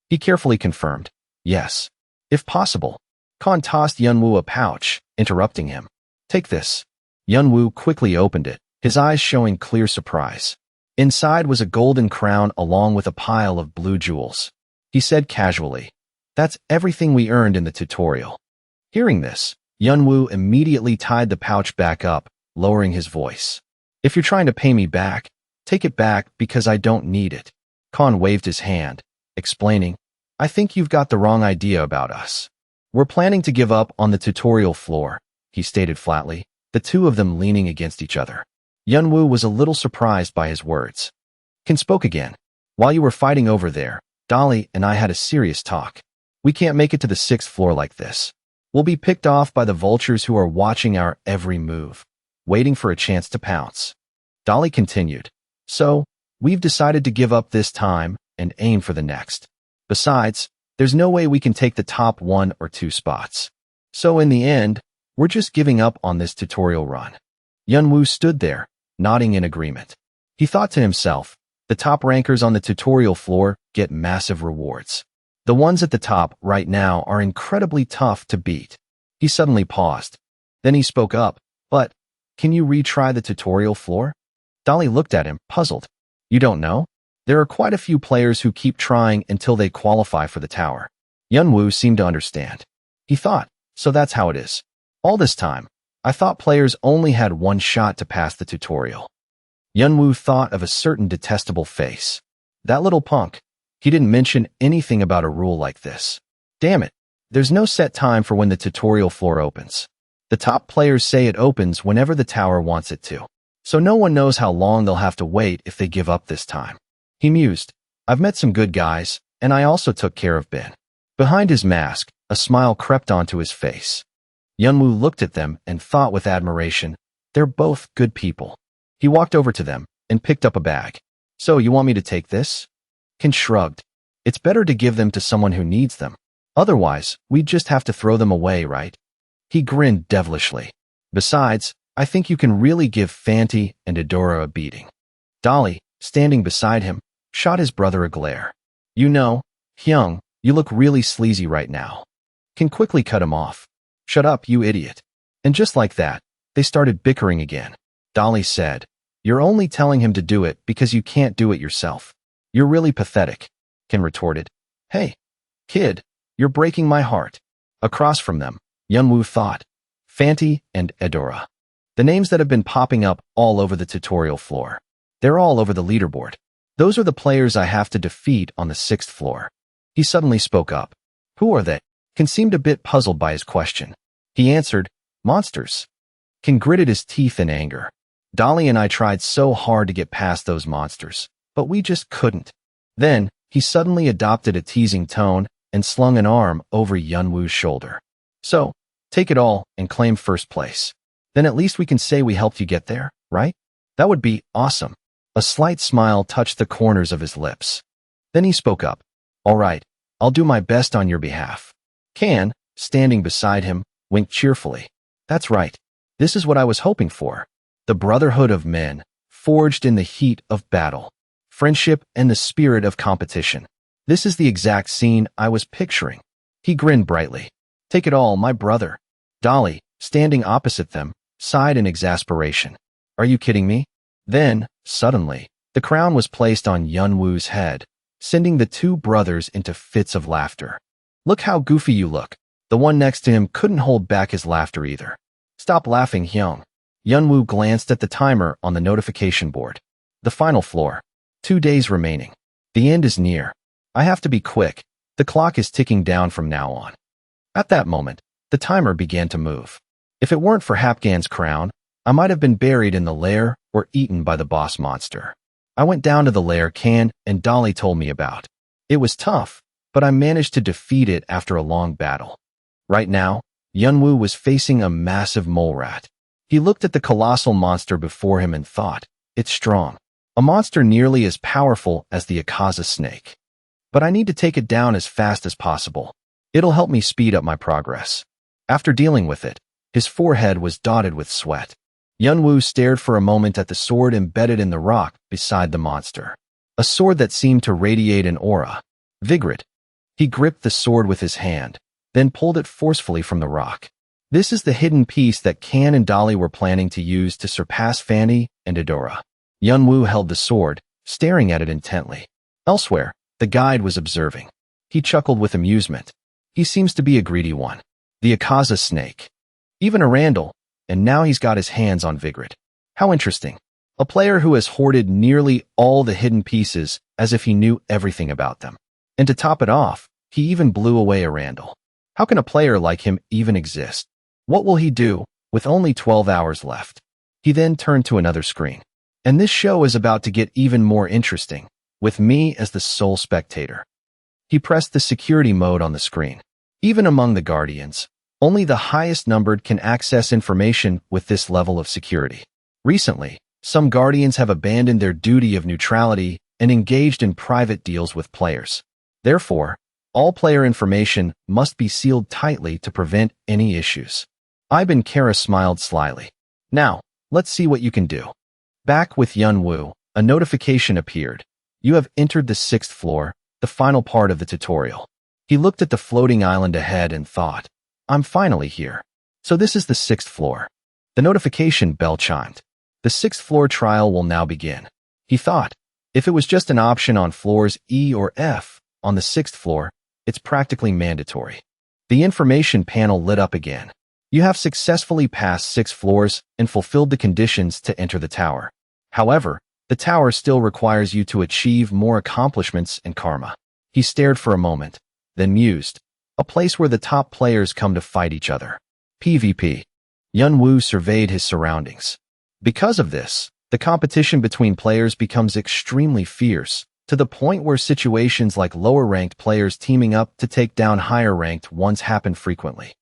Speaker 1: He carefully confirmed, "Yes. If possible." Khan tossed Yunwoo a pouch, interrupting him. "Take this." Yunwoo quickly opened it, his eyes showing clear surprise. Inside was a golden crown along with a pile of blue jewels. He said casually, "That's everything we earned in the tutorial." Hearing this, Yunwoo immediately tied the pouch back up, lowering his voice. "If you're trying to pay me back, take it back because I don't need it." Khan waved his hand, explaining, "I think you've got the wrong idea about us. We're planning to give up on the tutorial floor," he stated flatly, the two of them leaning against each other. Yunwoo was a little surprised by his words. Kin spoke again. "While you were fighting over there, Dolly and I had a serious talk. We can't make it to the 6th floor like this. We'll be picked off by the vultures who are watching our every move, waiting for a chance to pounce." Dolly continued, "So, we've decided to give up this time and aim for the next. Besides, there's no way we can take the top 1 or 2 spots. So in the end, we're just giving up on this tutorial run." Yunwoo stood there, nodding in agreement. He thought to himself, the top rankers on the tutorial floor get massive rewards. The ones at the top right now are incredibly tough to beat. He suddenly paused. Then he spoke up, "But, can you retry the tutorial floor?" Dolly looked at him, puzzled. "You don't know? There are quite a few players who keep trying until they qualify for the tower." Yunwoo seemed to understand. He thought, "So that's how it is. All this time, I thought players only had one shot to pass the tutorial." Yunwoo thought of a certain detestable face. That little punk. He didn't mention anything about a rule like this. Damn it, there's no set time for when the tutorial floor opens. The top players say it opens whenever the tower wants it to. So no one knows how long they'll have to wait if they give up this time. He mused, "I've met some good guys, and I also took care of Ben." Behind his mask, a smile crept onto his face. Yunwoo looked at them and thought with admiration, they're both good people. He walked over to them and picked up a bag. "So you want me to take this?" Kin shrugged. "It's better to give them to someone who needs them. Otherwise, we'd just have to throw them away, right?" He grinned devilishly. "Besides, I think you can really give Fanti and Adora a beating." Dolly, standing beside him, shot his brother a glare. "You know, Hyung, you look really sleazy right now." Kin quickly cut him off. "Shut up, you idiot." And just like that, they started bickering again. Dolly said, "You're only telling him to do it because you can't do it yourself. You're really pathetic." Kin retorted, "Hey, kid, you're breaking my heart." Across from them, Yunwoo thought, Fanti and Adora. The names that have been popping up all over the tutorial floor. They're all over the leaderboard. Those are the players I have to defeat on the 6th floor. He suddenly spoke up. "Who are they?" Kin seemed a bit puzzled by his question. He answered, "Monsters." Kin gritted his teeth in anger. "Dolly and I tried so hard to get past those monsters, but we just couldn't." Then, he suddenly adopted a teasing tone and slung an arm over Yunwoo's shoulder. "So, take it all and claim first place. Then at least we can say we helped you get there, right? That would be awesome." A slight smile touched the corners of his lips. Then he spoke up. "All right, I'll do my best on your behalf." Kan, standing beside him, winked cheerfully. "That's right. This is what I was hoping for. The brotherhood of men, forged in the heat of battle. Friendship and the spirit of competition. This is the exact scene I was picturing." He grinned brightly. "Take it all, my brother." Dolly, standing opposite them, sighed in exasperation. "Are you kidding me?" Then, suddenly, the crown was placed on Yunwoo's head, sending the two brothers into fits of laughter. "Look how goofy you look." The one next to him couldn't hold back his laughter either. "Stop laughing, Hyung." Yunwoo glanced at the timer on the notification board. The final floor. 2 days remaining. The end is near. I have to be quick. The clock is ticking down from now on. At that moment, the timer began to move. If it weren't for Hapgan's crown, I might have been buried in the lair or eaten by the boss monster. I went down to the lair Kan and Dolly told me about. It was tough, but I managed to defeat it after a long battle. Right now, Yunwoo was facing a massive mole rat. He looked at the colossal monster before him and thought, it's strong. A monster nearly as powerful as the Akaza snake. But I need to take it down as fast as possible. It'll help me speed up my progress. After dealing with it, his forehead was dotted with sweat. Yunwoo stared for a moment at the sword embedded in the rock beside the monster. A sword that seemed to radiate an aura. Vigorous. He gripped the sword with his hand, then pulled it forcefully from the rock. This is the hidden piece that Kan and Dolly were planning to use to surpass Fanny and Adora. Yunwoo held the sword, staring at it intently. Elsewhere, the guide was observing. He chuckled with amusement. He seems to be a greedy one. The Akaza snake. Even a Randall, and now he's got his hands on Vigorous. How interesting. A player who has hoarded nearly all the hidden pieces as if he knew everything about them. And to top it off, he even blew away a Randall. How can a player like him even exist? What will he do with only 12 hours left? He then turned to another screen. And this show is about to get even more interesting, with me as the sole spectator. He pressed the security mode on the screen. Even among the Guardians, only the highest numbered can access information with this level of security. Recently, some Guardians have abandoned their duty of neutrality and engaged in private deals with players. Therefore, all player information must be sealed tightly to prevent any issues. Ibn Kara smiled slyly. Now, let's see what you can do. Back with Yunwoo, a notification appeared. You have entered the 6th floor, the final part of the tutorial. He looked at the floating island ahead and thought, I'm finally here. So this is the 6th floor. The notification bell chimed. The 6th floor trial will now begin. He thought, if it was just an option on floors E or F, on the 6th floor, it's practically mandatory. The information panel lit up again. You have successfully passed 6 floors and fulfilled the conditions to enter the tower. However, the tower still requires you to achieve more accomplishments and karma. He stared for a moment, then mused, a place where the top players come to fight each other. PvP. Yunwoo surveyed his surroundings. Because of this, the competition between players becomes extremely fierce, to the point where situations like lower-ranked players teaming up to take down higher-ranked ones happen frequently.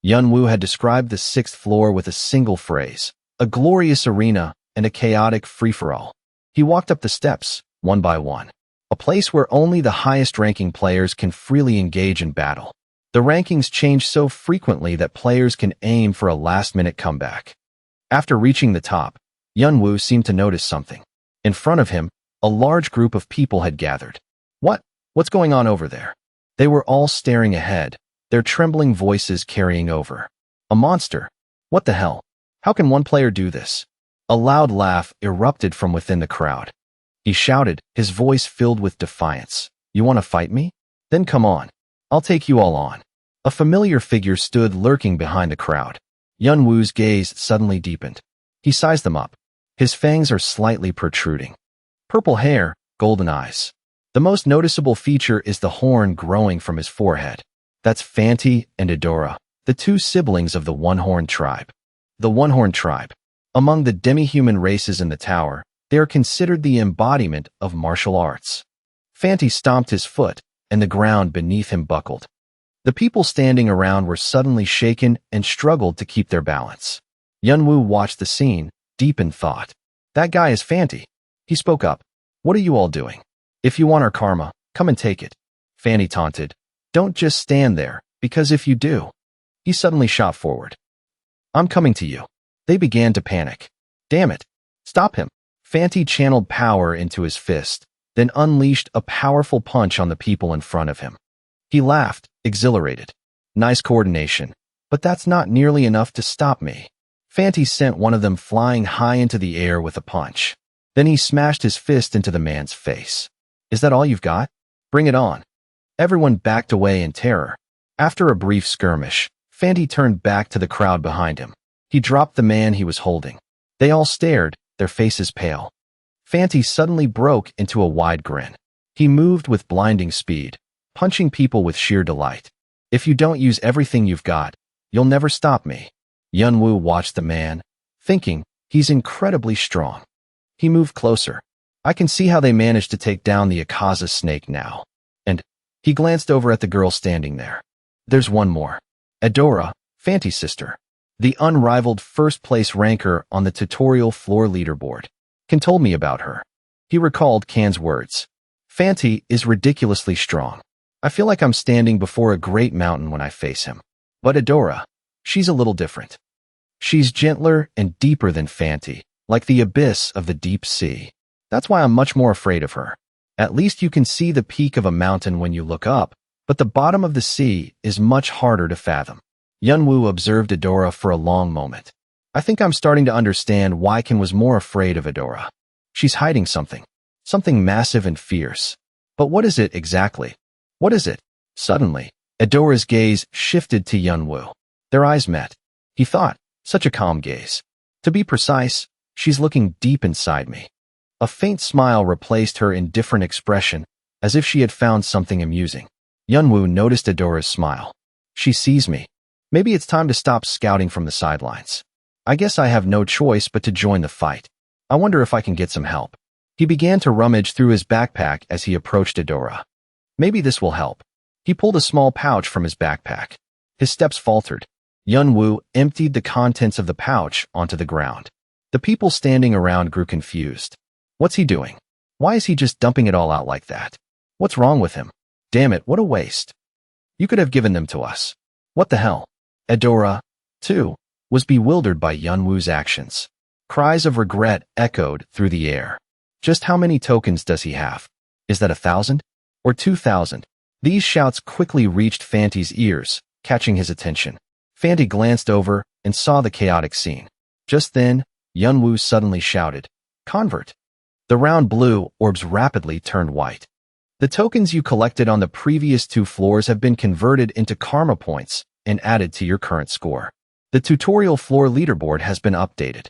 Speaker 1: Yunwoo had described the 6th floor with a single phrase, a glorious arena and a chaotic free-for-all. He walked up the steps, one by one, a place where only the highest-ranking players can freely engage in battle. The rankings change so frequently that players can aim for a last-minute comeback. After reaching the top, Yunwoo seemed to notice something. In front of him, a large group of people had gathered. What's going on over there? They were all staring ahead, their trembling voices carrying over. A monster? What the hell? How can one player do this? A loud laugh erupted from within the crowd. He shouted, his voice filled with defiance. You want to fight me? Then come on. I'll take you all on. A familiar figure stood lurking behind the crowd. Yunwoo's gaze suddenly deepened. He sized them up. His fangs are slightly protruding. Purple hair, golden eyes. The most noticeable feature is the horn growing from his forehead. That's Fanty and Adora, the 2 siblings of the One-Horn tribe. The One-Horn tribe. Among the demi-human races in the tower, they are considered the embodiment of martial arts. Fanty stomped his foot, and the ground beneath him buckled. The people standing around were suddenly shaken and struggled to keep their balance. Yunwoo watched the scene, deep in thought. That guy is Fanty. He spoke up. What are you all doing? If you want our karma, come and take it. Fanny taunted. Don't just stand there, because if you do. He suddenly shot forward. I'm coming to you. They began to panic. Damn it. Stop him. Fanty channeled power into his fist, then unleashed a powerful punch on the people in front of him. He laughed, exhilarated. Nice coordination, but that's not nearly enough to stop me. Fanty sent one of them flying high into the air with a punch. Then he smashed his fist into the man's face. Is that all you've got? Bring it on. Everyone backed away in terror. After a brief skirmish, Fanty turned back to the crowd behind him. He dropped the man he was holding. They all stared, their faces pale. Fanty suddenly broke into a wide grin. He moved with blinding speed, punching people with sheer delight. If you don't use everything you've got, you'll never stop me. Yunwoo watched the man, thinking, he's incredibly strong. He moved closer. I can see how they managed to take down the Akaza snake now. And he glanced over at the girl standing there. There's one more. Adora, Fanty's sister, the unrivaled first-place ranker on the tutorial floor leaderboard. Kan told me about her. He recalled Kan's words. Fanty is ridiculously strong. I feel like I'm standing before a great mountain when I face him. But Adora, she's a little different. She's gentler and deeper than Fanty, like the abyss of the deep sea. That's why I'm much more afraid of her. At least you can see the peak of a mountain when you look up, but the bottom of the sea is much harder to fathom. Yunwoo observed Adora for a long moment. I think I'm starting to understand why Kan was more afraid of Adora. She's hiding something. Something massive and fierce. But what is it exactly? What is it? Suddenly, Adora's gaze shifted to Yunwoo. Their eyes met. He thought, such a calm gaze. To be precise, she's looking deep inside me. A faint smile replaced her indifferent expression, as if she had found something amusing. Yunwoo noticed Adora's smile. She sees me. Maybe it's time to stop scouting from the sidelines. I guess I have no choice but to join the fight. I wonder if I can get some help. He began to rummage through his backpack as he approached Adora. Maybe this will help. He pulled a small pouch from his backpack. His steps faltered. Yunwoo emptied the contents of the pouch onto the ground. The people standing around grew confused. What's he doing? Why is he just dumping it all out like that? What's wrong with him? Damn it, what a waste. You could have given them to us. What the hell? Adora, too, was bewildered by Yunwoo's actions. Cries of regret echoed through the air. Just how many tokens does he have? Is that 1,000? Or 2,000? These shouts quickly reached Fanty's ears, catching his attention. Fanty glanced over and saw the chaotic scene. Just then, Yunwoo suddenly shouted, "Convert!" The round blue orbs rapidly turned white. The tokens you collected on the previous 2 floors have been converted into karma points and added to your current score. The tutorial floor leaderboard has been updated.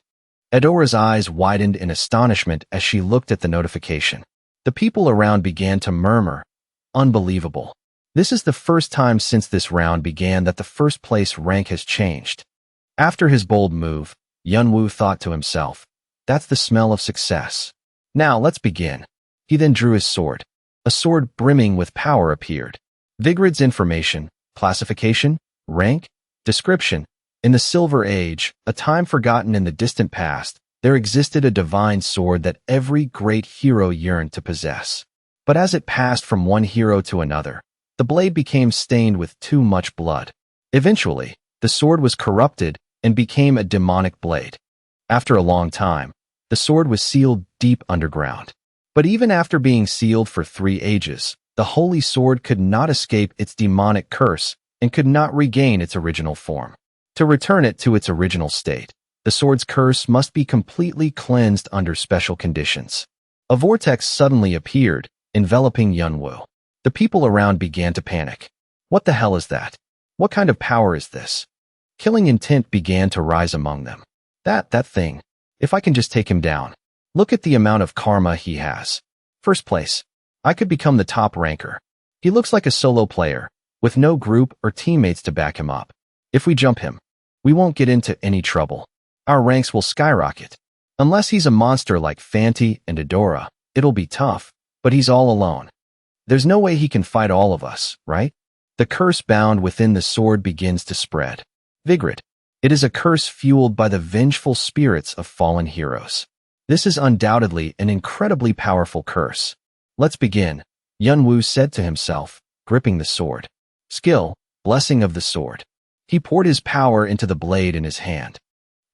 Speaker 1: Adora's eyes widened in astonishment as she looked at the notification. The people around began to murmur, "Unbelievable. This is the first time since this round began that the first place rank has changed." After his bold move, Yunwoo thought to himself, "That's the smell of success. Now let's begin." He then drew his sword. A sword brimming with power appeared. Vigrid's information, classification, rank, description. In the Silver Age, a time forgotten in the distant past, there existed a divine sword that every great hero yearned to possess. But as it passed from one hero to another, the blade became stained with too much blood. Eventually, the sword was corrupted and became a demonic blade. After a long time, the sword was sealed deep underground. But even after being sealed for 3 ages, the holy sword could not escape its demonic curse and could not regain its original form. To return it to its original state, the sword's curse must be completely cleansed under special conditions. A vortex suddenly appeared, enveloping Yunwoo. The people around began to panic. What the hell is that? What kind of power is this? Killing intent began to rise among them. That thing. If I can just take him down. Look at the amount of karma he has. First place. I could become the top ranker. He looks like a solo player, with no group or teammates to back him up. If we jump him, we won't get into any trouble. Our ranks will skyrocket. Unless he's a monster like Fanty and Adora, it'll be tough, but he's all alone. There's no way he can fight all of us, right? The curse bound within the sword begins to spread. Vigrid. It is a curse fueled by the vengeful spirits of fallen heroes. This is undoubtedly an incredibly powerful curse. Let's begin, Yunwoo said to himself, gripping the sword. Skill, blessing of the sword. He poured his power into the blade in his hand.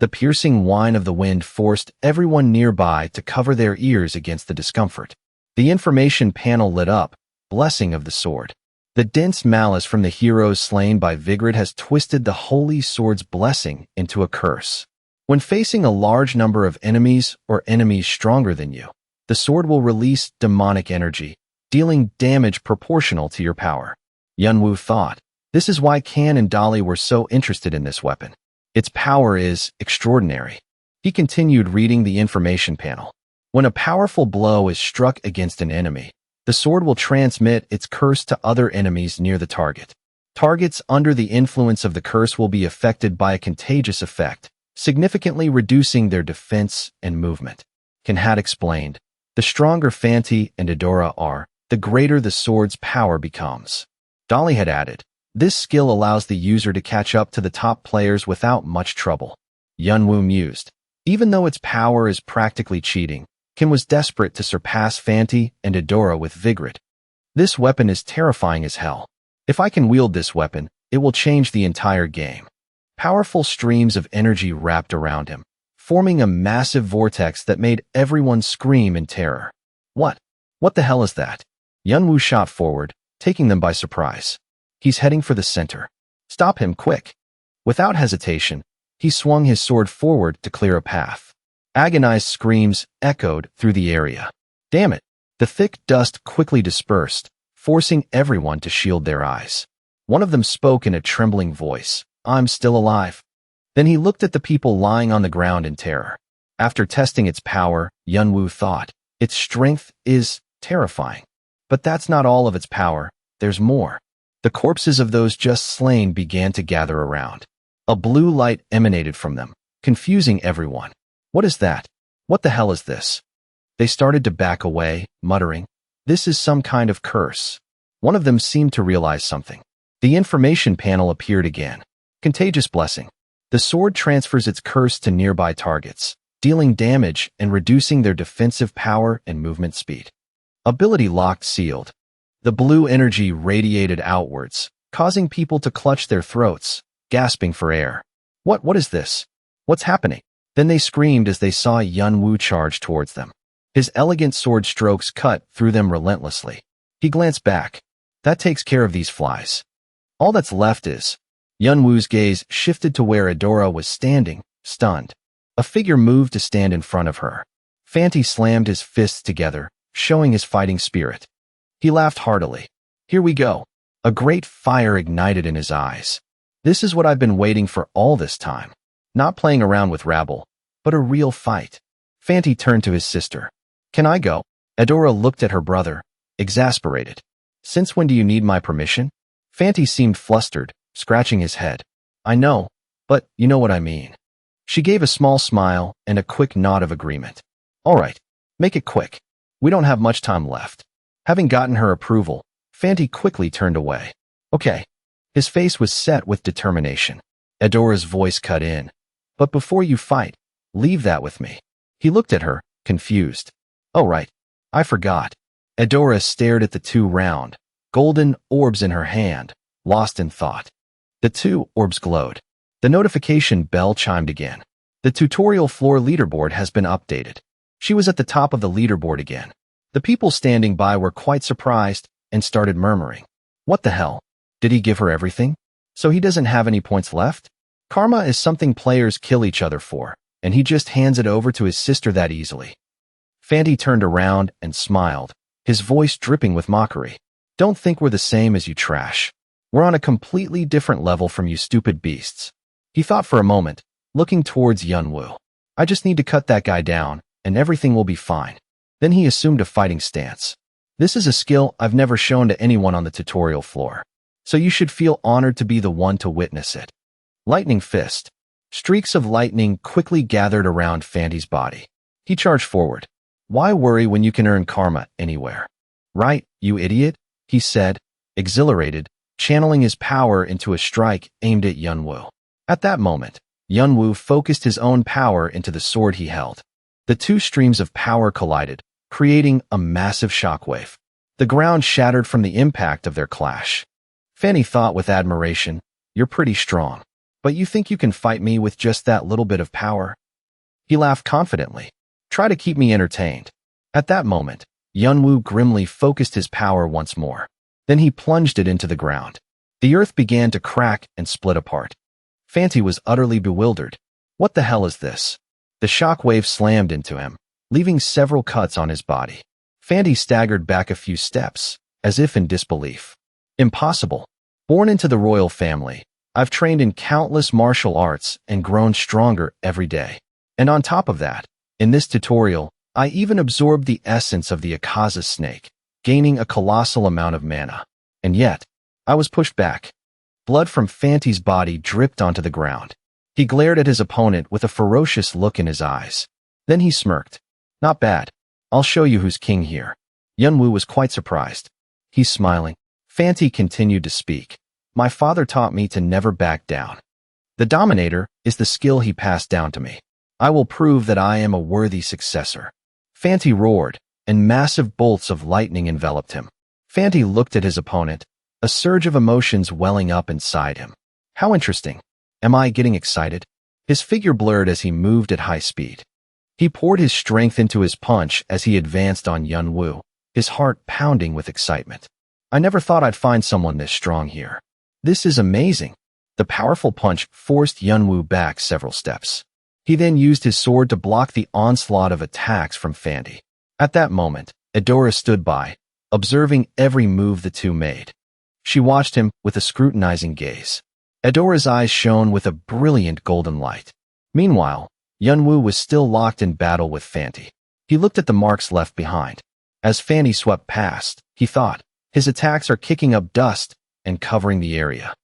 Speaker 1: The piercing whine of the wind forced everyone nearby to cover their ears against the discomfort. The information panel lit up, blessing of the sword. The dense malice from the heroes slain by Vigrid has twisted the holy sword's blessing into a curse. When facing a large number of enemies or enemies stronger than you, the sword will release demonic energy, dealing damage proportional to your power. Yunwoo thought, this is why Kan and Dolly were so interested in this weapon. Its power is extraordinary. He continued reading the information panel. When a powerful blow is struck against an enemy, the sword will transmit its curse to other enemies near the target. Targets under the influence of the curse will be affected by a contagious effect, significantly reducing their defense and movement. Kan had explained, the stronger Fanty and Adora are, the greater the sword's power becomes. Dolly had added, This skill allows the user to catch up to the top players without much trouble. Yunwoo mused. Even though its power is practically cheating, Kim was desperate to surpass Fanti and Adora with Vigret. This weapon is terrifying as hell. If I can wield this weapon, it will change the entire game. Powerful streams of energy wrapped around him, forming a massive vortex that made everyone scream in terror. What? What the hell is that? Yunwoo shot forward, taking them by surprise. He's heading for the center. Stop him, quick. Without hesitation, he swung his sword forward to clear a path. Agonized screams echoed through the area. Damn it! The thick dust quickly dispersed, forcing everyone to shield their eyes. One of them spoke in a trembling voice. I'm still alive. Then he looked at the people lying on the ground in terror. After testing its power, Yunwoo thought, its strength is terrifying. But that's not all of its power, there's more. The corpses of those just slain began to gather around. A blue light emanated from them, confusing everyone. What is that? What the hell is this? They started to back away, muttering, this is some kind of curse. One of them seemed to realize something. The information panel appeared again. Contagious blessing. The sword transfers its curse to nearby targets, dealing damage and reducing their defensive power and movement speed. Ability locked sealed. The blue energy radiated outwards, causing people to clutch their throats, gasping for air. What is this? What's happening? Then they screamed as they saw Yunwoo charge towards them. His elegant sword strokes cut through them relentlessly. He glanced back. That takes care of these flies. All that's left is... Yunwoo's gaze shifted to where Adora was standing, stunned. A figure moved to stand in front of her. Fanti slammed his fists together, showing his fighting spirit. He laughed heartily. Here we go. A great fire ignited in his eyes. This is what I've been waiting for all this time. Not playing around with rabble, but a real fight. Fanti turned to his sister. Can I go? Adora looked at her brother, exasperated. Since when do you need my permission? Fanti seemed flustered, scratching his head. I know, but you know what I mean. She gave a small smile and a quick nod of agreement. All right, make it quick. We don't have much time left. Having gotten her approval, Fanti quickly turned away. Okay. His face was set with determination. Adora's voice cut in. But before you fight, leave that with me. He looked at her, confused. Oh right, I forgot. Adora stared at the two round, golden orbs in her hand, lost in thought. The two orbs glowed. The notification bell chimed again. The tutorial floor leaderboard has been updated. She was at the top of the leaderboard again. The people standing by were quite surprised and started murmuring. What the hell? Did he give her everything? So he doesn't have any points left? Karma is something players kill each other for, and he just hands it over to his sister that easily. Fanti turned around and smiled, his voice dripping with mockery. Don't think we're the same as you trash. We're on a completely different level from you stupid beasts. He thought for a moment, looking towards Yunwoo. I just need to cut that guy down, and everything will be fine. Then he assumed a fighting stance. This is a skill I've never shown to anyone on the tutorial floor, so you should feel honored to be the one to witness it. Lightning fist. Streaks of lightning quickly gathered around Fanti's body. He charged forward. Why worry when you can earn karma anywhere? Right, you idiot, he said, exhilarated, channeling his power into a strike aimed at Yunwoo. At that moment, Yunwoo focused his own power into the sword he held. The two streams of power collided, creating a massive shockwave. The ground shattered from the impact of their clash. Fanti thought with admiration, you're pretty strong. But you think you can fight me with just that little bit of power? He laughed confidently. Try to keep me entertained. At that moment, Yunwoo grimly focused his power once more. Then he plunged it into the ground. The earth began to crack and split apart. Fanti was utterly bewildered. What the hell is this? The shockwave slammed into him, leaving several cuts on his body. Fanti staggered back a few steps, as if in disbelief. Impossible. Born into the royal family, I've trained in countless martial arts and grown stronger every day. And on top of that, in this tutorial, I even absorbed the essence of the Akaza snake, gaining a colossal amount of mana. And yet, I was pushed back. Blood from Fanti's body dripped onto the ground. He glared at his opponent with a ferocious look in his eyes. Then he smirked. Not bad. I'll show you who's king here. Yunwoo was quite surprised. He's smiling. Fanti continued to speak. My father taught me to never back down. The Dominator is the skill he passed down to me. I will prove that I am a worthy successor." Fanti roared, and massive bolts of lightning enveloped him. Fanti looked at his opponent, a surge of emotions welling up inside him. How interesting. Am I getting excited? His figure blurred as he moved at high speed. He poured his strength into his punch as he advanced on Yunwu, his heart pounding with excitement. I never thought I'd find someone this strong here. This is amazing. The powerful punch forced Yunwu back several steps. He then used his sword to block the onslaught of attacks from Fanti. At that moment, Edora stood by, observing every move the two made. She watched him with a scrutinizing gaze. Edora's eyes shone with a brilliant golden light. Meanwhile, Yunwu was still locked in battle with Fanti. He looked at the marks left behind. As Fanti swept past, he thought, his attacks are kicking up dust and covering the area.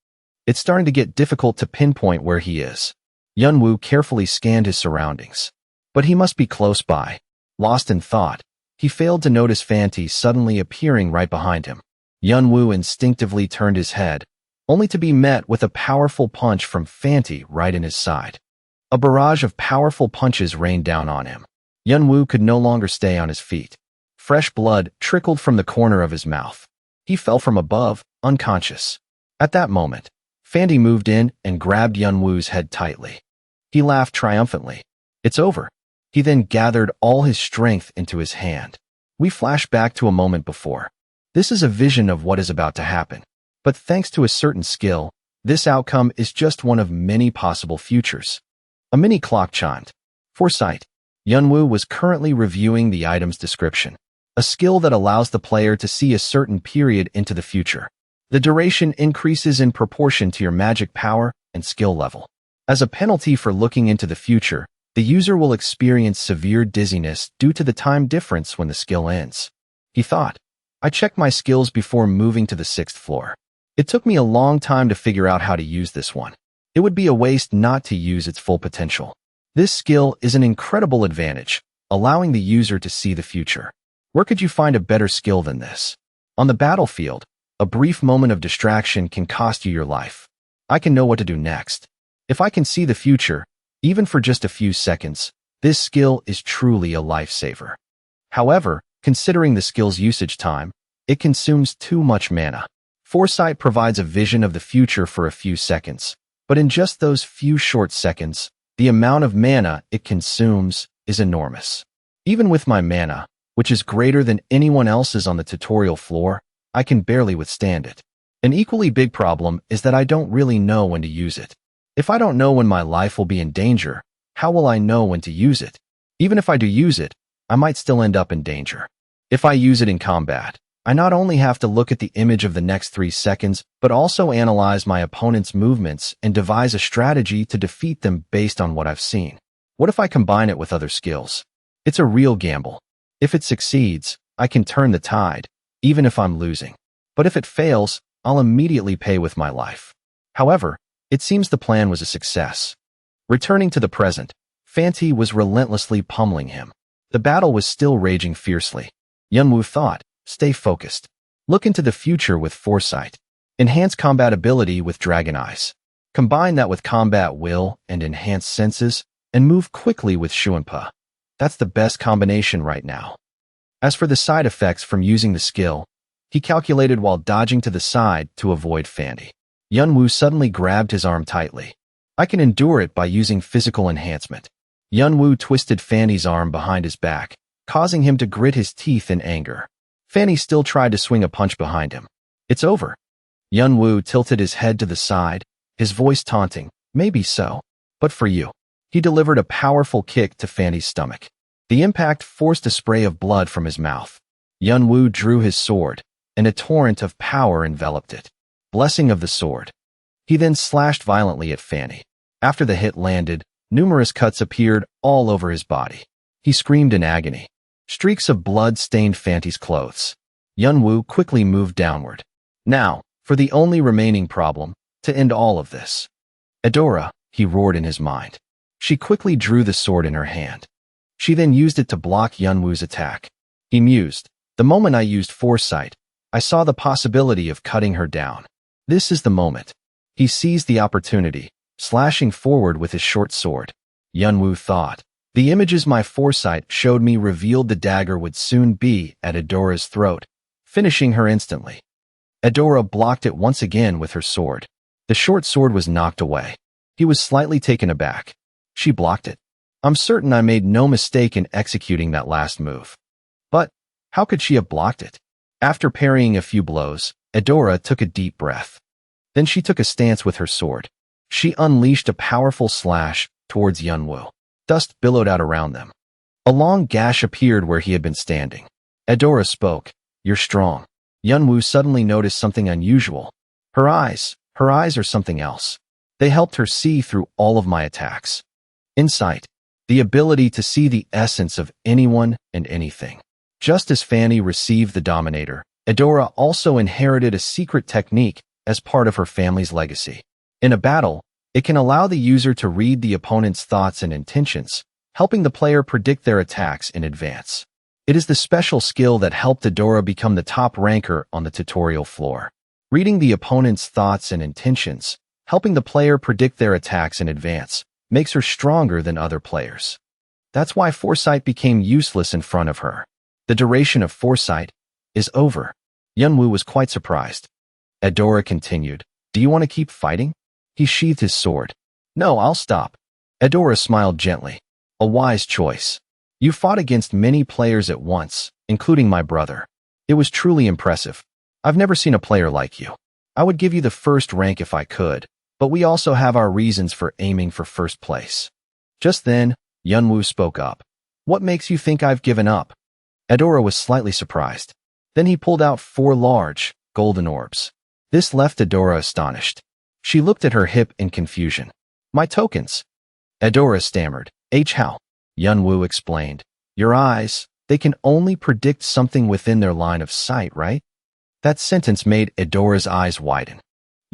Speaker 1: It's starting to get difficult to pinpoint where he is. Yunwu carefully scanned his surroundings. But he must be close by. Lost in thought, he failed to notice Fanti suddenly appearing right behind him. Yunwu instinctively turned his head, only to be met with a powerful punch from Fanti right in his side. A barrage of powerful punches rained down on him. Yunwu could no longer stay on his feet. Fresh blood trickled from the corner of his mouth. He fell from above, unconscious. At that moment, Fanti moved in and grabbed Yunwu's head tightly. He laughed triumphantly. It's over. He then gathered all his strength into his hand. We flash back to a moment before. This is a vision of what is about to happen. But thanks to a certain skill, this outcome is just one of many possible futures. A mini clock chimed. Foresight. Yunwu was currently reviewing the item's description, a skill that allows the player to see a certain period into the future. The duration increases in proportion to your magic power and skill level. As a penalty for looking into the future, the user will experience severe dizziness due to the time difference when the skill ends. He thought, I checked my skills before moving to the 6th floor. It took me a long time to figure out how to use this one. It would be a waste not to use its full potential. This skill is an incredible advantage, allowing the user to see the future. Where could you find a better skill than this? On the battlefield, a brief moment of distraction can cost you your life. I can know what to do next. If I can see the future, even for just a few seconds, this skill is truly a lifesaver. However, considering the skill's usage time, it consumes too much mana. Foresight provides a vision of the future for a few seconds, but in just those few short seconds, the amount of mana it consumes is enormous. Even with my mana, which is greater than anyone else's on the tutorial floor, I can barely withstand it. An equally big problem is that I don't really know when to use it. If I don't know when my life will be in danger, how will I know when to use it? Even if I do use it, I might still end up in danger. If I use it in combat, I not only have to look at the image of the next 3 seconds, but also analyze my opponent's movements and devise a strategy to defeat them based on what I've seen. What if I combine it with other skills? It's a real gamble. If it succeeds, I can turn the tide, even if I'm losing. But if it fails, I'll immediately pay with my life. However, it seems the plan was a success. Returning to the present, Fanti was relentlessly pummeling him. The battle was still raging fiercely. Yunwu thought, stay focused. Look into the future with foresight. Enhance combat ability with dragon eyes. Combine that with combat will and enhance senses, and move quickly with Shuanpa. That's the best combination right now. As for the side effects from using the skill, he calculated while dodging to the side to avoid Fanti. Yunwu suddenly grabbed his arm tightly. I can endure it by using physical enhancement. Yunwu twisted Fanti's arm behind his back, causing him to grit his teeth in anger. Fanti still tried to swing a punch behind him. It's over. Yunwu tilted his head to the side, his voice taunting, maybe so. But for you. He delivered a powerful kick to Fanti's stomach. The impact forced a spray of blood from his mouth. Yunwu drew his sword, and a torrent of power enveloped it. Blessing of the sword. He then slashed violently at Fanti. After the hit landed, numerous cuts appeared all over his body. He screamed in agony. Streaks of blood stained Fanti's clothes. Yunwu quickly moved downward. Now, for the only remaining problem, to end all of this. Edora, he roared in his mind. She quickly drew the sword in her hand. She then used it to block Yunwu's attack. He mused, the moment I used foresight, I saw the possibility of cutting her down. This is the moment. He seized the opportunity, slashing forward with his short sword. Yunwoo thought. The images my foresight showed me revealed the dagger would soon be at Edora's throat, finishing her instantly. Edora blocked it once again with her sword. The short sword was knocked away. He was slightly taken aback. She blocked it. I'm certain I made no mistake in executing that last move. But how could she have blocked it? After parrying a few blows, Edora took a deep breath. Then she took a stance with her sword. She unleashed a powerful slash towards Yunwoo. Dust billowed out around them. A long gash appeared where he had been standing. Edora spoke. You're strong. Yunwoo suddenly noticed something unusual. Her eyes are something else. They helped her see through all of my attacks. Insight. The ability to see the essence of anyone and anything. Just as Fanny received the Dominator, Edora also inherited a secret technique as part of her family's legacy. In a battle, it can allow the user to read the opponent's thoughts and intentions, helping the player predict their attacks in advance. It is the special skill that helped Edora become the top ranker on the tutorial floor. Reading the opponent's thoughts and intentions, helping the player predict their attacks in advance, makes her stronger than other players. That's why foresight became useless in front of her. The duration of foresight is over. Yunwoo was quite surprised. Edora continued, Do you want to keep fighting? He sheathed his sword. No, I'll stop. Edora smiled gently. A wise choice. You fought against many players at once, including my brother. It was truly impressive. I've never seen a player like you. I would give you the first rank if I could, but we also have our reasons for aiming for first place. Just then, Yunwoo spoke up. What makes you think I've given up? Edora was slightly surprised. Then he pulled out 4 large, golden orbs. This left Edora astonished. She looked at her hip in confusion. My tokens. Edora stammered. How? Yunwoo explained. Your eyes, they can only predict something within their line of sight, right? That sentence made Edora's eyes widen.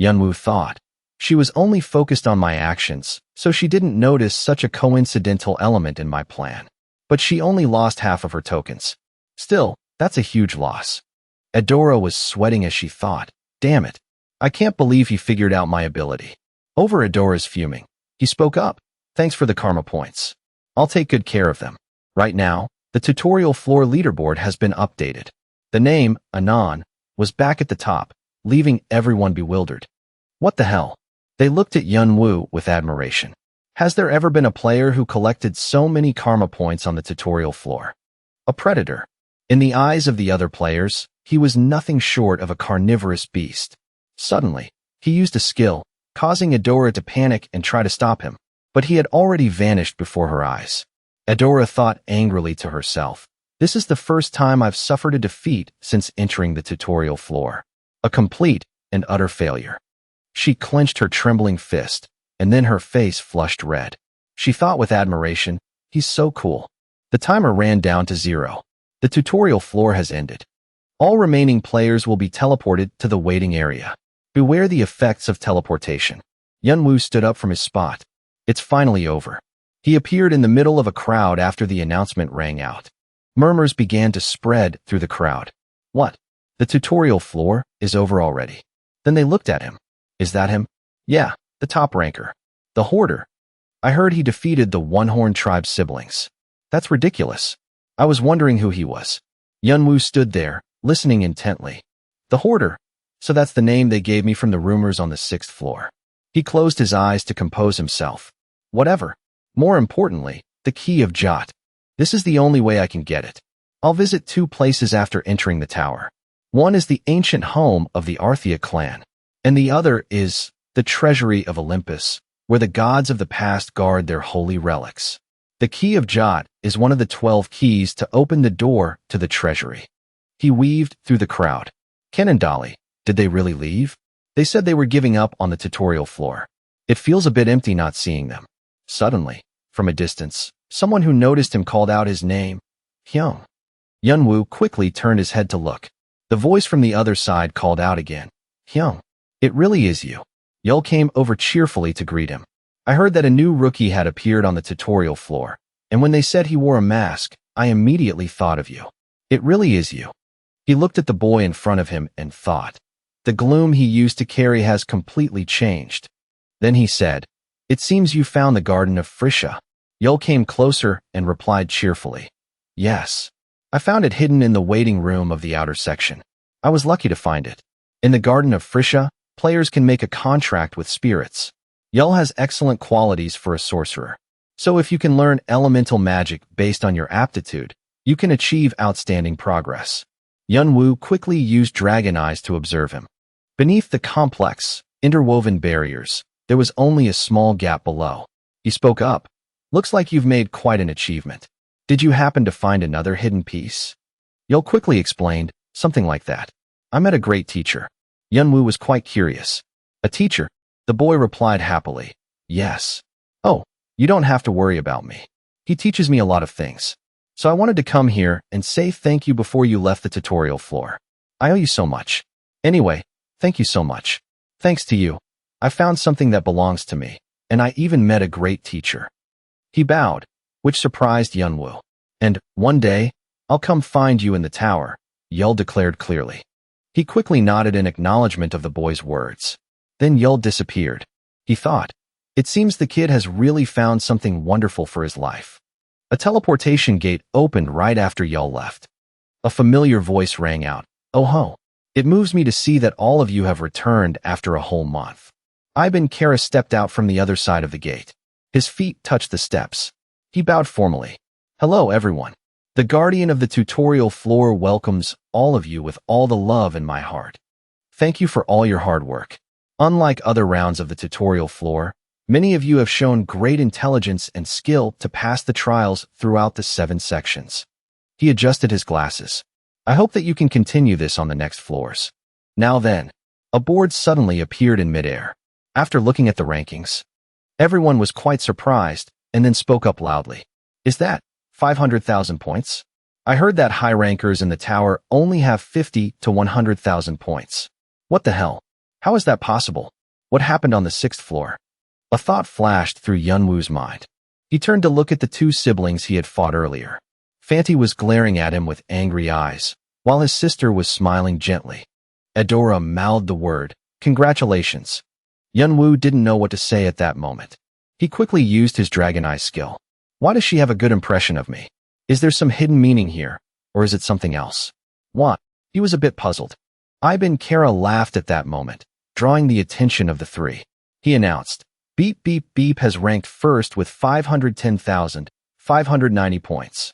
Speaker 1: Yunwoo thought. She was only focused on my actions, so she didn't notice such a coincidental element in my plan. But she only lost half of her tokens. Still, that's a huge loss. Edora was sweating as she thought. Damn it. I can't believe he figured out my ability. Over Edora's fuming, he spoke up. Thanks for the karma points. I'll take good care of them. Right now, the tutorial floor leaderboard has been updated. The name, Anon, was back at the top, leaving everyone bewildered. What the hell? They looked at Yunwoo with admiration. Has there ever been a player who collected so many karma points on the tutorial floor? A predator. In the eyes of the other players, he was nothing short of a carnivorous beast. Suddenly, he used a skill, causing Edora to panic and try to stop him. But he had already vanished before her eyes. Edora thought angrily to herself. This is the first time I've suffered a defeat since entering the tutorial floor. A complete and utter failure. She clenched her trembling fist, and then her face flushed red. She thought with admiration, he's so cool. The timer ran down to 0. The tutorial floor has ended. All remaining players will be teleported to the waiting area. Beware the effects of teleportation. Yunwoo stood up from his spot. It's finally over. He appeared in the middle of a crowd after the announcement rang out. Murmurs began to spread through the crowd. What? The tutorial floor is over already. Then they looked at him. Is that him? Yeah, the top ranker. The hoarder. I heard he defeated the One-Horn tribe's siblings. That's ridiculous. I was wondering who he was. Yunwoo stood there, listening intently. The hoarder. So that's the name they gave me from the rumors on the 6th floor. He closed his eyes to compose himself. Whatever. More importantly, the key of Jot. This is the only way I can get it. I'll visit 2 places after entering the tower. One is the ancient home of the Arthea clan, and the other is the treasury of Olympus, where the gods of the past guard their holy relics. The key of Jot is one of the 12 keys to open the door to the treasury. He weaved through the crowd. Ken and Dolly, did they really leave? They said they were giving up on the tutorial floor. It feels a bit empty not seeing them. Suddenly, from a distance, someone who noticed him called out his name. Hyung. Yunwoo quickly turned his head to look. The voice from the other side called out again. Hyung. It really is you. Yul came over cheerfully to greet him. I heard that a new rookie had appeared on the tutorial floor, and when they said he wore a mask, I immediately thought of you. It really is you. He looked at the boy in front of him and thought. The gloom he used to carry has completely changed. Then he said, "It seems you found the Garden of Frisha." Yul came closer and replied cheerfully, "Yes. I found it hidden in the waiting room of the outer section. I was lucky to find it. In the Garden of Frisha, players can make a contract with spirits. Yul has excellent qualities for a sorcerer. So if you can learn elemental magic based on your aptitude, you can achieve outstanding progress." Yunwoo quickly used dragon eyes to observe him. Beneath the complex, interwoven barriers, there was only a small gap below. He spoke up. "Looks like you've made quite an achievement. Did you happen to find another hidden piece?" Yul quickly explained, "Something like that. I met a great teacher." Yunwoo was quite curious. "A teacher?" The boy replied happily, "Yes. Oh, you don't have to worry about me. He teaches me a lot of things. So I wanted to come here and say thank you before you left the tutorial floor. I owe you so much. Anyway, thank you so much. Thanks to you, I found something that belongs to me, and I even met a great teacher." He bowed, which surprised Yunwoo. "And, one day, I'll come find you in the tower," Yul declared clearly. He quickly nodded in acknowledgement of the boy's words. Then Yul disappeared. He thought, "It seems the kid has really found something wonderful for his life." A teleportation gate opened right after Yul left. A familiar voice rang out, "Oh ho! It moves me to see that all of you have returned after a whole month." Ibn Kara stepped out from the other side of the gate. His feet touched the steps. He bowed formally. "Hello, everyone. The guardian of the tutorial floor welcomes all of you with all the love in my heart. Thank you for all your hard work. Unlike other rounds of the tutorial floor, many of you have shown great intelligence and skill to pass the trials throughout the 7 sections." He adjusted his glasses. "I hope that you can continue this on the next floors." Now then, a board suddenly appeared in midair. After looking at the rankings, everyone was quite surprised and then spoke up loudly. "Is that 500,000 points? I heard that high rankers in the tower only have 50 to 100,000 points. What the hell? How is that possible? What happened on the 6th floor?" A thought flashed through Yunwoo's mind. He turned to look at the 2 siblings he had fought earlier. Fanti was glaring at him with angry eyes, while his sister was smiling gently. Adora mouthed the word, "Congratulations." Yunwoo didn't know what to say at that moment. He quickly used his dragon eye skill. "Why does she have a good impression of me? Is there some hidden meaning here, or is it something else?" What? He was a bit puzzled. Ibn Kara laughed at that moment, drawing the attention of the 3. He announced, "Beep Beep Beep has ranked first with 510,590 points.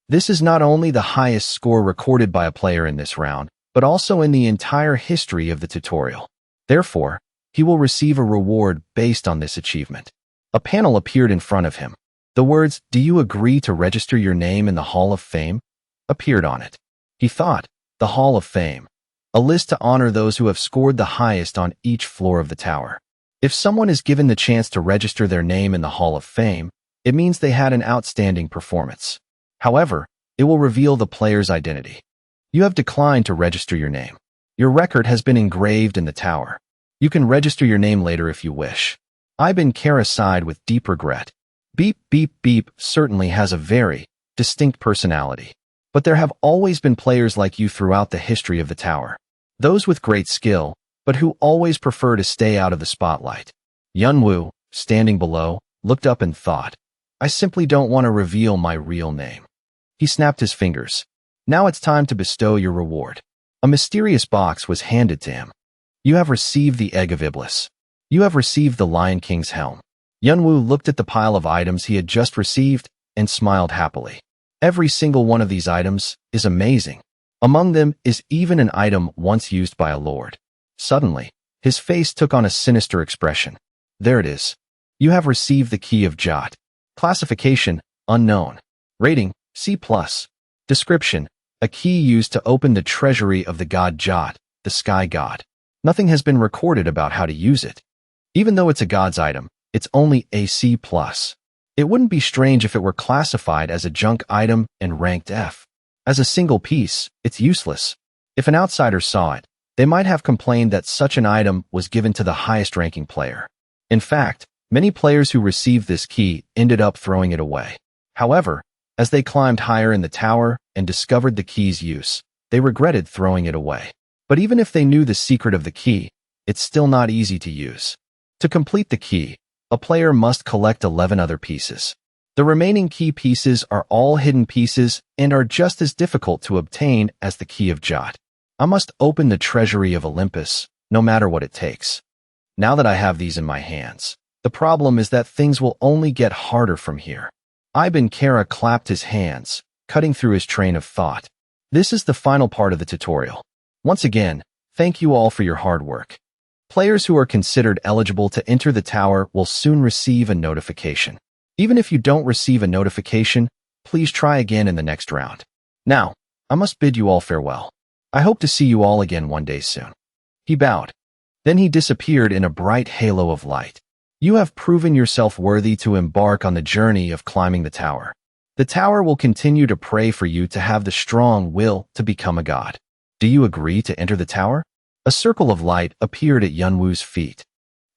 Speaker 1: This is not only the highest score recorded by a player in this round, but also in the entire history of the tutorial. Therefore, he will receive a reward based on this achievement." A panel appeared in front of him. The words, "Do you agree to register your name in the Hall of Fame?" appeared on it. He thought, the Hall of Fame, a list to honor those who have scored the highest on each floor of the tower. If someone is given the chance to register their name in the Hall of Fame, it means they had an outstanding performance. However, it will reveal the player's identity. You have declined to register your name. Your record has been engraved in the tower. You can register your name later if you wish. Ibn Kara sighed with deep regret. Beep Beep Beep certainly has a very distinct personality. But there have always been players like you throughout the history of the tower. Those with great skill, but who always prefer to stay out of the spotlight. Yunwoo, standing below, looked up and thought, "I simply don't want to reveal my real name." He snapped his fingers. "Now it's time to bestow your reward." A mysterious box was handed to him. "You have received the Egg of Iblis. You have received the Lion King's helm." Yunwoo looked at the pile of items he had just received and smiled happily. Every single one of these items is amazing. Among them is even an item once used by a lord. Suddenly, his face took on a sinister expression. "There it is. You have received the Key of Jot. Classification, unknown. Rating, C+. Description, a key used to open the treasury of the god Jot, the sky god. Nothing has been recorded about how to use it. Even though it's a god's item, it's only a C+. It wouldn't be strange if it were classified as a junk item and ranked F. As a single piece, it's useless. If an outsider saw it, they might have complained that such an item was given to the highest-ranking player. In fact, many players who received this key ended up throwing it away. However, as they climbed higher in the tower and discovered the key's use, they regretted throwing it away. But even if they knew the secret of the key, it's still not easy to use. To complete the key, a player must collect 11 other pieces. The remaining key pieces are all hidden pieces and are just as difficult to obtain as the key of Jot. I must open the treasury of Olympus, no matter what it takes. Now that I have these in my hands, the problem is that things will only get harder from here. Ibn Kara clapped his hands, cutting through his train of thought. This is the final part of the tutorial. Once again, thank you all for your hard work. Players who are considered eligible to enter the tower will soon receive a notification. Even if you don't receive a notification, please try again in the next round. Now, I must bid you all farewell. I hope to see you all again one day soon. He bowed. Then he disappeared in a bright halo of light. You have proven yourself worthy to embark on the journey of climbing the tower. The tower will continue to pray for you to have the strong will to become a god. Do you agree to enter the tower? A circle of light appeared at Yunwoo's feet.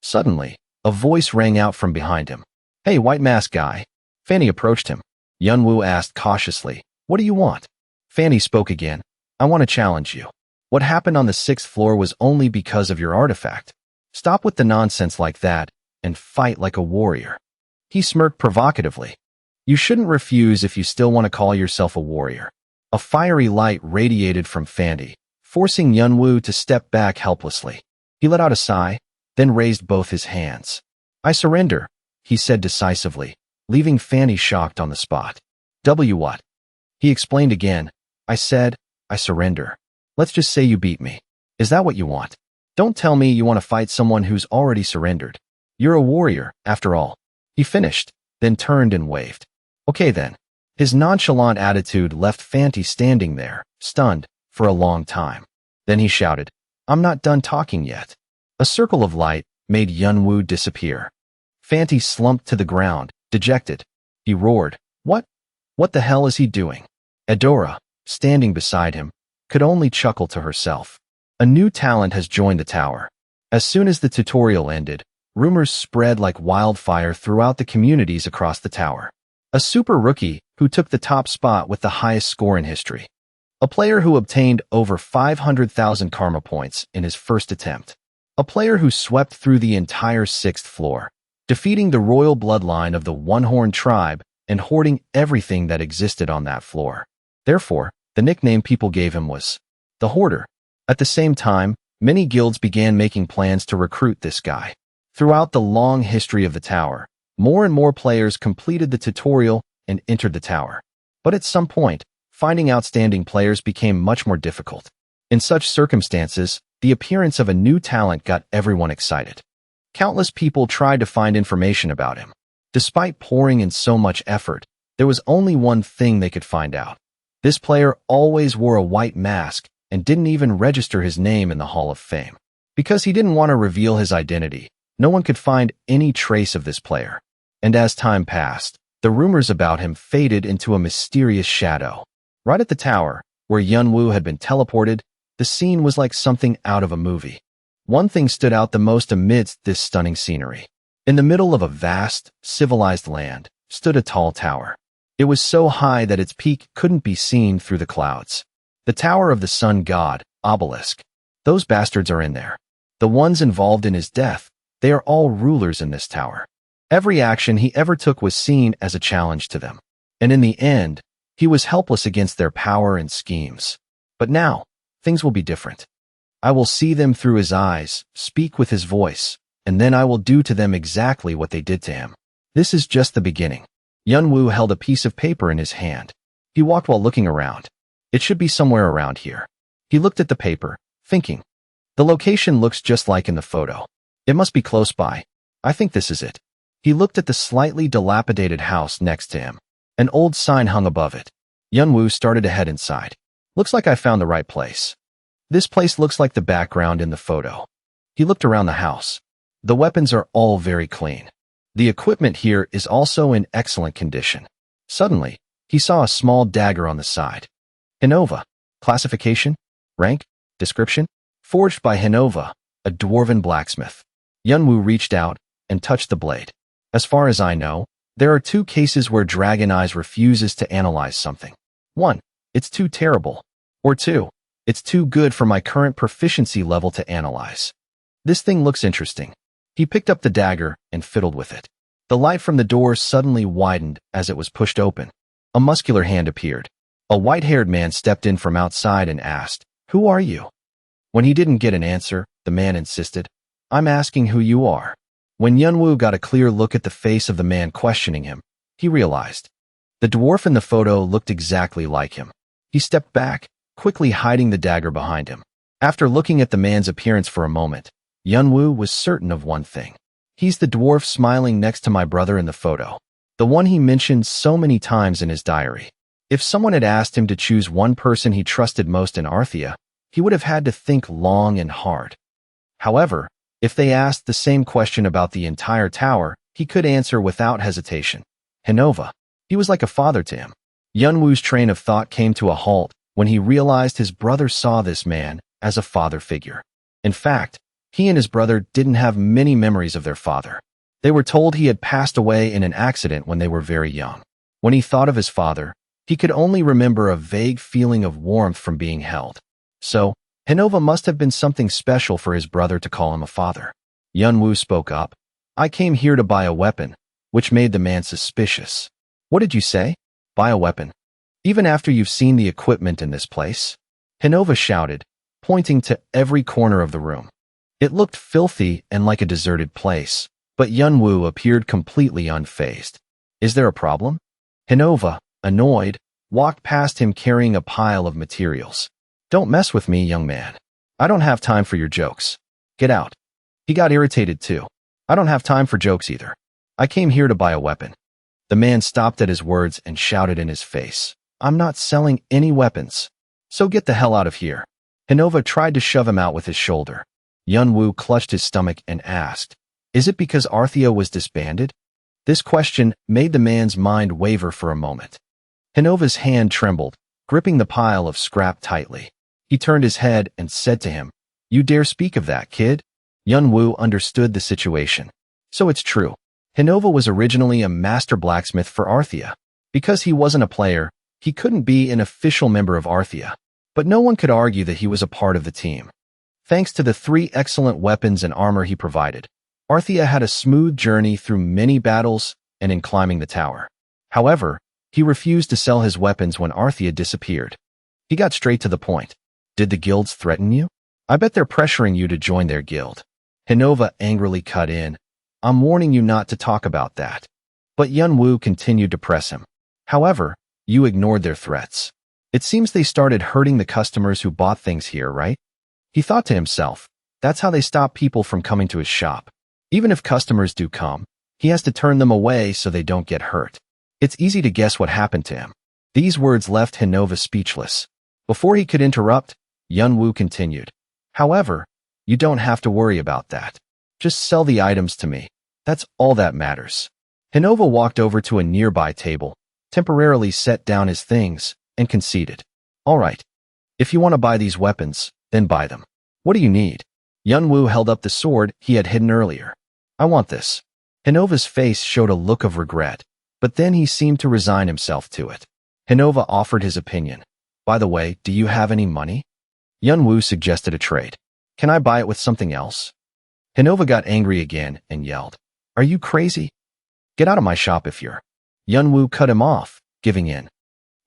Speaker 1: Suddenly, a voice rang out from behind him. Hey, white mask guy. Fanny approached him. Yunwoo asked cautiously, what do you want? Fanny spoke again. I want to challenge you. What happened on the 6th floor was only because of your artifact. Stop with the nonsense like that and fight like a warrior. He smirked provocatively. You shouldn't refuse if you still want to call yourself a warrior. A fiery light radiated from Fanny, forcing Yunwoo to step back helplessly. He let out a sigh, then raised both his hands. I surrender, he said decisively, leaving Fanny shocked on the spot. What? He explained again. I said, I surrender. Let's just say you beat me. Is that what you want? Don't tell me you want to fight someone who's already surrendered. You're a warrior, after all. He finished, then turned and waved. Okay then. His nonchalant attitude left Fanty standing there, stunned, for a long time. Then he shouted, I'm not done talking yet. A circle of light made Yunwoo disappear. Fanty slumped to the ground, dejected. He roared, What? What the hell is he doing? Adora, standing beside him, could only chuckle to herself. A new talent has joined the tower. As soon as the tutorial ended, rumors spread like wildfire throughout the communities across the tower. A super rookie who took the top spot with the highest score in history. A player who obtained over 500,000 karma points in his first attempt. A player who swept through the entire 6th floor, defeating the royal bloodline of the One-Horn tribe and hoarding everything that existed on that floor. Therefore, the nickname people gave him was the Hoarder. At the same time, many guilds began making plans to recruit this guy. Throughout the long history of the tower, more and more players completed the tutorial and entered the tower. But at some point, finding outstanding players became much more difficult. In such circumstances, the appearance of a new talent got everyone excited. Countless people tried to find information about him. Despite pouring in so much effort, there was only one thing they could find out. This player always wore a white mask and didn't even register his name in the Hall of Fame. Because he didn't want to reveal his identity, no one could find any trace of this player. And as time passed, the rumors about him faded into a mysterious shadow. Right at the tower, where Yunwoo had been teleported, the scene was like something out of a movie. One thing stood out the most amidst this stunning scenery. In the middle of a vast, civilized land, stood a tall tower. It was so high that its peak couldn't be seen through the clouds. The Tower of the Sun God, Obelisk. Those bastards are in there. The ones involved in his death, they are all rulers in this tower. Every action he ever took was seen as a challenge to them. And in the end, he was helpless against their power and schemes. But now, things will be different. I will see them through his eyes, speak with his voice, and then I will do to them exactly what they did to him. This is just the beginning. Yunwoo held a piece of paper in his hand. He walked while looking around. It should be somewhere around here. He looked at the paper, thinking. The location looks just like in the photo. It must be close by. I think this is it. He looked at the slightly dilapidated house next to him. An old sign hung above it. Yunwoo started to head inside. Looks like I found the right place. This place looks like the background in the photo. He looked around the house. The weapons are all very clean. The equipment here is also in excellent condition. Suddenly, he saw a small dagger on the side. Hinova. Classification? Rank? Description? Forged by Hinova, a dwarven blacksmith. Yunwoo reached out and touched the blade. As far as I know, there are 2 cases where Dragon Eyes refuses to analyze something. 1. It's too terrible. Or 2. It's too good for my current proficiency level to analyze. This thing looks interesting. He picked up the dagger and fiddled with it. The light from the door suddenly widened as it was pushed open. A muscular hand appeared. A white-haired man stepped in from outside and asked, "Who are you?" When he didn't get an answer, the man insisted, "I'm asking who you are." When Yunwoo got a clear look at the face of the man questioning him, he realized. The dwarf in the photo looked exactly like him. He stepped back, quickly hiding the dagger behind him. After looking at the man's appearance for a moment, Yunwoo was certain of one thing. He's the dwarf smiling next to my brother in the photo, the one he mentioned so many times in his diary. If someone had asked him to choose one person he trusted most in Arthia, he would have had to think long and hard. However, if they asked the same question about the entire tower, he could answer without hesitation. Hinova. He was like a father to him. Yunwoo's train of thought came to a halt when he realized his brother saw this man as a father figure. In fact, he and his brother didn't have many memories of their father. They were told he had passed away in an accident when they were very young. When he thought of his father, he could only remember a vague feeling of warmth from being held. So, Hinova must have been something special for his brother to call him a father. Yunwoo spoke up. "I came here to buy a weapon," which made the man suspicious. "What did you say? Buy a weapon? Even after you've seen the equipment in this place?" Hinova shouted, pointing to every corner of the room. It looked filthy and like a deserted place, but Yunwoo appeared completely unfazed. "Is there a problem?" Hinova, annoyed, walked past him carrying a pile of materials. "Don't mess with me, young man. I don't have time for your jokes. Get out." He got irritated too. "I don't have time for jokes either. I came here to buy a weapon." The man stopped at his words and shouted in his face, "I'm not selling any weapons. So get the hell out of here." Hinova tried to shove him out with his shoulder. Yunwoo clutched his stomach and asked, "Is it because Arthia was disbanded?" This question made the man's mind waver for a moment. Hinova's hand trembled, gripping the pile of scrap tightly. He turned his head and said to him, "You dare speak of that, kid?" Yunwoo understood the situation. So it's true. Hinova was originally a master blacksmith for Arthia. Because he wasn't a player, he couldn't be an official member of Arthia. But no one could argue that he was a part of the team. Thanks to the 3 excellent weapons and armor he provided, Arthia had a smooth journey through many battles and in climbing the tower. However, he refused to sell his weapons when Arthia disappeared. He got straight to the point. "Did the guilds threaten you? I bet they're pressuring you to join their guild." Hinova angrily cut in. "I'm warning you not to talk about that." But Yunwoo continued to press him. "However, you ignored their threats. It seems they started hurting the customers who bought things here, right?" He thought to himself, that's how they stop people from coming to his shop. Even if customers do come, he has to turn them away so they don't get hurt. It's easy to guess what happened to him. These words left Hinova speechless. Before he could interrupt, Yunwoo continued. "However, you don't have to worry about that. Just sell the items to me. That's all that matters." Hinova walked over to a nearby table, temporarily set down his things, and conceded. "All right. If you want to buy these weapons, then buy them. What do you need?" Yunwoo held up the sword he had hidden earlier. "I want this." Hinova's face showed a look of regret, but then he seemed to resign himself to it. Hinova offered his opinion. "By the way, do you have any money?" Yunwoo suggested a trade. "Can I buy it with something else?" Hinova got angry again and yelled, "Are you crazy? Get out of my shop if you're..." Yunwoo cut him off, giving in.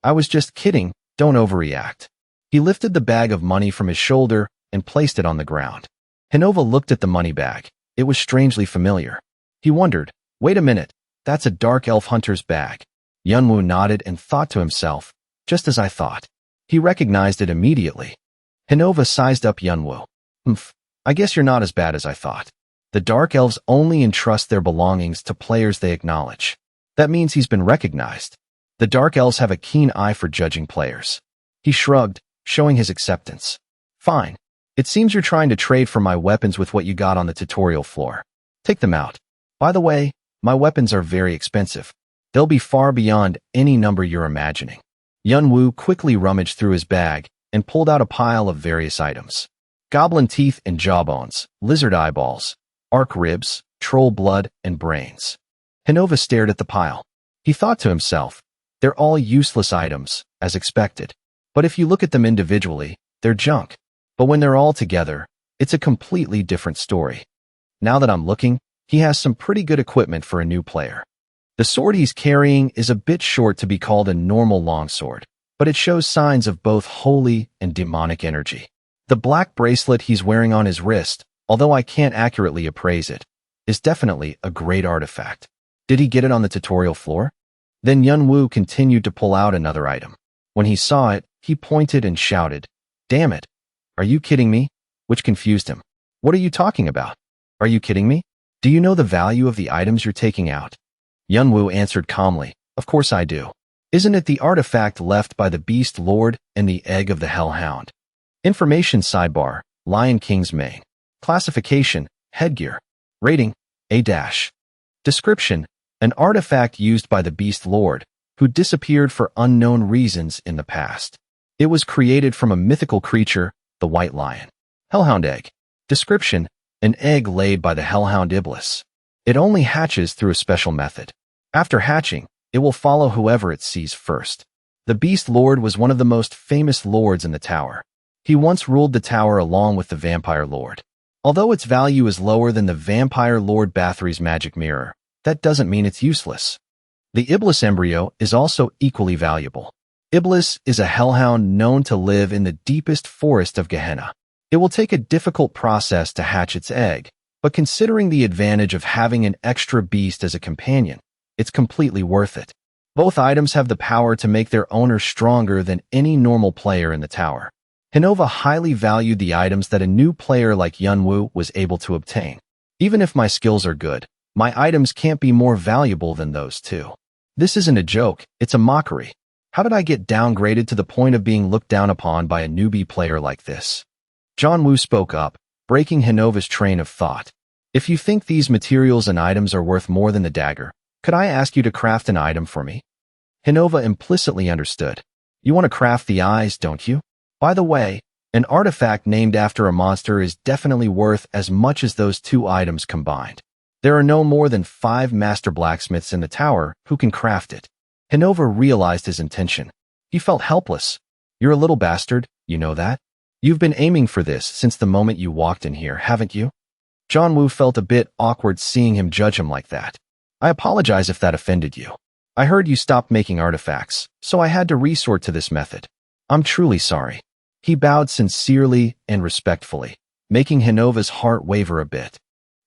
Speaker 1: "I was just kidding, don't overreact." He lifted the bag of money from his shoulder and placed it on the ground. Hinova looked at the money bag. It was strangely familiar. He wondered, wait a minute, that's a dark elf hunter's bag. Yunwoo nodded and thought to himself, just as I thought. He recognized it immediately. Hinova sized up Yunwoo. I guess you're not as bad as I thought. The dark elves only entrust their belongings to players they acknowledge. That means he's been recognized. The dark elves have a keen eye for judging players. He shrugged, showing his acceptance. "Fine. It seems you're trying to trade for my weapons with what you got on the tutorial floor. Take them out. By the way, my weapons are very expensive. They'll be far beyond any number you're imagining." Yunwoo quickly rummaged through his bag and pulled out a pile of various items. Goblin teeth and jawbones, lizard eyeballs, arc ribs, troll blood, and brains. Hinova stared at the pile. He thought to himself, they're all useless items, as expected. But if you look at them individually, they're junk. But when they're all together, it's a completely different story. Now that I'm looking, he has some pretty good equipment for a new player. The sword he's carrying is a bit short to be called a normal longsword, but it shows signs of both holy and demonic energy. The black bracelet he's wearing on his wrist, although I can't accurately appraise it, is definitely a great artifact. Did he get it on the tutorial floor? Then Yunwoo continued to pull out another item. When he saw it, he pointed and shouted, "Damn it! Are you kidding me?" Which confused him. "What are you talking about? Are you kidding me? Do you know the value of the items you're taking out?" Yunwoo answered calmly, "Of course I do. Isn't it the artifact left by the Beast Lord and the egg of the Hellhound?" Information sidebar, Lion King's mane. Classification, headgear. Rating, A-. Description, an artifact used by the Beast Lord, who disappeared for unknown reasons in the past. It was created from a mythical creature, the White Lion. Hellhound egg. Description, an egg laid by the Hellhound Iblis. It only hatches through a special method. After hatching, it will follow whoever it sees first. The Beast Lord was one of the most famous lords in the tower. He once ruled the tower along with the Vampire Lord. Although its value is lower than the Vampire Lord Bathory's magic mirror, that doesn't mean it's useless. The Iblis embryo is also equally valuable. Iblis is a hellhound known to live in the deepest forest of Gehenna. It will take a difficult process to hatch its egg, but considering the advantage of having an extra beast as a companion, it's completely worth it. Both items have the power to make their owner stronger than any normal player in the tower. Hinova highly valued the items that a new player like Yunwoo was able to obtain. Even if my skills are good, my items can't be more valuable than those two. This isn't a joke, it's a mockery. How did I get downgraded to the point of being looked down upon by a newbie player like this? Yunwoo spoke up, breaking Hinova's train of thought. If you think these materials and items are worth more than the dagger, could I ask you to craft an item for me? Hinova implicitly understood. You want to craft the eyes, don't you? By the way, an artifact named after a monster is definitely worth as much as those two items combined. There are no more than 5 master blacksmiths in the tower who can craft it. Hinova realized his intention. He felt helpless. You're a little bastard, you know that? You've been aiming for this since the moment you walked in here, haven't you? Yunwoo felt a bit awkward seeing him judge him like that. I apologize if that offended you. I heard you stopped making artifacts, so I had to resort to this method. I'm truly sorry. He bowed sincerely and respectfully, making Hinova's heart waver a bit.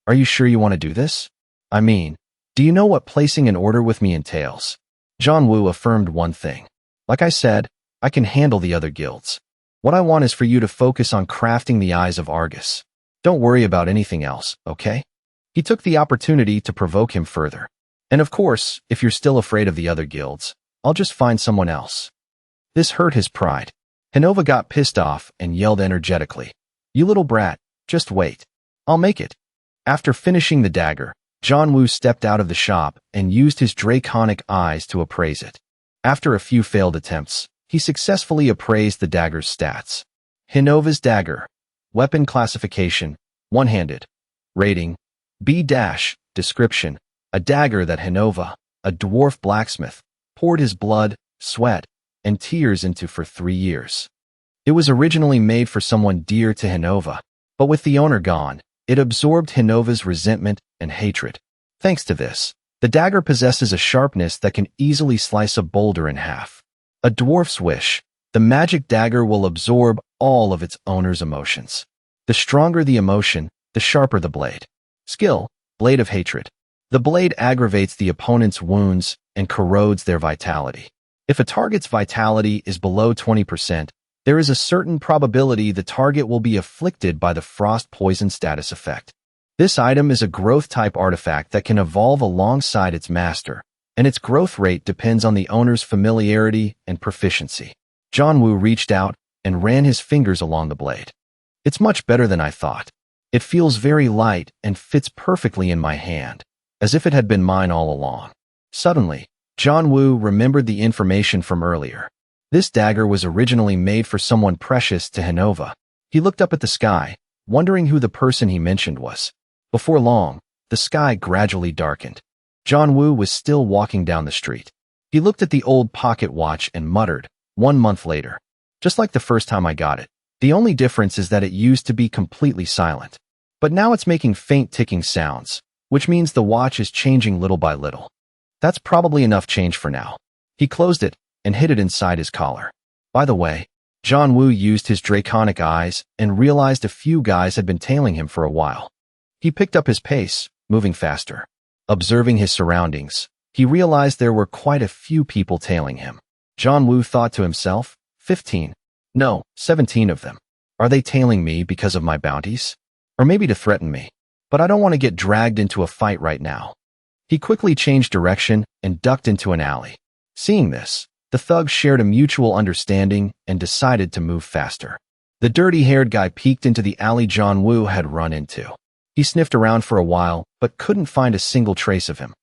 Speaker 1: Are you sure you want to do this? I mean, do you know what placing an order with me entails? Yunwoo affirmed one thing. Like I said, I can handle the other guilds. What I want is for you to focus on crafting the Eyes of Argus. Don't worry about anything else, okay? He took the opportunity to provoke him further. And of course, if you're still afraid of the other guilds, I'll just find someone else. This hurt his pride. Hinova got pissed off and yelled energetically, "You little brat, just wait. I'll make it." After finishing the dagger, Yunwoo stepped out of the shop and used his draconic eyes to appraise it. After a few failed attempts, he successfully appraised the dagger's stats. Hinova's dagger. Weapon classification, one-handed. Rating, B-. Description, a dagger that Hinova, a dwarf blacksmith, poured his blood, sweat, and tears into for 3 years. It was originally made for someone dear to Hinova, but with the owner gone, it absorbed Hinova's resentment and hatred. Thanks to this, the dagger possesses a sharpness that can easily slice a boulder in half. A dwarf's wish, the magic dagger will absorb all of its owner's emotions. The stronger the emotion, the sharper the blade. Skill, Blade of Hatred. The blade aggravates the opponent's wounds and corrodes their vitality. If a target's vitality is below 20%, there is a certain probability the target will be afflicted by the frost poison status effect. This item is a growth-type artifact that can evolve alongside its master, and its growth rate depends on the owner's familiarity and proficiency. Yunwoo reached out and ran his fingers along the blade. It's much better than I thought. It feels very light and fits perfectly in my hand, as if it had been mine all along. Suddenly, Yunwoo remembered the information from earlier. This dagger was originally made for someone precious to Hinova. He looked up at the sky, wondering who the person he mentioned was. Before long, the sky gradually darkened. Yunwoo was still walking down the street. He looked at the old pocket watch and muttered, 1 month later. Just like the first time I got it, The only difference is that it used to be completely silent. But now it's making faint ticking sounds, which means the watch is changing little by little. That's probably enough change for now. He closed it and hid it inside his collar. By the way, John Woo used his draconic eyes and realized a few guys had been tailing him for a while. He picked up his pace, moving faster. Observing his surroundings, he realized there were quite a few people tailing him. John Woo thought to himself, 15. No, 17 of them. Are they tailing me because of my bounties? Or maybe to threaten me? But I don't want to get dragged into a fight right now. He quickly changed direction and ducked into an alley. Seeing this, the thugs shared a mutual understanding and decided to move faster. The dirty-haired guy peeked into the alley John Woo had run into. He sniffed around for a while, but couldn't find a single trace of him.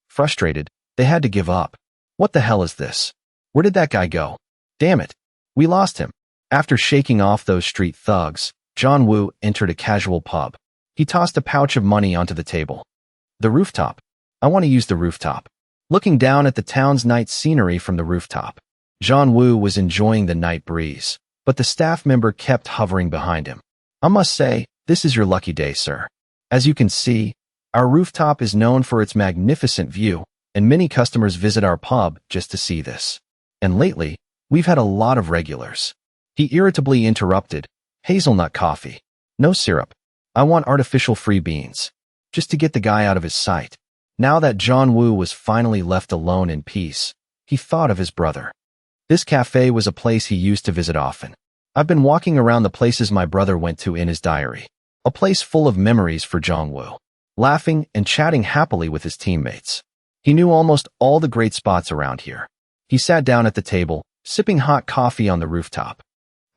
Speaker 1: Frustrated, they had to give up. What the hell is this? Where did that guy go? Damn it. We lost him. After shaking off those street thugs, John Woo entered a casual pub. He tossed a pouch of money onto the table. The rooftop. I want to use the rooftop. Looking down at the town's night scenery from the rooftop, John Woo was enjoying the night breeze, but the staff member kept hovering behind him. I must say, this is your lucky day, sir. As you can see, our rooftop is known for its magnificent view, and many customers visit our pub just to see this. And lately, we've had a lot of regulars. He irritably interrupted, hazelnut coffee. No syrup. I want artificial free beans. Just to get the guy out of his sight. Now that John Woo was finally left alone in peace, he thought of his brother. This cafe was a place he used to visit often. I've been walking around the places my brother went to in his diary. A place full of memories for John Woo. Laughing and chatting happily with his teammates. He knew almost all the great spots around here. He sat down at the table, sipping hot coffee on the rooftop.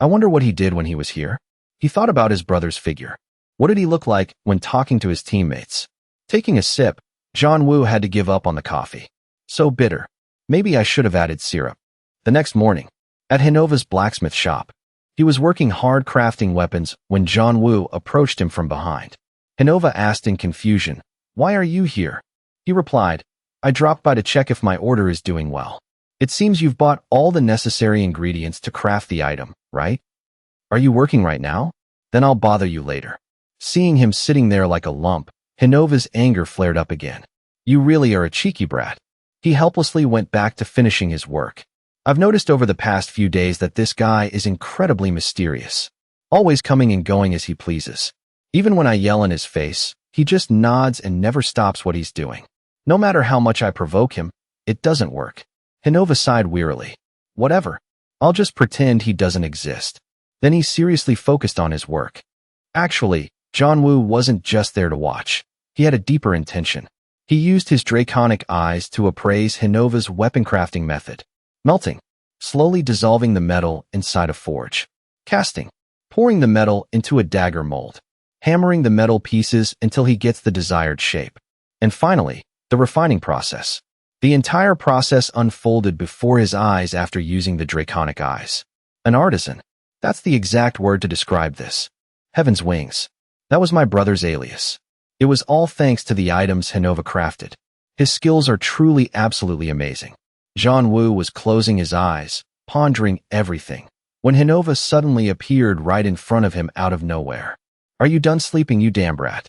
Speaker 1: I wonder what he did when he was here. He thought about his brother's figure. What did he look like when talking to his teammates? Taking a sip, John Woo had to give up on the coffee. So bitter. Maybe I should have added syrup. The next morning, at Hinova's blacksmith shop, he was working hard crafting weapons when John Woo approached him from behind. Hinova asked in confusion, "Why are you here?" He replied, "I dropped by to check if my order is doing well. It seems you've bought all the necessary ingredients to craft the item, right? Are you working right now? Then I'll bother you later." Seeing him sitting there like a lump, Hinova's anger flared up again. "You really are a cheeky brat." He helplessly went back to finishing his work. "I've noticed over the past few days that this guy is incredibly mysterious, always coming and going as he pleases. Even when I yell in his face, he just nods and never stops what he's doing. No matter how much I provoke him, it doesn't work." Hinova sighed wearily. "Whatever. I'll just pretend he doesn't exist." Then he seriously focused on his work. Actually, John Woo wasn't just there to watch. He had a deeper intention. He used his draconic eyes to appraise Hinova's weapon crafting method. Melting, slowly dissolving the metal inside a forge. Casting, pouring the metal into a dagger mold. Hammering the metal pieces until he gets the desired shape. And finally, the refining process. The entire process unfolded before his eyes after using the draconic eyes. An artisan. That's the exact word to describe this. Heaven's wings. That was my brother's alias. It was all thanks to the items Hinova crafted. His skills are truly absolutely amazing. John Woo was closing his eyes, pondering everything, when Hinova suddenly appeared right in front of him out of nowhere. "Are you done sleeping, you damn brat?"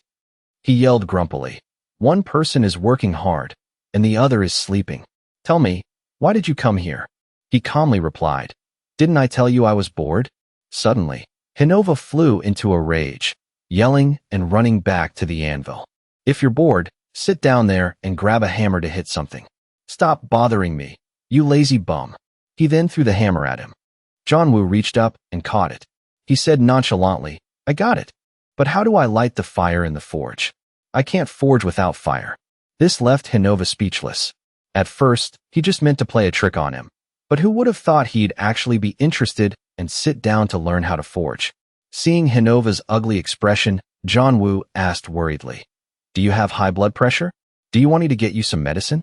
Speaker 1: He yelled grumpily. "One person is working hard, and the other is sleeping. Tell me, why did you come here?" He calmly replied, "Didn't I tell you I was bored?" Suddenly, Hinova flew into a rage, yelling and running back to the anvil. "If you're bored, sit down there and grab a hammer to hit something. Stop bothering me, you lazy bum." He then threw the hammer at him. John Woo reached up and caught it. He said nonchalantly, "I got it. But how do I light the fire in the forge? I can't forge without fire." This left Hinova speechless. At first, he just meant to play a trick on him. But who would have thought he'd actually be interested and sit down to learn how to forge? Seeing Hinova's ugly expression, John Woo asked worriedly, "Do you have high blood pressure? Do you want me to get you some medicine?"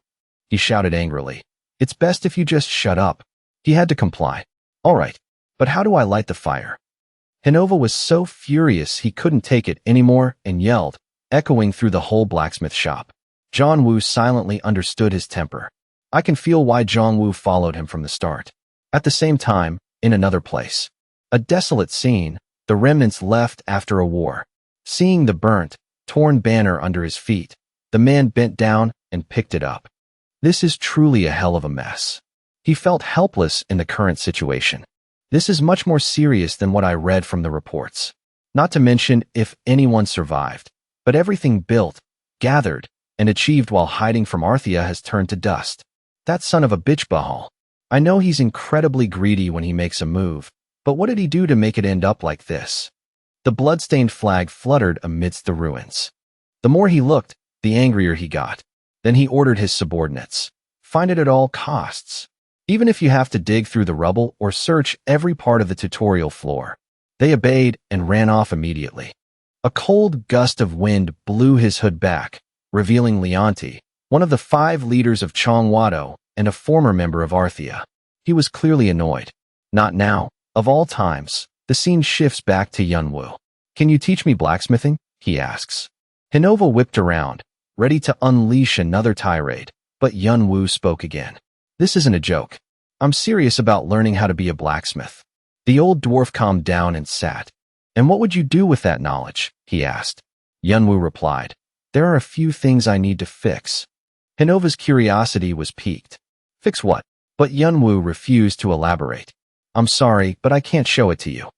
Speaker 1: He shouted angrily, "It's best if you just shut up." He had to comply. "All right, but how do I light the fire?" Hinova was so furious he couldn't take it anymore and yelled, echoing through the whole blacksmith shop. John Woo silently understood his temper. I can feel why John Woo followed him from the start. At the same time, in another place, A desolate scene, the remnants left after a war. Seeing the burnt, torn banner under his feet, the man bent down and picked it up. This is truly a hell of a mess. He felt helpless in the current situation. This is much more serious than what I read from the reports. Not to mention if anyone survived. But everything built, gathered, and achieved while hiding from Arthea has turned to dust. That son of a bitch Bahal. I know he's incredibly greedy when he makes a move, but what did he do to make it end up like this? The blood-stained flag fluttered amidst the ruins. The more he looked, the angrier he got. Then he ordered his subordinates. Find it at all costs. Even if you have to dig through the rubble or search every part of the tutorial floor. They obeyed and ran off immediately. A cold gust of wind blew his hood back, revealing Leonti, one of the 5 leaders of Chongwado and a former member of Arthea. He was clearly annoyed. Not now. Of all times, the scene shifts back to Yunwoo. Can you teach me blacksmithing? He asks. Hinova whipped around, ready to unleash another tirade, but Yunwoo spoke again. This isn't a joke. I'm serious about learning how to be a blacksmith. The old dwarf calmed down and sat. And what would you do with that knowledge? He asked. Yunwoo replied. There are a few things I need to fix. Hinova's curiosity was piqued. Fix what? But Yunwoo refused to elaborate. I'm sorry, but I can't show it to you.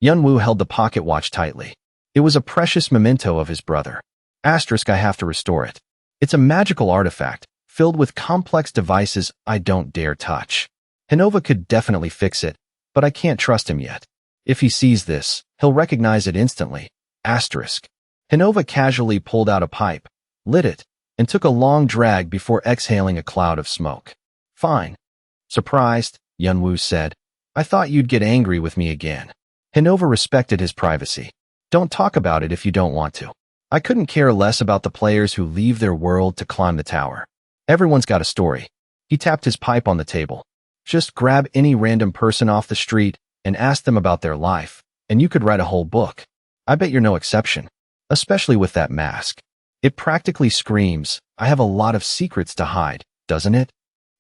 Speaker 1: Yunwoo held the pocket watch tightly. It was a precious memento of his brother. Asterisk, I have to restore it. It's a magical artifact, filled with complex devices I don't dare touch. Hinova could definitely fix it, but I can't trust him yet. If he sees this, he'll recognize it instantly. Asterisk. Hinova casually pulled out a pipe, lit it, and took a long drag before exhaling a cloud of smoke. Fine. Surprised, Yunwoo said. I thought you'd get angry with me again. Hinova respected his privacy. Don't talk about it if you don't want to. I couldn't care less about the players who leave their world to climb the tower. Everyone's got a story. He tapped his pipe on the table. Just grab any random person off the street and ask them about their life, and you could write a whole book. I bet you're no exception. Especially with that mask. It practically screams, I have a lot of secrets to hide, doesn't it?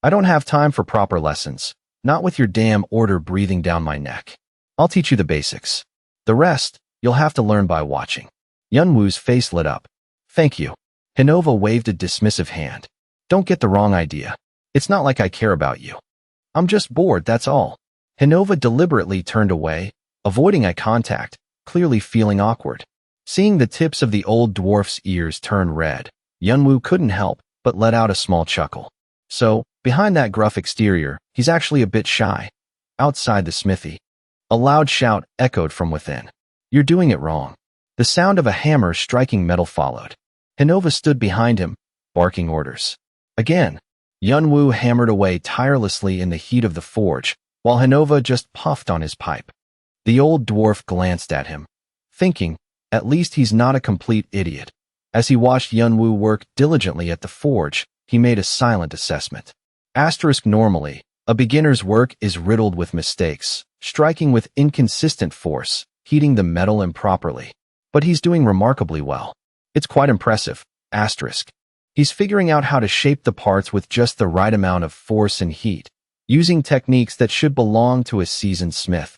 Speaker 1: I don't have time for proper lessons. Not with your damn order breathing down my neck. I'll teach you the basics. The rest, you'll have to learn by watching. Yunwoo's face lit up. Thank you. Hinova waved a dismissive hand. Don't get the wrong idea. It's not like I care about you. I'm just bored, that's all. Hinova deliberately turned away, avoiding eye contact, clearly feeling awkward. Seeing the tips of the old dwarf's ears turn red, Yunwoo couldn't help but let out a small chuckle. So, behind that gruff exterior, he's actually a bit shy. Outside the smithy, a loud shout echoed from within. You're doing it wrong. The sound of a hammer striking metal followed. Hinova stood behind him, barking orders. Again, Yunwoo hammered away tirelessly in the heat of the forge, while Hinova just puffed on his pipe. The old dwarf glanced at him, thinking, at least he's not a complete idiot. As he watched Yunwoo work diligently at the forge, he made a silent assessment. Asterisk normally, a beginner's work is riddled with mistakes, striking with inconsistent force, heating the metal improperly. But he's doing remarkably well. It's quite impressive. Asterisk. He's figuring out how to shape the parts with just the right amount of force and heat, using techniques that should belong to a seasoned smith.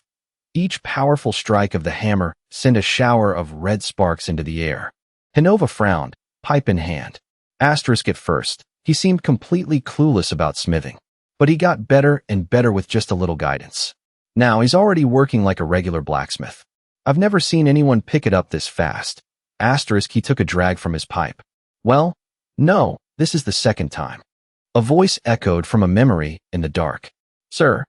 Speaker 1: Each powerful strike of the hammer sent a shower of red sparks into the air. Hinova frowned, pipe in hand. Asterisk at first, he seemed completely clueless about smithing, but he got better and better with just a little guidance. Now he's already working like a regular blacksmith. I've never seen anyone pick it up this fast. Asterisk, he took a drag from his pipe. Well, no, this is the second time. A voice echoed from a memory in the dark. Sir,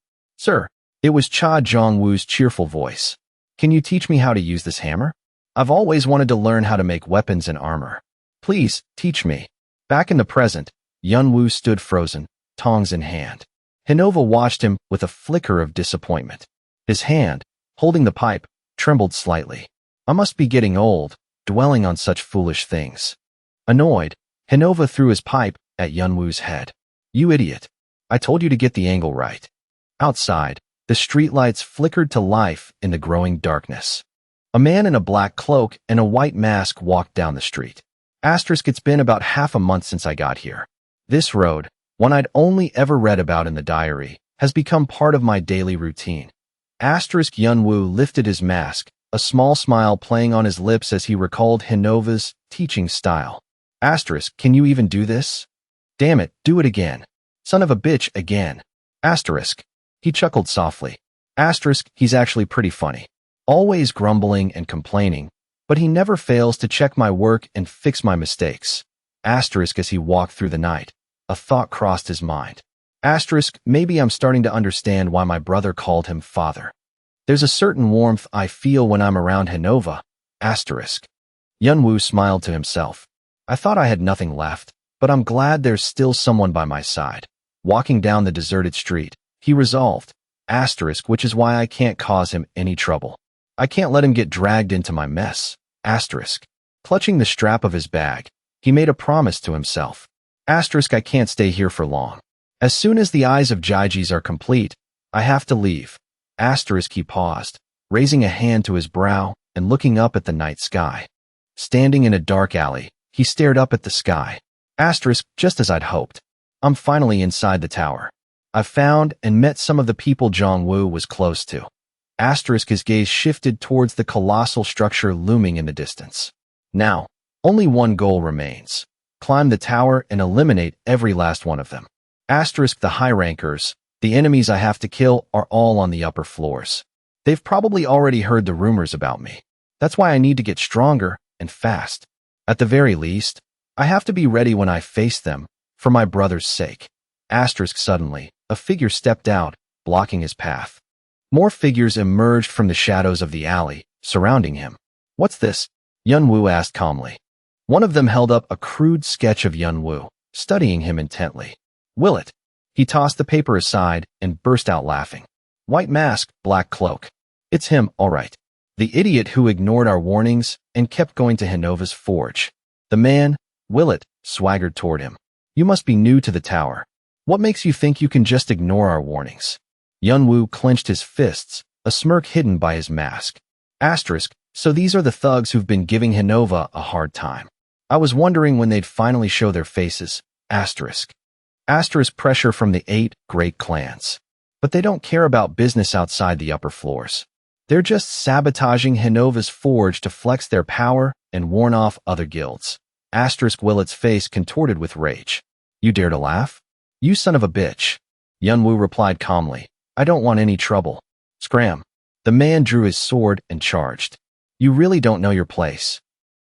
Speaker 1: it was Cha Jongwoo's cheerful voice. Can you teach me how to use this hammer? I've always wanted to learn how to make weapons and armor. Please, teach me. Back in the present, Yunwoo stood frozen, tongs in hand. Hinova watched him with a flicker of disappointment. His hand, holding the pipe, trembled slightly. I must be getting old, dwelling on such foolish things. Annoyed, Hinova threw his pipe at Yunwoo's head. You idiot. I told you to get the angle right. Outside, the streetlights flickered to life in the growing darkness. A man in a black cloak and a white mask walked down the street. Asterisk, it's been about half a month since I got here. This road, one I'd only ever read about in the diary, has become part of my daily routine. Yunwoo lifted his mask, a small smile playing on his lips as he recalled Hinova's teaching style. Can you even do this? Damn it, do it again. Son of a bitch again. He chuckled softly. He's actually pretty funny. Always grumbling and complaining, but he never fails to check my work and fix my mistakes. As he walked through the night, a thought crossed his mind. Maybe I'm starting to understand why my brother called him father. There's a certain warmth I feel when I'm around Hinova. Yunwoo smiled to himself. I thought I had nothing left, but I'm glad there's still someone by my side. Walking down the deserted street, he resolved, which is why I can't cause him any trouble. I can't let him get dragged into my mess. Clutching the strap of his bag, he made a promise to himself. I can't stay here for long. As soon as the eyes of Jiji's are complete, I have to leave. He paused, raising a hand to his brow and looking up at the night sky. Standing in a dark alley, he stared up at the sky. Just as I'd hoped. I'm finally inside the tower. I've found and met some of the people Jongwoo was close to. His gaze shifted towards the colossal structure looming in the distance. Now, only one goal remains. Climb the tower and eliminate every last one of them. The high rankers, the enemies I have to kill, are all on the upper floors. They've probably already heard the rumors about me. That's why I need to get stronger and fast. At the very least, I have to be ready when I face them, for my brother's sake. Suddenly, a figure stepped out, blocking his path. More figures emerged from the shadows of the alley, surrounding him. What's this? Yunwoo asked calmly. One of them held up a crude sketch of Yunwoo, studying him intently. Will it? He tossed the paper aside and burst out laughing. White mask, black cloak. It's him, all right. The idiot who ignored our warnings and kept going to Hinova's forge. The man, Willet, swaggered toward him. You must be new to the tower. What makes you think you can just ignore our warnings? Yunwoo clenched his fists, a smirk hidden by his mask. So these are the thugs who've been giving Hinova a hard time. I was wondering when they'd finally show their faces. Pressure from the 8 great clans. But they don't care about business outside the upper floors. They're just sabotaging Hinova's forge to flex their power and warn off other guilds. Willet's face contorted with rage. You dare to laugh? You son of a bitch. Yunwoo replied calmly. I don't want any trouble. Scram. The man drew his sword and charged. You really don't know your place.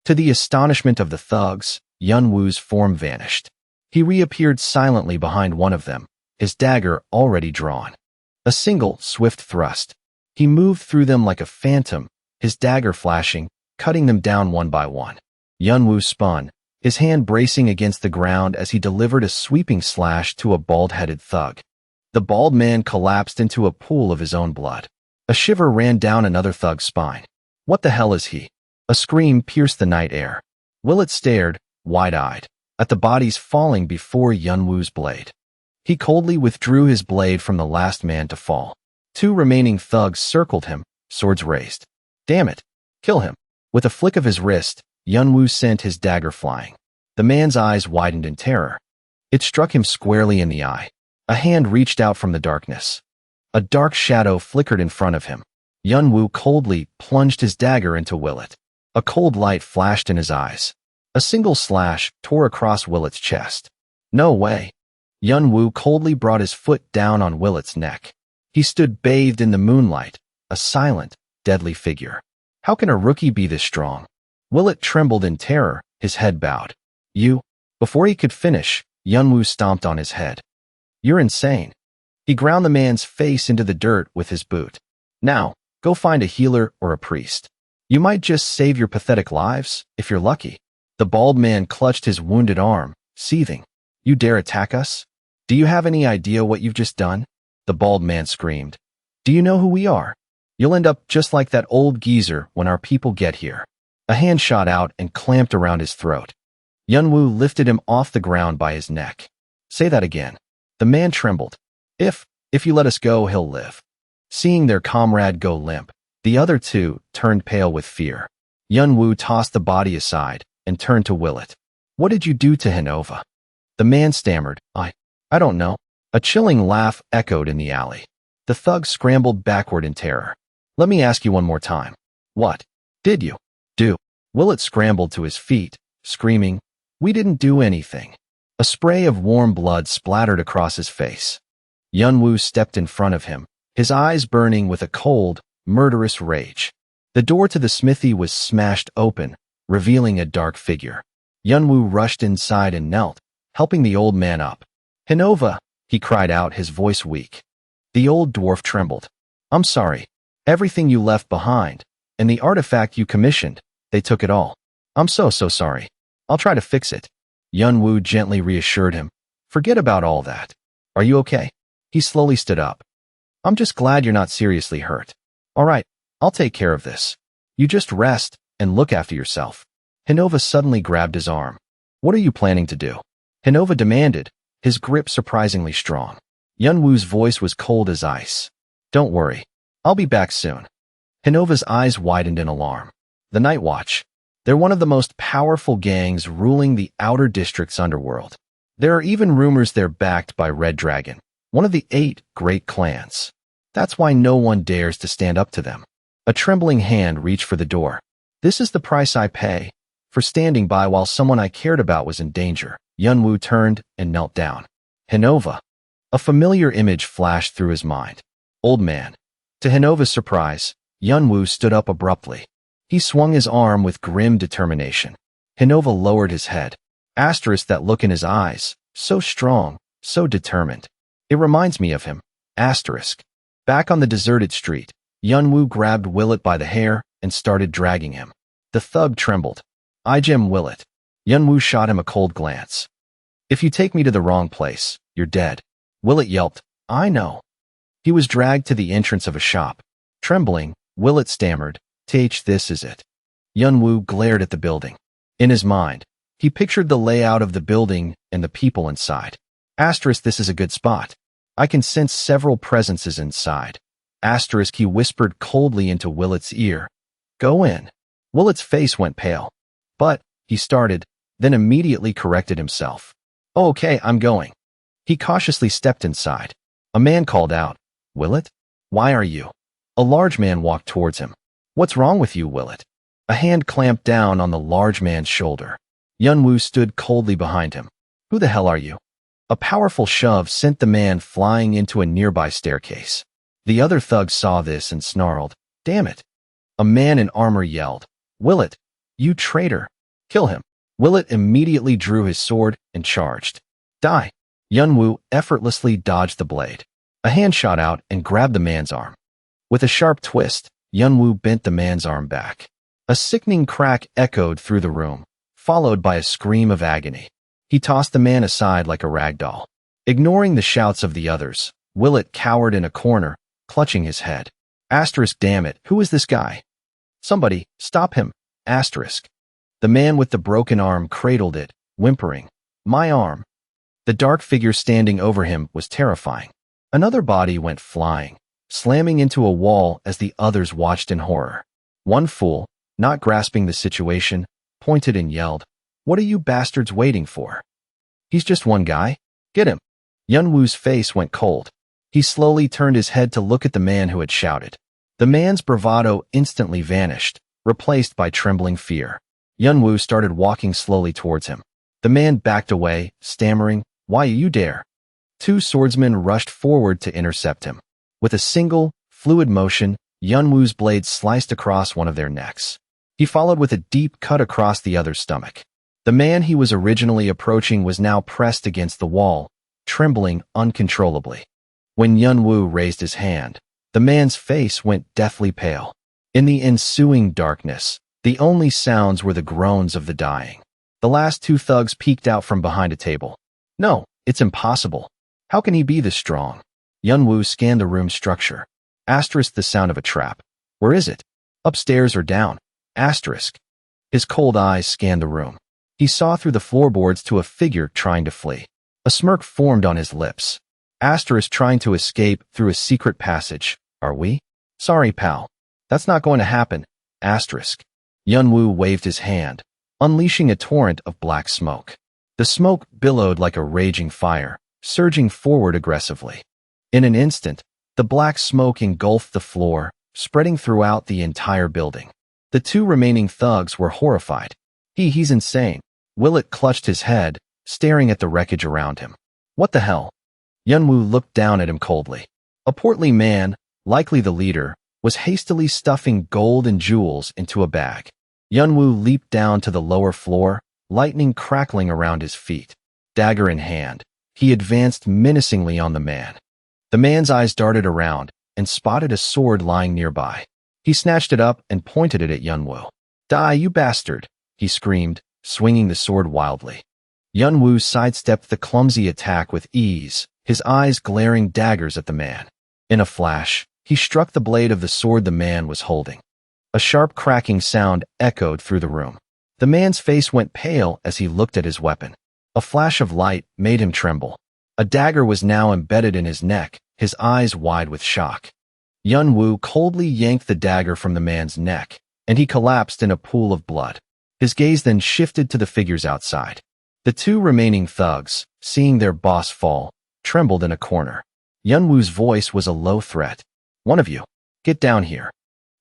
Speaker 1: To the astonishment of the thugs, Yunwoo's form vanished. He reappeared silently behind one of them, his dagger already drawn. A single, swift thrust. He moved through them like a phantom, his dagger flashing, cutting them down one by one. Yunwoo spun, his hand bracing against the ground as he delivered a sweeping slash to a bald-headed thug. The bald man collapsed into a pool of his own blood. A shiver ran down another thug's spine. What the hell is he? A scream pierced the night air. Willet stared, wide-eyed, at the bodies falling before Yunwoo's blade. He coldly withdrew his blade from the last man to fall. 2 remaining thugs circled him, swords raised. Damn it! Kill him! With a flick of his wrist, Yunwoo sent his dagger flying. The man's eyes widened in terror. It struck him squarely in the eye. A hand reached out from the darkness. A dark shadow flickered in front of him. Yunwoo coldly plunged his dagger into Willet. A cold light flashed in his eyes. A single slash tore across Willet's chest. No way. Yunwoo coldly brought his foot down on Willet's neck. He stood bathed in the moonlight, a silent, deadly figure. How can a rookie be this strong? Willet trembled in terror, his head bowed. You? Before he could finish, Yunwoo stomped on his head. You're insane. He ground the man's face into the dirt with his boot. Now, go find a healer or a priest. You might just save your pathetic lives, if you're lucky. The bald man clutched his wounded arm, seething. You dare attack us? Do you have any idea what you've just done? The bald man screamed. Do you know who we are? You'll end up just like that old geezer when our people get here. A hand shot out and clamped around his throat. Yunwoo lifted him off the ground by his neck. Say that again. The man trembled. If you let us go, he'll live. Seeing their comrade go limp, the other 2 turned pale with fear. Yunwoo tossed the body aside and turned to Willet. What did you do to Hinova? The man stammered. I don't know. A chilling laugh echoed in the alley. The thug scrambled backward in terror. Let me ask you one more time. What did you do? Willet scrambled to his feet, screaming, "We didn't do anything." A spray of warm blood splattered across his face. Yunwoo stepped in front of him, his eyes burning with a cold, murderous rage. The door to the smithy was smashed open, revealing a dark figure. Yunwoo rushed inside and knelt, helping the old man up. "Hinova," he cried out, his voice weak. The old dwarf trembled. "I'm sorry. Everything you left behind, and the artifact you commissioned, they took it all. I'm so sorry. I'll try to fix it." Yunwoo gently reassured him. "Forget about all that. Are you okay?" He slowly stood up. "I'm just glad you're not seriously hurt. All right, I'll take care of this. You just rest and look after yourself." Hinova suddenly grabbed his arm. "What are you planning to do?" Hinova demanded, his grip surprisingly strong. Yunwoo's voice was cold as ice. "Don't worry. I'll be back soon." Hinova's eyes widened in alarm. The Night Watch. They're one of the most powerful gangs ruling the outer district's underworld. There are even rumors they're backed by Red Dragon, one of the 8 great clans. That's why no one dares to stand up to them. A trembling hand reached for the door. "This is the price I pay for standing by while someone I cared about was in danger." Yunwoo turned and knelt down. Hinova. A familiar image flashed through his mind. Old man. To Hinova's surprise, Yunwoo stood up abruptly. He swung his arm with grim determination. Hinova lowered his head. Asterisk, that look in his eyes, so strong, so determined. It reminds me of him. Asterisk. Back on the deserted street, Yunwoo grabbed Willet by the hair and started dragging him. The thug trembled. "I gem Willet." Yunwoo shot him a cold glance. "If you take me to the wrong place, you're dead." Willet yelped. "I know." He was dragged to the entrance of a shop. Trembling, Willet stammered, "This is it." Yunwoo glared at the building. In his mind, he pictured the layout of the building and the people inside. Asterisk, this is a good spot. I can sense several presences inside. Asterisk, he whispered coldly into Willet's ear. "Go in." Willet's face went pale. "But," he started, then immediately corrected himself. "Oh, okay, I'm going." He cautiously stepped inside. A man called out, "Willet? Why are you?" A large man walked towards him. "What's wrong with you, Willet?" A hand clamped down on the large man's shoulder. Yunwoo stood coldly behind him. "Who the hell are you?" A powerful shove sent the man flying into a nearby staircase. The other thugs saw this and snarled, "Damn it." A man in armor yelled, "Willet, you traitor. Kill him." Willet immediately drew his sword and charged. "Die." Yunwoo effortlessly dodged the blade. A hand shot out and grabbed the man's arm. With a sharp twist, Yunwoo bent the man's arm back. A sickening crack echoed through the room, followed by a scream of agony. He tossed the man aside like a rag doll. Ignoring the shouts of the others, Willet cowered in a corner, clutching his head. Asterisk, damn it, who is this guy? Somebody, stop him. Asterisk. The man with the broken arm cradled it, whimpering, "My arm." The dark figure standing over him was terrifying. Another body went flying, slamming into a wall as the others watched in horror. One fool, not grasping the situation, pointed and yelled, "What are you bastards waiting for? He's just one guy. Get him." Yunwoo's face went cold. He slowly turned his head to look at the man who had shouted. The man's bravado instantly vanished, replaced by trembling fear. Yunwoo started walking slowly towards him. The man backed away, stammering, "Why you dare?" Two swordsmen rushed forward to intercept him. With a single, fluid motion, Yunwoo's blade sliced across one of their necks. He followed with a deep cut across the other's stomach. The man he was originally approaching was now pressed against the wall, trembling uncontrollably. When Yunwoo raised his hand, the man's face went deathly pale. In the ensuing darkness, the only sounds were the groans of the dying. The last two thugs peeked out from behind a table. "No, it's impossible. How can he be this strong?" Yunwoo scanned the room's structure. Asterisk, the sound of a trap. "Where is it? Upstairs or down?" Asterisk. His cold eyes scanned the room. He saw through the floorboards to a figure trying to flee. A smirk formed on his lips. Asterisk, trying to escape through a secret passage. "Are we?" "Sorry, pal. That's not going to happen." Asterisk. Yunwoo waved his hand, unleashing a torrent of black smoke. The smoke billowed like a raging fire, surging forward aggressively. In an instant, The black smoke engulfed the floor, spreading throughout the entire building. The two remaining thugs were horrified. He's insane. Willett clutched his head, staring at the wreckage around him. What the hell? Yunwoo looked down at him coldly. A portly man, likely the leader, was hastily stuffing gold and jewels into a bag. Yunwoo leaped down to the lower floor, lightning crackling around his feet. Dagger in hand, he advanced menacingly on the man. The man's eyes darted around and spotted a sword lying nearby. He snatched it up and pointed it at Yunwoo. "Die, you bastard!" he screamed, swinging the sword wildly. Yunwoo sidestepped the clumsy attack with ease, his eyes glaring daggers at the man. In a flash, he struck the blade of the sword the man was holding. A sharp cracking sound echoed through the room. The man's face went pale as he looked at his weapon. A flash of light made him tremble. A dagger was now embedded in his neck, his eyes wide with shock. Yunwoo coldly yanked the dagger from the man's neck, and he collapsed in a pool of blood. His gaze then shifted to the figures outside. The two remaining thugs, seeing their boss fall, trembled in a corner. Yunwoo's voice was a low threat. "One of you, get down here."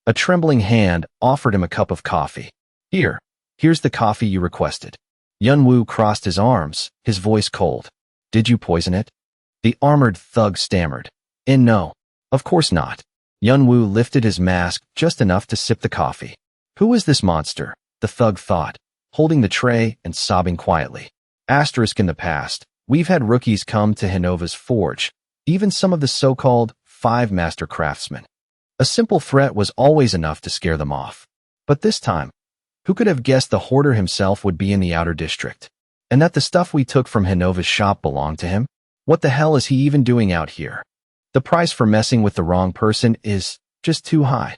Speaker 1: A trembling hand offered him a cup of coffee. Here's the coffee you requested." Yunwoo crossed his arms, his voice cold. "Did you poison it?" The armored thug stammered. No, of course not." Yunwoo lifted his mask just enough to sip the coffee. "Who is this monster?" the thug thought, holding the tray and sobbing quietly. In the past, we've had rookies come to Hinova's forge, even some of the so-called 5 master craftsmen. A simple threat was always enough to scare them off. But this time, who could have guessed the hoarder himself would be in the outer district? And that the stuff we took from Hinova's shop belonged to him? What the hell is he even doing out here? The price for messing with the wrong person is just too high.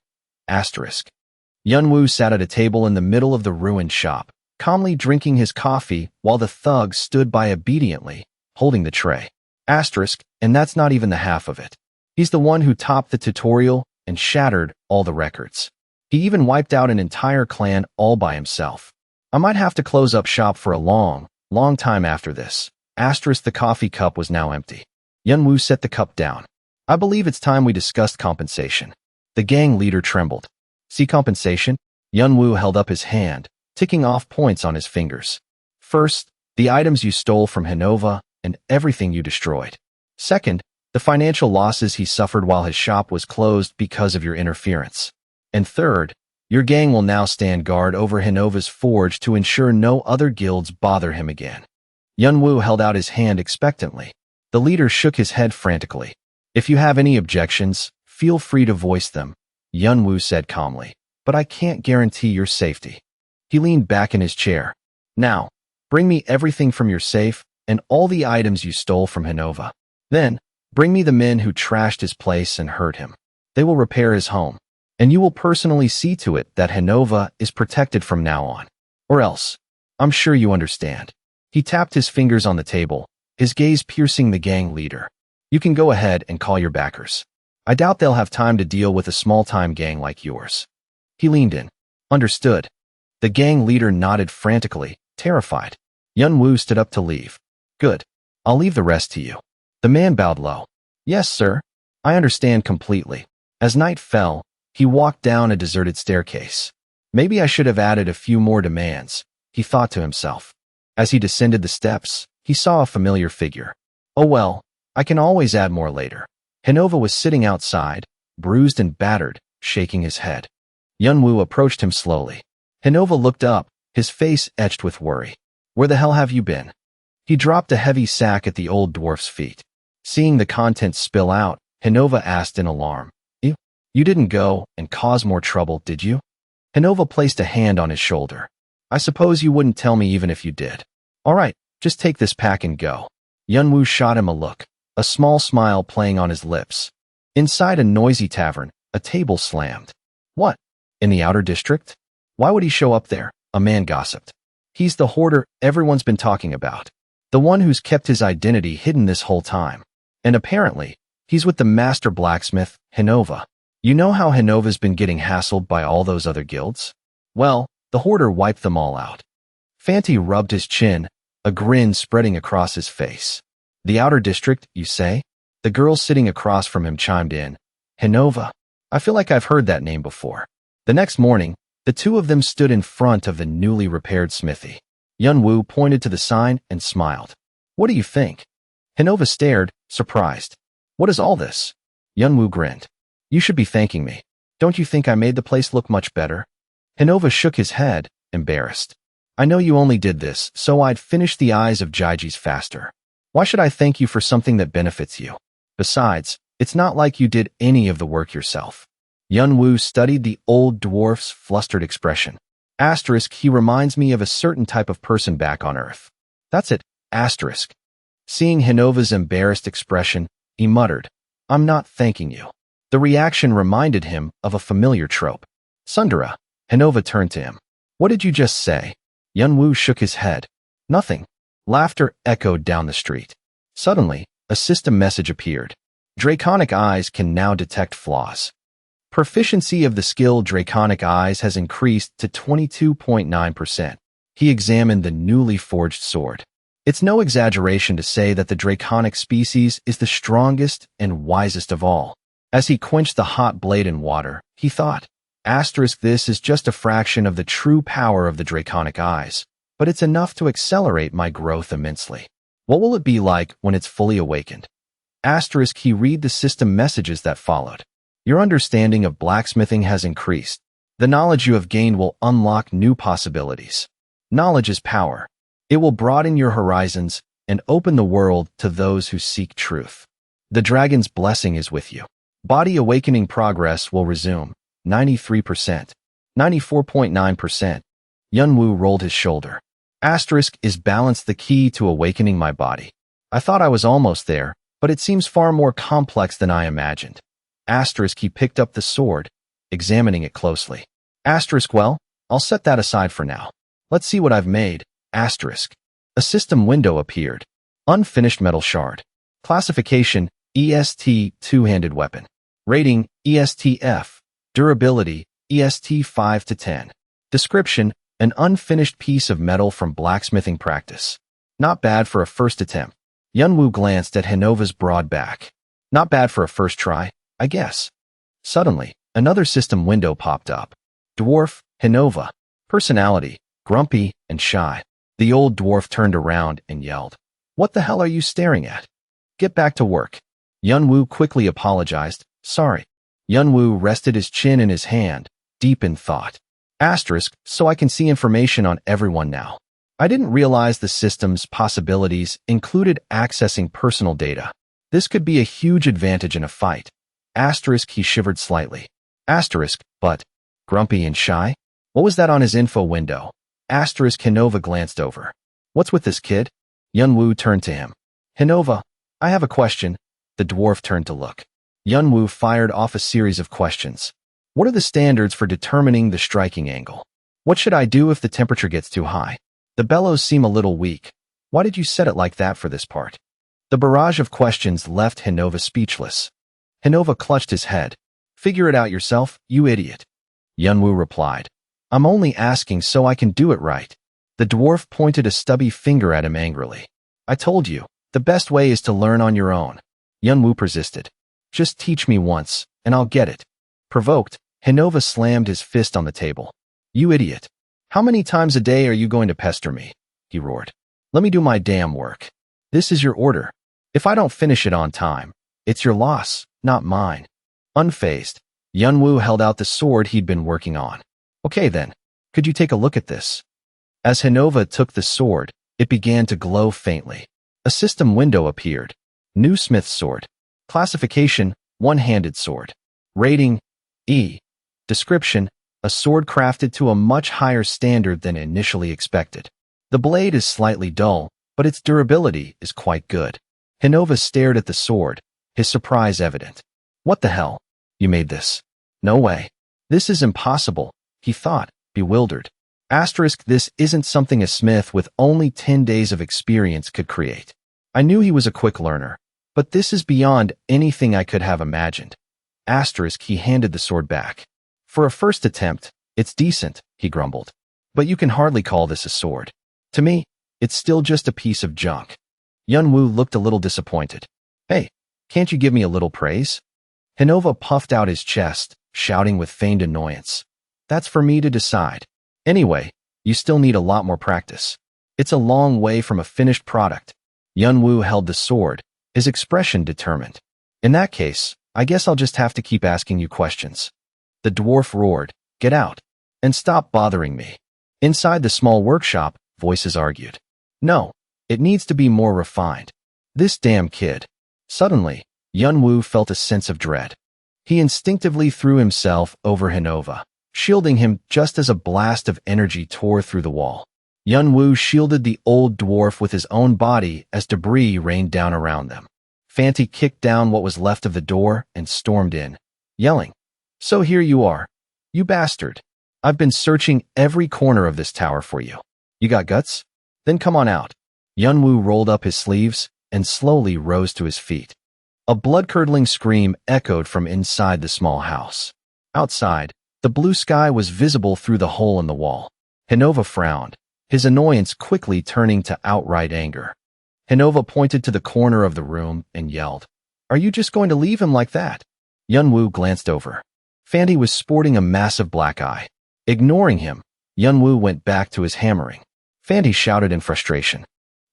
Speaker 1: Yunwoo sat at a table in the middle of the ruined shop, calmly drinking his coffee while the thugs stood by obediently, holding the tray. And that's not even the half of it. He's the one who topped the tutorial and shattered all the records. He even wiped out an entire clan all by himself. I might have to close up shop for a long time after this. The coffee cup was now empty. Yunwoo set the cup down. "I believe it's time we discussed compensation." The gang leader trembled. "See compensation?" Yunwoo held up his hand, ticking off points on his fingers. "First, the items you stole from Hinova and everything you destroyed. Second, the financial losses he suffered while his shop was closed because of your interference. And third, your gang will now stand guard over Hinova's forge to ensure no other guilds bother him again." Yunwoo held out his hand expectantly. The leader shook his head frantically. "If you have any objections, feel free to voice them," Yunwoo said calmly, "but I can't guarantee your safety." He leaned back in his chair. "Now, bring me everything from your safe and all the items you stole from Hinova. Then, bring me the men who trashed his place and hurt him. They will repair his home, and you will personally see to it that Hinova is protected from now on. Or else, I'm sure you understand." He tapped his fingers on the table, his gaze piercing the gang leader. "You can go ahead and call your backers. I doubt they'll have time to deal with a small-time gang like yours." He leaned in. "Understood." The gang leader nodded frantically, terrified. Yunwoo stood up to leave. "Good. I'll leave the rest to you." The man bowed low. "Yes, sir. I understand completely." As night fell, he walked down a deserted staircase. "Maybe I should have added a few more demands," he thought to himself. As he descended the steps, he saw a familiar figure. "Oh well, I can always add more later." Hinova was sitting outside, bruised and battered, shaking his head. Yunwoo approached him slowly. Hinova looked up, his face etched with worry. "Where the hell have you been?" He dropped a heavy sack at the old dwarf's feet. Seeing the contents spill out, Hinova asked in alarm, You didn't go and cause more trouble, did you?" Hinova placed a hand on his shoulder. "I suppose you wouldn't tell me even if you did. All right, just take this pack and go." Yunwoo shot him a look, a small smile playing on his lips. Inside a noisy tavern, a table slammed. "What? In the outer district? Why would he show up there?" a man gossiped. "He's the hoarder everyone's been talking about. The one who's kept his identity hidden this whole time. And apparently, he's with the master blacksmith, Hinova. You know how Hinova's been getting hassled by all those other guilds? Well, the hoarder wiped them all out." Fanti rubbed his chin, a grin spreading across his face. "The outer district, you say?" The girl sitting across from him chimed in. Hinova. I feel like I've heard that name before. The next morning, the two of them stood in front of the newly repaired smithy. Yunwoo pointed to the sign and smiled. What do you think? Hinova stared, surprised. What is all this? Yunwoo grinned. You should be thanking me. Don't you think I made the place look much better? Hinova shook his head, embarrassed. I know you only did this so I'd finish the eyes of Jiji's faster. Why should I thank you for something that benefits you? Besides, it's not like you did any of the work yourself. Yunwoo studied the old dwarf's flustered expression. Asterisk, he reminds me of a certain type of person back on Earth. That's it, asterisk. Seeing Hinova's embarrassed expression, he muttered, I'm not thanking you. The reaction reminded him of a familiar trope. Sundara. Hinova turned to him. What did you just say? Yunwoo shook his head. Nothing. Laughter echoed down the street. Suddenly, a system message appeared. Draconic eyes can now detect flaws. Proficiency of the skill Draconic Eyes has increased to 22.9%. He examined the newly forged sword. It's no exaggeration to say that the Draconic species is the strongest and wisest of all. As he quenched the hot blade in water, he thought, asterisk, this is just a fraction of the true power of the Draconic Eyes, but it's enough to accelerate my growth immensely. What will it be like when it's fully awakened? Asterisk, he read the system messages that followed. Your understanding of blacksmithing has increased. The knowledge you have gained will unlock new possibilities. Knowledge is power. It will broaden your horizons and open the world to those who seek truth. The dragon's blessing is with you. Body awakening progress will resume. 93%. 94.9%. Yunwoo rolled his shoulder. Asterisk, is balance the key to awakening my body? I thought I was almost there, but it seems far more complex than I imagined. Asterisk, he picked up the sword, examining it closely. Asterisk, well, I'll set that aside for now. Let's see what I've made. Asterisk. A system window appeared. Unfinished metal shard. Classification, EST two-handed weapon. Rating, ESTF. Durability, EST 5 to 10. Description, an unfinished piece of metal from blacksmithing practice. Not bad for a first attempt. Yunwoo glanced at Hinova's broad back. Not bad for a first try, I guess. Suddenly, another system window popped up. Dwarf, Hinova. Personality, grumpy and shy. The old dwarf turned around and yelled, What the hell are you staring at? Get back to work. Yunwoo quickly apologized, sorry. Yunwoo rested his chin in his hand, deep in thought. Asterisk, so I can see information on everyone now. I didn't realize the system's possibilities included accessing personal data. This could be a huge advantage in a fight. Asterisk, he shivered slightly. Asterisk, but grumpy and shy? What was that on his info window? Asterisk, Hinova glanced over. What's with this kid? Yunwoo turned to him. Hinova, I have a question. The dwarf turned to look. Yunwoo fired off a series of questions. What are the standards for determining the striking angle? What should I do if the temperature gets too high? The bellows seem a little weak. Why did you set it like that for this part? The barrage of questions left Hinova speechless. Hinova clutched his head. Figure it out yourself, you idiot. Yunwoo replied. I'm only asking so I can do it right. The dwarf pointed a stubby finger at him angrily. I told you, the best way is to learn on your own. Yunwoo persisted. Just teach me once, and I'll get it. Provoked, Hinova slammed his fist on the table. You idiot. How many times a day are you going to pester me? He roared. Let me do my damn work. This is your order. If I don't finish it on time, it's your loss, not mine. Unfazed, Yunwoo held out the sword he'd been working on. Okay then, could you take a look at this? As Hinova took the sword, it began to glow faintly. A system window appeared. New smith's sword. Classification, one-handed sword. Rating, E. Description, a sword crafted to a much higher standard than initially expected. The blade is slightly dull, but its durability is quite good. Hinova stared at the sword, his surprise evident. What the hell? You made this? No way. This is impossible, he thought, bewildered. Asterisk, this isn't something a smith with only 10 days of experience could create. I knew he was a quick learner, but this is beyond anything I could have imagined. Asterisk, he handed the sword back. For a first attempt, it's decent, he grumbled. But you can hardly call this a sword. To me, it's still just a piece of junk. Yunwoo looked a little disappointed. Hey, Can't you give me a little praise? Hinova puffed out his chest, shouting with feigned annoyance. That's for me to decide. Anyway, you still need a lot more practice. It's a long way from a finished product. Yunwoo held the sword, his expression determined. In that case, I guess I'll just have to keep asking you questions. The dwarf roared, Get out, and stop bothering me. Inside the small workshop, voices argued. No, it needs to be more refined. This damn kid. Suddenly, Yunwoo felt a sense of dread. He instinctively threw himself over Hinova, shielding him just as a blast of energy tore through the wall. Yunwoo shielded the old dwarf with his own body as debris rained down around them. Fanti kicked down what was left of the door and stormed in, yelling, So here you are. You bastard. I've been searching every corner of this tower for you. You got guts? Then come on out. Yunwoo rolled up his sleeves and slowly rose to his feet. A blood-curdling scream echoed from inside the small house. Outside, the blue sky was visible through the hole in the wall. Hinova frowned, his annoyance quickly turning to outright anger. Hinova pointed to the corner of the room and yelled, Are you just going to leave him like that? Yunwoo glanced over. Fanti was sporting a massive black eye. Ignoring him, Yunwoo went back to his hammering. Fanti shouted in frustration.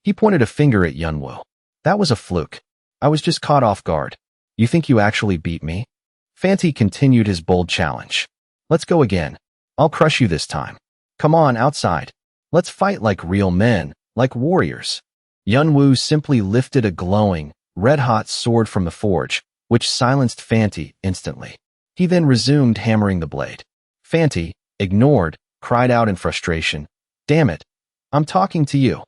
Speaker 1: He pointed a finger at Yunwoo. That was a fluke. I was just caught off guard. You think you actually beat me? Fanti continued his bold challenge. Let's go again. I'll crush you this time. Come on, outside. Let's fight like real men, like warriors. Yunwoo simply lifted a glowing, red-hot sword from the forge, which silenced Fanti instantly. He then resumed hammering the blade. Fanti, ignored, cried out in frustration, Damn it, I'm talking to you.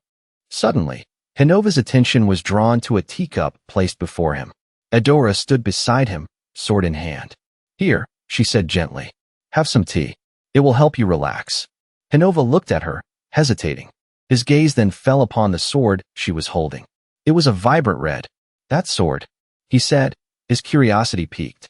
Speaker 1: Suddenly, Hinova's attention was drawn to a teacup placed before him. Adora stood beside him, sword in hand. Here, she said gently. Have some tea. It will help you relax. Hinova looked at her, hesitating. His gaze then fell upon the sword she was holding. It was a vibrant red. That sword, he said, his curiosity piqued.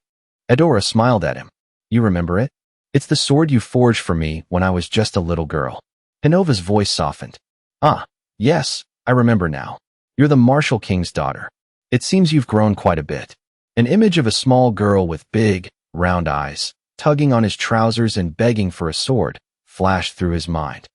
Speaker 1: Adora smiled at him. You remember it? It's the sword you forged for me when I was just a little girl. Hinova's voice softened. Ah, yes, I remember now. You're the Martial King's daughter. It seems you've grown quite a bit. An image of a small girl with big, round eyes, tugging on his trousers and begging for a sword, flashed through his mind.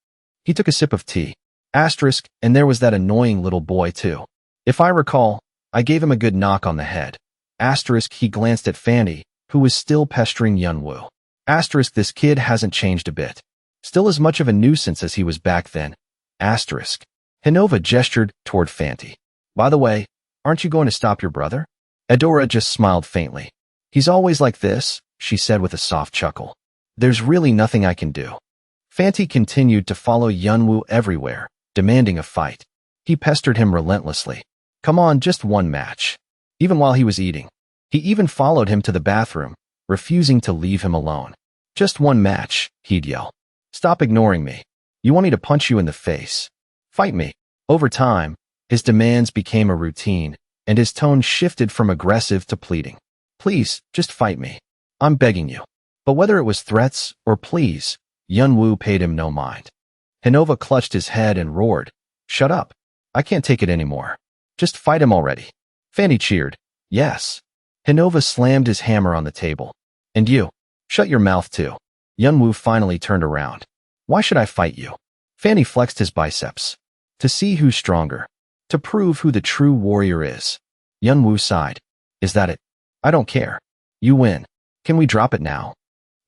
Speaker 1: He took a sip of tea. Asterisk, and there was that annoying little boy too. If I recall, I gave him a good knock on the head. Asterisk, he glanced at Fanti, who was still pestering Yunwoo. Asterisk, this kid hasn't changed a bit. Still as much of a nuisance as he was back then. Asterisk. Hinova gestured toward Fanti. By the way, aren't you going to stop your brother? Adora just smiled faintly. He's always like this, she said with a soft chuckle. There's really nothing I can do. Fanti continued to follow Yunwoo everywhere, demanding a fight. He pestered him relentlessly. Come on, just one match. Even while he was eating. He even followed him to the bathroom, refusing to leave him alone. Just one match, he'd yell. Stop ignoring me. You want me to punch you in the face? Fight me. Over time, his demands became a routine, and his tone shifted from aggressive to pleading. Please, just fight me. I'm begging you. But whether it was threats or pleas, Yunwoo paid him no mind. Hinova clutched his head and roared, Shut up. I can't take it anymore. Just fight him already. Fanti cheered. Yes. Hinova slammed his hammer on the table. And you. Shut your mouth too. Yunwoo finally turned around. Why should I fight you? Fanti flexed his biceps. To see who's stronger. To prove who the true warrior is. Yunwoo sighed. Is that it? I don't care. You win. Can we drop it now?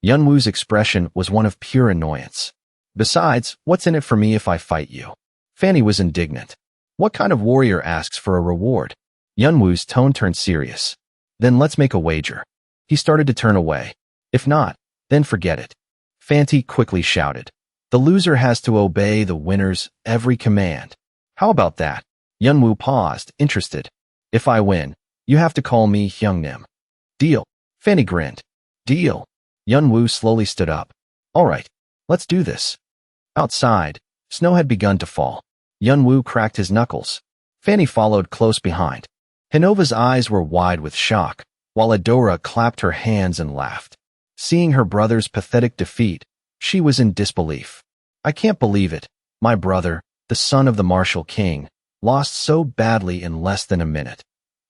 Speaker 1: Yunwoo's expression was one of pure annoyance. Besides, what's in it for me if I fight you? Fanti was indignant. What kind of warrior asks for a reward? Yunwoo's tone turned serious. Then let's make a wager. He started to turn away. If not, then forget it. Fanti quickly shouted. The loser has to obey the winner's every command. How about that? Yunwoo paused, interested. If I win, you have to call me Hyungnim. Deal. Fanti grinned. Deal. Yunwoo slowly stood up. All right, let's do this. Outside, snow had begun to fall. Yunwoo cracked his knuckles. Fanti followed close behind. Hinova's eyes were wide with shock, while Adora clapped her hands and laughed. Seeing her brother's pathetic defeat, she was in disbelief. I can't believe it. My brother, the son of the Martial King, lost so badly in less than a minute.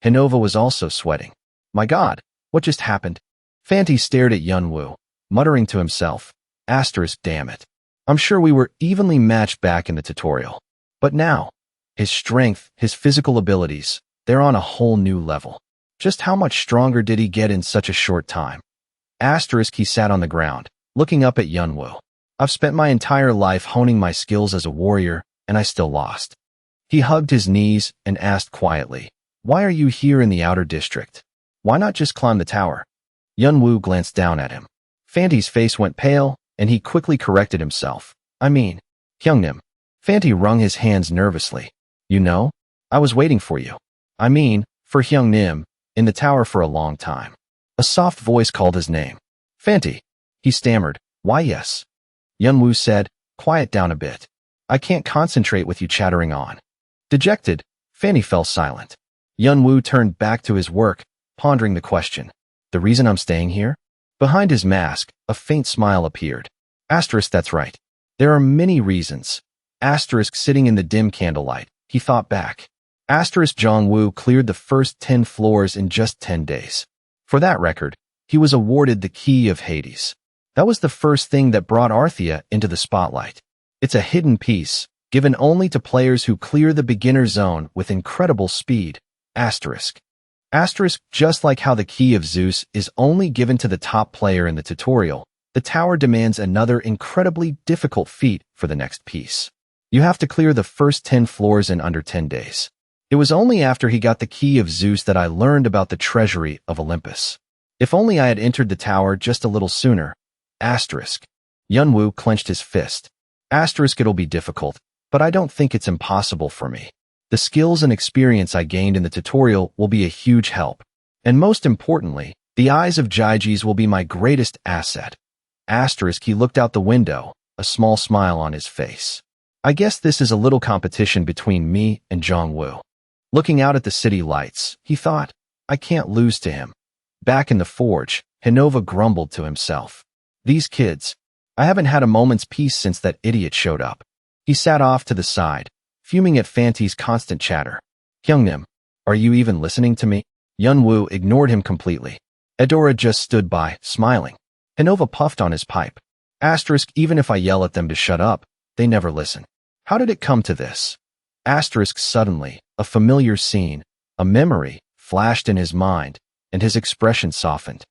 Speaker 1: Hinova was also sweating. My god, what just happened? Fanty stared at Yunwoo, muttering to himself, damn it. I'm sure we were evenly matched back in the tutorial. But now, his strength, his physical abilities, they're on a whole new level. Just how much stronger did he get in such a short time? He sat on the ground, looking up at Yunwoo. I've spent my entire life honing my skills as a warrior, and I still lost. He hugged his knees and asked quietly, why are you here in the outer district? Why not just climb the tower? Yunwoo glanced down at him. Fanty's face went pale, and he quickly corrected himself. I mean, Hyungnim. Fanty wrung his hands nervously. You know, I was waiting for you. I mean, for Hyungnim, in the tower for a long time. A soft voice called his name. Fanty. He stammered. Why yes. Yunwoo said, quiet down a bit. I can't concentrate with you chattering on. Dejected, Fanty fell silent. Yunwoo turned back to his work, pondering the question. The reason I'm staying here? Behind his mask, a faint smile appeared. That's right. There are many reasons. Sitting in the dim candlelight, he thought back. Jongwoo cleared the first 10 floors in just 10 days. For that record, he was awarded the Key of Hades. That was the first thing that brought Arthea into the spotlight. It's a hidden piece, given only to players who clear the beginner zone with incredible speed. Just like how the Key of Zeus is only given to the top player in the tutorial, the tower demands another incredibly difficult feat for the next piece. You have to clear the first 10 floors in under 10 days. It was only after he got the Key of Zeus that I learned about the treasury of Olympus. If only I had entered the tower just a little sooner. Yunwoo clenched his fist. It'll be difficult, but I don't think it's impossible for me. The skills and experience I gained in the tutorial will be a huge help. And most importantly, the eyes of Jiji's will be my greatest asset. He looked out the window, a small smile on his face. I guess this is a little competition between me and Jongwoo. Looking out at the city lights, he thought, I can't lose to him. Back in the forge, Hinova grumbled to himself. These kids. I haven't had a moment's peace since that idiot showed up. He sat off to the side, fuming at Fanty's constant chatter. Hyungnim, are you even listening to me? Yunwoo ignored him completely. Edora just stood by, smiling. Hinova puffed on his pipe. Even if I yell at them to shut up, they never listen. How did it come to this? Suddenly, a familiar scene, a memory, flashed in his mind, and his expression softened.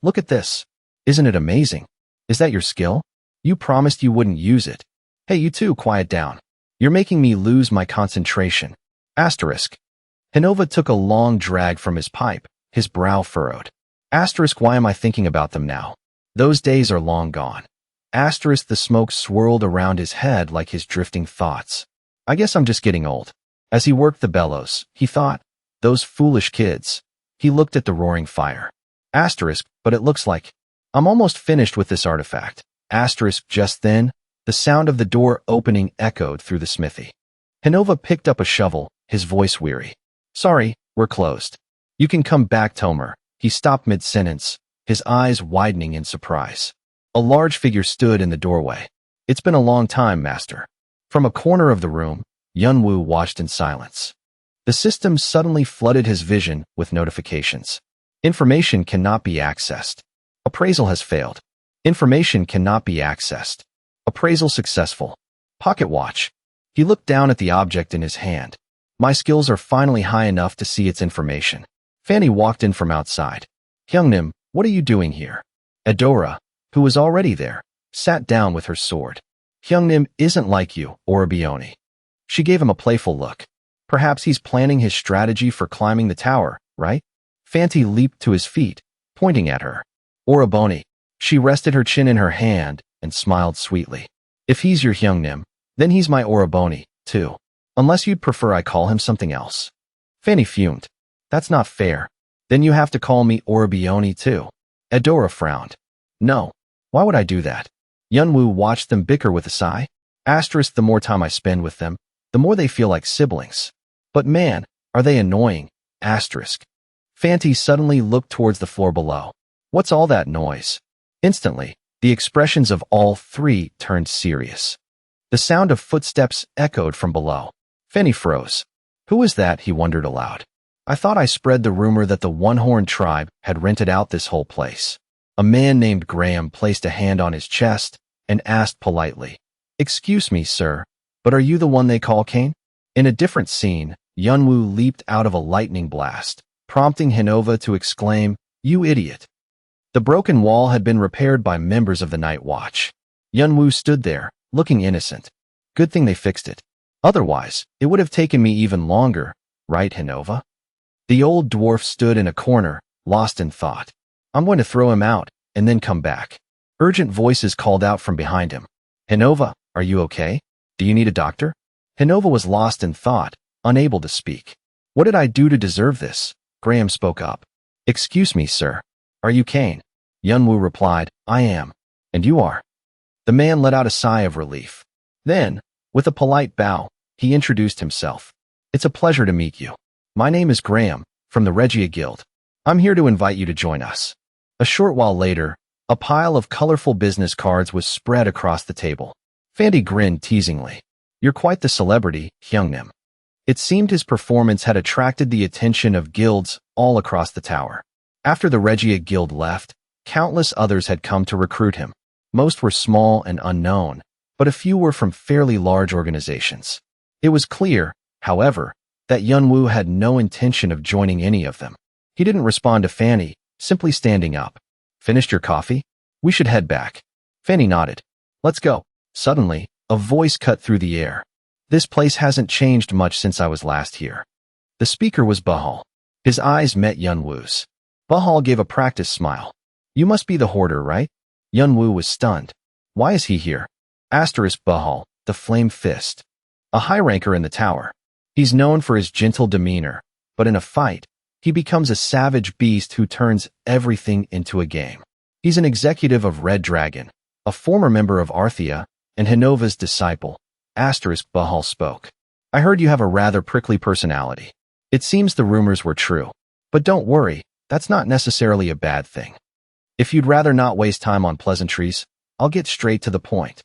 Speaker 1: Look at this. Isn't it amazing? Is that your skill? You promised you wouldn't use it. Hey, you two, quiet down. You're making me lose my concentration. Hinova took a long drag from his pipe, his brow furrowed. Why am I thinking about them now? Those days are long gone. The smoke swirled around his head like his drifting thoughts. I guess I'm just getting old. As he worked the bellows, he thought, those foolish kids. He looked at the roaring fire. But it looks like I'm almost finished with this artifact. Just then, the sound of the door opening echoed through the smithy. Hinova picked up a shovel, his voice weary. Sorry, we're closed. You can come back, Tomer. He stopped mid-sentence, his eyes widening in surprise. A large figure stood in the doorway. It's been a long time, master. From a corner of the room, Yunwoo watched in silence. The system suddenly flooded his vision with notifications. Information cannot be accessed. Appraisal has failed. Information cannot be accessed. Appraisal successful. Pocket watch. He looked down at the object in his hand. My skills are finally high enough to see its information. Fanny walked in from outside. Hyungnim, what are you doing here? Edora, who was already there, sat down with her sword. Hyungnim isn't like you, Orabioni. She gave him a playful look. Perhaps he's planning his strategy for climbing the tower, right? Fanty leaped to his feet, pointing at her. Oraboni. She rested her chin in her hand and smiled sweetly. If he's your Hyungnim, then he's my Oraboni, too. Unless you'd prefer I call him something else. Fanny fumed. That's not fair. Then you have to call me Orabioni, too. Edora frowned. No. Why would I do that? Yunwoo watched them bicker with a sigh. The more time I spend with them, the more they feel like siblings. But man, are they annoying. Fanty suddenly looked towards the floor below. What's all that noise? Instantly, the expressions of all three turned serious. The sound of footsteps echoed from below. Fanny froze. Who is that? He wondered aloud. I thought I spread the rumor that the one-horned tribe had rented out this whole place. A man named Graham placed a hand on his chest and asked politely, "Excuse me, sir, but are you the one they call Kane?" In a different scene, Yunwoo leaped out of a lightning blast, prompting Hinova to exclaim, "You idiot." The broken wall had been repaired by members of the Night Watch. Yunwoo stood there, looking innocent. Good thing they fixed it. Otherwise, it would have taken me even longer, right, Hinova? The old dwarf stood in a corner, lost in thought. I'm going to throw him out, and then come back. Urgent voices called out from behind him. Hinova, are you okay? Do you need a doctor? Hinova was lost in thought, unable to speak. What did I do to deserve this? Graham spoke up. Excuse me, sir. Are you Kane? Yunwoo replied, I am. And you are? The man let out a sigh of relief. Then, with a polite bow, he introduced himself. It's a pleasure to meet you. My name is Graham, from the Regia Guild. I'm here to invite you to join us. A short while later, a pile of colorful business cards was spread across the table. Fandy grinned teasingly. You're quite the celebrity, Hyungnim. It seemed his performance had attracted the attention of guilds all across the tower. After the Regia Guild left, countless others had come to recruit him. Most were small and unknown, but a few were from fairly large organizations. It was clear, however, that Yunwoo had no intention of joining any of them. He didn't respond to Fanny, simply standing up. Finished your coffee? We should head back. Fanny nodded. Let's go. Suddenly, a voice cut through the air. This place hasn't changed much since I was last here. The speaker was Bahal. His eyes met Yunwoo's. Bahal gave a practiced smile. You must be the hoarder, right? Yunwoo was stunned. Why is he here? Asterisk Bahal, the flame fist. A high ranker in the tower. He's known for his gentle demeanor, but in a fight, he becomes a savage beast who turns everything into a game. He's an executive of Red Dragon, a former member of Arthea, and Hinova's disciple. Asterisk Bahal spoke. I heard you have a rather prickly personality. It seems the rumors were true. But don't worry, that's not necessarily a bad thing. If you'd rather not waste time on pleasantries, I'll get straight to the point.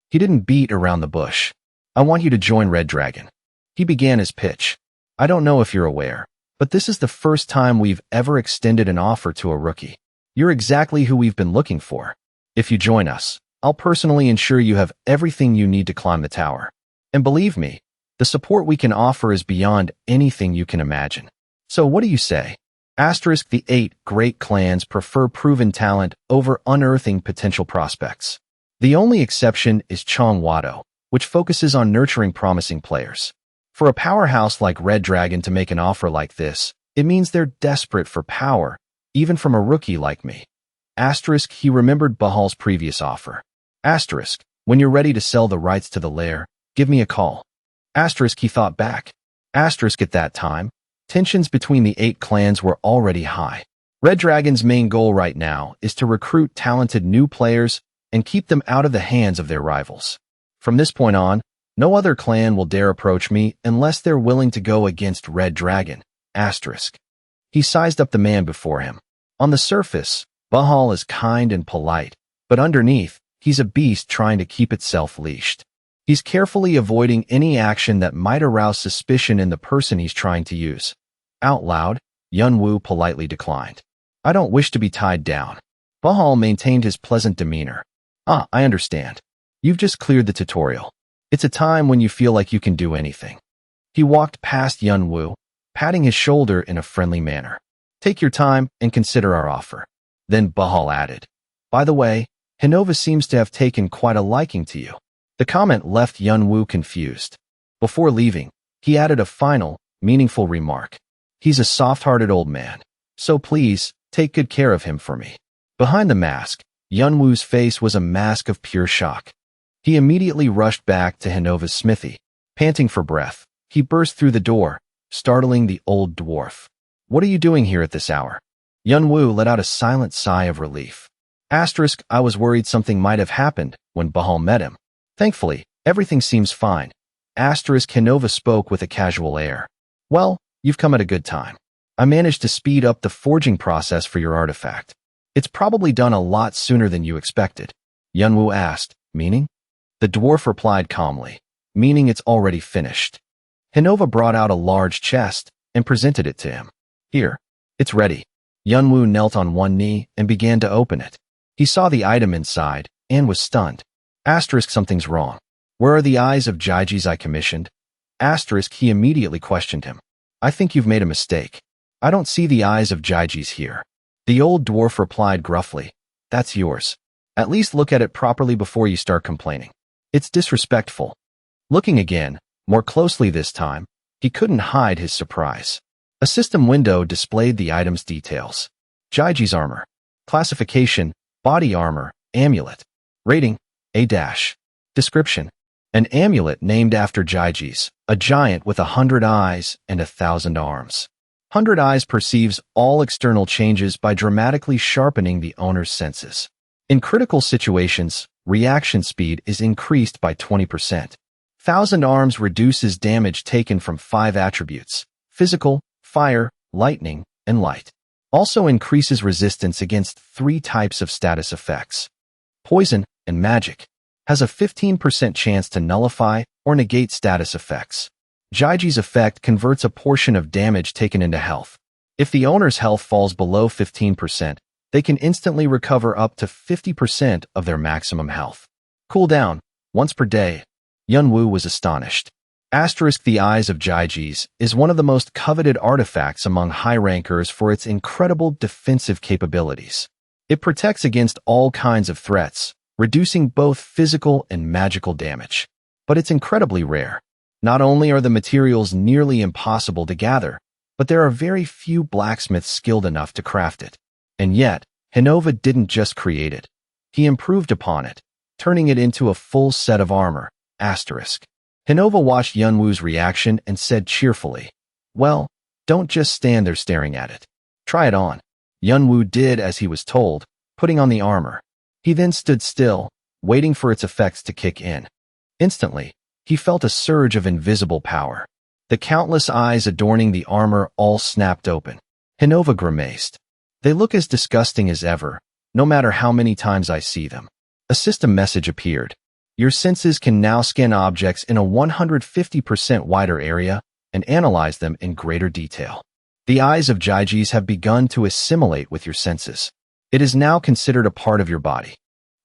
Speaker 1: He didn't beat around the bush. I want you to join Red Dragon. He began his pitch. I don't know if you're aware, but this is the first time we've ever extended an offer to a rookie. You're exactly who we've been looking for. If you join us, I'll personally ensure you have everything you need to climb the tower. And believe me, the support we can offer is beyond anything you can imagine. So what do you say? Asterisk the 8 great clans prefer proven talent over unearthing potential prospects. The only exception is Chongwado, which focuses on nurturing promising players. For a powerhouse like Red Dragon to make an offer like this, it means they're desperate for power, even from a rookie like me. Asterisk he remembered Bahal's previous offer. Asterisk, when you're ready to sell the rights to the lair, give me a call. Asterisk he thought back. Asterisk at that time, tensions between the 8 clans were already high. Red Dragon's main goal right now is to recruit talented new players and keep them out of the hands of their rivals. From this point on, no other clan will dare approach me unless they're willing to go against Red Dragon. Asterisk. He sized up the man before him. On the surface, Bahal is kind and polite, but underneath, he's a beast trying to keep itself leashed. He's carefully avoiding any action that might arouse suspicion in the person he's trying to use. Out loud, Yunwoo politely declined. I don't wish to be tied down. Bahal maintained his pleasant demeanor. I understand. You've just cleared the tutorial. It's a time when you feel like you can do anything. He walked past Yunwoo, patting his shoulder in a friendly manner. Take your time and consider our offer. Then Bahal added, by the way, Hinova seems to have taken quite a liking to you. The comment left Yunwoo confused. Before leaving, he added a final, meaningful remark. He's a soft-hearted old man, so please, take good care of him for me. Behind the mask, Yunwoo's face was a mask of pure shock. He immediately rushed back to Hinova's smithy. Panting for breath, he burst through the door, startling the old dwarf. What are you doing here at this hour? Yunwoo let out a silent sigh of relief. Asterisk, I was worried something might have happened when Bahal met him. Thankfully, everything seems fine. Asterisk Hinova spoke with a casual air. Well, you've come at a good time. I managed to speed up the forging process for your artifact. It's probably done a lot sooner than you expected. Yunwoo asked, meaning? The dwarf replied calmly, meaning it's already finished. Hinova brought out a large chest, and presented it to him. Here, it's ready. Yunwoo knelt on one knee and began to open it. He saw the item inside and was stunned. Asterisk, something's wrong. Where are the eyes of Jiji's I commissioned? Asterisk, he immediately questioned him. I think you've made a mistake. I don't see the eyes of Jiji's here. The old dwarf replied gruffly. That's yours. At least look at it properly before you start complaining. It's disrespectful. Looking again, more closely this time, he couldn't hide his surprise. A system window displayed the item's details. Jiji's armor. Classification, body armor, amulet. Rating, A-. Description. An amulet named after Jiji's, a giant with 100 eyes and 1,000 arms. 100 Eyes perceives all external changes by dramatically sharpening the owner's senses. In critical situations, reaction speed is increased by 20%. 1,000 Arms reduces damage taken from 5 attributes: physical, fire, lightning, and light. Also increases resistance against 3 types of status effects. Poison and magic. Has a 15% chance to nullify or negate status effects. Jiji's effect converts a portion of damage taken into health. If the owner's health falls below 15%, they can instantly recover up to 50% of their maximum health. Cooldown, once per day. Yunwoo was astonished. Asterisk, the Eyes of Jiji's is one of the most coveted artifacts among high rankers for its incredible defensive capabilities. It protects against all kinds of threats, reducing both physical and magical damage. But it's incredibly rare. Not only are the materials nearly impossible to gather, but there are very few blacksmiths skilled enough to craft it. And yet, Hinova didn't just create it. He improved upon it, turning it into a full set of armor. Asterisk. Hinova watched Yunwoo's reaction and said cheerfully, well, don't just stand there staring at it. Try it on. Yunwoo did as he was told, putting on the armor. He then stood still, waiting for its effects to kick in. Instantly, he felt a surge of invisible power. The countless eyes adorning the armor all snapped open. Hinova grimaced. They look as disgusting as ever, no matter how many times I see them. A system message appeared. Your senses can now scan objects in a 150% wider area and analyze them in greater detail. The eyes of Jiji's have begun to assimilate with your senses. It is now considered a part of your body.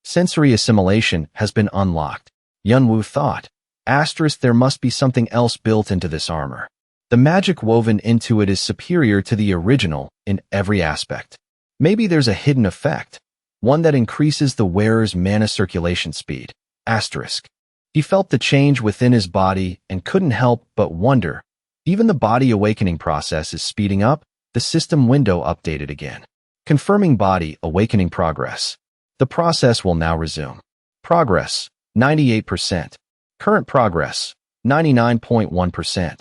Speaker 1: Sensory assimilation has been unlocked. Yunwoo thought. Asterisk, there must be something else built into this armor. The magic woven into it is superior to the original in every aspect. Maybe there's a hidden effect, one that increases the wearer's mana circulation speed. Asterisk. He felt the change within his body and couldn't help but wonder. Even the body awakening process is speeding up. The system window updated again. Confirming body awakening progress. The process will now resume. Progress, 98%. Current progress, 99.1%.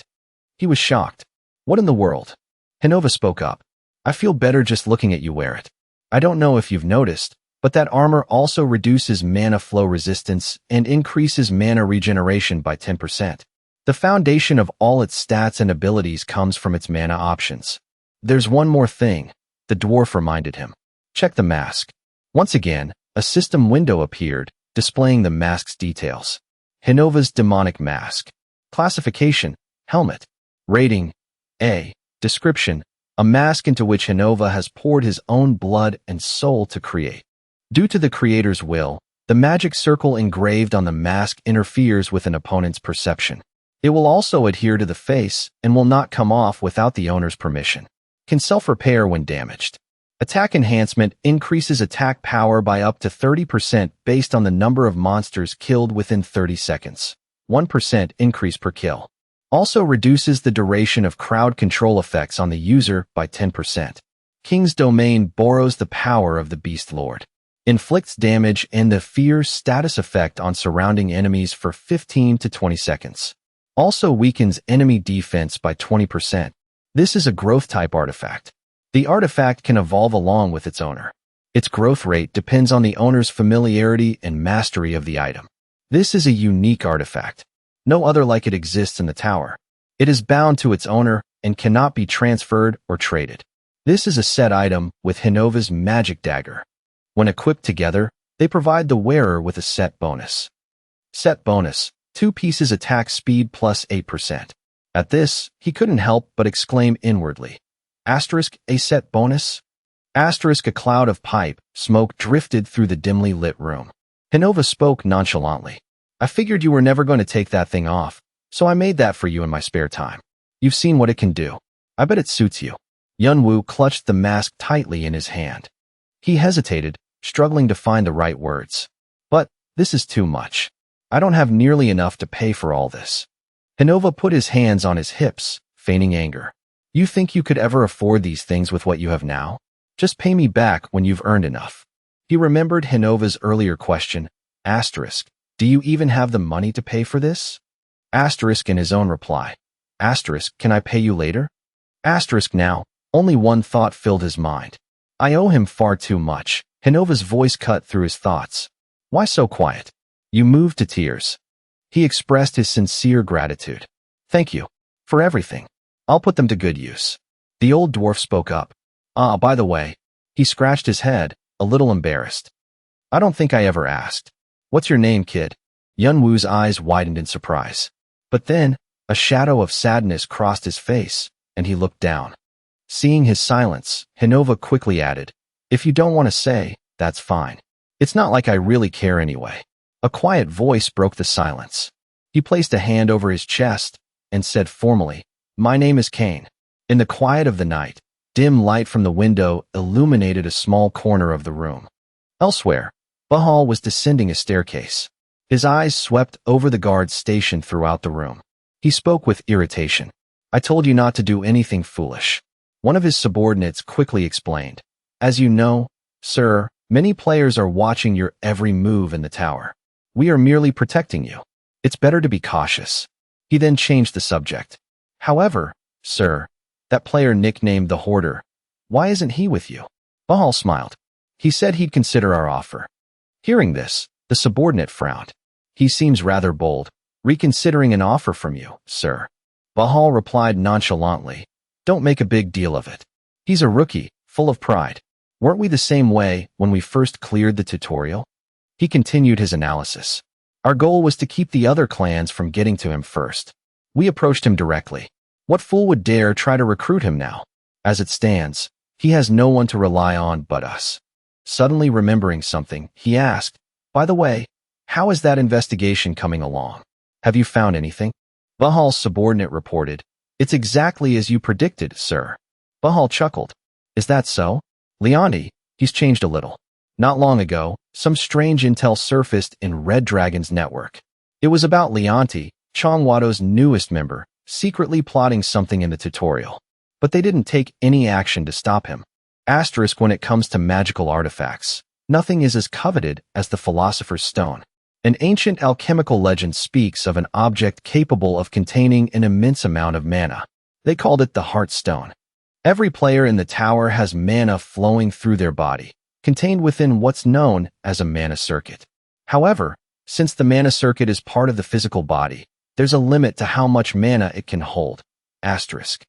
Speaker 1: He was shocked. What in the world? Hinova spoke up. I feel better just looking at you wear it. I don't know if you've noticed, but that armor also reduces mana flow resistance and increases mana regeneration by 10%. The foundation of all its stats and abilities comes from its mana options. There's one more thing, the dwarf reminded him. Check the mask. Once again, a system window appeared, displaying the mask's details. Hinova's demonic mask. Classification, helmet. Rating, A. Description, a mask into which Hinova has poured his own blood and soul to create. Due to the creator's will, the magic circle engraved on the mask interferes with an opponent's perception. It will also adhere to the face and will not come off without the owner's permission. Can self-repair when damaged. Attack enhancement increases attack power by up to 30% based on the number of monsters killed within 30 seconds. 1% increase per kill. Also reduces the duration of crowd control effects on the user by 10%. King's Domain borrows the power of the Beast Lord. Inflicts damage and the fear status effect on surrounding enemies for 15 to 20 seconds. Also weakens enemy defense by 20%. This is a growth-type artifact. The artifact can evolve along with its owner. Its growth rate depends on the owner's familiarity and mastery of the item. This is a unique artifact. No other like it exists in the tower. It is bound to its owner and cannot be transferred or traded. This is a set item with Hinova's magic dagger. When equipped together, they provide the wearer with a set bonus. Set bonus, 2 pieces attack speed plus 8%. At this, he couldn't help but exclaim inwardly, Asterisk, a set bonus? Asterisk, a cloud of pipe smoke drifted through the dimly lit room. Hinova spoke nonchalantly. I figured you were never going to take that thing off, so I made that for you in my spare time. You've seen what it can do. I bet it suits you. Yunwoo clutched the mask tightly in his hand. He hesitated, struggling to find the right words. But this is too much. I don't have nearly enough to pay for all this. Hinova put his hands on his hips, feigning anger. You think you could ever afford these things with what you have now? Just pay me back when you've earned enough. He remembered Hinova's earlier question, asterisk, do you even have the money to pay for this? Asterisk in his own reply. Asterisk, can I pay you later? Asterisk now, only one thought filled his mind. I owe him far too much. Hinova's voice cut through his thoughts. Why so quiet? You moved to tears. He expressed his sincere gratitude. Thank you. For everything. I'll put them to good use. The old dwarf spoke up. By the way. He scratched his head, a little embarrassed. I don't think I ever asked. What's your name, kid? Yunwoo's eyes widened in surprise. But then, a shadow of sadness crossed his face, and he looked down. Seeing his silence, Hinova quickly added, if you don't want to say, that's fine. It's not like I really care anyway. A quiet voice broke the silence. He placed a hand over his chest and said formally, my name is Kane. In the quiet of the night, dim light from the window illuminated a small corner of the room. Elsewhere, Bahal was descending a staircase. His eyes swept over the guards stationed throughout the room. He spoke with irritation. I told you not to do anything foolish. One of his subordinates quickly explained. As you know, sir, many players are watching your every move in the tower. We are merely protecting you. It's better to be cautious. He then changed the subject. However, sir, that player nicknamed the Hoarder. Why isn't he with you? Bahal smiled. He said he'd consider our offer. Hearing this, the subordinate frowned. He seems rather bold, reconsidering an offer from you, sir. Bahal replied nonchalantly. Don't make a big deal of it. He's a rookie, full of pride. Weren't we the same way when we first cleared the tutorial? He continued his analysis. Our goal was to keep the other clans from getting to him first. We approached him directly. What fool would dare try to recruit him now? As it stands, he has no one to rely on but us. Suddenly remembering something, he asked, by the way, how is that investigation coming along? Have you found anything? Bahal's subordinate reported, it's exactly as you predicted, sir. Bahal chuckled. Is that so? Leonti, he's changed a little. Not long ago, some strange intel surfaced in Red Dragon's network. It was about Leonti, Chongwado's newest member, secretly plotting something in the tutorial. But they didn't take any action to stop him. Asterisk when it comes to magical artifacts, nothing is as coveted as the Philosopher's Stone. An ancient alchemical legend speaks of an object capable of containing an immense amount of mana. They called it the Heart Stone. Every player in the tower has mana flowing through their body, contained within what's known as a mana circuit. However, since the mana circuit is part of the physical body, there's a limit to how much mana it can hold. Asterisk.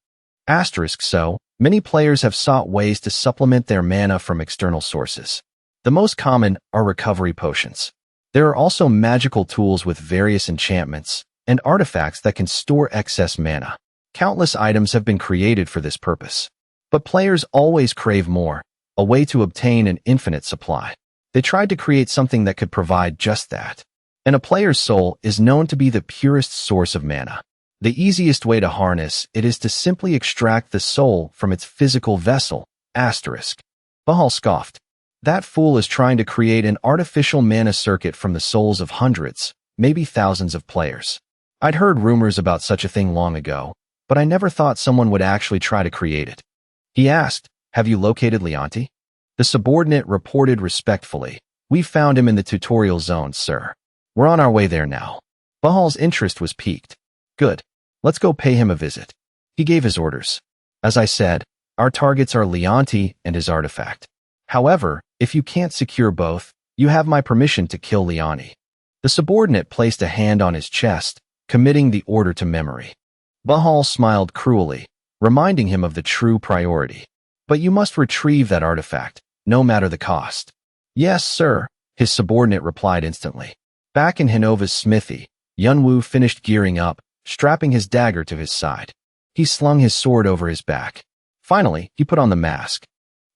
Speaker 1: So, many players have sought ways to supplement their mana from external sources. The most common are recovery potions. There are also magical tools with various enchantments and artifacts that can store excess mana. Countless items have been created for this purpose. But players always crave more, a way to obtain an infinite supply. They tried to create something that could provide just that. And a player's soul is known to be the purest source of mana. The easiest way to harness it is to simply extract the soul from its physical vessel. Asterisk. Bahal scoffed. That fool is trying to create an artificial mana circuit from the souls of hundreds, maybe thousands of players. I'd heard rumors about such a thing long ago, but I never thought someone would actually try to create it. He asked, have you located Leonti? The subordinate reported respectfully. We found him in the tutorial zone, sir. We're on our way there now. Bahal's interest was piqued. Good. Let's go pay him a visit. He gave his orders. As I said, our targets are Leonti and his artifact. However, if you can't secure both, you have my permission to kill Leonti. The subordinate placed a hand on his chest, committing the order to memory. Bahal smiled cruelly, reminding him of the true priority. But you must retrieve that artifact, no matter the cost. Yes, sir, his subordinate replied instantly. Back in Hinova's smithy, Yunwoo finished gearing up, strapping his dagger to his side. He slung his sword over his back. Finally, he put on the mask.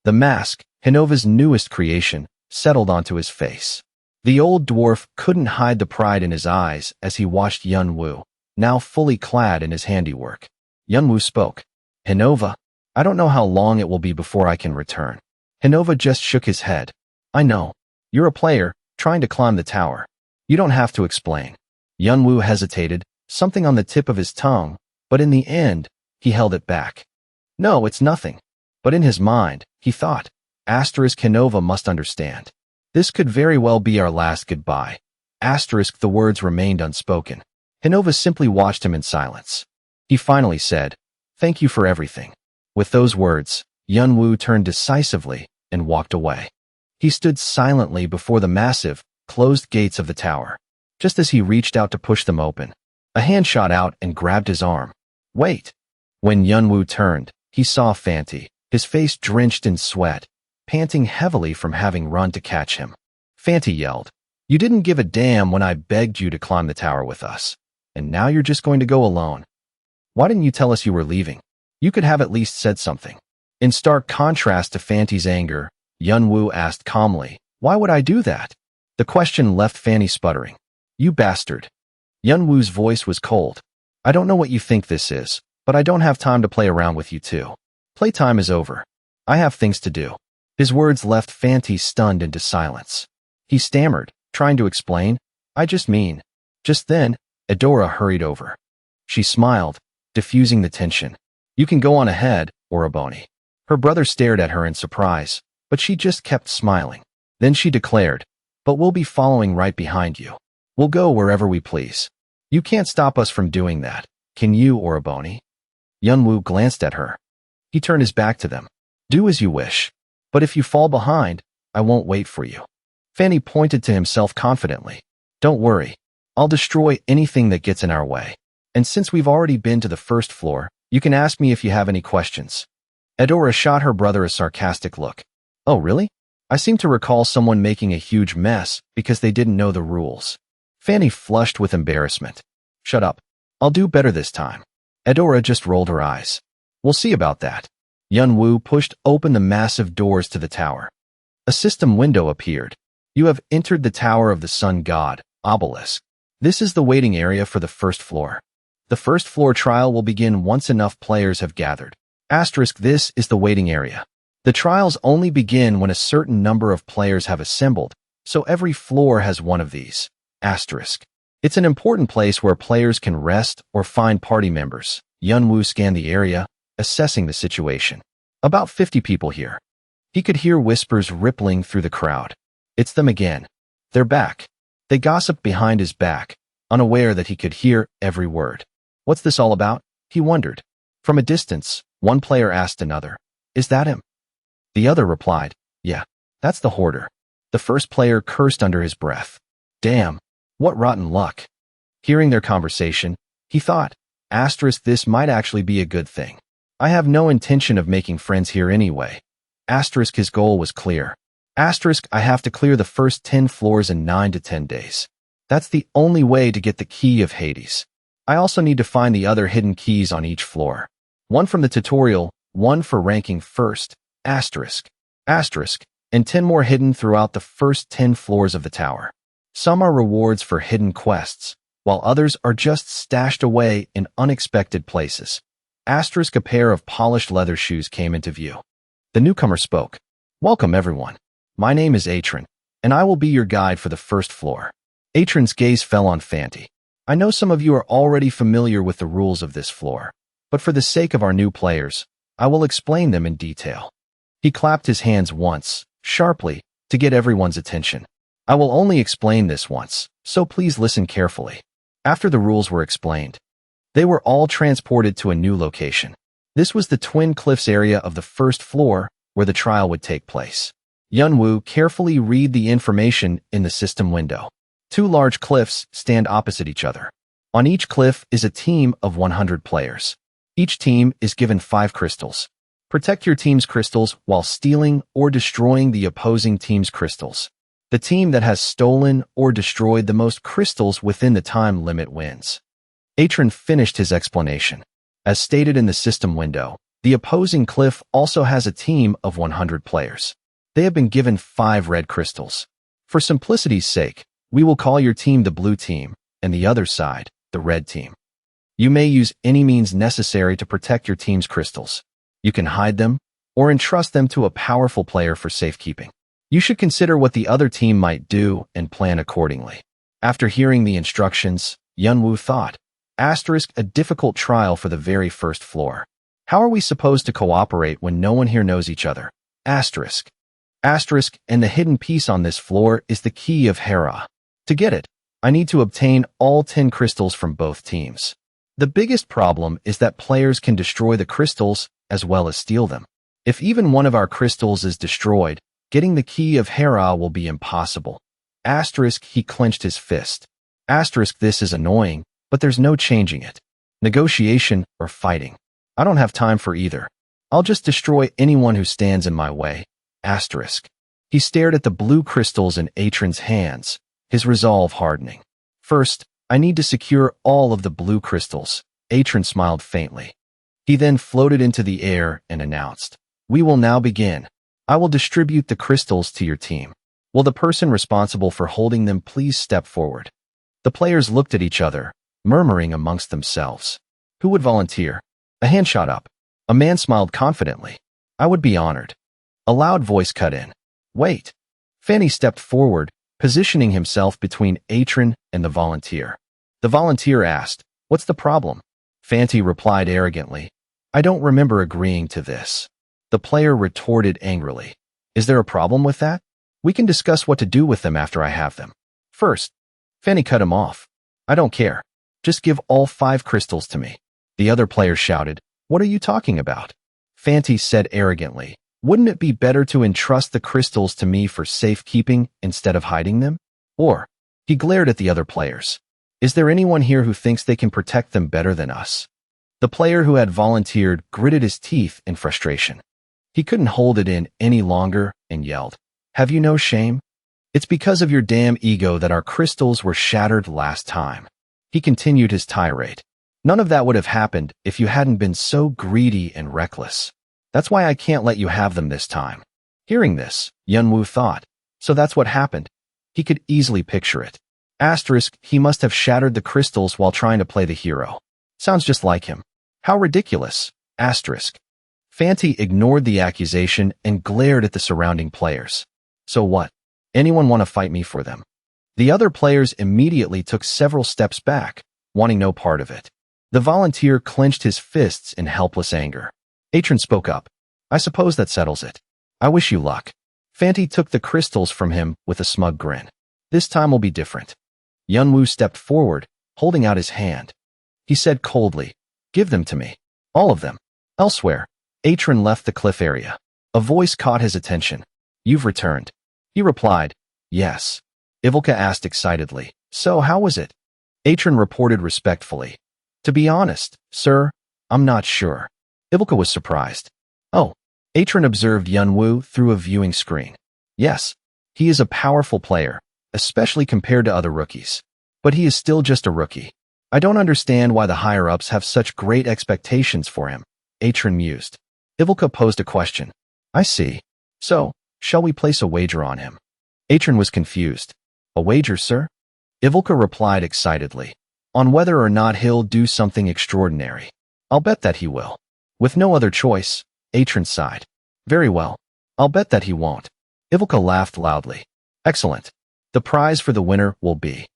Speaker 1: The mask, Hinova's newest creation, settled onto his face. The old dwarf couldn't hide the pride in his eyes as he watched Yunwu, now fully clad in his handiwork. Yunwu spoke. Hinova, I don't know how long it will be before I can return. Hinova just shook his head. I know. You're a player, trying to climb the tower. You don't have to explain. Yunwu hesitated, something on the tip of his tongue, but in the end, he held it back. No, it's nothing. But in his mind, he thought, Hinova must understand. This could very well be our last goodbye. The words remained unspoken. Hinova simply watched him in silence. He finally said, Thank you for everything. With those words, Yunwu turned decisively and walked away. He stood silently before the massive, closed gates of the tower. Just as he reached out to push them open, a hand shot out and grabbed his arm. Wait! When Yunwu turned, he saw Fanti, his face drenched in sweat, panting heavily from having run to catch him. Fanti yelled, You didn't give a damn when I begged you to climb the tower with us, and now you're just going to go alone. Why didn't you tell us you were leaving? You could have at least said something. In stark contrast to Fanti's anger, Yunwu asked calmly, Why would I do that? The question left Fanti sputtering. You bastard. Yunwu's voice was cold. I don't know what you think this is, but I don't have time to play around with you too. Playtime is over. I have things to do. His words left Fanti stunned into silence. He stammered, trying to explain, I just mean. Just then, Edora hurried over. She smiled, diffusing the tension. You can go on ahead, Oroboni. Her brother stared at her in surprise, but she just kept smiling. Then she declared, But we'll be following right behind you. We'll go wherever we please. You can't stop us from doing that, can you, Oroboni? Yunwu glanced at her. He turned his back to them. Do as you wish. But if you fall behind, I won't wait for you. Fanny pointed to himself confidently. Don't worry. I'll destroy anything that gets in our way. And since we've already been to the first floor, you can ask me if you have any questions. Edora shot her brother a sarcastic look. Oh, really? I seem to recall someone making a huge mess because they didn't know the rules. Fanny flushed with embarrassment. Shut up. I'll do better this time. Edora just rolled her eyes. We'll see about that. Yunwu pushed open the massive doors to the tower. A system window appeared. You have entered the Tower of the Sun God, Obelisk. This is the waiting area for the first floor. The first floor trial will begin once enough players have gathered. This is the waiting area. The trials only begin when a certain number of players have assembled, so every floor has one of these. It's an important place where players can rest or find party members. Yunwu scanned the area, assessing the situation. About 50 people here. He could hear whispers rippling through the crowd. It's them again. They're back. They gossiped behind his back, unaware that he could hear every word. What's this all about? He wondered. From a distance, one player asked another, Is that him? The other replied, Yeah, that's the hoarder. The first player cursed under his breath. Damn, what rotten luck. Hearing their conversation, he thought, this might actually be a good thing. I have no intention of making friends here anyway. His goal was clear. I have to clear the first 10 floors in 9 to 10 days. That's the only way to get the key of Hades. I also need to find the other hidden keys on each floor. One from the tutorial, one for ranking first, and 10 more hidden throughout the first 10 floors of the tower. Some are rewards for hidden quests, while others are just stashed away in unexpected places. A pair of polished leather shoes came into view. The newcomer spoke. Welcome, everyone. My name is Atron, and I will be your guide for the first floor. Atron's gaze fell on Fanti. I know some of you are already familiar with the rules of this floor, but for the sake of our new players, I will explain them in detail. He clapped his hands once, sharply, to get everyone's attention. I will only explain this once, so please listen carefully. After the rules were explained, they were all transported to a new location. This was the Twin Cliffs area of the first floor, where the trial would take place. Yunwu carefully read the information in the system window. 2 large cliffs stand opposite each other. On each cliff is a team of 100 players. Each team is given 5 crystals. Protect your team's crystals while stealing or destroying the opposing team's crystals. The team that has stolen or destroyed the most crystals within the time limit wins. Atron finished his explanation. As stated in the system window, the opposing cliff also has a team of 100 players. They have been given 5 red crystals. For simplicity's sake, we will call your team the blue team, and the other side, the red team. You may use any means necessary to protect your team's crystals. You can hide them, or entrust them to a powerful player for safekeeping. You should consider what the other team might do and plan accordingly. After hearing the instructions, Yunwoo thought, a difficult trial for the very first floor. How are we supposed to cooperate when no one here knows each other? And the hidden piece on this floor is the key of Hera. To get it, I need to obtain all 10 crystals from both teams. The biggest problem is that players can destroy the crystals as well as steal them. If even one of our crystals is destroyed, getting the key of Hera will be impossible. He clenched his fist. This is annoying, but there's no changing it. Negotiation or fighting. I don't have time for either. I'll just destroy anyone who stands in my way. He stared at the blue crystals in Atron's hands, his resolve hardening. First, I need to secure all of the blue crystals. Atron smiled faintly. He then floated into the air and announced, "We will now begin. I will distribute the crystals to your team. Will the person responsible for holding them please step forward?" The players looked at each other, murmuring amongst themselves. Who would volunteer? A hand shot up. A man smiled confidently. "I would be honored." A loud voice cut in. "Wait." Fanny stepped forward, positioning himself between Atron and the volunteer. The volunteer asked, "What's the problem?" Fanty replied arrogantly, "I don't remember agreeing to this." The player retorted angrily, "Is there a problem with that? We can discuss what to do with them after I have them." First, Fanny cut him off. "I don't care. Just give all 5 crystals to me." The other player shouted, "What are you talking about?" Fanty said arrogantly, "Wouldn't it be better to entrust the crystals to me for safekeeping instead of hiding them? Or," he glared at the other players, "is there anyone here who thinks they can protect them better than us?" The player who had volunteered gritted his teeth in frustration. He couldn't hold it in any longer and yelled, "Have you no shame? It's because of your damn ego that our crystals were shattered last time." He continued his tirade. "None of that would have happened if you hadn't been so greedy and reckless. That's why I can't let you have them this time." Hearing this, Yunwoo thought, so that's what happened. He could easily picture it. He must have shattered the crystals while trying to play the hero. Sounds just like him. How ridiculous. Fanty ignored the accusation and glared at the surrounding players. So what? Anyone want to fight me for them? The other players immediately took several steps back, wanting no part of it. The volunteer clenched his fists in helpless anger. Atron spoke up. "I suppose that settles it. I wish you luck." Fanty took the crystals from him with a smug grin. "This time will be different." Yunwoo stepped forward, holding out his hand. He said coldly, "Give them to me. All of them." Elsewhere, Atron left the cliff area. A voice caught his attention. "You've returned." He replied, "Yes." Ivilka asked excitedly, "So how was it?" Atron reported respectfully, "To be honest, sir, I'm not sure." Ivilka was surprised. "Oh." Atron observed Yunwoo through a viewing screen. "Yes, he is a powerful player, especially compared to other rookies. But he is still just a rookie. I don't understand why the higher-ups have such great expectations for him," Atron mused. Ivilka posed a question. "I see. So, shall we place a wager on him?" Atron was confused. "A wager, sir?" Ivilka replied excitedly. "On whether or not he'll do something extraordinary. I'll bet that he will." With no other choice, Atron sighed. "Very well. I'll bet that he won't." Ivilka laughed loudly. "Excellent. The prize for the winner will be..."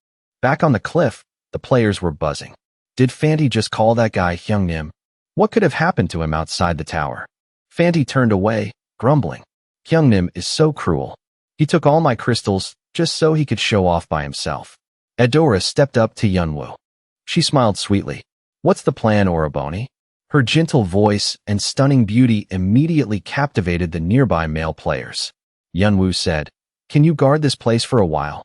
Speaker 1: Back on the cliff, the players were buzzing. Did Fanty just call that guy Hyungnim? What could have happened to him outside the tower? Fanty turned away, grumbling. "Hyungnim is so cruel. He took all my crystals just so he could show off by himself." Adora stepped up to Yunwoo. She smiled sweetly. "What's the plan, Oroboni?" Her gentle voice and stunning beauty immediately captivated the nearby male players. Yunwoo said, "Can you guard this place for a while?"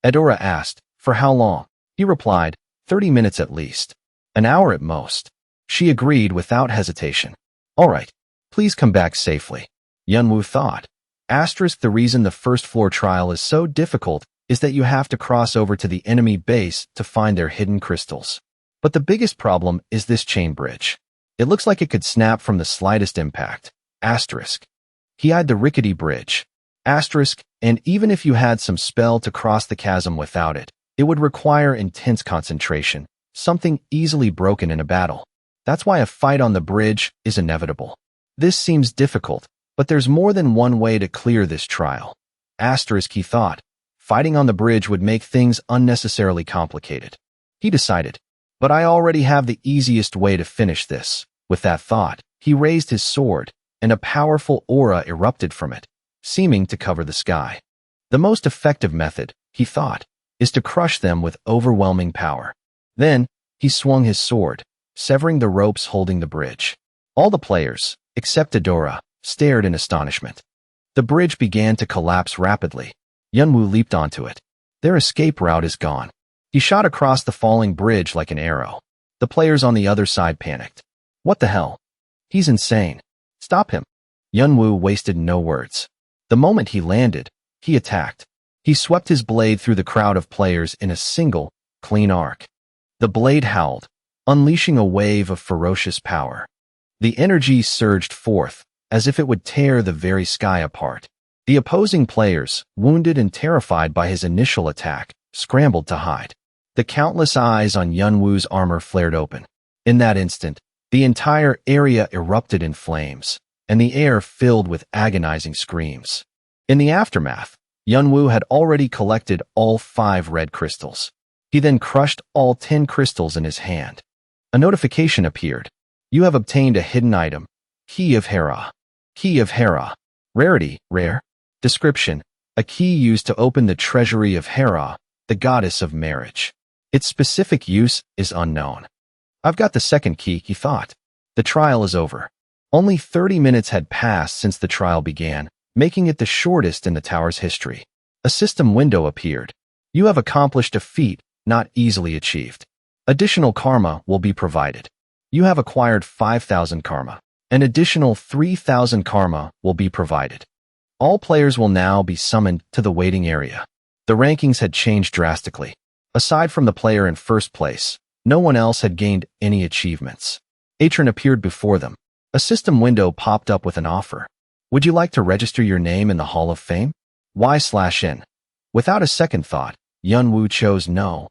Speaker 1: Adora asked, "For how long?" He replied, 30 minutes at least. An hour at most. She agreed without hesitation. "All right. Please come back safely." Yunwoo thought. The reason the first floor trial is so difficult is that you have to cross over to the enemy base to find their hidden crystals. But the biggest problem is this chain bridge. It looks like it could snap from the slightest impact. Asterisk. He eyed the rickety bridge. Asterisk, and even if you had some spell to cross the chasm without it, it would require intense concentration, something easily broken in a battle. That's why a fight on the bridge is inevitable. This seems difficult, but there's more than one way to clear this trial. Asterisk, he thought. Fighting on the bridge would make things unnecessarily complicated. He decided, but I already have the easiest way to finish this. With that thought, he raised his sword, and a powerful aura erupted from it, seeming to cover the sky. The most effective method, he thought, is to crush them with overwhelming power. Then, he swung his sword, severing the ropes holding the bridge. All the players, except Adora, stared in astonishment. The bridge began to collapse rapidly. Yunwoo leaped onto it. Their escape route is gone. He shot across the falling bridge like an arrow. The players on the other side panicked. What the hell? He's insane. Stop him. Yunwoo wasted no words. The moment he landed, he attacked. He swept his blade through the crowd of players in a single, clean arc. The blade howled, unleashing a wave of ferocious power. The energy surged forth, as if it would tear the very sky apart. The opposing players, wounded and terrified by his initial attack, scrambled to hide. The countless eyes on Yunwoo's armor flared open. In that instant, the entire area erupted in flames, and the air filled with agonizing screams. In the aftermath, Yunwoo had already collected all 5 red crystals. He then crushed all 10 crystals in his hand. A notification appeared. You have obtained a hidden item. Key of Hera. Key of Hera. Rarity, rare. Description: a key used to open the treasury of Hera, the goddess of marriage. Its specific use is unknown. I've got the second key, he thought. The trial is over. Only 30 minutes had passed since the trial began, making it the shortest in the tower's history. A system window appeared. You have accomplished a feat not easily achieved. Additional karma will be provided. You have acquired 5,000 karma. An additional 3,000 karma will be provided. All players will now be summoned to the waiting area. The rankings had changed drastically. Aside from the player in first place, no one else had gained any achievements. Atron appeared before them. A system window popped up with an offer. Would you like to register your name in the Hall of Fame? Y/N. Without a second thought, Yunwoo chose no.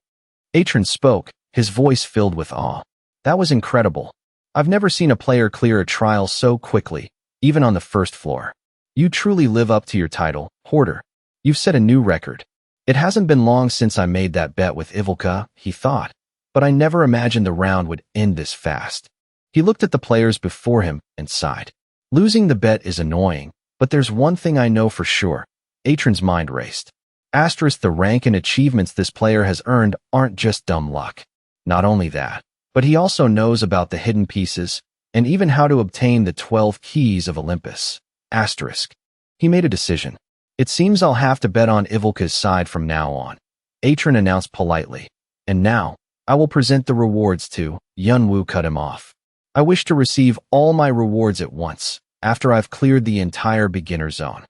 Speaker 1: Atron spoke, his voice filled with awe. That was incredible. I've never seen a player clear a trial so quickly, even on the first floor. You truly live up to your title, Hoarder. You've set a new record. It hasn't been long since I made that bet with Ivilka, he thought, but I never imagined the round would end this fast. He looked at the players before him and sighed. Losing the bet is annoying, but there's one thing I know for sure. Atron's mind raced. Asterisk, the rank and achievements this player has earned aren't just dumb luck. Not only that, but he also knows about the hidden pieces and even how to obtain the 12 keys of Olympus. Asterisk. He made a decision. It seems I'll have to bet on Ivilka's side from now on. Atron announced politely. And now, I will present the rewards to. Yunwoo cut him off. I wish to receive all my rewards at once, after I've cleared the entire beginner zone.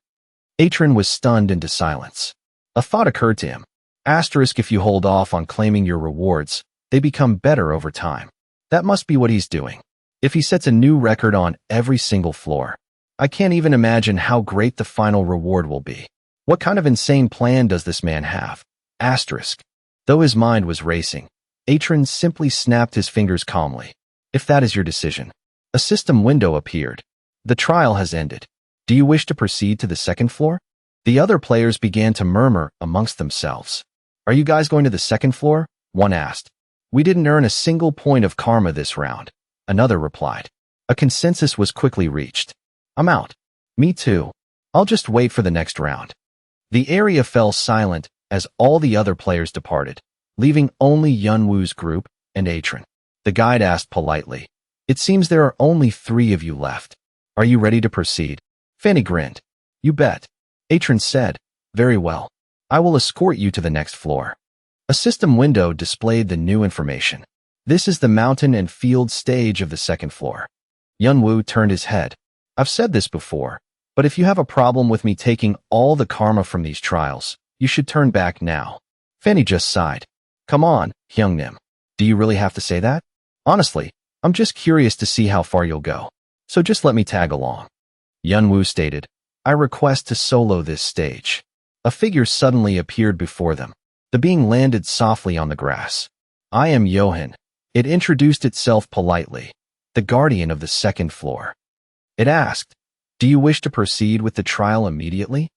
Speaker 1: Atron was stunned into silence. A thought occurred to him. Asterisk, if you hold off on claiming your rewards, they become better over time. That must be what he's doing. If he sets a new record on every single floor, I can't even imagine how great the final reward will be. What kind of insane plan does this man have? Asterisk. Though his mind was racing, Atron simply snapped his fingers calmly. If that is your decision. A system window appeared. The trial has ended. Do you wish to proceed to the second floor? The other players began to murmur amongst themselves. Are you guys going to the second floor? One asked. We didn't earn a single point of karma this round. Another replied. A consensus was quickly reached. I'm out. Me too. I'll just wait for the next round. The area fell silent as all the other players departed, leaving only Yunwoo's group and Atron. The guide asked politely. It seems there are only 3 of you left. Are you ready to proceed? Fanny grinned. You bet. Atron said. Very well. I will escort you to the next floor. A system window displayed the new information. This is the mountain and field stage of the second floor. Yunwoo turned his head. I've said this before, but if you have a problem with me taking all the karma from these trials, you should turn back now. Fanny just sighed. Come on, Hyungnim. Do you really have to say that? Honestly, I'm just curious to see how far you'll go. So just let me tag along. Yunwoo stated, I request to solo this stage. A figure suddenly appeared before them. The being landed softly on the grass. I am Johan. It introduced itself politely, the guardian of the second floor. It asked, do you wish to proceed with the trial immediately?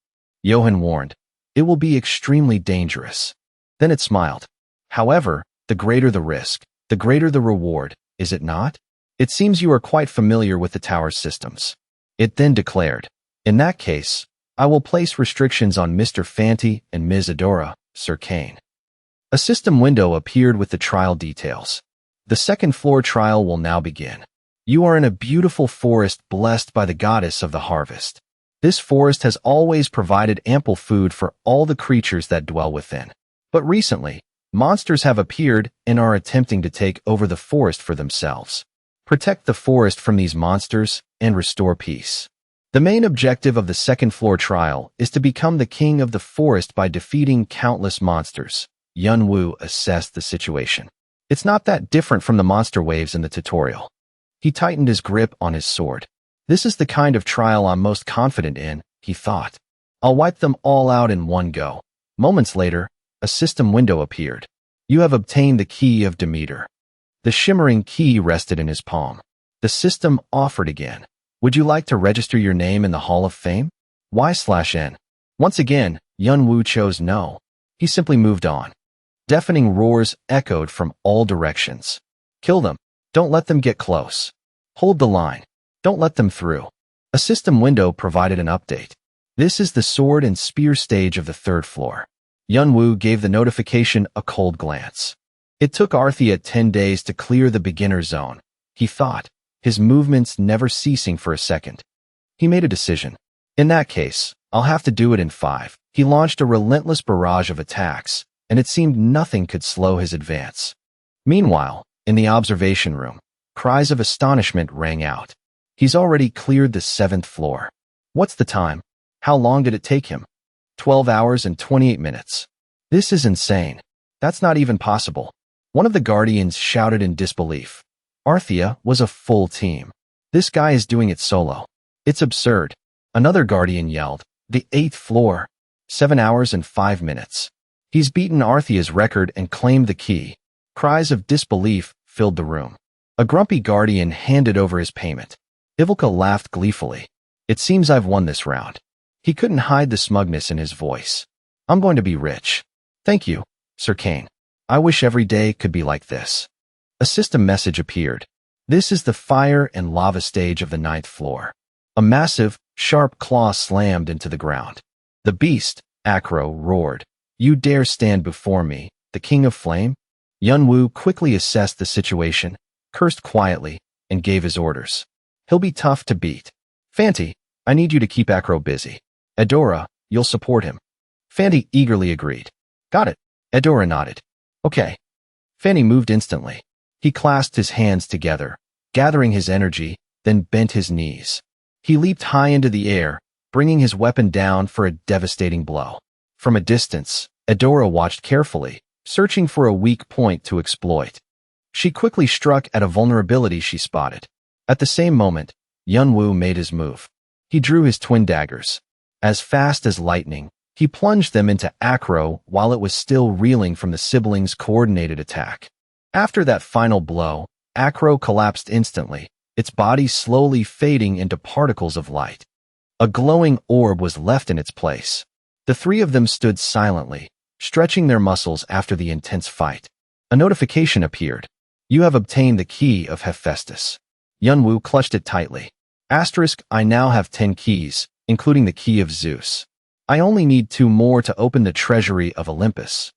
Speaker 1: Johan warned, it will be extremely dangerous. Then it smiled. However, the greater the risk, the greater the reward, is it not? It seems you are quite familiar with the tower's systems. It then declared, in that case, I will place restrictions on Mr. Fanti and Ms. Adora, Sir Kane. A system window appeared with the trial details. The second floor trial will now begin. You are in a beautiful forest blessed by the goddess of the harvest. This forest has always provided ample food for all the creatures that dwell within. But recently, monsters have appeared and are attempting to take over the forest for themselves. Protect the forest from these monsters and restore peace. The main objective of the second floor trial is to become the king of the forest by defeating countless monsters. Yunwoo assessed the situation. It's not that different from the monster waves in the tutorial. He tightened his grip on his sword. This is the kind of trial I'm most confident in, he thought. I'll wipe them all out in one go. Moments later, a system window appeared. You have obtained the key of Demeter. The shimmering key rested in his palm. The system offered again. Would you like to register your name in the Hall of Fame? Y/N. Once again, Yunwoo chose no. He simply moved on. Deafening roars echoed from all directions. Kill them. Don't let them get close. Hold the line. Don't let them through. A system window provided an update. This is the sword and spear stage of the third floor. Yunwoo gave the notification a cold glance. It took Arthea 10 days to clear the beginner zone, he thought, his movements never ceasing for a second. He made a decision. In that case, I'll have to do it in 5. He launched a relentless barrage of attacks, and it seemed nothing could slow his advance. Meanwhile, in the observation room, cries of astonishment rang out. He's already cleared the 7th floor. What's the time? How long did it take him? 12 hours and 28 minutes. This is insane. That's not even possible. One of the guardians shouted in disbelief. Arthea was a full team. This guy is doing it solo. It's absurd. Another guardian yelled, the 8th floor. 7 hours and 5 minutes. He's beaten Arthea's record and claimed the key. Cries of disbelief filled the room. A grumpy guardian handed over his payment. Ivilka laughed gleefully. It seems I've won this round. He couldn't hide the smugness in his voice. I'm going to be rich. Thank you, Sir Kane. I wish every day could be like this. A system message appeared. This is the fire and lava stage of the 9th floor. A massive, sharp claw slammed into the ground. The beast, Acro, roared. You dare stand before me, the king of flame? Yunwoo quickly assessed the situation, cursed quietly, and gave his orders. He'll be tough to beat. Fanti, I need you to keep Acro busy. Adora, you'll support him. Fanti eagerly agreed. Got it. Adora nodded. Okay. Fanti moved instantly. He clasped his hands together, gathering his energy, then bent his knees. He leaped high into the air, bringing his weapon down for a devastating blow. From a distance, Adora watched carefully, searching for a weak point to exploit. She quickly struck at a vulnerability she spotted. At the same moment, Yunwoo made his move. He drew his twin daggers. As fast as lightning, he plunged them into Acro while it was still reeling from the siblings' coordinated attack. After that final blow, Acro collapsed instantly, its body slowly fading into particles of light. A glowing orb was left in its place. The three of them stood silently, stretching their muscles after the intense fight. A notification appeared. You have obtained the key of Hephaestus. Yunwoo clutched it tightly. I now have 10 keys, including the key of Zeus. I only need 2 more to open the treasury of Olympus.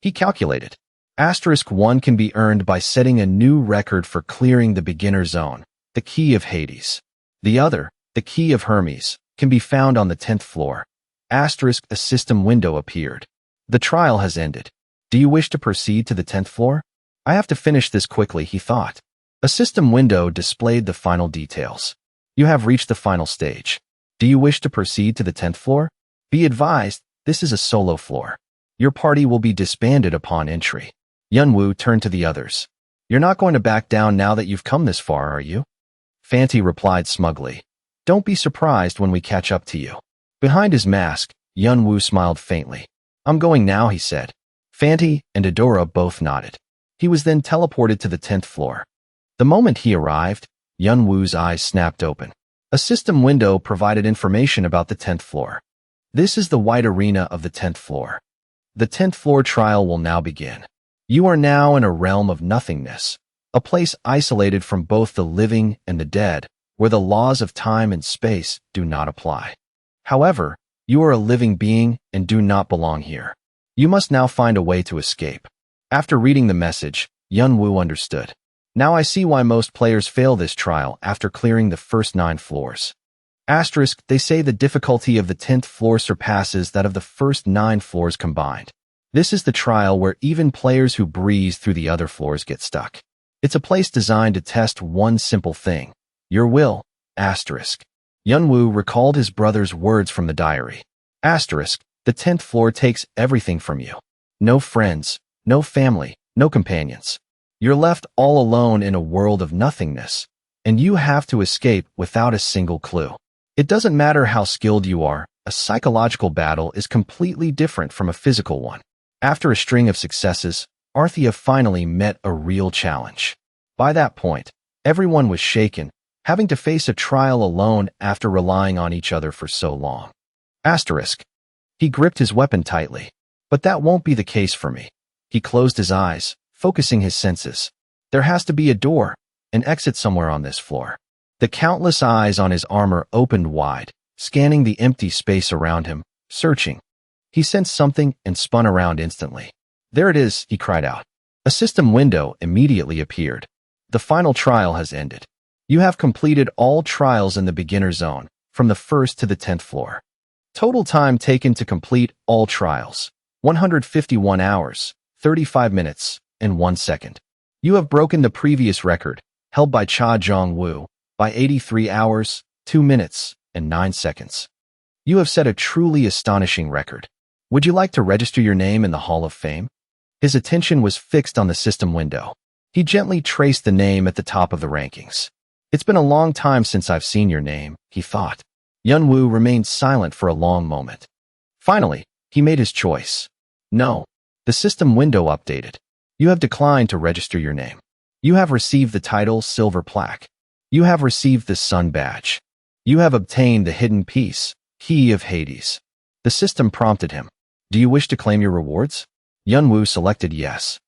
Speaker 1: He calculated. 1 can be earned by setting a new record for clearing the beginner zone, the key of Hades. The other, the key of Hermes, can be found on the 10th floor. A system window appeared. The trial has ended. Do you wish to proceed to the 10th floor? I have to finish this quickly, he thought. A system window displayed the final details. You have reached the final stage. Do you wish to proceed to the 10th floor? Be advised, this is a solo floor. Your party will be disbanded upon entry. Yunwoo turned to the others. You're not going to back down now that you've come this far, are you? Fanti replied smugly. Don't be surprised when we catch up to you. Behind his mask, Yunwoo smiled faintly. I'm going now, he said. Fanti and Adora both nodded. He was then teleported to the 10th floor. The moment he arrived, Yunwoo's eyes snapped open. A system window provided information about the 10th floor. This is the white arena of the 10th floor. The 10th floor trial will now begin. You are now in a realm of nothingness, a place isolated from both the living and the dead, where the laws of time and space do not apply. However, you are a living being and do not belong here. You must now find a way to escape. After reading the message, Yunwoo understood. Now I see why most players fail this trial after clearing the first 9 floors. Asterisk, they say the difficulty of the 10th floor surpasses that of the first 9 floors combined. This is the trial where even players who breeze through the other floors get stuck. It's a place designed to test one simple thing. Your will. Asterisk. Yunwoo recalled his brother's words from the diary. Asterisk, the 10th floor takes everything from you. No friends, no family, no companions. You're left all alone in a world of nothingness, and you have to escape without a single clue. It doesn't matter how skilled you are, a psychological battle is completely different from a physical one. After a string of successes, Arthea finally met a real challenge. By that point, everyone was shaken, having to face a trial alone after relying on each other for so long. Asterisk. He gripped his weapon tightly. But that won't be the case for me. He closed his eyes, focusing his senses. There has to be a door, an exit somewhere on this floor. The countless eyes on his armor opened wide, scanning the empty space around him, searching. He sensed something and spun around instantly. There it is, he cried out. A system window immediately appeared. The final trial has ended. You have completed all trials in the beginner zone, from the 1st to the 10th floor. Total time taken to complete all trials, 151 hours, 35 minutes, and 1 second. You have broken the previous record, held by Cha Jong-woo, by 83 hours, 2 minutes, and 9 seconds. You have set a truly astonishing record. Would you like to register your name in the Hall of Fame? His attention was fixed on the system window. He gently traced the name at the top of the rankings. It's been a long time since I've seen your name, he thought. Yunwoo remained silent for a long moment. Finally, he made his choice. No. The system window updated. You have declined to register your name. You have received the title Silver Plaque. You have received the Sun Badge. You have obtained the hidden piece, Key of Hades. The system prompted him. Do you wish to claim your rewards? Yunwoo selected yes.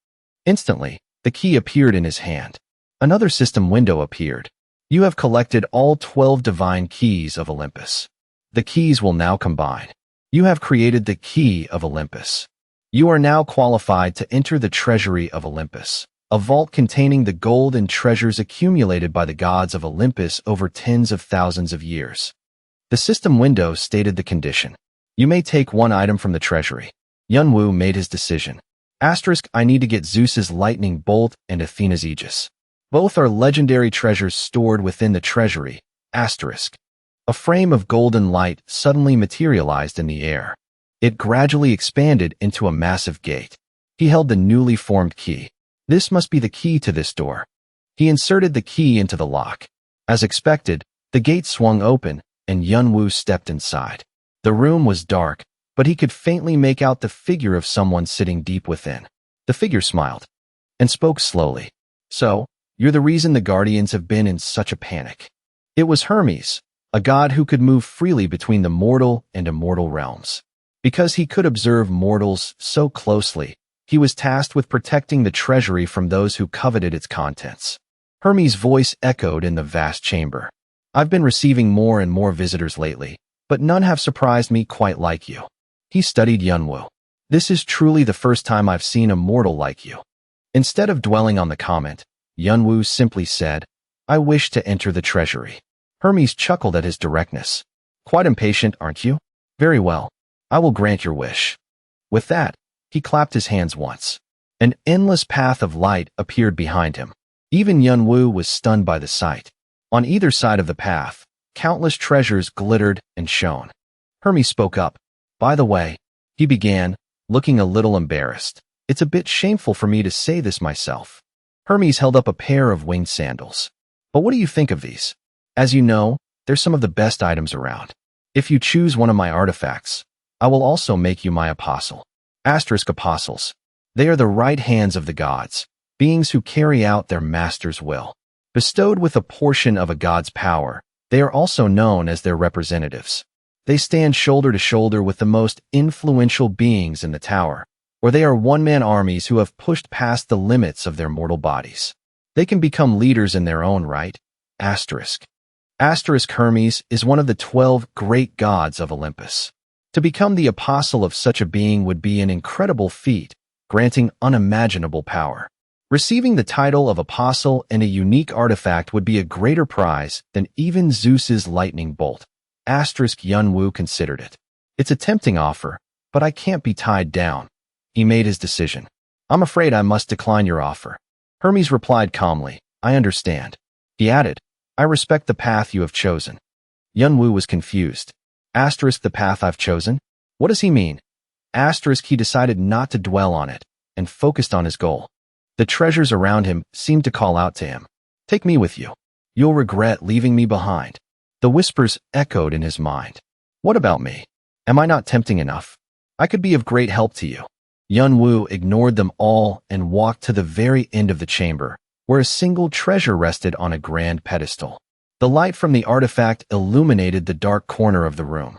Speaker 1: Instantly, the key appeared in his hand. Another system window appeared. You have collected all 12 divine keys of Olympus. The keys will now combine. You have created the Key of Olympus. You are now qualified to enter the Treasury of Olympus, a vault containing the gold and treasures accumulated by the gods of Olympus over tens of thousands of years. The system window stated the condition. You may take one item from the treasury. Yunwoo made his decision. Asterisk, I need to get Zeus's lightning bolt and Athena's aegis. Both are legendary treasures stored within the treasury. Asterisk. A frame of golden light suddenly materialized in the air. It gradually expanded into a massive gate. He held the newly formed key. This must be the key to this door. He inserted the key into the lock. As expected, the gate swung open, and Yunwoo stepped inside. The room was dark, but he could faintly make out the figure of someone sitting deep within. The figure smiled and spoke slowly. So, you're the reason the Guardians have been in such a panic. It was Hermes, a god who could move freely between the mortal and immortal realms. Because he could observe mortals so closely, he was tasked with protecting the treasury from those who coveted its contents. Hermes' voice echoed in the vast chamber. I've been receiving more and more visitors lately, but none have surprised me quite like you. He studied Yunwoo. This is truly the first time I've seen a mortal like you. Instead of dwelling on the comment, Yunwoo simply said, I wish to enter the treasury. Hermes chuckled at his directness. Quite impatient, aren't you? Very well. I will grant your wish. With that, he clapped his hands once. An endless path of light appeared behind him. Even Yunwoo was stunned by the sight. On either side of the path, countless treasures glittered and shone. Hermes spoke up. By the way, he began, looking a little embarrassed. It's a bit shameful for me to say this myself. Hermes held up a pair of winged sandals. But what do you think of these? As you know, they're some of the best items around. If you choose one of my artifacts, I will also make you my apostle. Apostles. They are the right hands of the gods, beings who carry out their master's will. Bestowed with a portion of a god's power, they are also known as their representatives. They stand shoulder to shoulder with the most influential beings in the tower, or they are one-man armies who have pushed past the limits of their mortal bodies. They can become leaders in their own right. Hermes is one of the 12 great gods of Olympus. To become the apostle of such a being would be an incredible feat, granting unimaginable power. Receiving the title of apostle and a unique artifact would be a greater prize than even Zeus's lightning bolt. Yunwoo considered it. It's a tempting offer, but I can't be tied down. He made his decision. I'm afraid I must decline your offer. Hermes replied calmly, I understand. He added, I respect the path you have chosen. Yunwoo was confused. The path I've chosen? What does he mean? He decided not to dwell on it and focused on his goal. The treasures around him seemed to call out to him. Take me with you. You'll regret leaving me behind. The whispers echoed in his mind. What about me? Am I not tempting enough? I could be of great help to you. Yunwoo ignored them all and walked to the very end of the chamber, where a single treasure rested on a grand pedestal. The light from the artifact illuminated the dark corner of the room.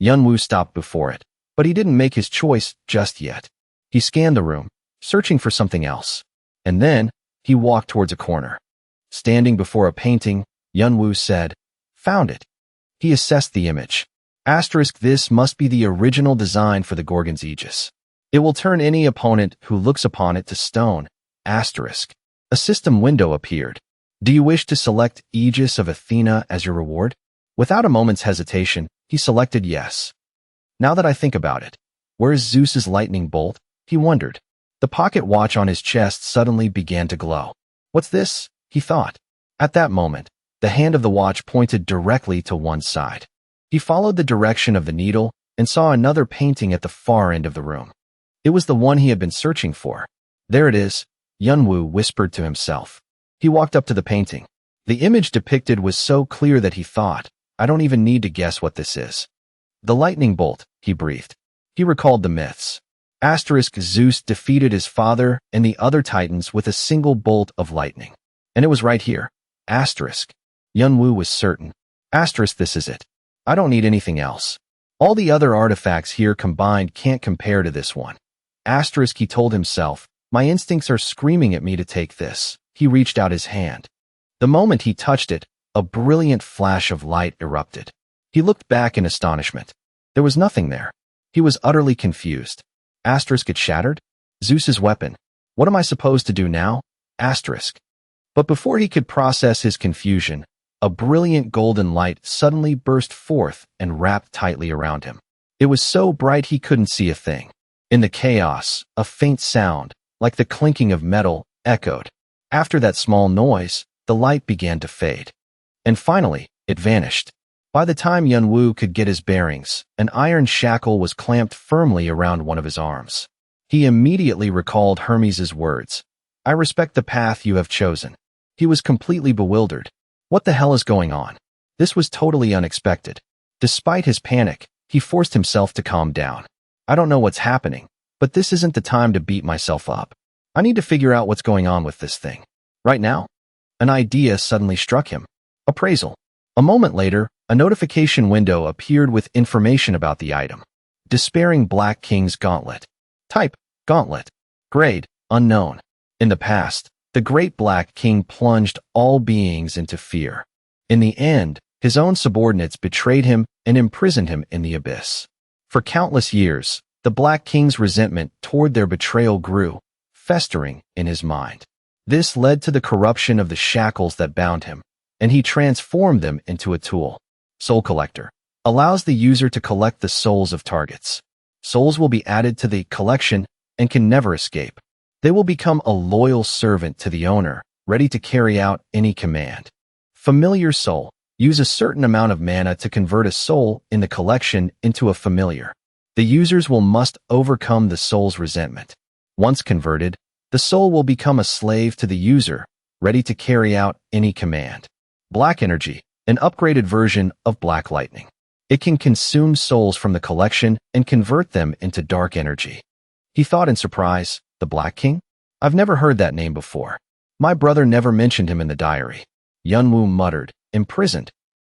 Speaker 1: Yunwoo stopped before it, but he didn't make his choice just yet. He scanned the room, searching for something else. And then, he walked towards a corner. Standing before a painting, Yunwoo said, Found it. He assessed the image. This must be the original design for the Gorgon's Aegis. It will turn any opponent who looks upon it to stone. A system window appeared. Do you wish to select Aegis of Athena as your reward? Without a moment's hesitation, he selected yes. Now that I think about it, where is Zeus's lightning bolt? He wondered. The pocket watch on his chest suddenly began to glow. What's this? He thought. At that moment, the hand of the watch pointed directly to one side. He followed the direction of the needle and saw another painting at the far end of the room. It was the one he had been searching for. There it is, Yunwoo whispered to himself. He walked up to the painting. The image depicted was so clear that he thought, I don't even need to guess what this is. The lightning bolt, he breathed. He recalled the myths. Zeus defeated his father and the other titans with a single bolt of lightning. And it was right here. Yunwoo was certain. This is it. I don't need anything else. All the other artifacts here combined can't compare to this one. He told himself, my instincts are screaming at me to take this. He reached out his hand. The moment he touched it, a brilliant flash of light erupted. He looked back in astonishment. There was nothing there. He was utterly confused. It shattered? Zeus's weapon. What am I supposed to do now? But before he could process his confusion, a brilliant golden light suddenly burst forth and wrapped tightly around him. It was so bright he couldn't see a thing. In the chaos, a faint sound, like the clinking of metal, echoed. After that small noise, the light began to fade. And finally, it vanished. By the time Yunwoo could get his bearings, an iron shackle was clamped firmly around one of his arms. He immediately recalled Hermes's words. I respect the path you have chosen. He was completely bewildered. What the hell is going on? This was totally unexpected. Despite his panic, he forced himself to calm down. I don't know what's happening, but this isn't the time to beat myself up. I need to figure out what's going on with this thing. Right now? An idea suddenly struck him. Appraisal. A moment later, a notification window appeared with information about the item. Despairing Black King's Gauntlet. Type, Gauntlet. Grade, unknown. In the past, the Great Black King plunged all beings into fear. In the end, his own subordinates betrayed him and imprisoned him in the abyss. For countless years, the Black King's resentment toward their betrayal grew, festering in his mind. This led to the corruption of the shackles that bound him, and he transformed them into a tool. Soul Collector allows the user to collect the souls of targets. Souls will be added to the collection and can never escape. They will become a loyal servant to the owner, ready to carry out any command. Familiar Soul. Use a certain amount of mana to convert a soul in the collection into a familiar. The users must overcome the soul's resentment. Once converted, the soul will become a slave to the user, ready to carry out any command. Black energy, an upgraded version of black lightning. It can consume souls from the collection and convert them into dark energy. He thought in surprise, the Black King? I've never heard that name before. My brother never mentioned him in the diary. Yunwoo muttered, imprisoned.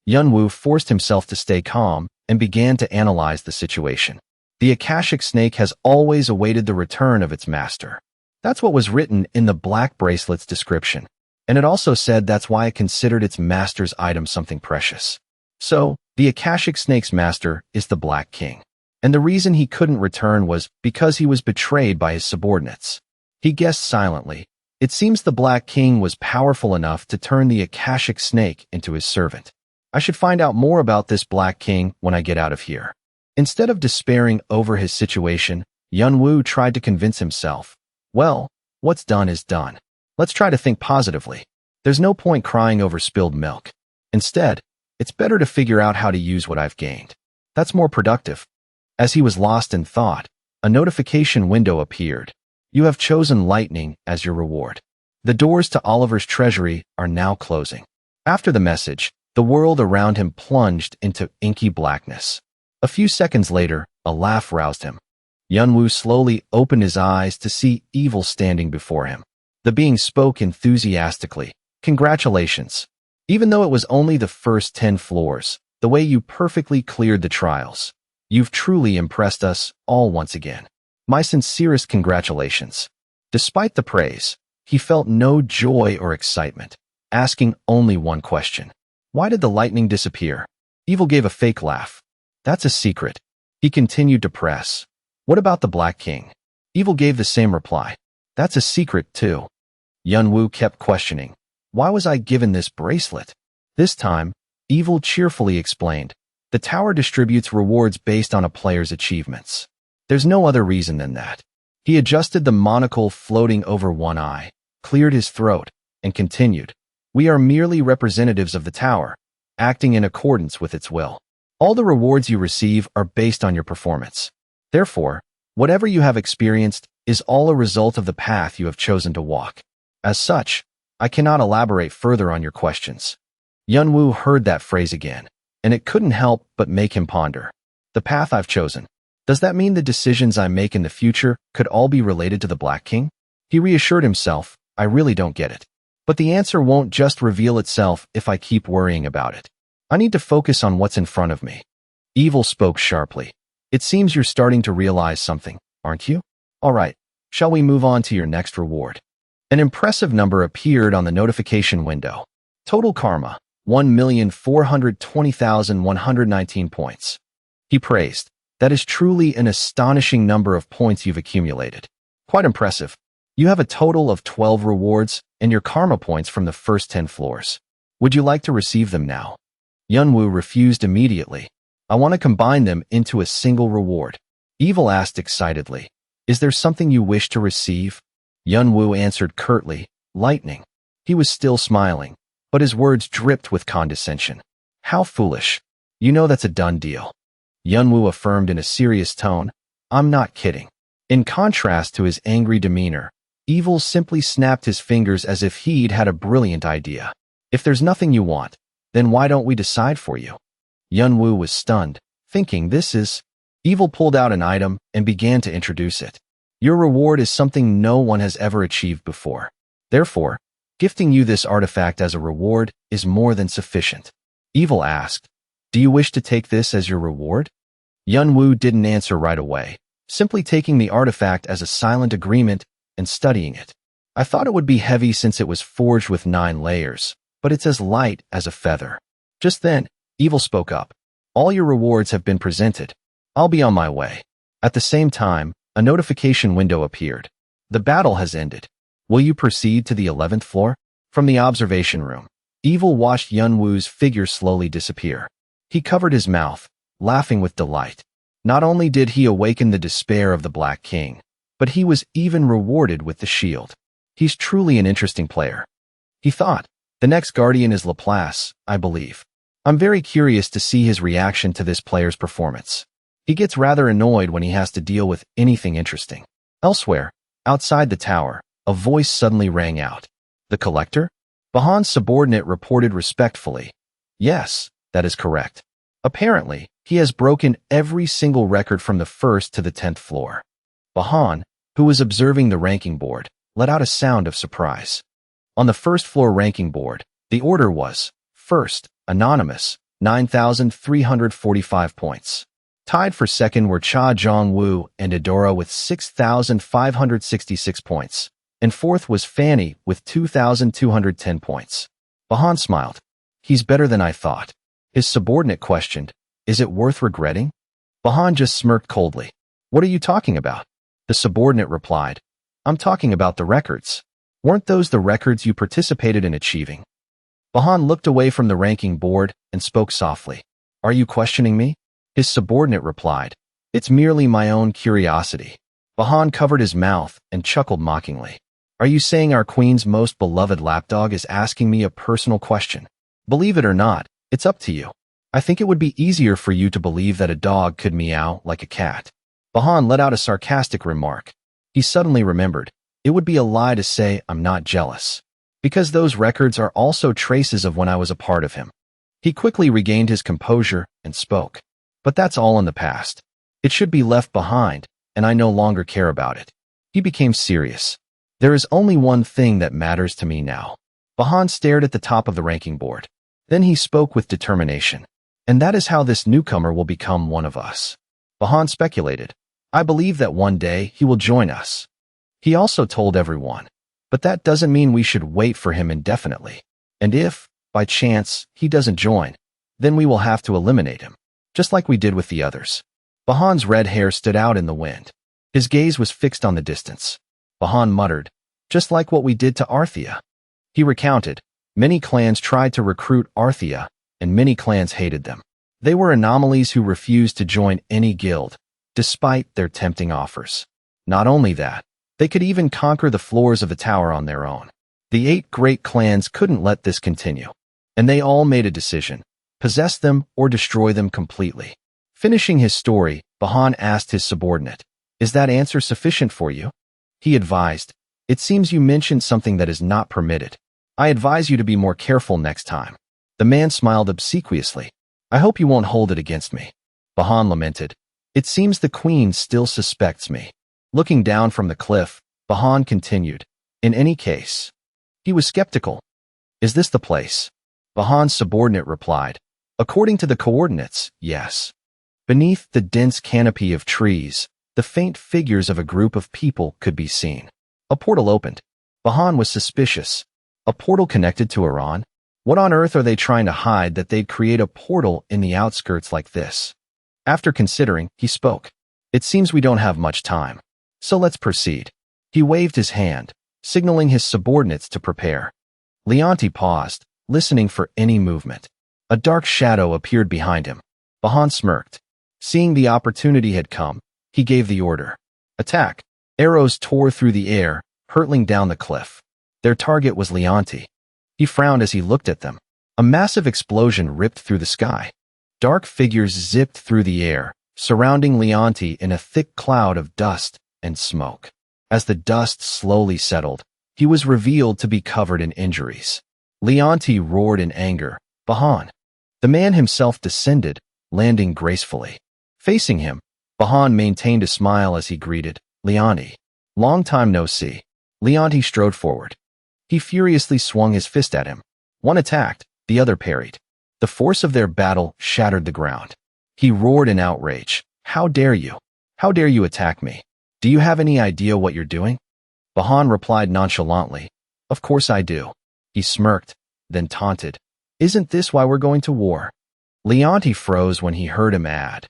Speaker 1: Yunwoo forced himself to stay calm and began to analyze the situation. The Akashic snake has always awaited the return of its master. That's what was written in the black bracelet's description. And it also said that's why it considered its master's item something precious. So, the Akashic snake's master is the Black King. And the reason he couldn't return was because he was betrayed by his subordinates. He guessed silently. It seems the Black King was powerful enough to turn the Akashic snake into his servant. I should find out more about this Black King when I get out of here. Instead of despairing over his situation, Yunwoo tried to convince himself, well, what's done is done. Let's try to think positively. There's no point crying over spilled milk. Instead, it's better to figure out how to use what I've gained. That's more productive. As he was lost in thought, a notification window appeared. You have chosen lightning as your reward. The doors to Oliver's treasury are now closing. After the message, the world around him plunged into inky blackness. A few seconds later, a laugh roused him. Yunwoo slowly opened his eyes to see evil standing before him. The being spoke enthusiastically. Congratulations. Even though it was only the first 10 floors, the way you perfectly cleared the trials, you've truly impressed us all once again. My sincerest congratulations. Despite the praise, he felt no joy or excitement, asking only one question. Why did the lightning disappear? Evil gave a fake laugh. That's a secret. He continued to press. What about the Black King? Evil gave the same reply. That's a secret too. Yunwoo kept questioning. Why was I given this bracelet? This time, Evil cheerfully explained. The tower distributes rewards based on a player's achievements. There's no other reason than that. He adjusted the monocle floating over one eye, cleared his throat, and continued. We are merely representatives of the tower, acting in accordance with its will. All the rewards you receive are based on your performance. Therefore, whatever you have experienced is all a result of the path you have chosen to walk. As such, I cannot elaborate further on your questions. Yunwoo heard that phrase again, and it couldn't help but make him ponder. The path I've chosen. Does that mean the decisions I make in the future could all be related to the Black King? He reassured himself, I really don't get it. But the answer won't just reveal itself if I keep worrying about it. I need to focus on what's in front of me. Evil spoke sharply. It seems you're starting to realize something, aren't you? All right, shall we move on to your next reward? An impressive number appeared on the notification window. Total karma, 1,420,119 points. He praised. That is truly an astonishing number of points you've accumulated. Quite impressive. You have a total of 12 rewards and your karma points from the first 10 floors. Would you like to receive them now? Yunwoo refused immediately. I want to combine them into a single reward. Evil asked excitedly. Is there something you wish to receive? Yunwoo answered curtly, lightning. He was still smiling, but his words dripped with condescension. How foolish. You know that's a done deal. Yunwoo affirmed in a serious tone, I'm not kidding. In contrast to his angry demeanor, Evil simply snapped his fingers as if he'd had a brilliant idea. If there's nothing you want, then why don't we decide for you? Yunwoo was stunned, thinking this is... Evil pulled out an item and began to introduce it. Your reward is something no one has ever achieved before. Therefore, gifting you this artifact as a reward is more than sufficient. Evil asked, do you wish to take this as your reward? Yunwoo didn't answer right away, simply taking the artifact as a silent agreement and studying it. I thought it would be heavy since it was forged with 9 layers, but it's as light as a feather. Just then, Evil spoke up. All your rewards have been presented. I'll be on my way. At the same time, a notification window appeared. The battle has ended. Will you proceed to the 11th floor? From the observation room, Evil watched Yunwoo's figure slowly disappear. He covered his mouth, laughing with delight. Not only did he awaken the despair of the Black King, but he was even rewarded with the shield. He's truly an interesting player. He thought, the next guardian is Laplace, I believe. I'm very curious to see his reaction to this player's performance. He gets rather annoyed when he has to deal with anything interesting. Elsewhere, Outside the tower, a voice suddenly rang out. The collector? Bahan's subordinate reported respectfully. Yes, that is correct. Apparently, he has broken every single record from the 1st to the 10th floor. Bahan, who was observing the ranking board, let out a sound of surprise. On the 1st floor ranking board, the order was, first, Anonymous, 9,345 points. Tied for second were Cha Jong-woo and Adora with 6,566 points, and fourth was Fanny with 2,210 points. Bahan smiled. He's better than I thought. His subordinate questioned, is it worth regretting? Bahan just smirked coldly. What are you talking about? The subordinate replied, I'm talking about the records. Weren't those the records you participated in achieving? Bahan looked away from the ranking board and spoke softly. Are you questioning me? His subordinate replied, it's merely my own curiosity. Bahan covered his mouth and chuckled mockingly. Are you saying our queen's most beloved lapdog is asking me a personal question? Believe it or not, it's up to you. I think it would be easier for you to believe that a dog could meow like a cat. Bahan let out a sarcastic remark. He suddenly remembered, it would be a lie to say I'm not jealous. Because those records are also traces of when I was a part of him. He quickly regained his composure and spoke. But that's all in the past. It should be left behind, and I no longer care about it. He became serious. There is only one thing that matters to me now. Bahan stared at the top of the ranking board. Then he spoke with determination. And that is how this newcomer will become one of us. Bahan speculated. I believe that one day he will join us. He also told everyone. But that doesn't mean we should wait for him indefinitely. And if, by chance, he doesn't join, then we will have to eliminate him. Just like we did with the others. Bahan's red hair stood out in the wind. His gaze was fixed on the distance. Bahan muttered, just like what we did to Arthea. He recounted, many clans tried to recruit Arthea, and many clans hated them. They were anomalies who refused to join any guild, despite their tempting offers. Not only that, they could even conquer the floors of the tower on their own. The 8 great clans couldn't let this continue, and they all made a decision. Possess them or destroy them completely. Finishing his story, Bahan asked his subordinate, is that answer sufficient for you? He advised, it seems you mentioned something that is not permitted. I advise you to be more careful next time. The man smiled obsequiously. I hope you won't hold it against me. Bahan lamented, it seems the queen still suspects me. Looking down from the cliff, Bahan continued, in any case. He was skeptical. Is this the place? Bahan's subordinate replied, according to the coordinates, yes. Beneath the dense canopy of trees, the faint figures of a group of people could be seen. A portal opened. Bahan was suspicious. A portal connected to Iran? What on earth are they trying to hide that they'd create a portal in the outskirts like this? After considering, he spoke. It seems we don't have much time. So let's proceed. He waved his hand, signaling his subordinates to prepare. Leonti paused, listening for any movement. A dark shadow appeared behind him. Bahan smirked. Seeing the opportunity had come, he gave the order. Attack! Arrows tore through the air, hurtling down the cliff. Their target was Leonti. He frowned as he looked at them. A massive explosion ripped through the sky. Dark figures zipped through the air, surrounding Leonti in a thick cloud of dust and smoke. As the dust slowly settled, he was revealed to be covered in injuries. Leonti roared in anger. Bahan. The man himself descended, landing gracefully. Facing him, Bahan maintained a smile as he greeted, Leonti. Long time no see. Leonti strode forward. He furiously swung his fist at him. One attacked, the other parried. The force of their battle shattered the ground. He roared in outrage. How dare you? How dare you attack me? Do you have any idea what you're doing? Bahan replied nonchalantly. Of course I do. He smirked, then taunted. Isn't this why we're going to war? Leonti froze when he heard him add.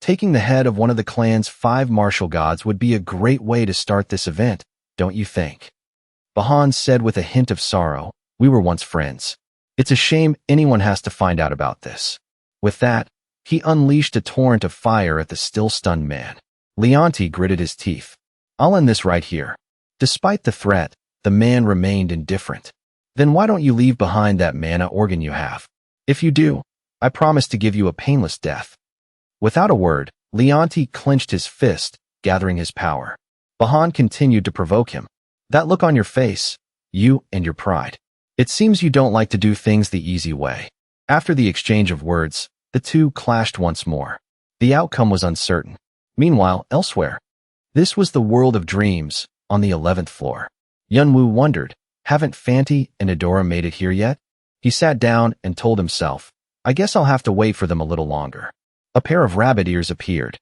Speaker 1: Taking the head of one of the clan's 5 martial gods would be a great way to start this event, don't you think? Bahan said with a hint of sorrow, we were once friends. It's a shame anyone has to find out about this. With that, he unleashed a torrent of fire at the still stunned man. Leonti gritted his teeth. I'll end this right here. Despite the threat, the man remained indifferent. Then why don't you leave behind that mana organ you have? If you do, I promise to give you a painless death. Without a word, Leonti clenched his fist, gathering his power. Bahan continued to provoke him. That look on your face, you and your pride. It seems you don't like to do things the easy way. After the exchange of words, the two clashed once more. The outcome was uncertain. Meanwhile, elsewhere, this was the world of dreams, on the 11th floor. Yunwoo wondered, haven't Fanti and Adora made it here yet? He sat down and told himself, I guess I'll have to wait for them a little longer. A pair of rabbit ears appeared.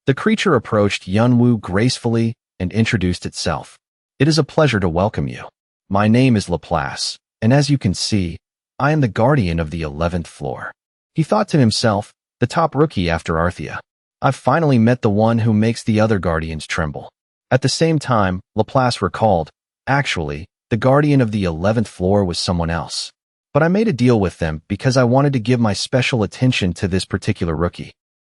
Speaker 1: The creature approached Yunwoo gracefully and introduced itself. It is a pleasure to welcome you. My name is Laplace, and as you can see, I am the guardian of the 11th floor. He thought to himself, the top rookie after Arthea. I've finally met the one who makes the other guardians tremble. At the same time, Laplace recalled, actually, the guardian of the 11th floor was someone else. But I made a deal with them because I wanted to give my special attention to this particular rookie.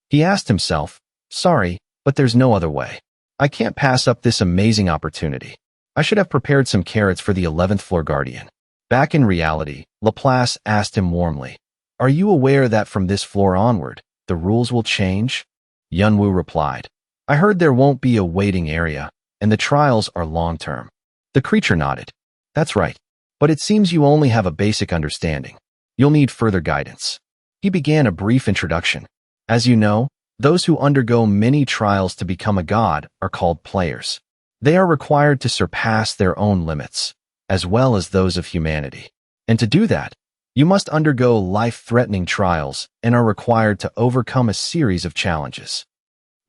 Speaker 1: He asked himself, sorry, but there's no other way. I can't pass up this amazing opportunity. I should have prepared some carrots for the 11th floor guardian. Back in reality, Laplace asked him warmly, are you aware that from this floor onward, the rules will change? Yunwoo replied, I heard there won't be a waiting area, and the trials are long-term. The creature nodded. That's right. But it seems you only have a basic understanding. You'll need further guidance. He began a brief introduction. As you know, those who undergo many trials to become a god are called players. They are required to surpass their own limits, as well as those of humanity. And to do that, you must undergo life-threatening trials and are required to overcome a series of challenges.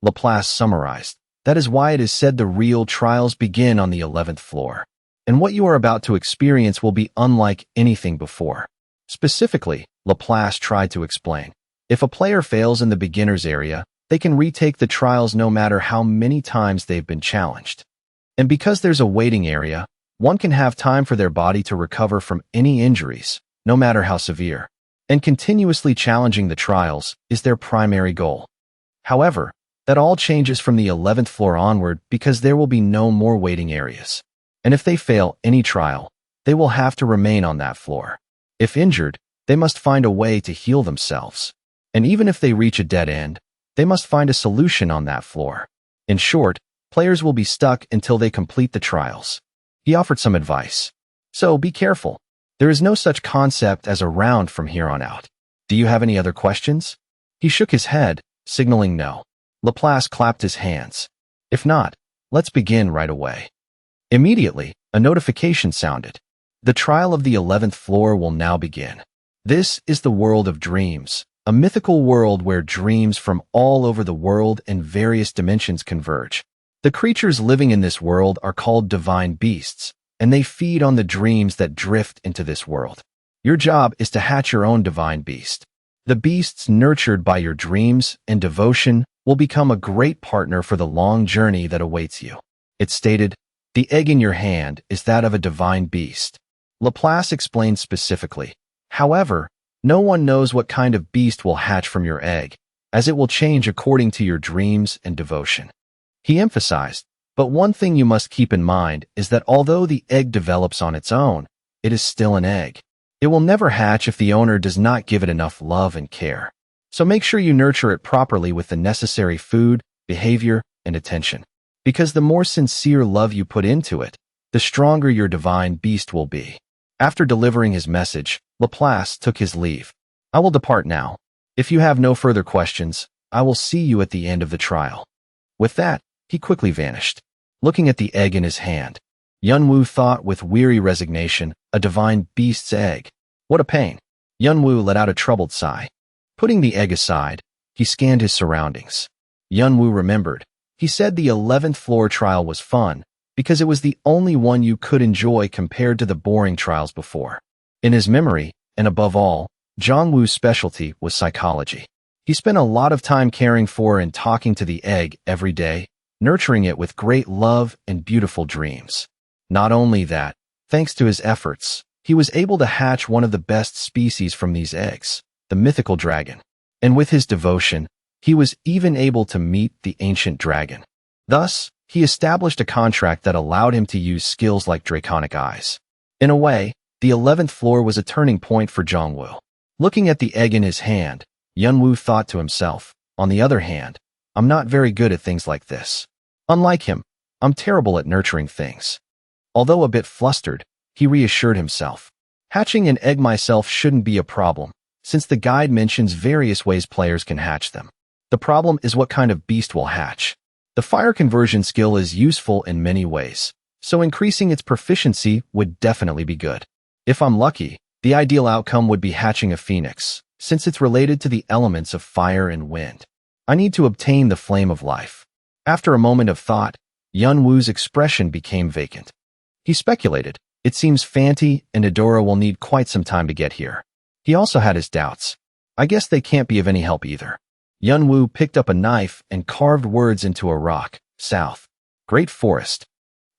Speaker 1: Laplace summarized, that is why it is said the real trials begin on the 11th floor. And what you are about to experience will be unlike anything before. Specifically, Laplace tried to explain, if a player fails in the beginner's area, they can retake the trials no matter how many times they've been challenged. And because there's a waiting area, one can have time for their body to recover from any injuries, no matter how severe. And continuously challenging the trials is their primary goal. However, that all changes from the 11th floor onward because there will be no more waiting areas. And if they fail any trial, they will have to remain on that floor. If injured, they must find a way to heal themselves. And even if they reach a dead end, they must find a solution on that floor. In short, players will be stuck until they complete the trials. He offered some advice. So be careful. There is no such concept as a round from here on out. Do you have any other questions? He shook his head, signaling no. Laplace clapped his hands. If not, let's begin right away. Immediately, a notification sounded. The trial of the 11th floor will now begin. This is the world of dreams, a mythical world where dreams from all over the world and various dimensions converge. The creatures living in this world are called divine beasts, and they feed on the dreams that drift into this world. Your job is to hatch your own divine beast. The beasts nurtured by your dreams and devotion will become a great partner for the long journey that awaits you. It stated, the egg in your hand is that of a divine beast. Laplace explained specifically. However, no one knows what kind of beast will hatch from your egg, as it will change according to your dreams and devotion. He emphasized, but one thing you must keep in mind is that although the egg develops on its own, it is still an egg. It will never hatch if the owner does not give it enough love and care. So make sure you nurture it properly with the necessary food, behavior, and attention. Because the more sincere love you put into it, the stronger your divine beast will be. After delivering his message, Laplace took his leave. I will depart now. If you have no further questions, I will see you at the end of the trial. With that, he quickly vanished. Looking at the egg in his hand, Yunwoo thought with weary resignation, a divine beast's egg. What a pain. Yunwoo let out a troubled sigh. Putting the egg aside, he scanned his surroundings. Yunwoo remembered. He said the 11th floor trial was fun because it was the only one you could enjoy compared to the boring trials before. In his memory, and above all, Jongwoo's specialty was psychology. He spent a lot of time caring for and talking to the egg every day, nurturing it with great love and beautiful dreams. Not only that, thanks to his efforts, he was able to hatch one of the best species from these eggs, the mythical dragon. And with his devotion, he was even able to meet the ancient dragon. Thus, he established a contract that allowed him to use skills like draconic eyes. In a way, the 11th floor was a turning point for Jongwoo. Looking at the egg in his hand, Yunwoo thought to himself, on the other hand, I'm not very good at things like this. Unlike him, I'm terrible at nurturing things. Although a bit flustered, he reassured himself. Hatching an egg myself shouldn't be a problem, since the guide mentions various ways players can hatch them. The problem is what kind of beast will hatch. The fire conversion skill is useful in many ways, so increasing its proficiency would definitely be good. If I'm lucky, the ideal outcome would be hatching a phoenix, since it's related to the elements of fire and wind. I need to obtain the flame of life. After a moment of thought, Yunwoo's expression became vacant. He speculated, it seems Fanti and Adora will need quite some time to get here. He also had his doubts. I guess they can't be of any help either. Yunwoo picked up a knife and carved words into a rock. South. Great forest.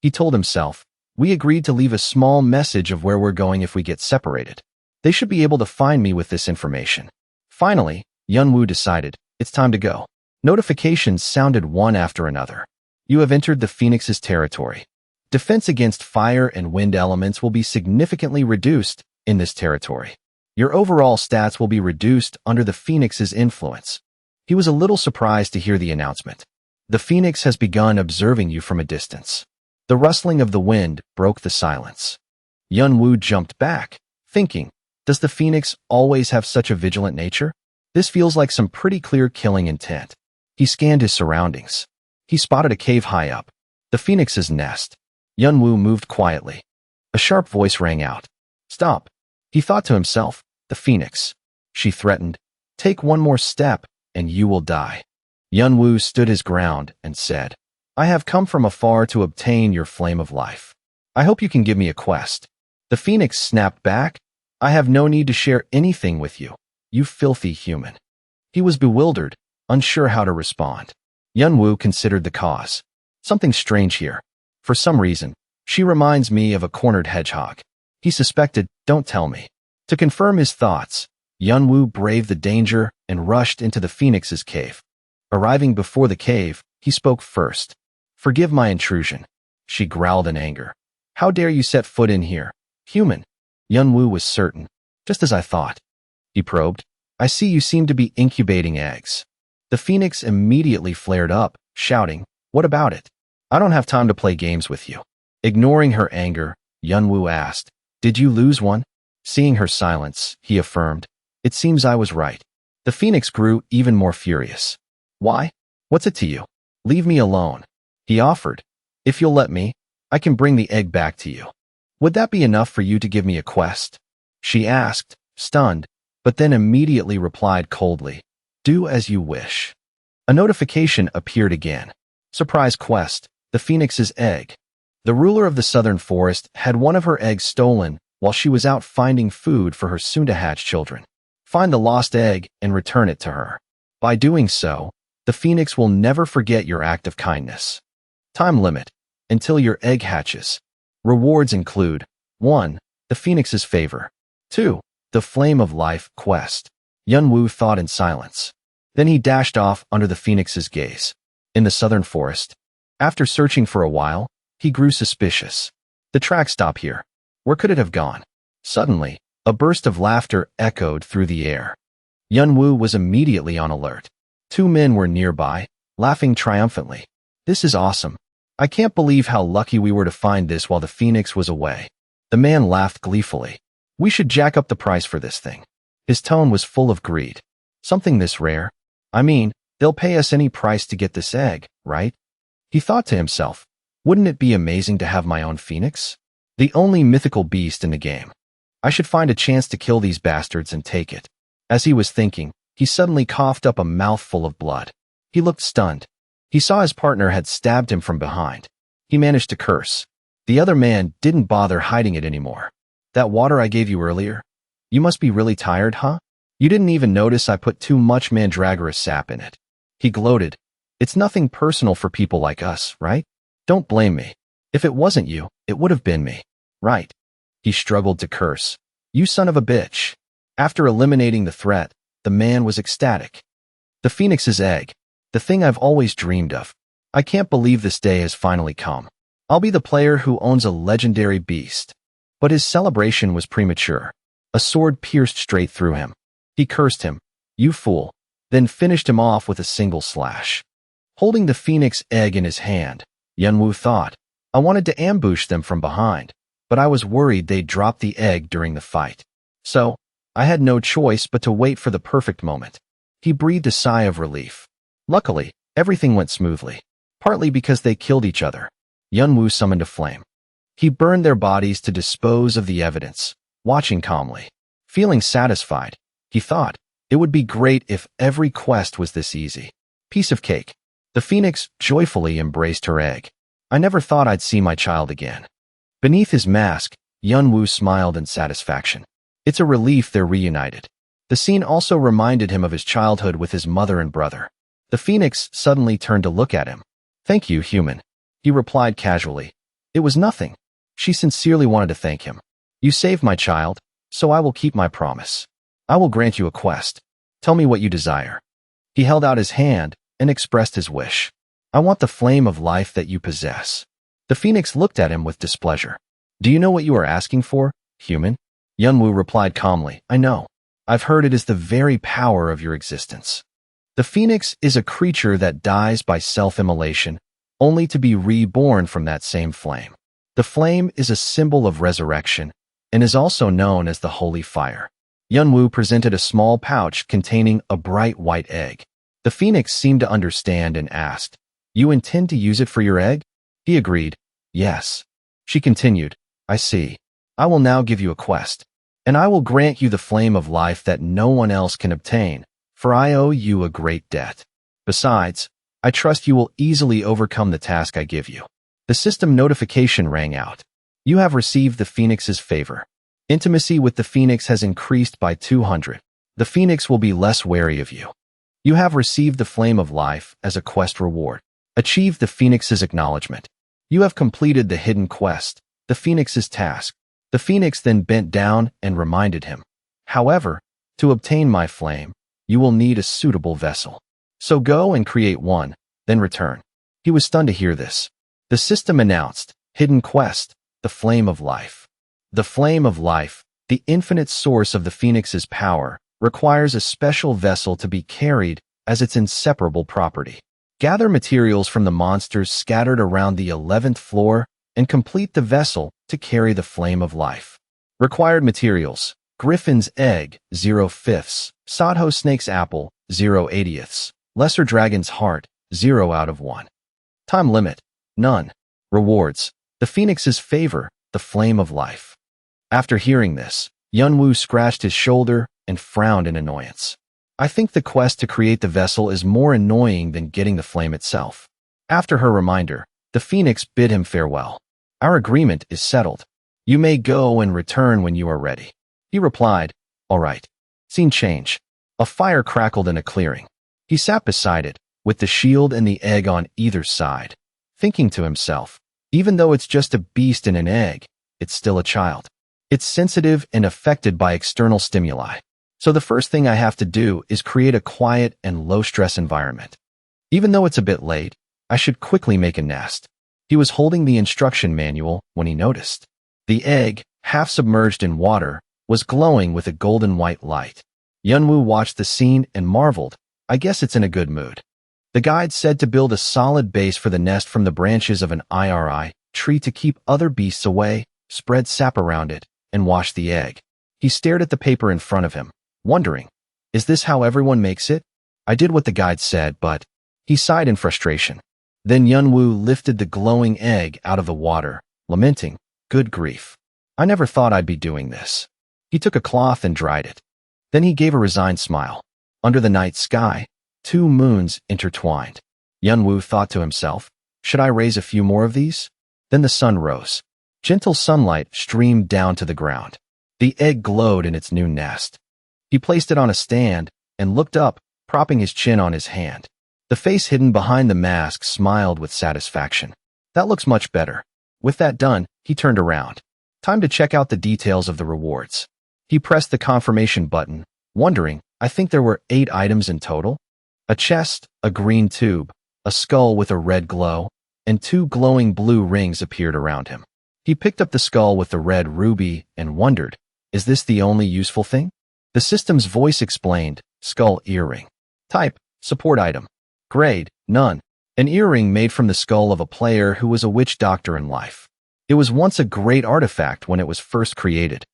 Speaker 1: He told himself, we agreed to leave a small message of where we're going if we get separated. They should be able to find me with this information. Finally, Yunwoo decided, it's time to go. Notifications sounded one after another. You have entered the Phoenix's territory. Defense against fire and wind elements will be significantly reduced in this territory. Your overall stats will be reduced under the Phoenix's influence. He was a little surprised to hear the announcement. The Phoenix has begun observing you from a distance. The rustling of the wind broke the silence. Yunwoo jumped back, thinking, does the Phoenix always have such a vigilant nature? This feels like some pretty clear killing intent. He scanned his surroundings. He spotted a cave high up. The Phoenix's nest. Yunwoo moved quietly. A sharp voice rang out. Stop. He thought to himself, the Phoenix. She threatened, take one more step, and you will die. Yunwoo stood his ground and said, I have come from afar to obtain your flame of life. I hope you can give me a quest. The Phoenix snapped back, I have no need to share anything with you, you filthy human. He was bewildered, unsure how to respond. Yunwoo considered the cause. Something strange here. For some reason, she reminds me of a cornered hedgehog. He suspected, don't tell me. To confirm his thoughts, Yunwoo braved the danger and rushed into the Phoenix's cave. Arriving before the cave, he spoke first. Forgive my intrusion. She growled in anger. How dare you set foot in here, human? Yunwoo was certain. Just as I thought. He probed. I see you seem to be incubating eggs. The Phoenix immediately flared up, shouting, what about it? I don't have time to play games with you. Ignoring her anger, Yunwoo asked, did you lose one? Seeing her silence, he affirmed, it seems I was right. The Phoenix grew even more furious. Why? What's it to you? Leave me alone. He offered. If you'll let me, I can bring the egg back to you. Would that be enough for you to give me a quest? She asked, stunned, but then immediately replied coldly. Do as you wish. A notification appeared again. Surprise quest, the Phoenix's egg. The ruler of the southern forest had one of her eggs stolen while she was out finding food for her soon-to-hatch children. Find the lost egg and return it to her. By doing so, the Phoenix will never forget your act of kindness. Time limit, until your egg hatches. Rewards include 1. The Phoenix's favor. 2. The Flame of Life quest. Yunwoo thought in silence. Then he dashed off under the Phoenix's gaze. In the southern forest, after searching for a while, he grew suspicious. The track stop here. Where could it have gone? Suddenly, a burst of laughter echoed through the air. Yunwoo was immediately on alert. 2 men were nearby, laughing triumphantly. This is awesome. I can't believe how lucky we were to find this while the Phoenix was away. The man laughed gleefully. We should jack up the price for this thing. His tone was full of greed. Something this rare? I mean, they'll pay us any price to get this egg, right? He thought to himself, wouldn't it be amazing to have my own Phoenix? The only mythical beast in the game. I should find a chance to kill these bastards and take it. As he was thinking, he suddenly coughed up a mouthful of blood. He looked stunned. He saw his partner had stabbed him from behind. He managed to curse. The other man didn't bother hiding it anymore. That water I gave you earlier? You must be really tired, huh? You didn't even notice I put too much mandragora sap in it. He gloated. It's nothing personal for people like us, right? Don't blame me. If it wasn't you, it would have been me. Right. He struggled to curse. You son of a bitch. After eliminating the threat, the man was ecstatic. The Phoenix's egg. The thing I've always dreamed of. I can't believe this day has finally come. I'll be the player who owns a legendary beast. But his celebration was premature. A sword pierced straight through him. He cursed him. You fool. Then finished him off with a single slash. Holding the Phoenix egg in his hand, Yunwoo thought. I wanted to ambush them from behind, but I was worried they'd drop the egg during the fight. So, I had no choice but to wait for the perfect moment. He breathed a sigh of relief. Luckily, everything went smoothly, partly because they killed each other. Yunwoo summoned a flame. He burned their bodies to dispose of the evidence, watching calmly. Feeling satisfied, he thought, it would be great if every quest was this easy. Piece of cake. The phoenix joyfully embraced her egg. I never thought I'd see my child again. Beneath his mask, Yunwoo smiled in satisfaction. It's a relief they're reunited. The scene also reminded him of his childhood with his mother and brother. The phoenix suddenly turned to look at him. Thank you, human. He replied casually. It was nothing. She sincerely wanted to thank him. You saved my child, so I will keep my promise. I will grant you a quest. Tell me what you desire. He held out his hand and expressed his wish. I want the flame of life that you possess. The phoenix looked at him with displeasure. Do you know what you are asking for, human? Yunwoo replied calmly. I know. I've heard it is the very power of your existence. The phoenix is a creature that dies by self-immolation, only to be reborn from that same flame. The flame is a symbol of resurrection and is also known as the holy fire. Yunwoo presented a small pouch containing a bright white egg. The phoenix seemed to understand and asked, You intend to use it for your egg? He agreed, Yes. She continued, I see. I will now give you a quest, and I will grant you the flame of life that no one else can obtain, for I owe you a great debt. Besides, I trust you will easily overcome the task I give you. The system notification rang out. You have received the phoenix's favor. Intimacy with the phoenix has increased by 200. The phoenix will be less wary of you. You have received the flame of life as a quest reward. Achieve the phoenix's acknowledgement. You have completed the hidden quest, the phoenix's task. The phoenix then bent down and reminded him. However, to obtain my flame, you will need a suitable vessel. So go and create one, then return. He was stunned to hear this. The system announced, Hidden Quest, the Flame of Life. The Flame of Life, the infinite source of the phoenix's power, requires a special vessel to be carried as its inseparable property. Gather materials from the monsters scattered around the 11th floor and complete the vessel to carry the Flame of Life. Required materials: Griffin's Egg, 0/5, Sodho Snake's Apple, 0/80, Lesser Dragon's Heart, 0 out of 1. Time limit: none. Rewards: the phoenix's favor, the Flame of Life. After hearing this, Yunwoo scratched his shoulder and frowned in annoyance. I think the quest to create the vessel is more annoying than getting the flame itself. After her reminder, the phoenix bid him farewell. Our agreement is settled. You may go and return when you are ready. He replied, All right. Scene change. A fire crackled in a clearing. He sat beside it, with the shield and the egg on either side, thinking to himself, even though it's just a beast in an egg, it's still a child. It's sensitive and affected by external stimuli. So the first thing I have to do is create a quiet and low-stress environment. Even though it's a bit late, I should quickly make a nest. He was holding the instruction manual when he noticed. The egg, half submerged in water, was glowing with a golden white light. Yunwoo watched the scene and marveled. I guess it's in a good mood. The guide said to build a solid base for the nest from the branches of an iri tree to keep other beasts away, spread sap around it, and wash the egg. He stared at the paper in front of him, wondering, is this how everyone makes it? I did what the guide said, but... He sighed in frustration. Then Yunwoo lifted the glowing egg out of the water, lamenting, good grief. I never thought I'd be doing this. He took a cloth and dried it. Then he gave a resigned smile. Under the night sky, 2 moons intertwined. Yunwoo thought to himself, should I raise a few more of these? Then the sun rose. Gentle sunlight streamed down to the ground. The egg glowed in its new nest. He placed it on a stand and looked up, propping his chin on his hand. The face hidden behind the mask smiled with satisfaction. That looks much better. With that done, he turned around. Time to check out the details of the rewards. He pressed the confirmation button, wondering, I think there were 8 items in total. A chest, a green tube, a skull with a red glow, and 2 glowing blue rings appeared around him. He picked up the skull with the red ruby and wondered, is this the only useful thing? The system's voice explained, skull earring. Type, support item. Grade, none. an earring made from the skull of a player who was a witch doctor in life. It was once a great artifact when it was first created,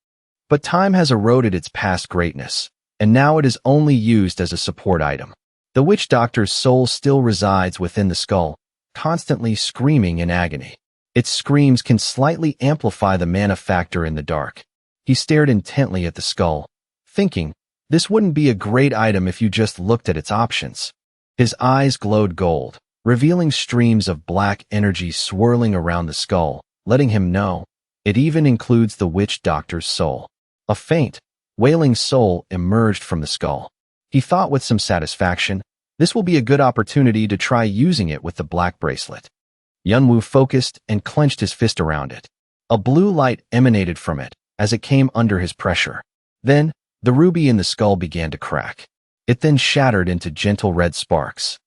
Speaker 1: but time has eroded its past greatness, and now it is only used as a support item. The witch doctor's soul still resides within the skull, constantly screaming in agony. Its screams can slightly amplify the mana factor in the dark. He stared intently at the skull, thinking, this wouldn't be a great item if you just looked at its options. His eyes glowed gold, revealing streams of black energy swirling around the skull, letting him know it even includes the witch doctor's soul. A faint, wailing soul emerged from the skull. He thought with some satisfaction, this will be a good opportunity to try using it with the black bracelet. Yunwoo focused and clenched his fist around it. A blue light emanated from it as it came under his pressure. Then, the ruby in the skull began to crack. It then shattered into gentle red sparks.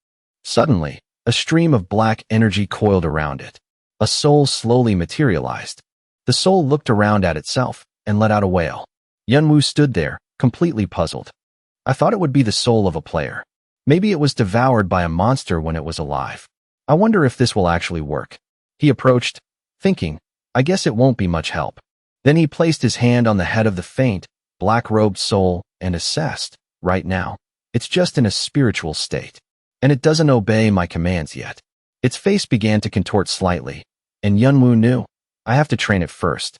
Speaker 1: Suddenly, a stream of black energy coiled around it. A soul slowly materialized. The soul looked around at itself and let out a wail. Yunwoo stood there, completely puzzled. I thought it would be the soul of a player. Maybe it was devoured by a monster when it was alive. I wonder if this will actually work. He approached, thinking, I guess it won't be much help. Then he placed his hand on the head of the faint, black-robed soul and assessed, right now, it's just in a spiritual state, and it doesn't obey my commands yet. Its face began to contort slightly, and Yunwoo knew, I have to train it first.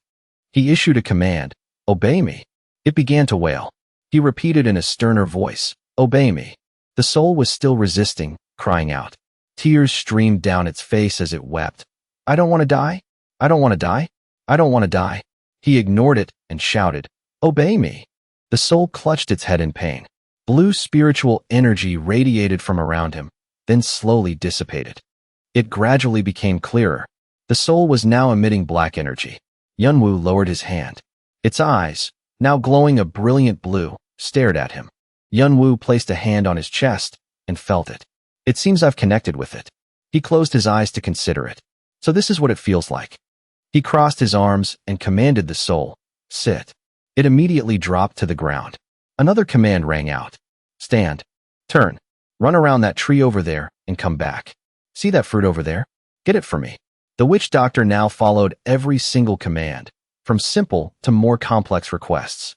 Speaker 1: He issued a command, obey me. It began to wail. He repeated in a sterner voice, obey me. The soul was still resisting, crying out. Tears streamed down its face as it wept. I don't want to die. I don't want to die. I don't want to die. He ignored it and shouted, obey me. The soul clutched its head in pain. Blue spiritual energy radiated from around him, then slowly dissipated. It gradually became clearer. The soul was now emitting black energy. Yunwoo lowered his hand. Its eyes, now glowing a brilliant blue, stared at him. Yunwoo placed a hand on his chest and felt it. It seems I've connected with it. He closed his eyes to consider it. So this is what it feels like. He crossed his arms and commanded the soul, sit. It immediately dropped to the ground. Another command rang out. Stand. Turn. Run around that tree over there and come back. See that fruit over there? Get it for me. The witch doctor now followed every single command, from simple to more complex requests.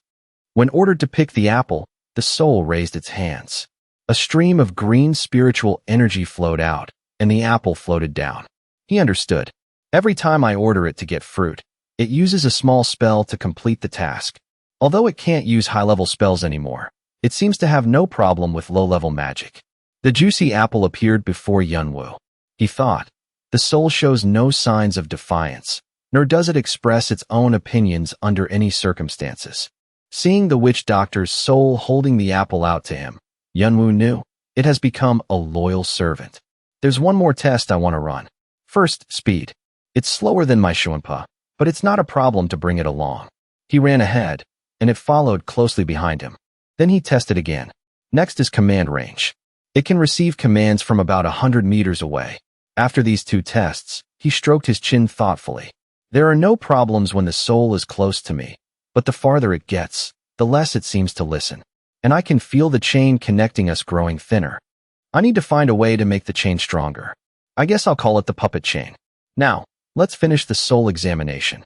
Speaker 1: When ordered to pick the apple, the soul raised its hands. A stream of green spiritual energy flowed out, and the apple floated down. He understood. Every time I order it to get fruit, it uses a small spell to complete the task. Although it can't use high-level spells anymore, it seems to have no problem with low-level magic. The juicy apple appeared before Yunwoo. He thought, the soul shows no signs of defiance, nor does it express its own opinions under any circumstances. Seeing the witch doctor's soul holding the apple out to him, Yunwoo knew it has become a loyal servant. There's one more test I want to run. First, speed. It's slower than my Shuanpa, but it's not a problem to bring it along. He ran ahead, and it followed closely behind him. Then he tested again. Next is command range. It can receive commands from about 100 meters away. After these two tests, he stroked his chin thoughtfully. There are no problems when the soul is close to me, but the farther it gets, the less it seems to listen. And I can feel the chain connecting us growing thinner. I need to find a way to make the chain stronger. I guess I'll call it the puppet chain. Now, let's finish the soul examination.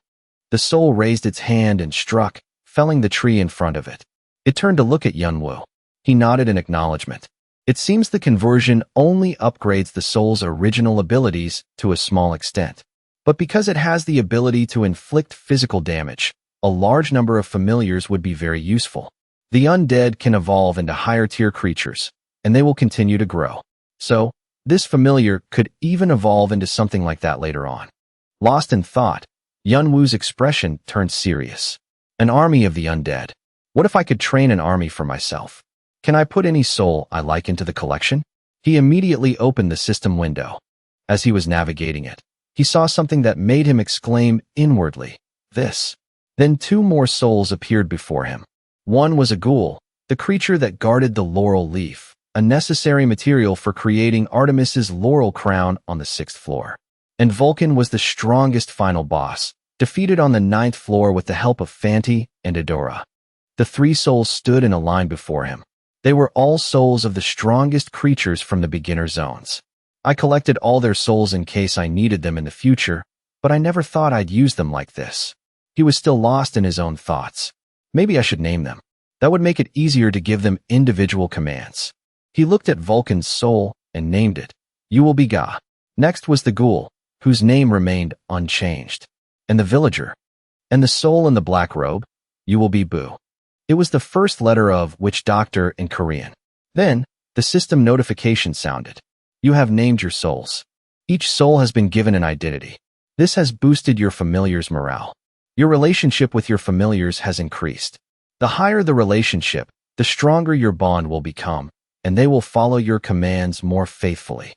Speaker 1: The soul raised its hand and struck, felling the tree in front of it. It turned to look at Yunwoo. He nodded in acknowledgement. It seems the conversion only upgrades the soul's original abilities to a small extent. But because it has the ability to inflict physical damage, a large number of familiars would be very useful. The undead can evolve into higher-tier creatures, and they will continue to grow. So, this familiar could even evolve into something like that later on. Lost in thought, Yunwoo's expression turned serious. An army of the undead. What if I could train an army for myself? Can I put any soul I like into the collection? He immediately opened the system window. As he was navigating it, he saw something that made him exclaim inwardly, this. Then two more souls appeared before him. One was a ghoul, the creature that guarded the laurel leaf, a necessary material for creating Artemis's laurel crown on the 6th floor. And Vulcan was the strongest final boss, defeated on the 9th floor with the help of Fanti and Adora. The three souls stood in a line before him. They were all souls of the strongest creatures from the beginner zones. I collected all their souls in case I needed them in the future, but I never thought I'd use them like this. He was still lost in his own thoughts. Maybe I should name them. That would make it easier to give them individual commands. He looked at Vulcan's soul and named it. You will be Ga. Next was the ghoul, whose name remained unchanged. And the villager. And the soul in the black robe. You will be Bu. It was the first letter of Witch Doctor in Korean. Then, the system notification sounded. You have named your souls. Each soul has been given an identity. This has boosted your familiar's morale. Your relationship with your familiars has increased. The higher the relationship, the stronger your bond will become, and they will follow your commands more faithfully.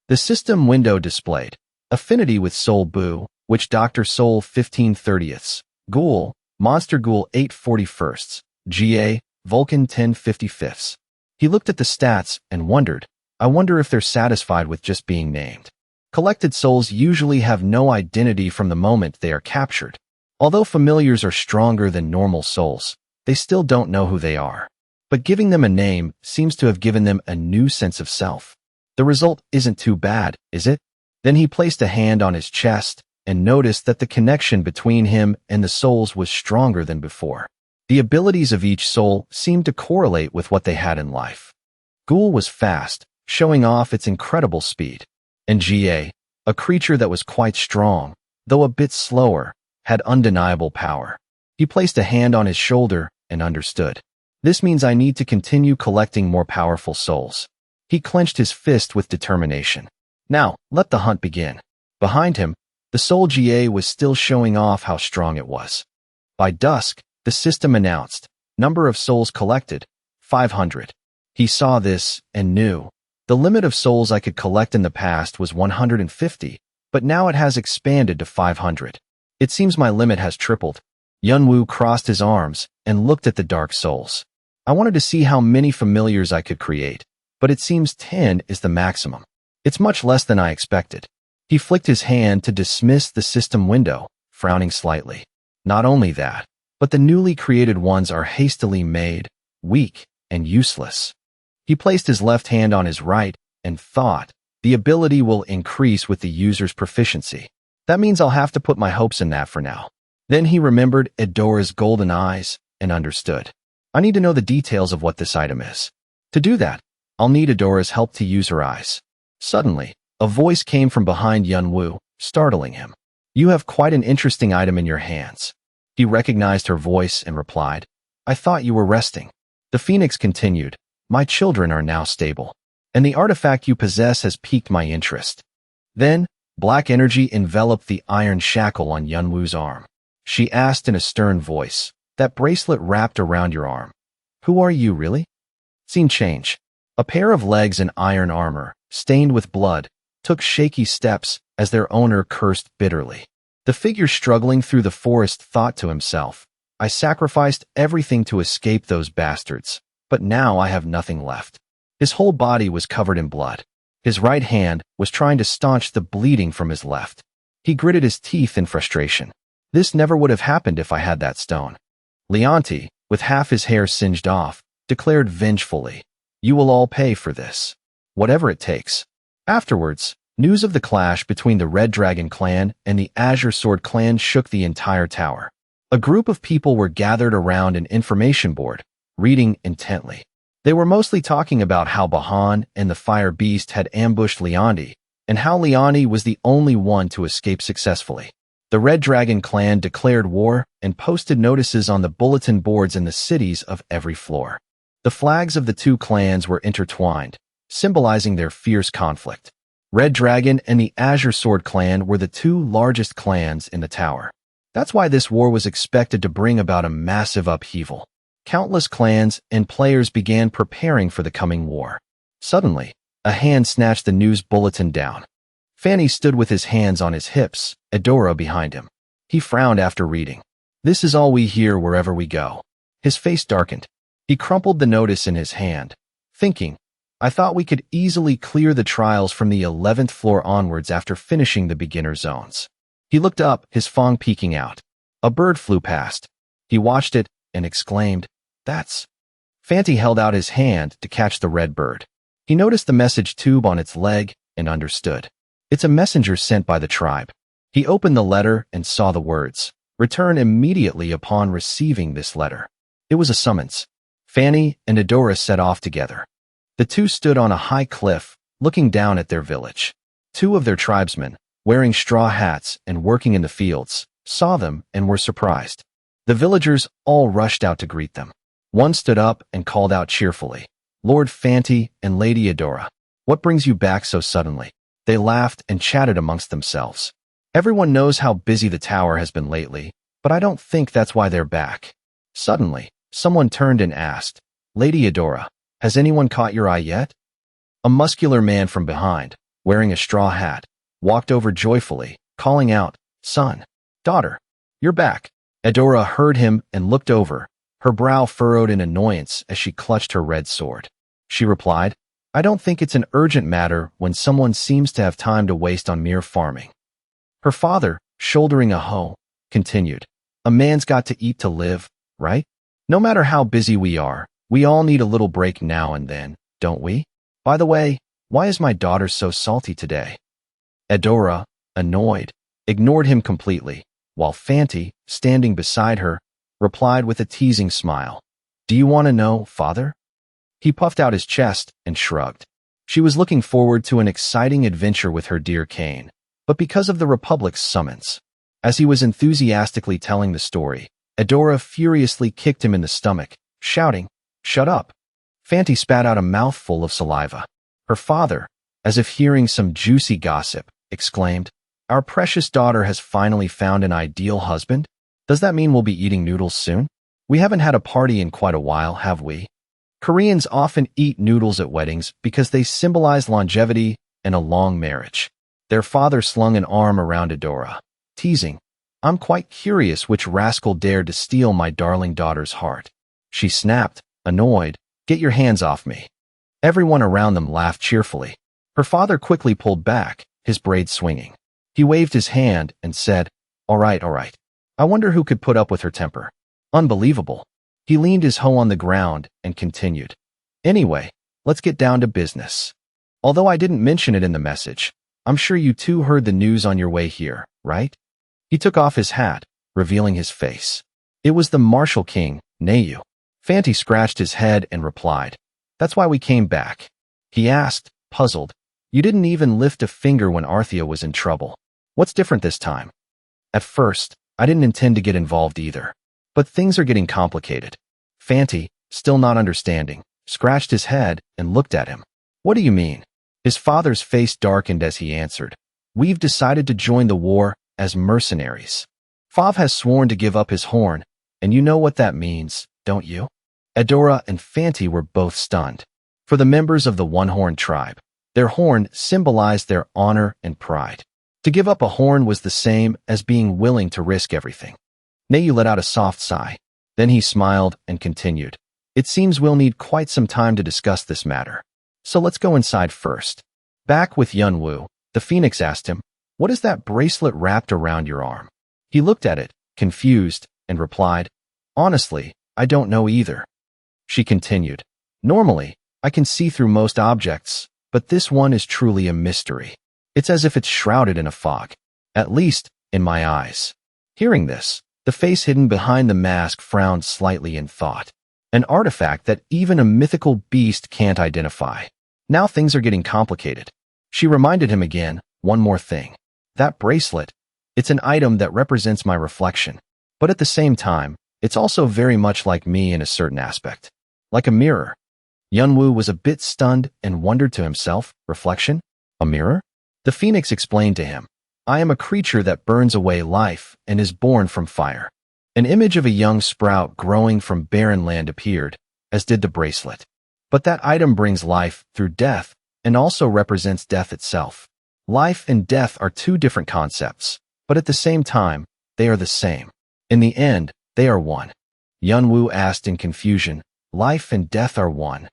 Speaker 1: The system window displayed affinity with Soul Bu, Witch Doctor Soul 15/30ths, Ghoul, Monster Ghoul 8/41sts, GA, Vulcan 10/55ths. He looked at the stats and wondered, I wonder if they're satisfied with just being named. Collected souls usually have no identity from the moment they are captured. Although familiars are stronger than normal souls, they still don't know who they are. But giving them a name seems to have given them a new sense of self. The result isn't too bad, is it? Then he placed a hand on his chest and noticed that the connection between him and the souls was stronger than before. The abilities of each soul seemed to correlate with what they had in life. Ghoul was fast, showing off its incredible speed. And GA, a creature that was quite strong, though a bit slower, had undeniable power. He placed a hand on his shoulder and understood. This means I need to continue collecting more powerful souls. He clenched his fist with determination. Now, let the hunt begin. Behind him, the soul GA was still showing off how strong it was. By dusk, the system announced, number of souls collected, 500. He saw this and knew. The limit of souls I could collect in the past was 150, but now it has expanded to 500. It seems my limit has tripled. Yunwoo crossed his arms and looked at the dark souls. I wanted to see how many familiars I could create, but it seems 10 is the maximum. It's much less than I expected. He flicked his hand to dismiss the system window, frowning slightly. Not only that, but the newly created ones are hastily made, weak, and useless. He placed his left hand on his right and thought, the ability will increase with the user's proficiency. That means I'll have to put my hopes in that for now. Then he remembered Edora's golden eyes and understood. I need to know the details of what this item is. To do that, I'll need Edora's help to use her eyes. Suddenly, a voice came from behind Yunwoo, startling him. You have quite an interesting item in your hands. He recognized her voice and replied, I thought you were resting. The phoenix continued, my children are now stable, and the artifact you possess has piqued my interest. Then, black energy enveloped the iron shackle on Yunwoo's arm. She asked in a stern voice, that bracelet wrapped around your arm. Who are you, really? Scene change. A pair of legs in iron armor, stained with blood, took shaky steps as their owner cursed bitterly. The figure struggling through the forest thought to himself, I sacrificed everything to escape those bastards, but now I have nothing left. His whole body was covered in blood. His right hand was trying to staunch the bleeding from his left. He gritted his teeth in frustration. This never would have happened if I had that stone. Leonti, with half his hair singed off, declared vengefully, you will all pay for this. Whatever it takes. Afterwards, news of the clash between the Red Dragon clan and the Azure Sword clan shook the entire tower. A group of people were gathered around an information board, reading intently. They were mostly talking about how Bahan and the Fire Beast had ambushed Leondi, and how Leondi was the only one to escape successfully. The Red Dragon clan declared war and posted notices on the bulletin boards in the cities of every floor. The flags of the two clans were intertwined, symbolizing their fierce conflict. Red Dragon and the Azure Sword clan were the two largest clans in the tower. That's why this war was expected to bring about a massive upheaval. Countless clans and players began preparing for the coming war. Suddenly, a hand snatched the news bulletin down. Fanny stood with his hands on his hips, Edora behind him. He frowned after reading. This is all we hear wherever we go. His face darkened. He crumpled the notice in his hand, thinking, I thought we could easily clear the trials from the 11th floor onwards after finishing the beginner zones. He looked up, his fong peeking out. A bird flew past. He watched it and exclaimed, That's... Fanty held out his hand to catch the red bird. He noticed the message tube on its leg and understood. It's a messenger sent by the tribe. He opened the letter and saw the words, "Return immediately upon receiving this letter." It was a summons. Fanny and Adora set off together. The two stood on a high cliff, looking down at their village. Two of their tribesmen, wearing straw hats and working in the fields, saw them and were surprised. The villagers all rushed out to greet them. One stood up and called out cheerfully, "Lord Fanty and Lady Adora, what brings you back so suddenly?" They laughed and chatted amongst themselves. "Everyone knows how busy the tower has been lately, but I don't think that's why they're back." Suddenly, someone turned and asked, "Lady Adora, has anyone caught your eye yet?" A muscular man from behind, wearing a straw hat, walked over joyfully, calling out, "Son, daughter, you're back." Adora heard him and looked over, her brow furrowed in annoyance as she clutched her red sword. She replied, "I don't think it's an urgent matter when someone seems to have time to waste on mere farming." Her father, shouldering a hoe, continued, "A man's got to eat to live, right? No matter how busy we are, we all need a little break now and then, don't we? By the way, why is my daughter so salty today?" Adora, annoyed, ignored him completely, while Fanty, standing beside her, replied with a teasing smile, "Do you want to know, father?" He puffed out his chest and shrugged. She was looking forward to an exciting adventure with her dear Kane, but because of the Republic's summons. As he was enthusiastically telling the story, Adora furiously kicked him in the stomach, shouting, "Shut up!" Fanty spat out a mouthful of saliva. Her father, as if hearing some juicy gossip, exclaimed, "Our precious daughter has finally found an ideal husband? Does that mean we'll be eating noodles soon? We haven't had a party in quite a while, have we?" Koreans often eat noodles at weddings because they symbolize longevity and a long marriage. Their father slung an arm around Adora, teasing, "I'm quite curious which rascal dared to steal my darling daughter's heart." She snapped, annoyed, "Get your hands off me." Everyone around them laughed cheerfully. Her father quickly pulled back, his braids swinging. He waved his hand and said, all right. I wonder who could put up with her temper. Unbelievable." He leaned his hoe on the ground and continued, "Anyway, let's get down to business. Although I didn't mention it in the message, I'm sure you two heard the news on your way here, right?" He took off his hat, revealing his face. It was the Martial King, Nayu. Fanty scratched his head and replied, "That's why we came back." He asked, puzzled, "You didn't even lift a finger when Arthea was in trouble. What's different this time?" At first, I didn't intend to get involved either. But things are getting complicated. Fanty, still not understanding, scratched his head and looked at him. "What do you mean?" His father's face darkened as he answered, "We've decided to join the war as mercenaries. Fav has sworn to give up his horn, and you know what that means, don't you?" Adora and Fanty were both stunned. For the members of the one-horn tribe, their horn symbolized their honor and pride. To give up a horn was the same as being willing to risk everything. Nayu let out a soft sigh. Then he smiled and continued, "It seems we'll need quite some time to discuss this matter. So let's go inside first." Back with Yunwoo, the Phoenix asked him, "What is that bracelet wrapped around your arm?" He looked at it, confused, and replied, "Honestly, I don't know either." She continued, "Normally, I can see through most objects, but this one is truly a mystery. It's as if it's shrouded in a fog, at least in my eyes." Hearing this, the face hidden behind the mask frowned slightly in thought. An artifact that even a mythical beast can't identify. Now things are getting complicated. She reminded him again, "One more thing. That bracelet, it's an item that represents my reflection. But at the same time, it's also very much like me in a certain aspect. Like a mirror." Yunwoo was a bit stunned and wondered to himself, reflection? A mirror? The Phoenix explained to him, "I am a creature that burns away life and is born from fire." An image of a young sprout growing from barren land appeared, as did the bracelet. But that item brings life through death and also represents death itself. Life and death are two different concepts, but at the same time, they are the same. In the end, they are one. Yunwoo asked in confusion, "Life and death are one?"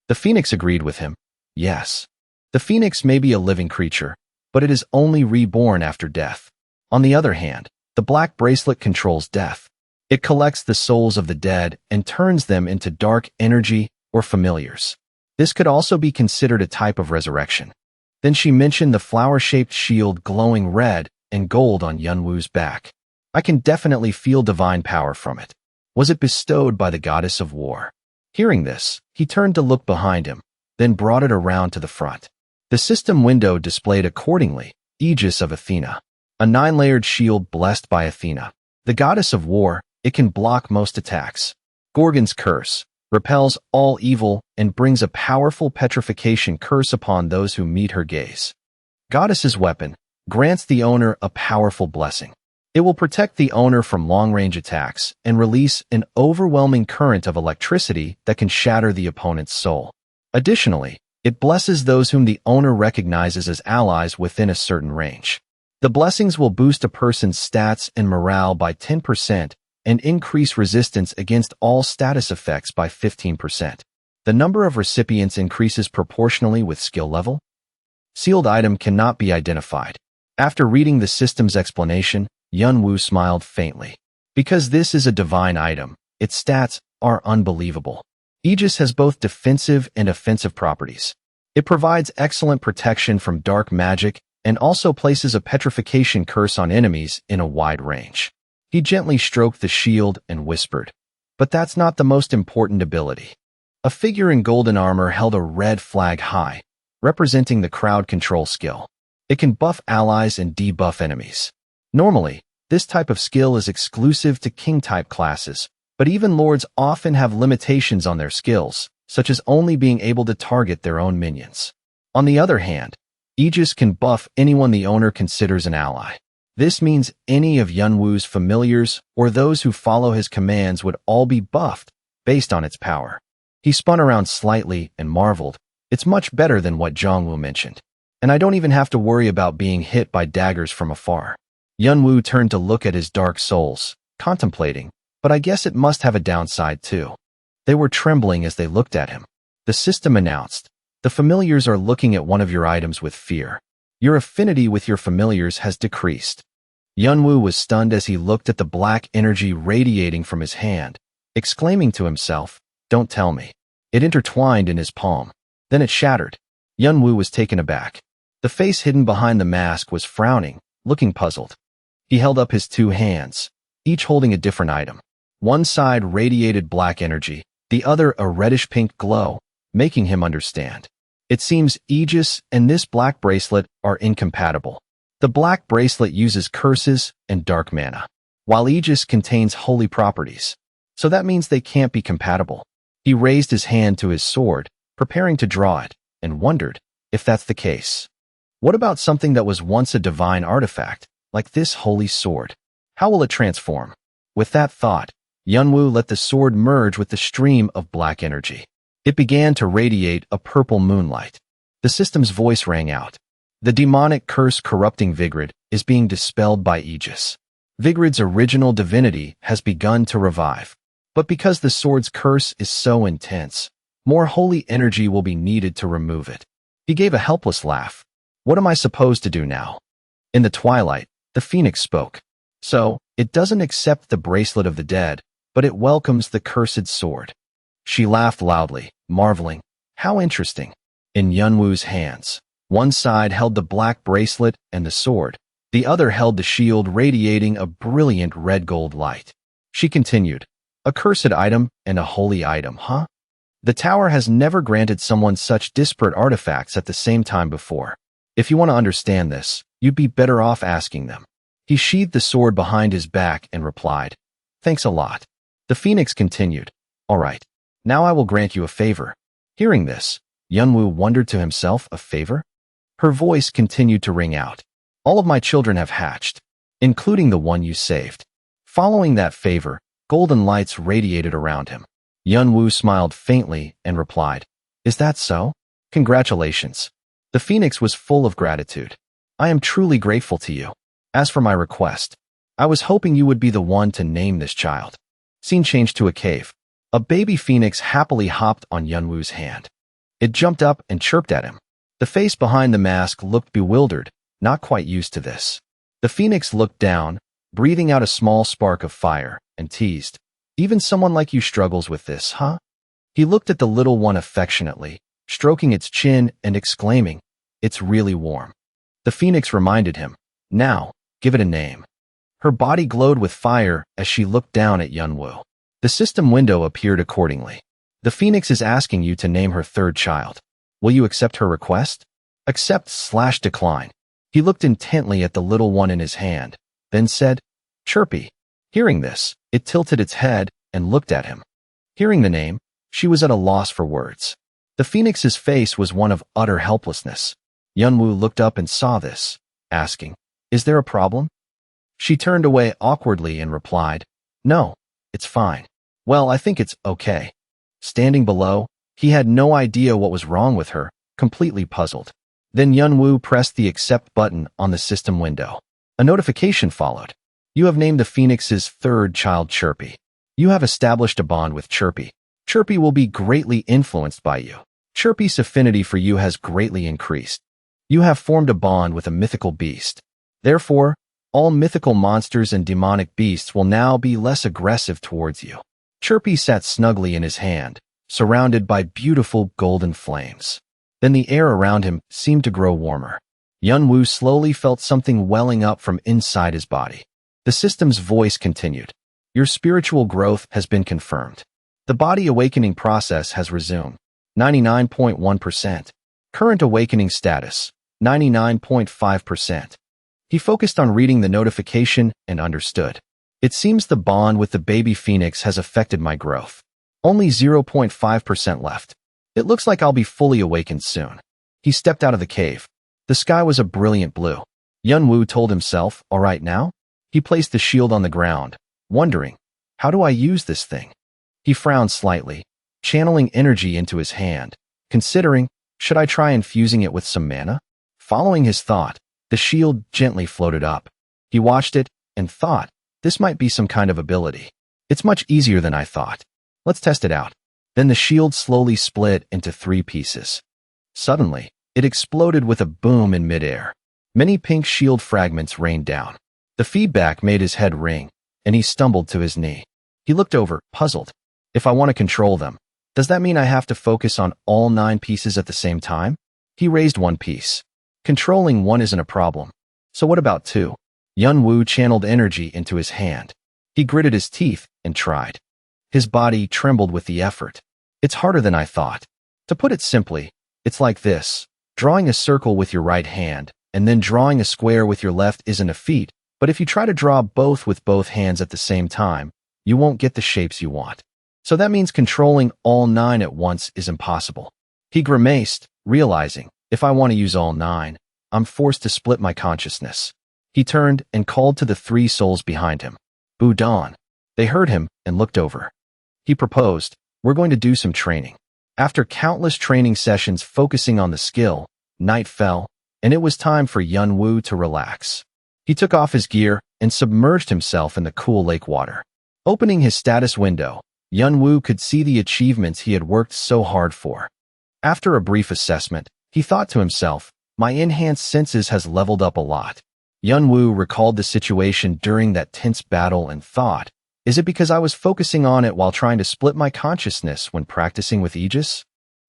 Speaker 1: The Phoenix agreed with him, "Yes. The Phoenix may be a living creature, but it is only reborn after death. On the other hand, the black bracelet controls death. It collects the souls of the dead and turns them into dark energy or familiars. This could also be considered a type of resurrection." Then she mentioned the flower-shaped shield glowing red and gold on Yunwoo's back. I can definitely feel divine power from it. Was it bestowed by the goddess of war? Hearing this, he turned to look behind him, then brought it around to the front. The system window displayed accordingly, Aegis of Athena. A 9-layered shield blessed by Athena, the goddess of war. It can block most attacks. Gorgon's curse repels all evil and brings a powerful petrification curse upon those who meet her gaze. Goddess's weapon grants the owner a powerful blessing. It will protect the owner from long-range attacks and release an overwhelming current of electricity that can shatter the opponent's soul. Additionally, it blesses those whom the owner recognizes as allies within a certain range. The blessings will boost a person's stats and morale by 10% and increase resistance against all status effects by 15%. The number of recipients increases proportionally with skill level. Sealed item cannot be identified. After reading the system's explanation, Yunwoo smiled faintly. Because this is a divine item, its stats are unbelievable. Aegis has both defensive and offensive properties. It provides excellent protection from dark magic and also places a petrification curse on enemies in a wide range. He gently stroked the shield and whispered, "But that's not the most important ability." A figure in golden armor held a red flag high, representing the crowd control skill. It can buff allies and debuff enemies. Normally, this type of skill is exclusive to king-type classes, but even lords often have limitations on their skills, such as only being able to target their own minions. On the other hand, Aegis can buff anyone the owner considers an ally. This means any of Yunwoo's familiars or those who follow his commands would all be buffed based on its power. He spun around slightly and marveled, "It's much better than what Jongwoo mentioned. And I don't even have to worry about being hit by daggers from afar." Yunwoo turned to look at his dark souls, contemplating, "But I guess it must have a downside too." They were trembling as they looked at him. The system announced, "The familiars are looking at one of your items with fear. Your affinity with your familiars has decreased." Yunwoo was stunned as he looked at the black energy radiating from his hand, exclaiming to himself, "Don't tell me." It intertwined in his palm. Then it shattered. Yunwoo was taken aback. The face hidden behind the mask was frowning, looking puzzled. He held up his two hands, each holding a different item. One side radiated black energy, the other a reddish-pink glow, making him understand. It seems Aegis and this black bracelet are incompatible. The black bracelet uses curses and dark mana, while Aegis contains holy properties. So that means they can't be compatible. He raised his hand to his sword, preparing to draw it, and wondered, if that's the case, what about something that was once a divine artifact, like this holy sword? How will it transform? With that thought, Yunwoo let the sword merge with the stream of black energy. It began to radiate a purple moonlight. The system's voice rang out. The demonic curse corrupting Vigrid is being dispelled by Aegis. Vigrid's original divinity has begun to revive. But because the sword's curse is so intense, more holy energy will be needed to remove it. He gave a helpless laugh. "What am I supposed to do now?" In the twilight, the phoenix spoke. "So, it doesn't accept the bracelet of the dead, but it welcomes the cursed sword." She laughed loudly, marveling, "How interesting." In Yunwoo's hands, one side held the black bracelet and the sword, the other held the shield radiating a brilliant red-gold light. She continued, "A cursed item and a holy item, huh? The tower has never granted someone such disparate artifacts at the same time before. If you want to understand this, you'd be better off asking them." He sheathed the sword behind his back and replied, "Thanks a lot." The phoenix continued, "All right, now I will grant you a favor." Hearing this, Yunwoo wondered to himself, a favor? Her voice continued to ring out. "All of my children have hatched, including the one you saved." Following that favor, golden lights radiated around him. Yunwoo smiled faintly and replied, "Is that so? Congratulations." The phoenix was full of gratitude. "I am truly grateful to you. As for my request, I was hoping you would be the one to name this child." Scene changed to a cave. A baby phoenix happily hopped on Yunwoo's hand. It jumped up and chirped at him. The face behind the mask looked bewildered, not quite used to this. The phoenix looked down, breathing out a small spark of fire, and teased, "Even someone like you struggles with this, huh?" He looked at the little one affectionately, stroking its chin and exclaiming, It's really warm. The phoenix reminded him. Now, give it a name. Her body glowed with fire as she looked down at Yunwoo. The system window appeared accordingly. The phoenix is asking you to name her third child. Will you accept her request? Accept/decline. He looked intently at the little one in his hand, then said, Chirpy. Hearing this, it tilted its head and looked at him. Hearing the name, she was at a loss for words. The phoenix's face was one of utter helplessness. Yunwoo looked up and saw this, asking, Is there a problem? She turned away awkwardly and replied, No, it's fine. Well, I think it's okay. Standing below, he had no idea what was wrong with her, completely puzzled. Then Yunwoo pressed the accept button on the system window. A notification followed. You have named the phoenix's third child Chirpy. You have established a bond with Chirpy. Chirpy will be greatly influenced by you. Chirpy's affinity for you has greatly increased. You have formed a bond with a mythical beast. Therefore, all mythical monsters and demonic beasts will now be less aggressive towards you. Chirpy sat snugly in his hand, surrounded by beautiful golden flames. Then the air around him seemed to grow warmer. Yunwoo slowly felt something welling up from inside his body. The system's voice continued. Your spiritual growth has been confirmed. The body awakening process has resumed. 99.1%. Current awakening status. 99.5%. He focused on reading the notification and understood. It seems the bond with the baby phoenix has affected my growth. Only 0.5% left. It looks like I'll be fully awakened soon. He stepped out of the cave. The sky was a brilliant blue. Yunwoo told himself, all right now? He placed the shield on the ground, wondering, how do I use this thing? He frowned slightly, channeling energy into his hand, considering, should I try infusing it with some mana? Following his thought, the shield gently floated up. He watched it and thought, this might be some kind of ability. It's much easier than I thought. Let's test it out. Then the shield slowly split into 3 pieces. Suddenly, it exploded with a boom in midair. Many pink shield fragments rained down. The feedback made his head ring, and he stumbled to his knee. He looked over, puzzled. If I want to control them, does that mean I have to focus on all 9 pieces at the same time? He raised 1 piece. Controlling 1 isn't a problem. So what about 2? Yunwoo channeled energy into his hand. He gritted his teeth and tried. His body trembled with the effort. It's harder than I thought. To put it simply, it's like this. Drawing a circle with your right hand and then drawing a square with your left isn't a feat, but if you try to draw both with both hands at the same time, you won't get the shapes you want. So that means controlling all 9 at once is impossible. He grimaced, realizing, if I want to use all 9, I'm forced to split my consciousness. He turned and called to the 3 souls behind him. Budon. They heard him and looked over. He proposed, we're going to do some training. After countless training sessions focusing on the skill, night fell, and it was time for Yunwoo to relax. He took off his gear and submerged himself in the cool lake water. Opening his status window, Yunwoo could see the achievements he had worked so hard for. After a brief assessment, he thought to himself, my enhanced senses has leveled up a lot. Yunwoo recalled the situation during that tense battle and thought, is it because I was focusing on it while trying to split my consciousness when practicing with Aegis?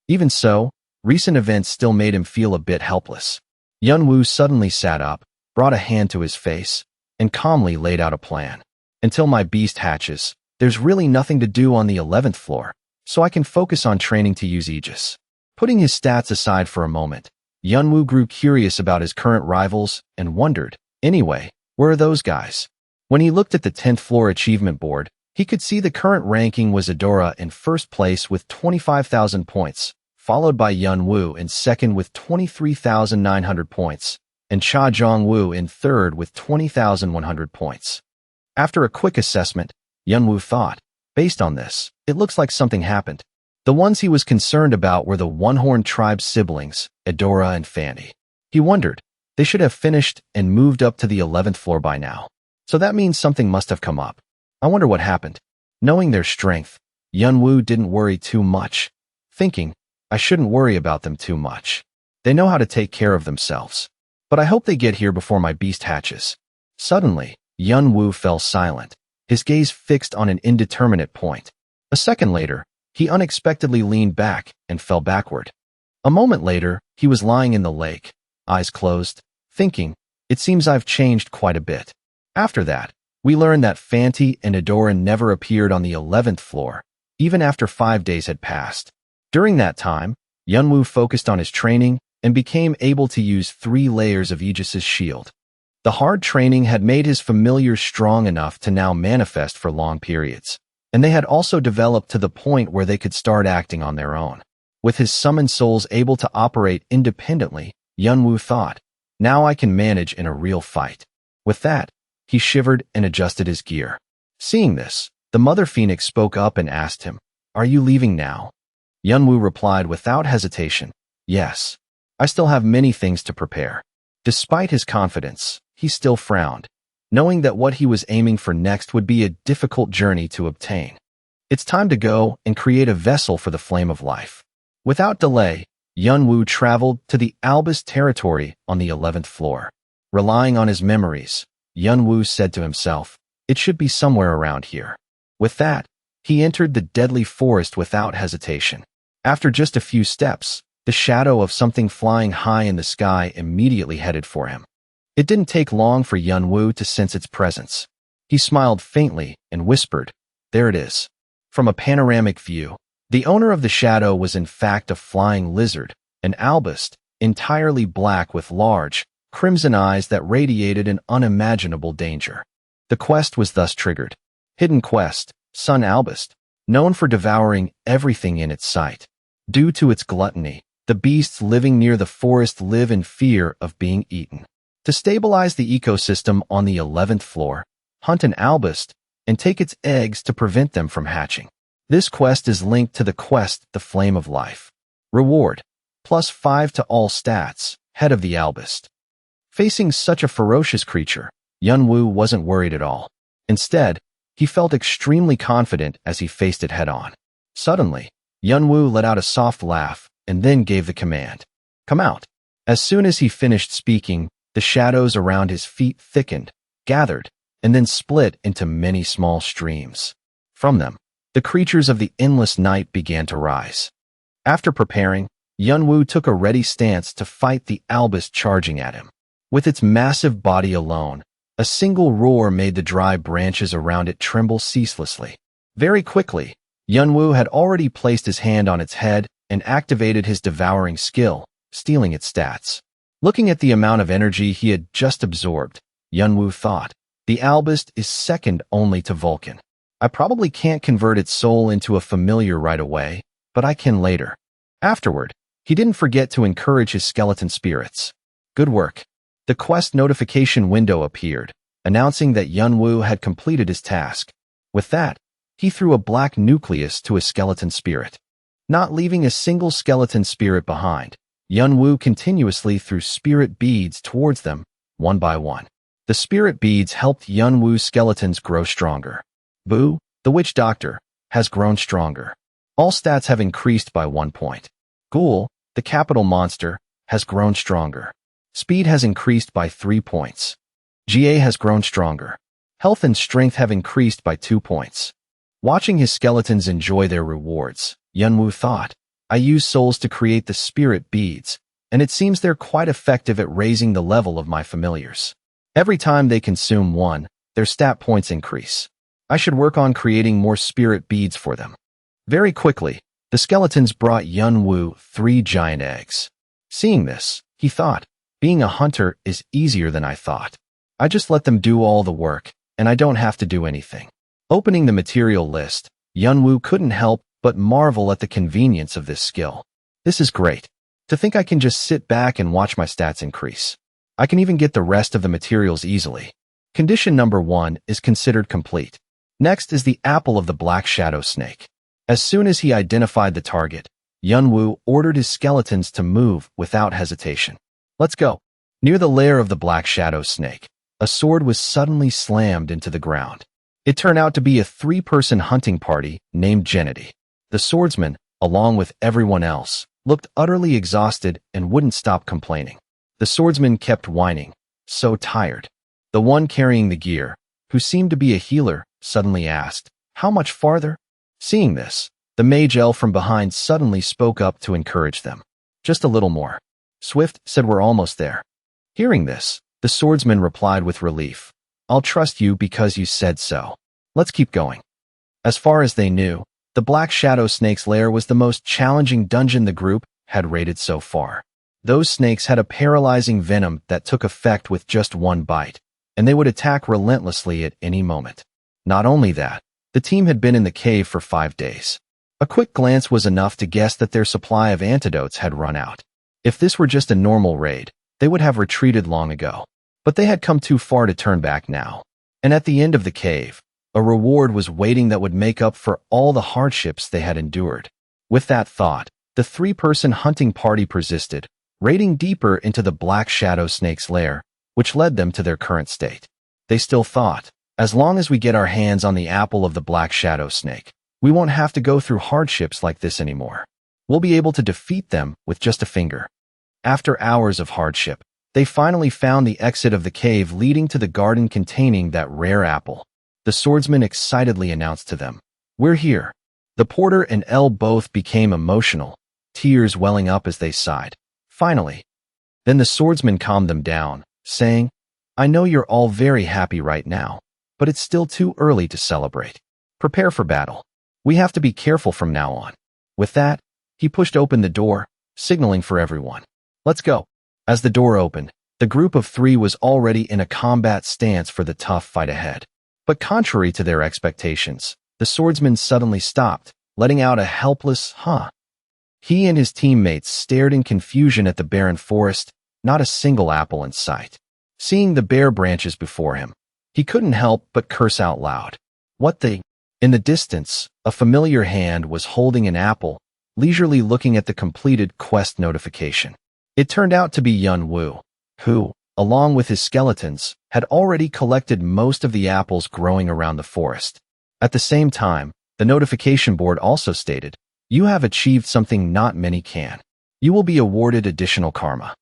Speaker 1: Even so, recent events still made him feel a bit helpless. Yunwoo suddenly sat up, brought a hand to his face, and calmly laid out a plan. Until my beast hatches, there's really nothing to do on the 11th floor, so I can focus on training to use Aegis. Putting his stats aside for a moment, Yunwoo grew curious about his current rivals and wondered, anyway, where are those guys? When he looked at the 10th floor achievement board, he could see the current ranking was Adora in first place with 25,000 points, followed by Yunwoo in second with 23,900 points, and Cha Jongwoo in third with 20,100 points. After a quick assessment, Yunwoo thought, based on this, it looks like something happened. The ones he was concerned about were the One-Horn tribe's siblings, Adora and Fanny. He wondered, they should have finished and moved up to the 11th floor by now. So that means something must have come up. I wonder what happened. Knowing their strength, Yunwoo didn't worry too much, thinking, I shouldn't worry about them too much. They know how to take care of themselves. But I hope they get here before my beast hatches. Suddenly, Yunwoo fell silent, his gaze fixed on an indeterminate point. A second later, he unexpectedly leaned back and fell backward. A moment later, he was lying in the lake, eyes closed, thinking, "It seems I've changed quite a bit." After that, we learn that Fanti and Adoran never appeared on the 11th floor, even after 5 days had passed. During that time, Yunwoo focused on his training and became able to use 3 layers of Aegis's shield. The hard training had made his familiars strong enough to now manifest for long periods, and they had also developed to the point where they could start acting on their own. With his summoned souls able to operate independently, Yunwoo thought, "Now I can manage in a real fight." With that, he shivered and adjusted his gear. Seeing this, the Mother Phoenix spoke up and asked him, "Are you leaving now?" Yunwoo replied without hesitation, "Yes. I still have many things to prepare." Despite his confidence, he still frowned, knowing that what he was aiming for next would be a difficult journey to obtain. It's time to go and create a vessel for the flame of life. Without delay, Yunwoo traveled to the Albus territory on the 11th floor. Relying on his memories, Yunwoo said to himself, "It should be somewhere around here." With that, he entered the deadly forest without hesitation. After just a few steps, the shadow of something flying high in the sky immediately headed for him. It didn't take long for Yunwoo to sense its presence. He smiled faintly and whispered, "There it is." From a panoramic view, the owner of the shadow was in fact a flying lizard, an albus, entirely black with large, crimson eyes that radiated an unimaginable danger. The quest was thus triggered. Hidden Quest, Sun Albus, known for devouring everything in its sight. Due to its gluttony, the beasts living near the forest live in fear of being eaten. To stabilize the ecosystem on the 11th floor, hunt an albus and take its eggs to prevent them from hatching. This quest is linked to the quest The Flame of Life. Reward, +5 to all stats, head of the albus. Facing such a ferocious creature, Yunwoo wasn't worried at all. Instead, he felt extremely confident as he faced it head-on. Suddenly, Yunwoo let out a soft laugh and then gave the command, "Come out." As soon as he finished speaking, the shadows around his feet thickened, gathered, and then split into many small streams. From them, the creatures of the endless night began to rise. After preparing, Yunwoo took a ready stance to fight the albus charging at him. With its massive body alone, a single roar made the dry branches around it tremble ceaselessly. Very quickly, Yunwoo had already placed his hand on its head and activated his devouring skill, stealing its stats. Looking at the amount of energy he had just absorbed, Yunwoo thought, "The albus is second only to Vulcan. I probably can't convert its soul into a familiar right away, but I can later." Afterward, he didn't forget to encourage his skeleton spirits. Good work. The quest notification window appeared, announcing that Yunwoo had completed his task. With that, he threw a black nucleus to his skeleton spirit. Not leaving a single skeleton spirit behind, Yunwoo continuously threw spirit beads towards them, one by one. The spirit beads helped Yunwoo's skeletons grow stronger. Boo, the witch doctor, has grown stronger. All stats have increased by 1 point. Ghoul, the capital monster, has grown stronger. Speed has increased by 3 points. GA has grown stronger. Health and strength have increased by 2 points. Watching his skeletons enjoy their rewards, Yunwoo thought, "I use souls to create the spirit beads, and it seems they're quite effective at raising the level of my familiars. Every time they consume one, their stat points increase. I should work on creating more spirit beads for them." Very quickly, the skeletons brought Yunwoo 3 giant eggs. Seeing this, he thought, "Being a hunter is easier than I thought. I just let them do all the work, and I don't have to do anything." Opening the material list, Yunwoo couldn't help but marvel at the convenience of this skill. "This is great. To think I can just sit back and watch my stats increase. I can even get the rest of the materials easily." Condition number 1 is considered complete. Next is the apple of the black shadow snake. As soon as he identified the target, Yunwoo ordered his skeletons to move without hesitation. "Let's go." Near the lair of the black shadow snake, a sword was suddenly slammed into the ground. It turned out to be a 3-person hunting party named Gennady. The swordsman, along with everyone else, looked utterly exhausted and wouldn't stop complaining. The swordsman kept whining, so tired. The one carrying the gear, who seemed to be a healer, suddenly asked, "How much farther?" Seeing this, the mage elf from behind suddenly spoke up to encourage them. "Just a little more." Swift said we're almost there. Hearing this, the swordsman replied with relief. I'll trust you because you said so. Let's keep going. As far as they knew, the Black Shadow Snake's lair was the most challenging dungeon the group had raided so far. Those snakes had a paralyzing venom that took effect with just one bite, and they would attack relentlessly at any moment. Not only that, the team had been in the cave for 5 days. A quick glance was enough to guess that their supply of antidotes had run out. If this were just a normal raid, they would have retreated long ago. But they had come too far to turn back now. And at the end of the cave, a reward was waiting that would make up for all the hardships they had endured. With that thought, the 3-person hunting party persisted, raiding deeper into the Black Shadow Snake's lair, which led them to their current state. They still thought, as long as we get our hands on the apple of the Black Shadow Snake, we won't have to go through hardships like this anymore. We'll be able to defeat them with just a finger. After hours of hardship, they finally found the exit of the cave leading to the garden containing that rare apple. The swordsman excitedly announced to them, "We're here." The porter and Elle both became emotional, tears welling up as they sighed. Finally. Then the swordsman calmed them down, saying, "I know you're all very happy right now, but it's still too early to celebrate. Prepare for battle. We have to be careful from now on." With that, he pushed open the door, signaling for everyone. "Let's go." As the door opened, the group of 3 was already in a combat stance for the tough fight ahead. But contrary to their expectations, the swordsman suddenly stopped, letting out a helpless "huh." He and his teammates stared in confusion at the barren forest, not a single apple in sight. Seeing the bare branches before him, he couldn't help but curse out loud. What the? In the distance, a familiar hand was holding an apple, leisurely looking at the completed quest notification. It turned out to be Yun Wu, who, along with his skeletons, had already collected most of the apples growing around the forest. At the same time, the notification board also stated, "You have achieved something not many can. You will be awarded additional karma."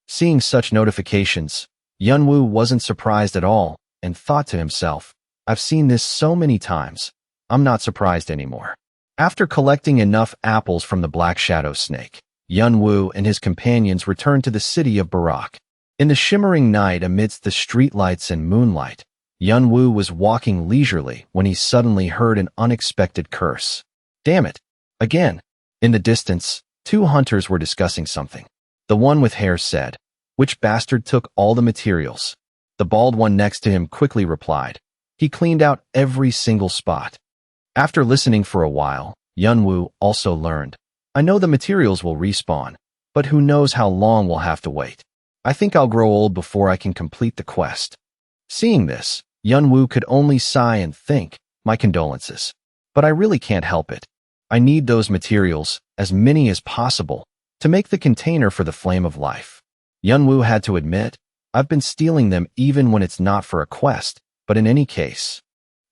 Speaker 1: Seeing such notifications, Yun Wu wasn't surprised at all and thought to himself, "I've seen this so many times. I'm not surprised anymore." After collecting enough apples from the Black Shadow Snake, Yun Wu and his companions returned to the city of Barak. In the shimmering night amidst the streetlights and moonlight, Yun Wu was walking leisurely when he suddenly heard an unexpected curse. Damn it! Again! In the distance, 2 hunters were discussing something. The one with hair said, "Which bastard took all the materials?" The bald one next to him quickly replied, "He cleaned out every single spot." After listening for a while, Yun Wu also learned, "I know the materials will respawn, but who knows how long we'll have to wait. I think I'll grow old before I can complete the quest." Seeing this, Yun Wu could only sigh and think, "My condolences. But I really can't help it. I need those materials, as many as possible, to make the container for the Flame of Life." Yun Wu had to admit, "I've been stealing them even when it's not for a quest, but in any case."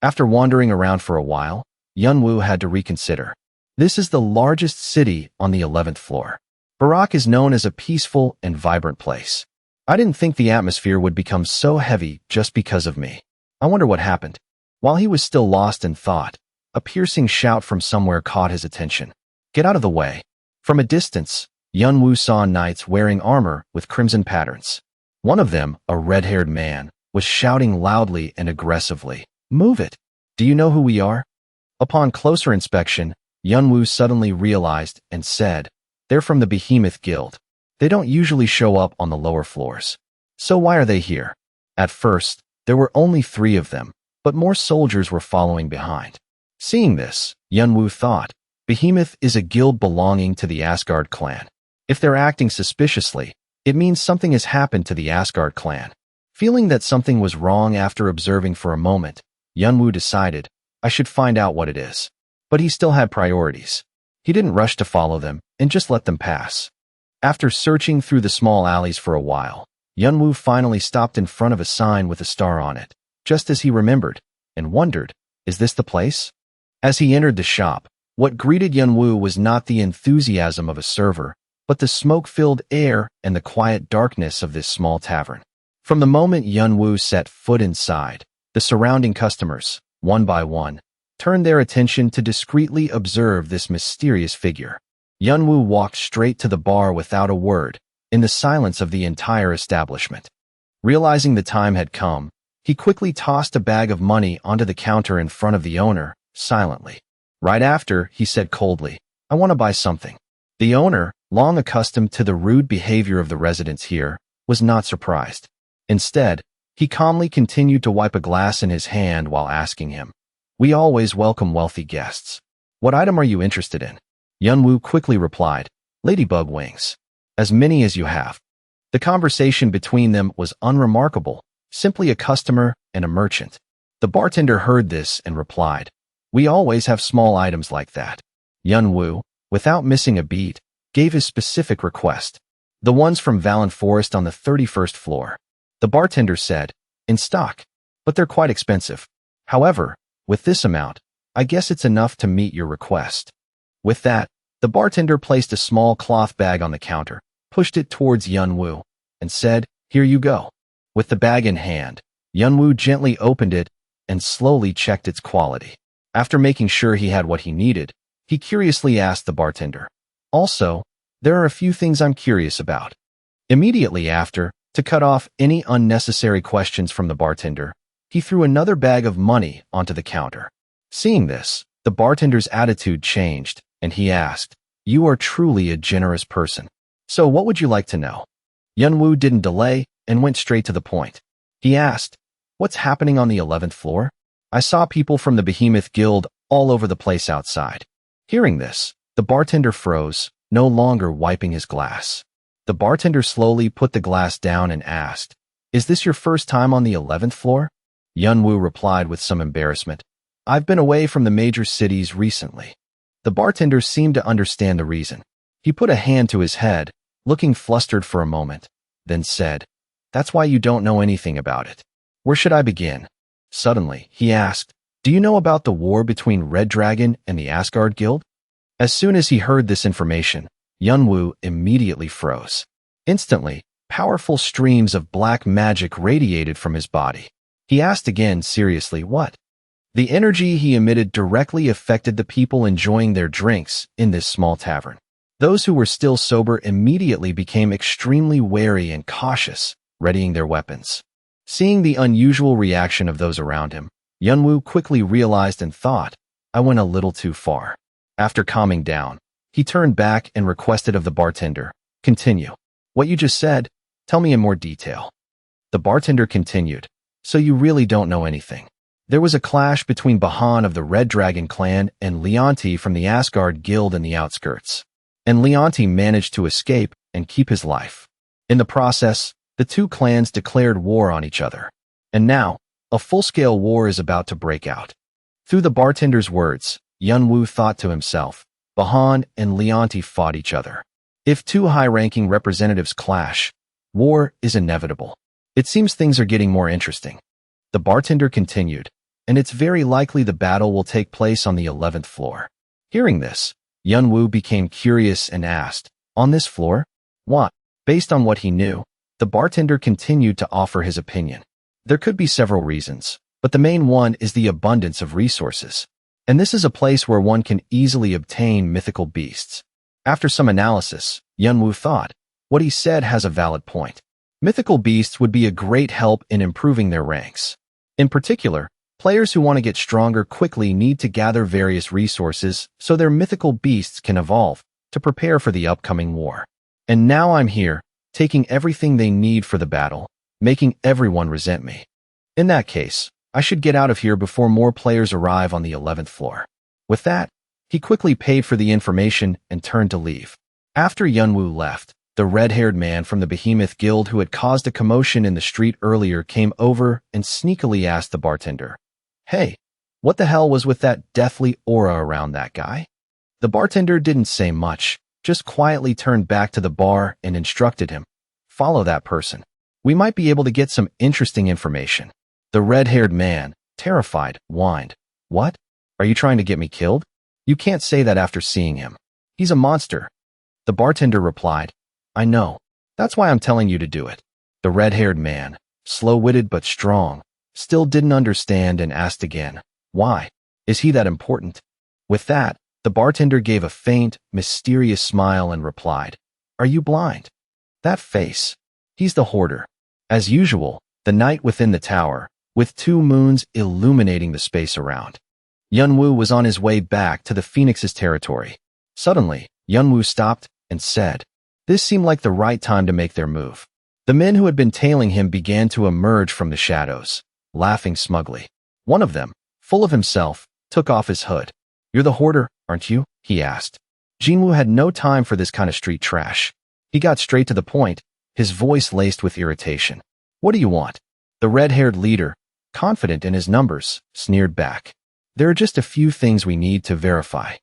Speaker 1: After wandering around for a while, Yun Wu had to reconsider. This is the largest city on the 11th floor. Barak is known as a peaceful and vibrant place. I didn't think the atmosphere would become so heavy just because of me. I wonder what happened. While he was still lost in thought, a piercing shout from somewhere caught his attention. "Get out of the way." From a distance, Yun Wu saw knights wearing armor with crimson patterns. One of them, a red-haired man, was shouting loudly and aggressively, "Move it! Do you know who we are?" Upon closer inspection, Yun Wu suddenly realized and said, "They're from the Behemoth Guild. They don't usually show up on the lower floors. So why are they here?" At first, there were only 3 of them, but more soldiers were following behind. Seeing this, Yun Wu thought, Behemoth is a guild belonging to the Asgard clan. If they're acting suspiciously, it means something has happened to the Asgard clan. Feeling that something was wrong after observing for a moment, Yun Wu decided, "I should find out what it is." But he still had priorities. He didn't rush to follow them and just let them pass. After searching through the small alleys for a while, Yun Wu finally stopped in front of a sign with a star on it, just as he remembered, and wondered, "Is this the place?" As he entered the shop, what greeted Yun Wu was not the enthusiasm of a server, but the smoke-filled air and the quiet darkness of this small tavern. From the moment Yun Wu set foot inside, the surrounding customers, one by one, turned their attention to discreetly observe this mysterious figure. Yun Wu walked straight to the bar without a word, in the silence of the entire establishment. Realizing the time had come, he quickly tossed a bag of money onto the counter in front of the owner, silently. Right after, he said coldly, "I want to buy something." The owner, long accustomed to the rude behavior of the residents here, was not surprised. Instead, he calmly continued to wipe a glass in his hand while asking him, "We always welcome wealthy guests. What item are you interested in?" Yunwoo quickly replied, "Ladybug wings. As many as you have." The conversation between them was unremarkable, simply a customer and a merchant. The bartender heard this and replied, "We always have small items like that." Yunwoo, without missing a beat, gave his specific request. "The ones from Valen Forest on the 31st floor." The bartender said, "In stock, but they're quite expensive. However, with this amount, I guess it's enough to meet your request." With that, the bartender placed a small cloth bag on the counter, pushed it towards Yunwoo, and said, "Here you go." With the bag in hand, Yunwoo gently opened it and slowly checked its quality. After making sure he had what he needed, he curiously asked the bartender, "Also, there are a few things I'm curious about." Immediately after, to cut off any unnecessary questions from the bartender, he threw another bag of money onto the counter. Seeing this, the bartender's attitude changed, and he asked, "You are truly a generous person. So what would you like to know?" Yunwoo didn't delay and went straight to the point. He asked, "What's happening on the 11th floor? I saw people from the Behemoth Guild all over the place outside." Hearing this, the bartender froze, no longer wiping his glass. The bartender slowly put the glass down and asked, "Is this your first time on the 11th floor?" Yunwoo replied with some embarrassment, "I've been away from the major cities recently." The bartender seemed to understand the reason. He put a hand to his head, looking flustered for a moment, then said, "That's why you don't know anything about it. Where should I begin?" Suddenly, he asked, "Do you know about the war between Red Dragon and the Asgard Guild?" As soon as he heard this information, Yunwoo immediately froze. Instantly, powerful streams of black magic radiated from his body. He asked again seriously, "What?" The energy he emitted directly affected the people enjoying their drinks in this small tavern. Those who were still sober immediately became extremely wary and cautious, readying their weapons. Seeing the unusual reaction of those around him, Yunwoo quickly realized and thought, "I went a little too far." After calming down, he turned back and requested of the bartender, "Continue. What you just said, tell me in more detail." The bartender continued, "So you really don't know anything. There was a clash between Bahan of the Red Dragon clan and Leonti from the Asgard Guild in the outskirts. And Leonti managed to escape and keep his life. In the process, the two clans declared war on each other. And now, a full-scale war is about to break out." Through the bartender's words, Yunwoo thought to himself, Bahan and Leonti fought each other. If two high-ranking representatives clash, war is inevitable. It seems things are getting more interesting. The bartender continued, "And it's very likely the battle will take place on the 11th floor." Hearing this, Yunwoo became curious and asked, "On this floor? What?" Based on what he knew, the bartender continued to offer his opinion. There could be several reasons, but the main one is the abundance of resources. And this is a place where one can easily obtain mythical beasts. After some analysis, Yunwoo thought, what he said has a valid point. Mythical beasts would be a great help in improving their ranks. In particular, players who want to get stronger quickly need to gather various resources so their mythical beasts can evolve to prepare for the upcoming war. And now I'm here, taking everything they need for the battle, making everyone resent me. In that case, I should get out of here before more players arrive on the 11th floor. With that, he quickly paid for the information and turned to leave. After Yunwoo left, the red-haired man from the Behemoth Guild who had caused a commotion in the street earlier came over and sneakily asked the bartender, "Hey, what the hell was with that deathly aura around that guy?" The bartender didn't say much, just quietly turned back to the bar and instructed him, "Follow that person. We might be able to get some interesting information." The red-haired man, terrified, whined, "What? Are you trying to get me killed? You can't say that after seeing him. He's a monster." The bartender replied, "I know. That's why I'm telling you to do it." The red-haired man, slow-witted but strong, still didn't understand and asked again, "Why? Is he that important?" With that, the bartender gave a faint, mysterious smile and replied, "Are you blind?" That face. He's the hoarder. As usual, the night within the tower, with 2 moons illuminating the space around. Yunwoo was on his way back to the Phoenix's territory. Suddenly, Yunwoo stopped and said, this seemed like the right time to make their move. The men who had been tailing him began to emerge from the shadows, laughing smugly. One of them, full of himself, took off his hood. You're the hoarder, aren't you? He asked. Jinwoo had no time for this kind of street trash. He got straight to the point, his voice laced with irritation. What do you want? The red-haired leader, confident in his numbers, sneered back. There are just a few things we need to verify.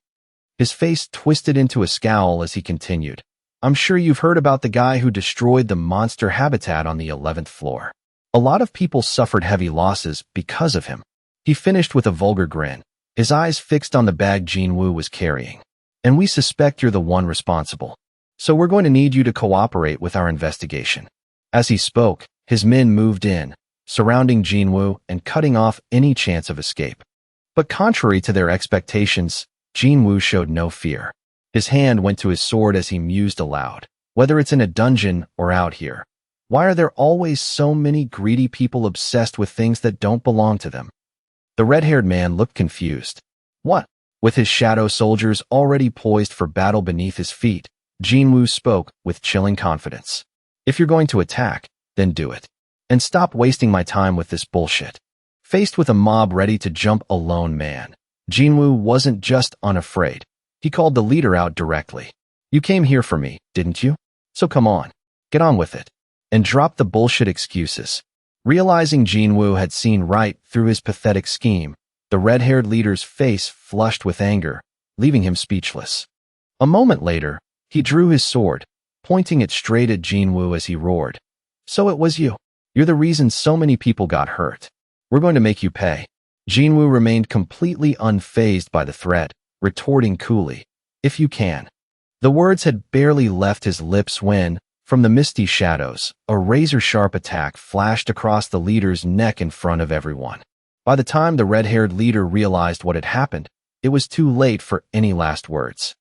Speaker 1: His face twisted into a scowl as he continued. I'm sure you've heard about the guy who destroyed the monster habitat on the 11th floor. A lot of people suffered heavy losses because of him. He finished with a vulgar grin, his eyes fixed on the bag Jinwoo was carrying. And we suspect you're the one responsible. So we're going to need you to cooperate with our investigation. As he spoke, his men moved in, surrounding Jinwoo and cutting off any chance of escape. But contrary to their expectations, Jinwoo showed no fear. His hand went to his sword as he mused aloud. Whether it's in a dungeon or out here, why are there always so many greedy people obsessed with things that don't belong to them? The red-haired man looked confused. What? With his shadow soldiers already poised for battle beneath his feet, Jinwoo spoke with chilling confidence. If you're going to attack, then do it. And stop wasting my time with this bullshit. Faced with a mob ready to jump a lone man, Jinwoo wasn't just unafraid. He called the leader out directly. You came here for me, didn't you? So come on, get on with it. And drop the bullshit excuses. Realizing Jinwoo had seen right through his pathetic scheme, the red-haired leader's face flushed with anger, leaving him speechless. A moment later, he drew his sword, pointing it straight at Jinwoo as he roared. So it was you. You're the reason so many people got hurt. We're going to make you pay. Jinwoo remained completely unfazed by the threat, retorting coolly, if you can. The words had barely left his lips when, from the misty shadows, a razor-sharp attack flashed across the leader's neck in front of everyone. By the time the red-haired leader realized what had happened, it was too late for any last words.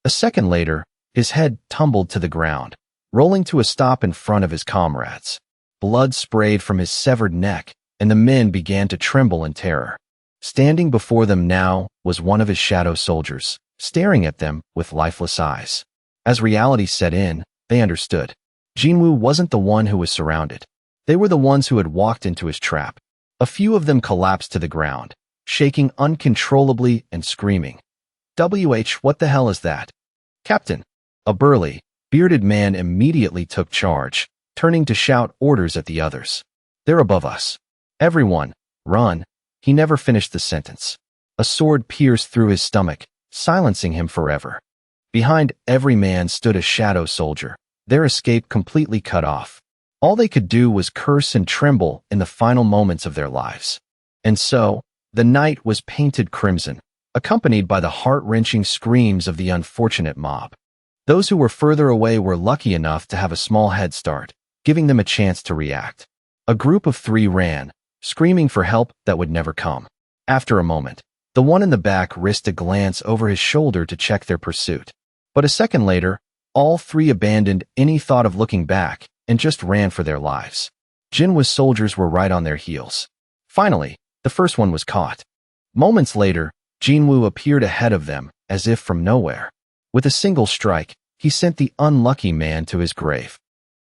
Speaker 1: A second later, his head tumbled to the ground, rolling to a stop in front of his comrades. Blood sprayed from his severed neck, and the men began to tremble in terror. Standing before them now was one of his shadow soldiers, staring at them with lifeless eyes. As reality set in, they understood. Jinwoo wasn't the one who was surrounded. They were the ones who had walked into his trap. A few of them collapsed to the ground, shaking uncontrollably and screaming. What the hell is that? Captain! A burly, bearded man immediately took charge, turning to shout orders at the others. They're above us. Everyone, run. He never finished the sentence. A sword pierced through his stomach, silencing him forever. Behind every man stood a shadow soldier, their escape completely cut off. All they could do was curse and tremble in the final moments of their lives. And so, the night was painted crimson, accompanied by the heart-wrenching screams of the unfortunate mob. Those who were further away were lucky enough to have a small head start, giving them a chance to react. A group of 3 ran, screaming for help that would never come. After a moment, the one in the back risked a glance over his shoulder to check their pursuit. But a second later, all 3 abandoned any thought of looking back and just ran for their lives. Jinwoo's soldiers were right on their heels. Finally, the first one was caught. Moments later, Jinwoo appeared ahead of them, as if from nowhere. With a single strike, he sent the unlucky man to his grave.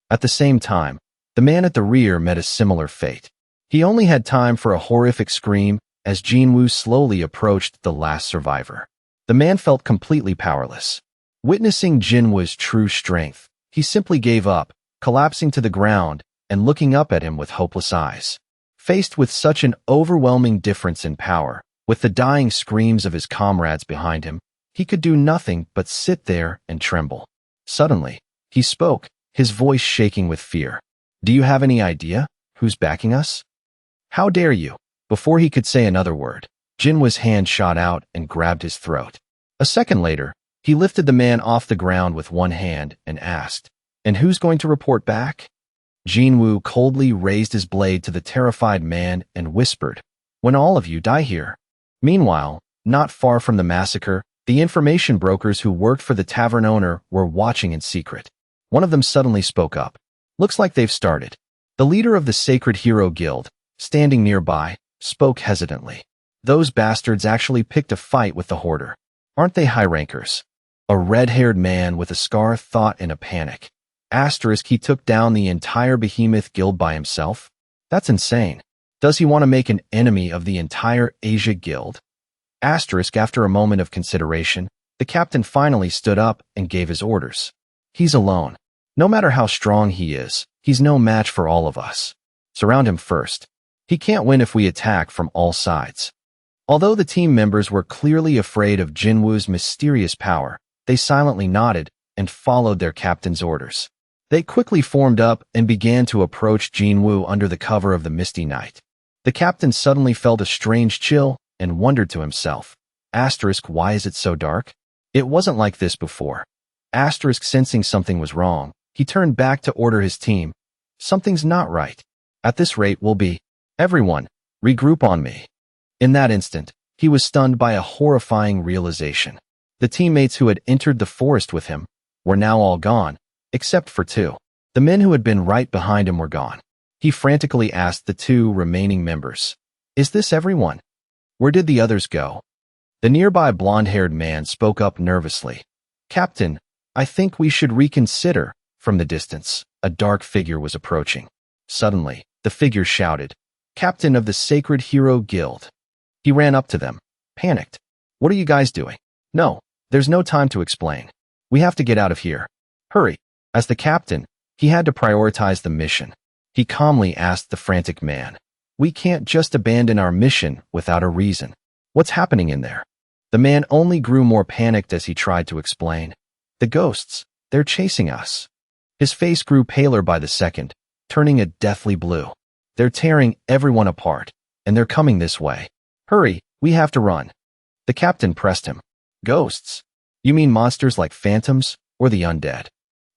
Speaker 1: At the same time, the man at the rear met a similar fate. He only had time for a horrific scream as Jinwoo slowly approached the last survivor. The man felt completely powerless. Witnessing Jinwoo's true strength, he simply gave up, collapsing to the ground and looking up at him with hopeless eyes. Faced with such an overwhelming difference in power, with the dying screams of his comrades behind him, he could do nothing but sit there and tremble. Suddenly, he spoke, his voice shaking with fear. Do you have any idea who's backing us? How dare you? Before he could say another word, Jinwoo's hand shot out and grabbed his throat. A second later, he lifted the man off the ground with one hand and asked, And who's going to report back? Jinwoo coldly raised his blade to the terrified man and whispered, When all of you die here. Meanwhile, not far from the massacre, the information brokers who worked for the tavern owner were watching in secret. One of them suddenly spoke up. Looks like they've started. The leader of the Sacred Hero Guild, standing nearby, spoke hesitantly. Those bastards actually picked a fight with the Hoarder. Aren't they high rankers? A red-haired man with a scar thought in a panic. Asterisk, he took down the entire Behemoth Guild by himself? That's insane. Does he want to make an enemy of the entire Asia Guild? Asterisk, after a moment of consideration, the captain finally stood up and gave his orders. He's alone. No matter how strong he is, he's no match for all of us. Surround him first. He can't win if we attack from all sides. Although the team members were clearly afraid of Jinwoo's mysterious power, they silently nodded and followed their captain's orders. They quickly formed up and began to approach Jinwoo under the cover of the misty night. The captain suddenly felt a strange chill and wondered to himself, asterisk, why is it so dark? It wasn't like this before. Asterisk, sensing something was wrong, he turned back to order his team. Something's not right. At this rate we'll be. Everyone, regroup on me. In that instant, he was stunned by a horrifying realization. The teammates who had entered the forest with him were now all gone, except for two. The men who had been right behind him were gone. He frantically asked the two remaining members, "Is this everyone? Where did the others go?" The nearby blonde-haired man spoke up nervously. "Captain, I think we should reconsider." From the distance, a dark figure was approaching. Suddenly, the figure shouted, "Captain of the Sacred Hero Guild." He ran up to them, panicked. "What are you guys doing?" "No, there's no time to explain. We have to get out of here. Hurry." As the captain, he had to prioritize the mission. He calmly asked the frantic man, "We can't just abandon our mission without a reason. What's happening in there?" The man only grew more panicked as he tried to explain. "The ghosts, they're chasing us." His face grew paler by the second, turning a deathly blue. "They're tearing everyone apart, and they're coming this way. Hurry, we have to run." The captain pressed him. "Ghosts? You mean monsters like phantoms or the undead?"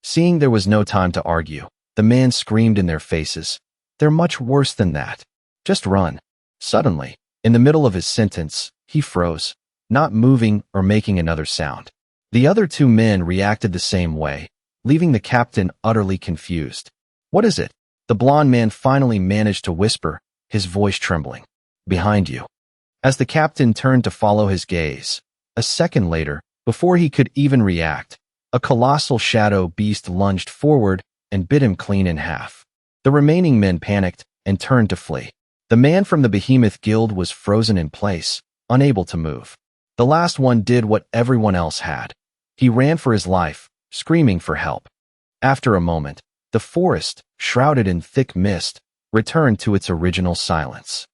Speaker 1: Seeing there was no time to argue, the man screamed in their faces, "They're much worse than that. Just run." Suddenly, in the middle of his sentence, he froze, not moving or making another sound. The other two men reacted the same way, leaving the captain utterly confused. "What is it?" The blonde man finally managed to whisper, his voice trembling. "Behind you." As the captain turned to follow his gaze, a second later, before he could even react, a colossal shadow beast lunged forward and bit him clean in half. The remaining men panicked and turned to flee. The man from the Behemoth Guild was frozen in place, unable to move. The last one did what everyone else had. He ran for his life, screaming for help. After a moment, the forest, shrouded in thick mist, returned to its original silence.